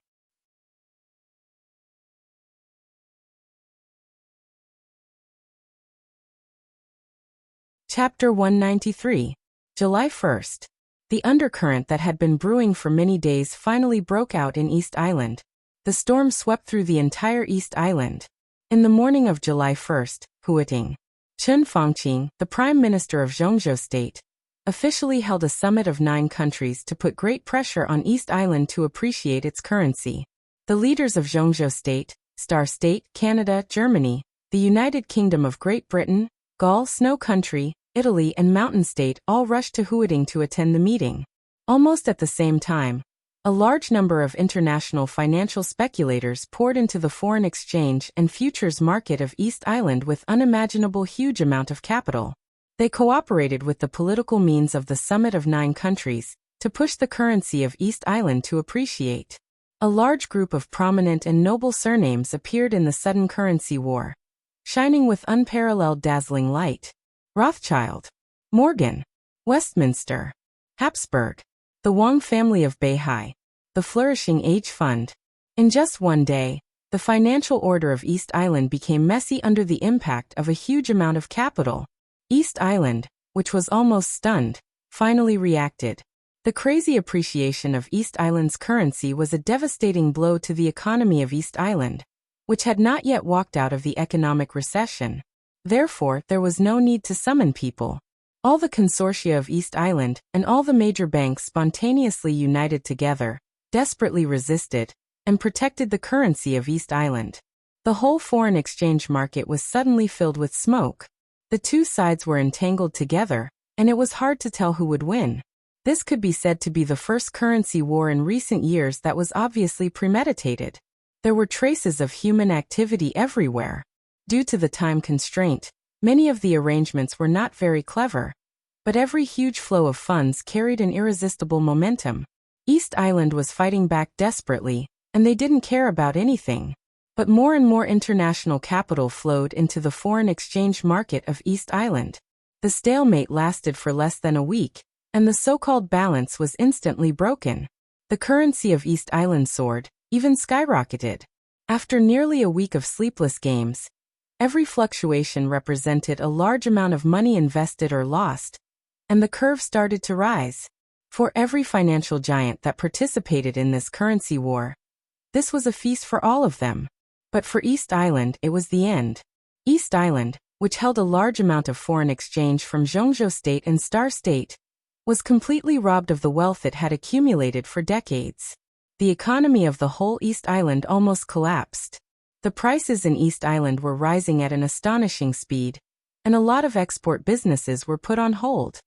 Chapter 193. July 1st. The undercurrent that had been brewing for many days finally broke out in East Island. The storm swept through the entire East Island. In the morning of July 1st, Huiting, Chen Fangqing, the Prime Minister of Zhongzhou State, officially held a summit of 9 countries to put great pressure on East Island to appreciate its currency. The leaders of Zhongzhou State, Star State, Canada, Germany, the United Kingdom of Great Britain, Gaul, Snow Country, Italy, and Mountain State all rushed to Huiting to attend the meeting. Almost at the same time, a large number of international financial speculators poured into the foreign exchange and futures market of East Island with unimaginable huge amount of capital. They cooperated with the political means of the Summit of 9 countries to push the currency of East Island to appreciate. A large group of prominent and noble surnames appeared in the sudden currency war, shining with unparalleled dazzling light. Rothschild, Morgan, Westminster, Habsburg, the Wang family of Beihai, the flourishing H Fund. In just one day, the financial order of East Island became messy under the impact of a huge amount of capital. East Island, which was almost stunned, finally reacted. The crazy appreciation of East Island's currency was a devastating blow to the economy of East Island, which had not yet walked out of the economic recession. Therefore, there was no need to summon people. All the consortia of East Island and all the major banks spontaneously united together, desperately resisted, and protected the currency of East Island. The whole foreign exchange market was suddenly filled with smoke. The two sides were entangled together, and it was hard to tell who would win. This could be said to be the first currency war in recent years that was obviously premeditated. There were traces of human activity everywhere. Due to the time constraint, many of the arrangements were not very clever. But every huge flow of funds carried an irresistible momentum. East Island was fighting back desperately, and they didn't care about anything. But more and more international capital flowed into the foreign exchange market of East Island. The stalemate lasted for less than a week, and the so-called balance was instantly broken. The currency of East Island soared, even skyrocketed. After nearly a week of sleepless games, every fluctuation represented a large amount of money invested or lost, and the curve started to rise. For every financial giant that participated in this currency war, this was a feast for all of them. But for East Island, it was the end. East Island, which held a large amount of foreign exchange from Zhongzhou State and Star State, was completely robbed of the wealth it had accumulated for decades. The economy of the whole East Island almost collapsed. The prices in East Island were rising at an astonishing speed, and a lot of export businesses were put on hold.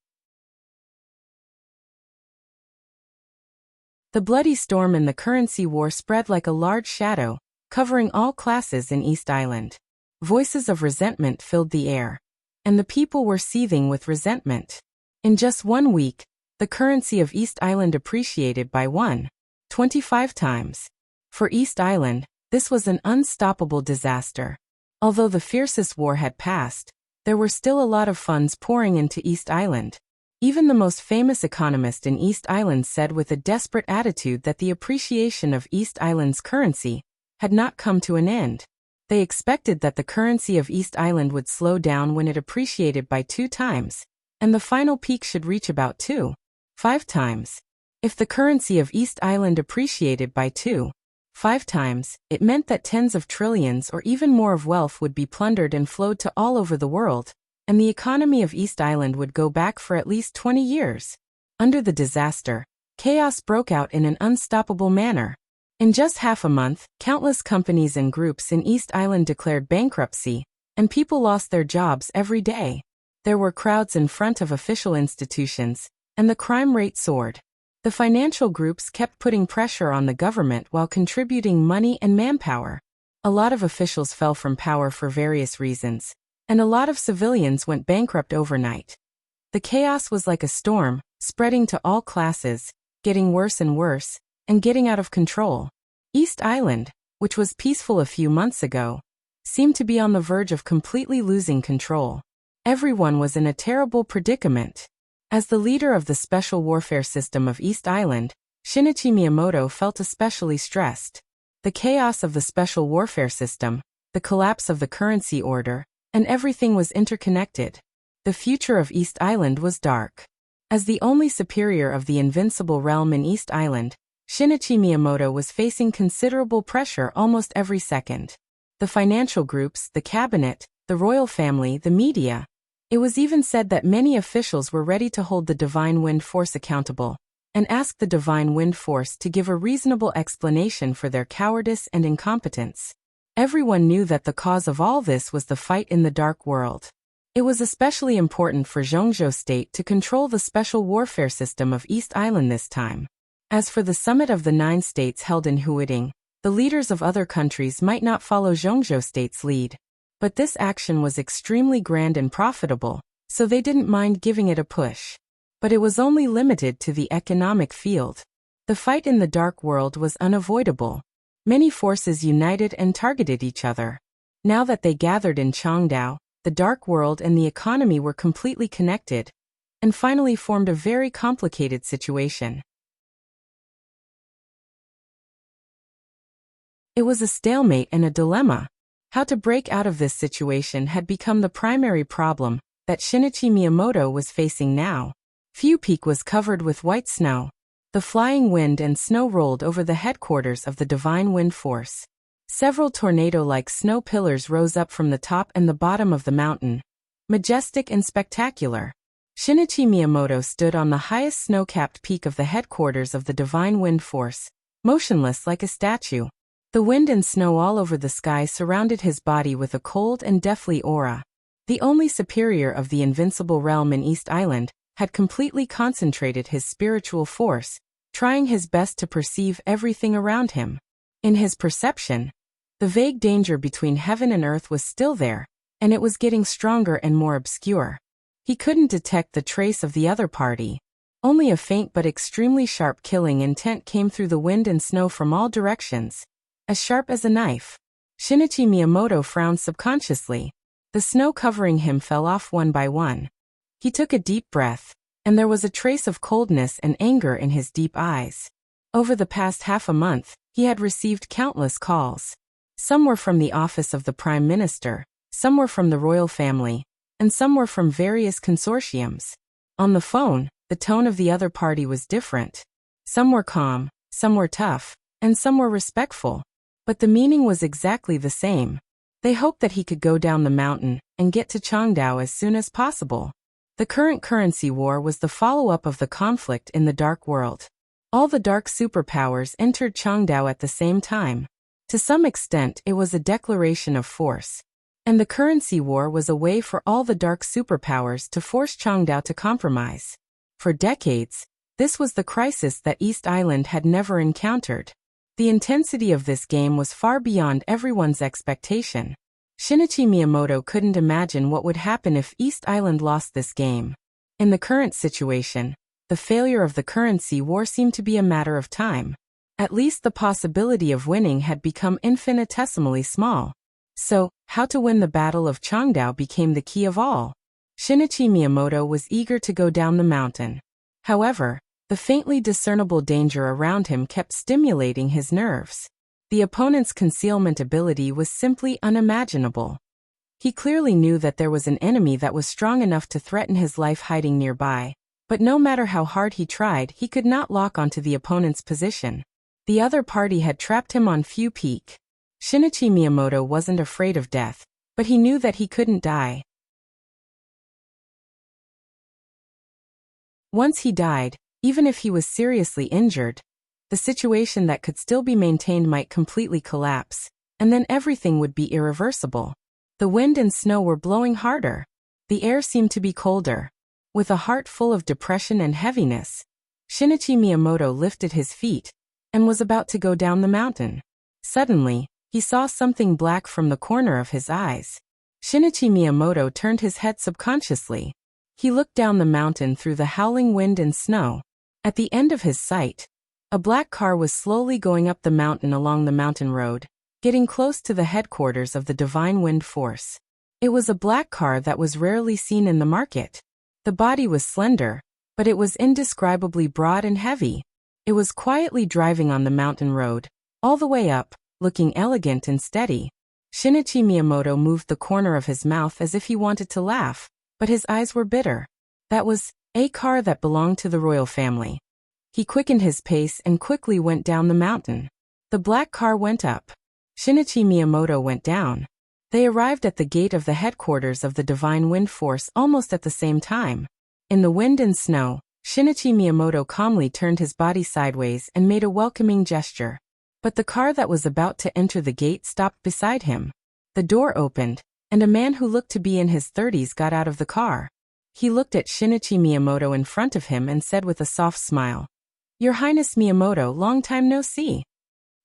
The bloody storm in the currency war spread like a large shadow, covering all classes in East Island. Voices of resentment filled the air, and the people were seething with resentment. In just 1 week, the currency of East Island appreciated by 1.25 times. For East Island, this was an unstoppable disaster. Although the fiercest war had passed, there were still a lot of funds pouring into East Island. Even the most famous economist in East Island said with a desperate attitude that the appreciation of East Island's currency had not come to an end. They expected that the currency of East Island would slow down when it appreciated by 2 times, and the final peak should reach about 2.5 times. If the currency of East Island appreciated by 2.5 times, it meant that tens of trillions or even more of wealth would be plundered and flowed to all over the world, and the economy of East Island would go back for at least 20 years. Under the disaster, chaos broke out in an unstoppable manner. In just half a month, countless companies and groups in East Island declared bankruptcy, and people lost their jobs every day. There were crowds in front of official institutions, and the crime rate soared. The financial groups kept putting pressure on the government while contributing money and manpower. A lot of officials fell from power for various reasons, and a lot of civilians went bankrupt overnight. The chaos was like a storm, spreading to all classes, getting worse and worse, and getting out of control. East Island, which was peaceful a few months ago, seemed to be on the verge of completely losing control. Everyone was in a terrible predicament. As the leader of the Special Warfare System of East Island, Shinichi Miyamoto felt especially stressed. The chaos of the Special Warfare System, the collapse of the currency order, and everything was interconnected. The future of East Island was dark. As the only superior of the invincible realm in East Island, Shinichi Miyamoto was facing considerable pressure almost every second. The financial groups, the cabinet, the royal family, the media. It was even said that many officials were ready to hold the Divine Wind Force accountable, and ask the Divine Wind Force to give a reasonable explanation for their cowardice and incompetence. Everyone knew that the cause of all this was the fight in the Dark World. It was especially important for Zhongzhou State to control the special warfare system of East Island this time. As for the summit of the 9 states held in Huiding, the leaders of other countries might not follow Zhongzhou State's lead. But this action was extremely grand and profitable, so they didn't mind giving it a push. But it was only limited to the economic field. The fight in the Dark World was unavoidable. Many forces united and targeted each other. Now that they gathered in Changdao, the Dark World and the economy were completely connected, and finally formed a very complicated situation. It was a stalemate and a dilemma. How to break out of this situation had become the primary problem that Shinichi Miyamoto was facing now. Fu Peak was covered with white snow. The flying wind and snow rolled over the headquarters of the Divine Wind Force. Several tornado-like snow pillars rose up from the top and the bottom of the mountain, majestic and spectacular. Shinichi Miyamoto stood on the highest snow-capped peak of the headquarters of the Divine Wind Force, motionless like a statue. The wind and snow all over the sky surrounded his body with a cold and deathly aura. The only superior of the invincible realm in East Island had completely concentrated his spiritual force, trying his best to perceive everything around him. In his perception, the vague danger between heaven and earth was still there, and it was getting stronger and more obscure. He couldn't detect the trace of the other party. Only a faint but extremely sharp killing intent came through the wind and snow from all directions, as sharp as a knife. Shinichi Miyamoto frowned subconsciously. The snow covering him fell off one by one. He took a deep breath, and there was a trace of coldness and anger in his deep eyes. Over the past half a month, he had received countless calls. Some were from the office of the Prime Minister, some were from the royal family, and some were from various consortiums. On the phone, the tone of the other party was different. Some were calm, some were tough, and some were respectful. But the meaning was exactly the same. They hoped that he could go down the mountain and get to Changdao as soon as possible. The current currency war was the follow-up of the conflict in the Dark World. All the dark superpowers entered Changdao at the same time. To some extent, it was a declaration of force. And the currency war was a way for all the dark superpowers to force Changdao to compromise. For decades, this was the crisis that East Island had never encountered. The intensity of this game was far beyond everyone's expectation. Shinichi Miyamoto couldn't imagine what would happen if East Island lost this game. In the current situation, the failure of the currency war seemed to be a matter of time. At least the possibility of winning had become infinitesimally small. So, how to win the Battle of Changdao became the key of all. Shinichi Miyamoto was eager to go down the mountain. However, the faintly discernible danger around him kept stimulating his nerves. The opponent's concealment ability was simply unimaginable. He clearly knew that there was an enemy that was strong enough to threaten his life hiding nearby, but no matter how hard he tried, he could not lock onto the opponent's position. The other party had trapped him on Few Peak. Shinichi Miyamoto wasn't afraid of death, but he knew that he couldn't die. Once he died, even if he was seriously injured, the situation that could still be maintained might completely collapse, and then everything would be irreversible. The wind and snow were blowing harder. The air seemed to be colder. With a heart full of depression and heaviness, Shinichi Miyamoto lifted his feet and was about to go down the mountain. Suddenly, he saw something black from the corner of his eyes. Shinichi Miyamoto turned his head subconsciously. He looked down the mountain through the howling wind and snow. At the end of his sight, a black car was slowly going up the mountain along the mountain road, getting close to the headquarters of the Divine Wind Force. It was a black car that was rarely seen in the market. The body was slender, but it was indescribably broad and heavy. It was quietly driving on the mountain road, all the way up, looking elegant and steady. Shinichi Miyamoto moved the corner of his mouth as if he wanted to laugh, but his eyes were bitter. That was a car that belonged to the royal family. He quickened his pace and quickly went down the mountain. The black car went up. Shinichi Miyamoto went down. They arrived at the gate of the headquarters of the Divine Wind Force almost at the same time. In the wind and snow, Shinichi Miyamoto calmly turned his body sideways and made a welcoming gesture. But the car that was about to enter the gate stopped beside him. The door opened, and a man who looked to be in his 30s got out of the car. He looked at Shinichi Miyamoto in front of him and said with a soft smile, "Your Highness Miyamoto, long time no see."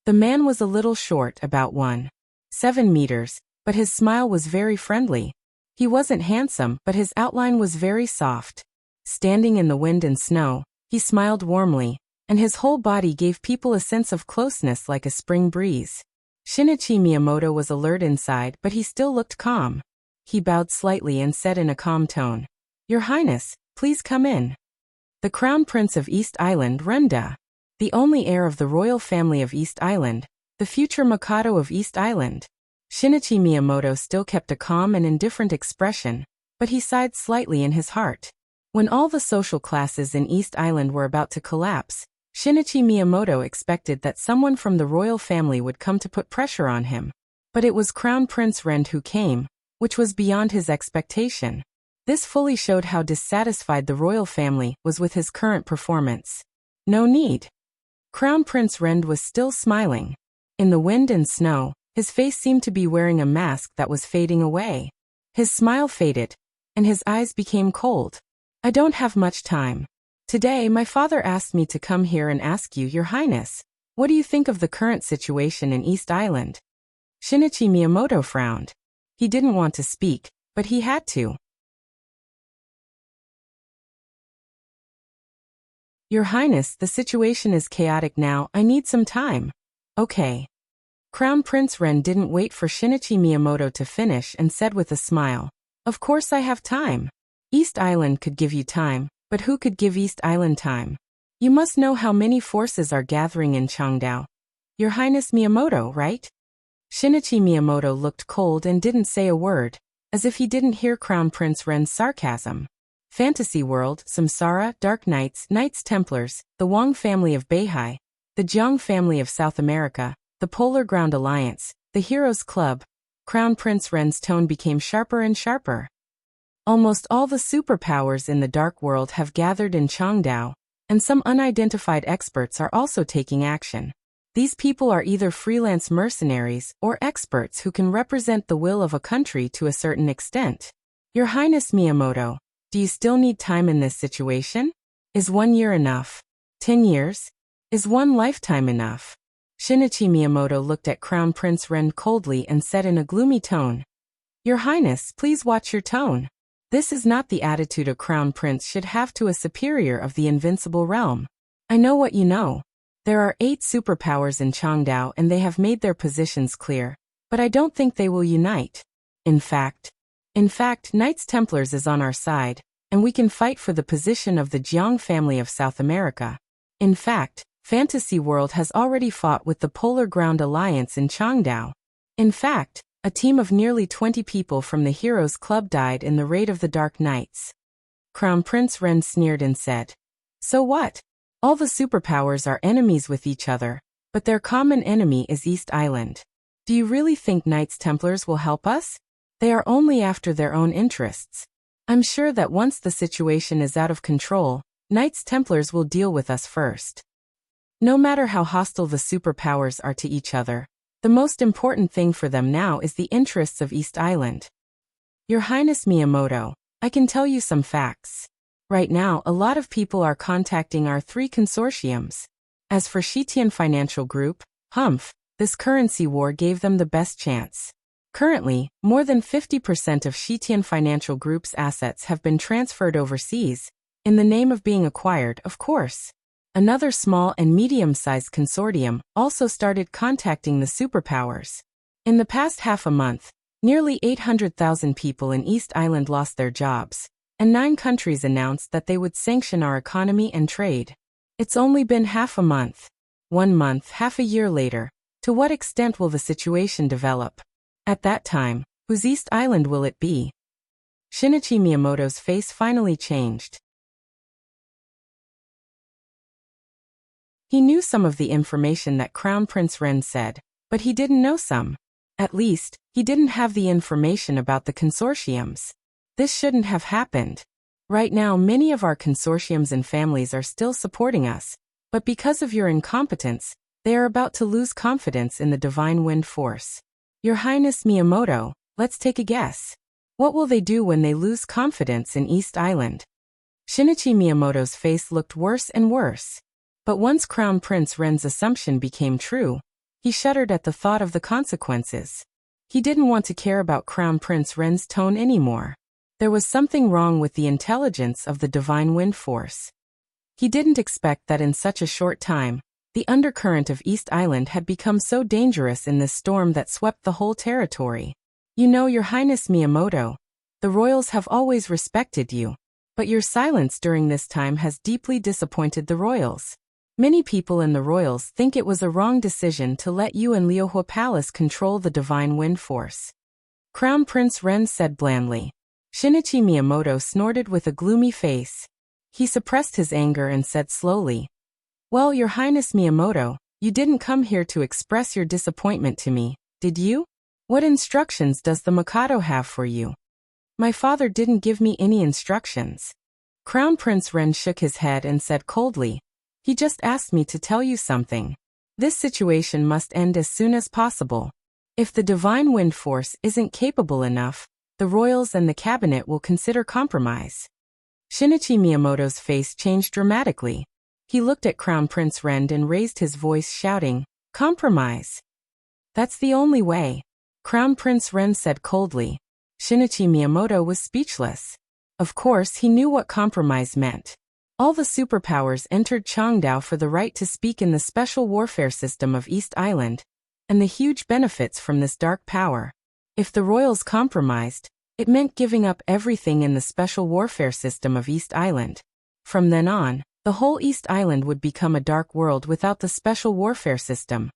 The man was a little short, about 1.7 meters, but his smile was very friendly. He wasn't handsome, but his outline was very soft. Standing in the wind and snow, he smiled warmly, and his whole body gave people a sense of closeness like a spring breeze. Shinichi Miyamoto was alert inside, but he still looked calm. He bowed slightly and said in a calm tone, "Your Highness, please come in." The Crown Prince of East Island, Renda, the only heir of the royal family of East Island, the future Mikado of East Island. Shinichi Miyamoto still kept a calm and indifferent expression, but he sighed slightly in his heart. When all the social classes in East Island were about to collapse, Shinichi Miyamoto expected that someone from the royal family would come to put pressure on him. But it was Crown Prince Rend who came, which was beyond his expectation. This fully showed how dissatisfied the royal family was with his current performance. No need. Crown Prince Rend was still smiling. In the wind and snow, his face seemed to be wearing a mask that was fading away. His smile faded, and his eyes became cold. I don't have much time. Today my father asked me to come here and ask you, Your Highness, what do you think of the current situation in East Island? Shinichi Miyamoto frowned. He didn't want to speak, but he had to. Your Highness, the situation is chaotic now. I need some time. Okay. Crown Prince Ren didn't wait for Shinichi Miyamoto to finish and said with a smile, Of course I have time. East Island could give you time, but who could give East Island time? You must know how many forces are gathering in Changdao. Your Highness Miyamoto, right? Shinichi Miyamoto looked cold and didn't say a word, as if he didn't hear Crown Prince Ren's sarcasm. Fantasy World, Samsara, Dark Knights, Knights Templars, the Wang family of Beihai, the Jiang family of South America, the Polar Ground Alliance, the Heroes Club. Crown Prince Ren's tone became sharper and sharper. Almost all the superpowers in the Dark World have gathered in Changdao, and some unidentified experts are also taking action. These people are either freelance mercenaries or experts who can represent the will of a country to a certain extent. Your Highness Miyamoto, do you still need time in this situation? Is 1 year enough? 10 years? Is one lifetime enough? Shinichi Miyamoto looked at Crown Prince Ren coldly and said in a gloomy tone, Your Highness, please watch your tone. This is not the attitude a crown prince should have to a superior of the invincible realm. I know what you know. There are 8 superpowers in Changdao and they have made their positions clear, but I don't think they will unite. In fact, Knights Templars is on our side, and we can fight for the position of the Jiang family of South America. In fact, Fantasy World has already fought with the Polar Ground Alliance in Changdao. In fact, a team of nearly 20 people from the Heroes Club died in the raid of the Dark Knights. Crown Prince Ren sneered and said, So what? All the superpowers are enemies with each other, but their common enemy is East Island. Do you really think Knights Templars will help us? They are only after their own interests. I'm sure that once the situation is out of control, Knights Templars will deal with us first. No matter how hostile the superpowers are to each other, the most important thing for them now is the interests of East Island. Your Highness Miyamoto, I can tell you some facts. Right now, a lot of people are contacting our 3 consortiums. As for Shitian Financial Group, Humph, this currency war gave them the best chance. Currently, more than 50% of Shitian Financial Group's assets have been transferred overseas, in the name of being acquired, of course. Another small and medium-sized consortium also started contacting the superpowers. In the past half a month, nearly 800,000 people in East Island lost their jobs, and 9 countries announced that they would sanction our economy and trade. It's only been half a month. 1 month, half a year later. To what extent will the situation develop? At that time, whose East Island will it be? Shinichi Miyamoto's face finally changed. He knew some of the information that Crown Prince Ren said, but he didn't know some. At least, he didn't have the information about the consortiums. This shouldn't have happened. Right now, many of our consortiums and families are still supporting us, but because of your incompetence, they are about to lose confidence in the Divine Wind Force. Your Highness Miyamoto, let's take a guess. What will they do when they lose confidence in East Island? Shinichi Miyamoto's face looked worse and worse. But once Crown Prince Ren's assumption became true, he shuddered at the thought of the consequences. He didn't want to care about Crown Prince Ren's tone anymore. There was something wrong with the intelligence of the Divine Wind Force. He didn't expect that in such a short time, the undercurrent of East Island had become so dangerous in this storm that swept the whole territory. You know, Your Highness Miyamoto, the royals have always respected you, but your silence during this time has deeply disappointed the royals. Many people in the royals think it was a wrong decision to let you and Liuhua Palace control the Divine Wind Force. Crown Prince Ren said blandly. Shinichi Miyamoto snorted with a gloomy face. He suppressed his anger and said slowly, Well, Your Highness Miyamoto, you didn't come here to express your disappointment to me, did you? What instructions does the Mikado have for you? My father didn't give me any instructions. Crown Prince Ren shook his head and said coldly, He just asked me to tell you something. This situation must end as soon as possible. If the Divine Wind Force isn't capable enough, the royals and the cabinet will consider compromise. Shinichi Miyamoto's face changed dramatically. He looked at Crown Prince Ren and raised his voice, shouting, "Compromise! That's the only way," Crown Prince Ren said coldly. Shinichi Miyamoto was speechless. Of course, he knew what compromise meant. All the superpowers entered Changdao for the right to speak in the special warfare system of East Island, and the huge benefits from this dark power. If the royals compromised, it meant giving up everything in the special warfare system of East Island. From then on, the whole East Island would become a dark world without the special warfare system.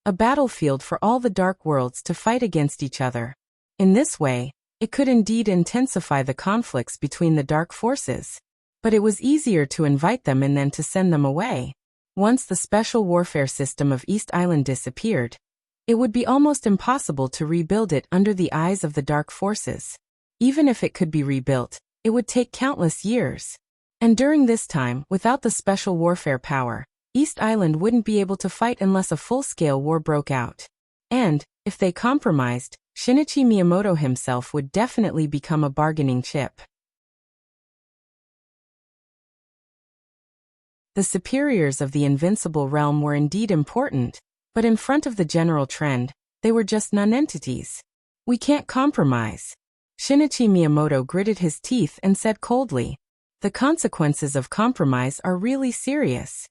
A battlefield for all the dark worlds to fight against each other. In this way, it could indeed intensify the conflicts between the dark forces. But it was easier to invite them and then to send them away. Once the special warfare system of East Island disappeared, it would be almost impossible to rebuild it under the eyes of the dark forces. Even if it could be rebuilt, it would take countless years. And during this time, without the special warfare power, East Island wouldn't be able to fight unless a full-scale war broke out. And, if they compromised, Shinichi Miyamoto himself would definitely become a bargaining chip. The superiors of the invincible realm were indeed important, but in front of the general trend, they were just non-entities. "We can't compromise." Shinichi Miyamoto gritted his teeth and said coldly, "The consequences of compromise are really serious."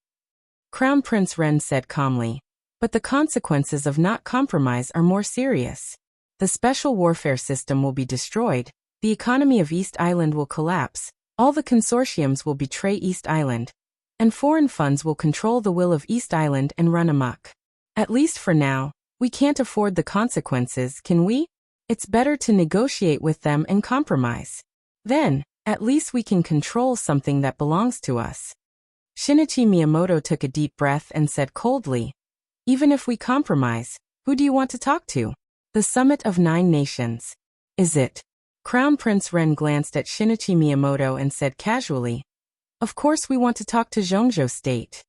Crown Prince Ren said calmly, "But the consequences of not compromise are more serious. The special warfare system will be destroyed, the economy of East Island will collapse, all the consortiums will betray East Island, and foreign funds will control the will of East Island and run amok. At least for now, we can't afford the consequences, can we? It's better to negotiate with them and compromise. Then, at least we can control something that belongs to us." Shinichi Miyamoto took a deep breath and said coldly, "Even if we compromise, who do you want to talk to? The Summit of 9 Nations. Is it?" Crown Prince Ren glanced at Shinichi Miyamoto and said casually, "Of course we want to talk to Zhongzhou State."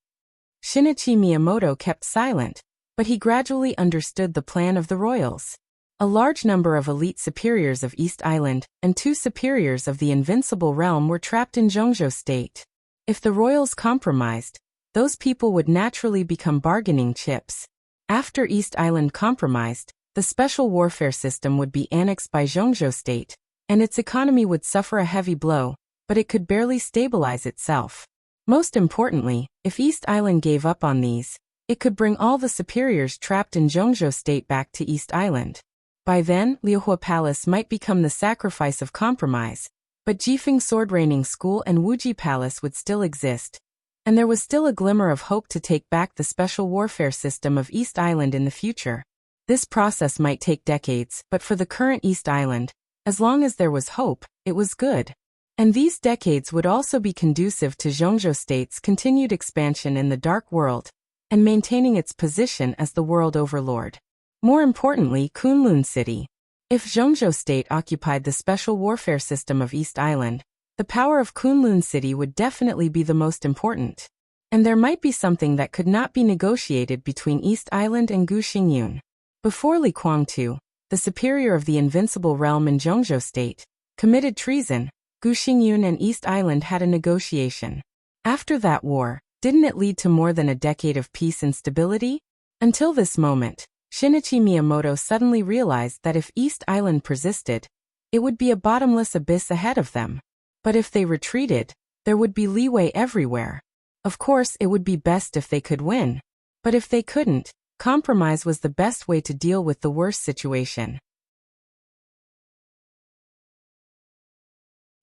Shinichi Miyamoto kept silent, but he gradually understood the plan of the royals. A large number of elite superiors of East Island and 2 superiors of the invincible realm were trapped in Zhongzhou State. If the royals compromised, those people would naturally become bargaining chips. After East Island compromised, the special warfare system would be annexed by Zhongzhou State, and its economy would suffer a heavy blow, but it could barely stabilize itself. Most importantly, if East Island gave up on these, it could bring all the superiors trapped in Zhongzhou State back to East Island. By then, Liuhua Palace might become the sacrifice of compromise, but Jifeng Sword Reigning School and Wuji Palace would still exist, and there was still a glimmer of hope to take back the special warfare system of East Island in the future. This process might take decades, but for the current East Island, as long as there was hope, it was good. And these decades would also be conducive to Zhongzhou State's continued expansion in the dark world, and maintaining its position as the world overlord. More importantly, Kunlun City. If Zhongzhou State occupied the special warfare system of East Island, the power of Kunlun City would definitely be the most important. And there might be something that could not be negotiated between East Island and Gu Xingyun. Before Li Guangtu, the superior of the invincible realm in Zhongzhou State, committed treason, Gu Xingyun and East Island had a negotiation. After that war, didn't it lead to more than a decade of peace and stability? Until this moment, Shinichi Miyamoto suddenly realized that if East Island persisted, it would be a bottomless abyss ahead of them. But if they retreated, there would be leeway everywhere. Of course, it would be best if they could win. But if they couldn't, compromise was the best way to deal with the worst situation.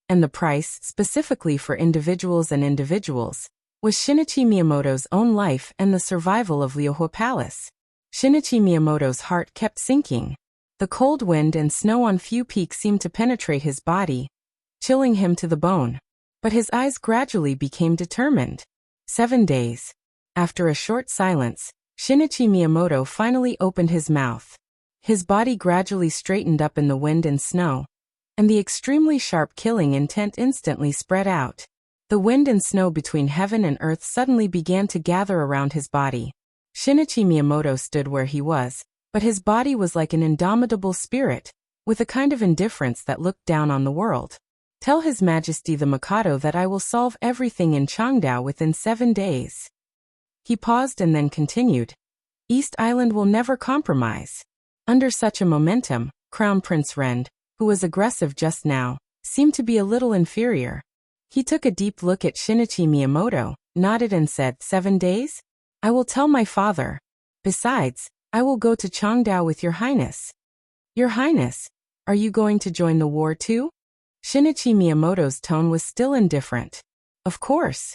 And the price, specifically for individuals, was Shinichi Miyamoto's own life and the survival of Liuhua Palace. Shinichi Miyamoto's heart kept sinking. The cold wind and snow on Fu Peak seemed to penetrate his body, chilling him to the bone. But his eyes gradually became determined. 7 days. After a short silence, Shinichi Miyamoto finally opened his mouth. His body gradually straightened up in the wind and snow, and the extremely sharp killing intent instantly spread out. The wind and snow between heaven and earth suddenly began to gather around his body. Shinichi Miyamoto stood where he was, but his body was like an indomitable spirit, with a kind of indifference that looked down on the world. Tell His Majesty the Mikado that I will solve everything in Changdao within 7 days. He paused and then continued. East Island will never compromise. Under such a momentum, Crown Prince Rend, who was aggressive just now, seemed to be a little inferior. He took a deep look at Shinichi Miyamoto, nodded and said, 7 days? I will tell my father. Besides, I will go to Changdao with Your Highness. Your Highness, are you going to join the war too? Shinichi Miyamoto's tone was still indifferent. Of course.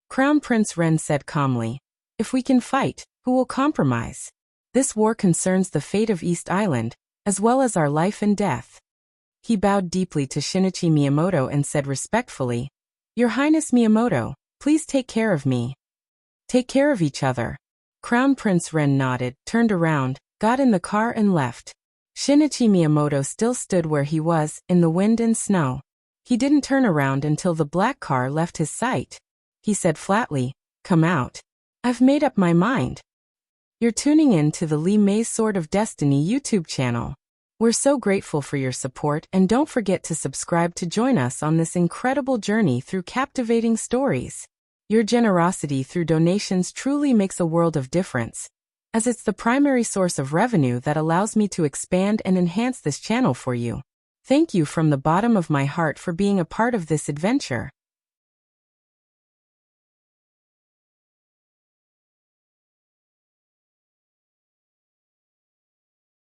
Crown Prince Ren said calmly. If we can fight, who will compromise? This war concerns the fate of East Island, as well as our life and death. He bowed deeply to Shinichi Miyamoto and said respectfully, Your Highness Miyamoto, please take care of me. Take care of each other. Crown Prince Ren nodded, turned around, got in the car and left. Shinichi Miyamoto still stood where he was, in the wind and snow. He didn't turn around until the black car left his sight. He said flatly, Come out. I've made up my mind. You're tuning in to the Li Mei's Sword of Destiny YouTube channel. We're so grateful for your support, and don't forget to subscribe to join us on this incredible journey through captivating stories. Your generosity through donations truly makes a world of difference, as it's the primary source of revenue that allows me to expand and enhance this channel for you. Thank you from the bottom of my heart for being a part of this adventure.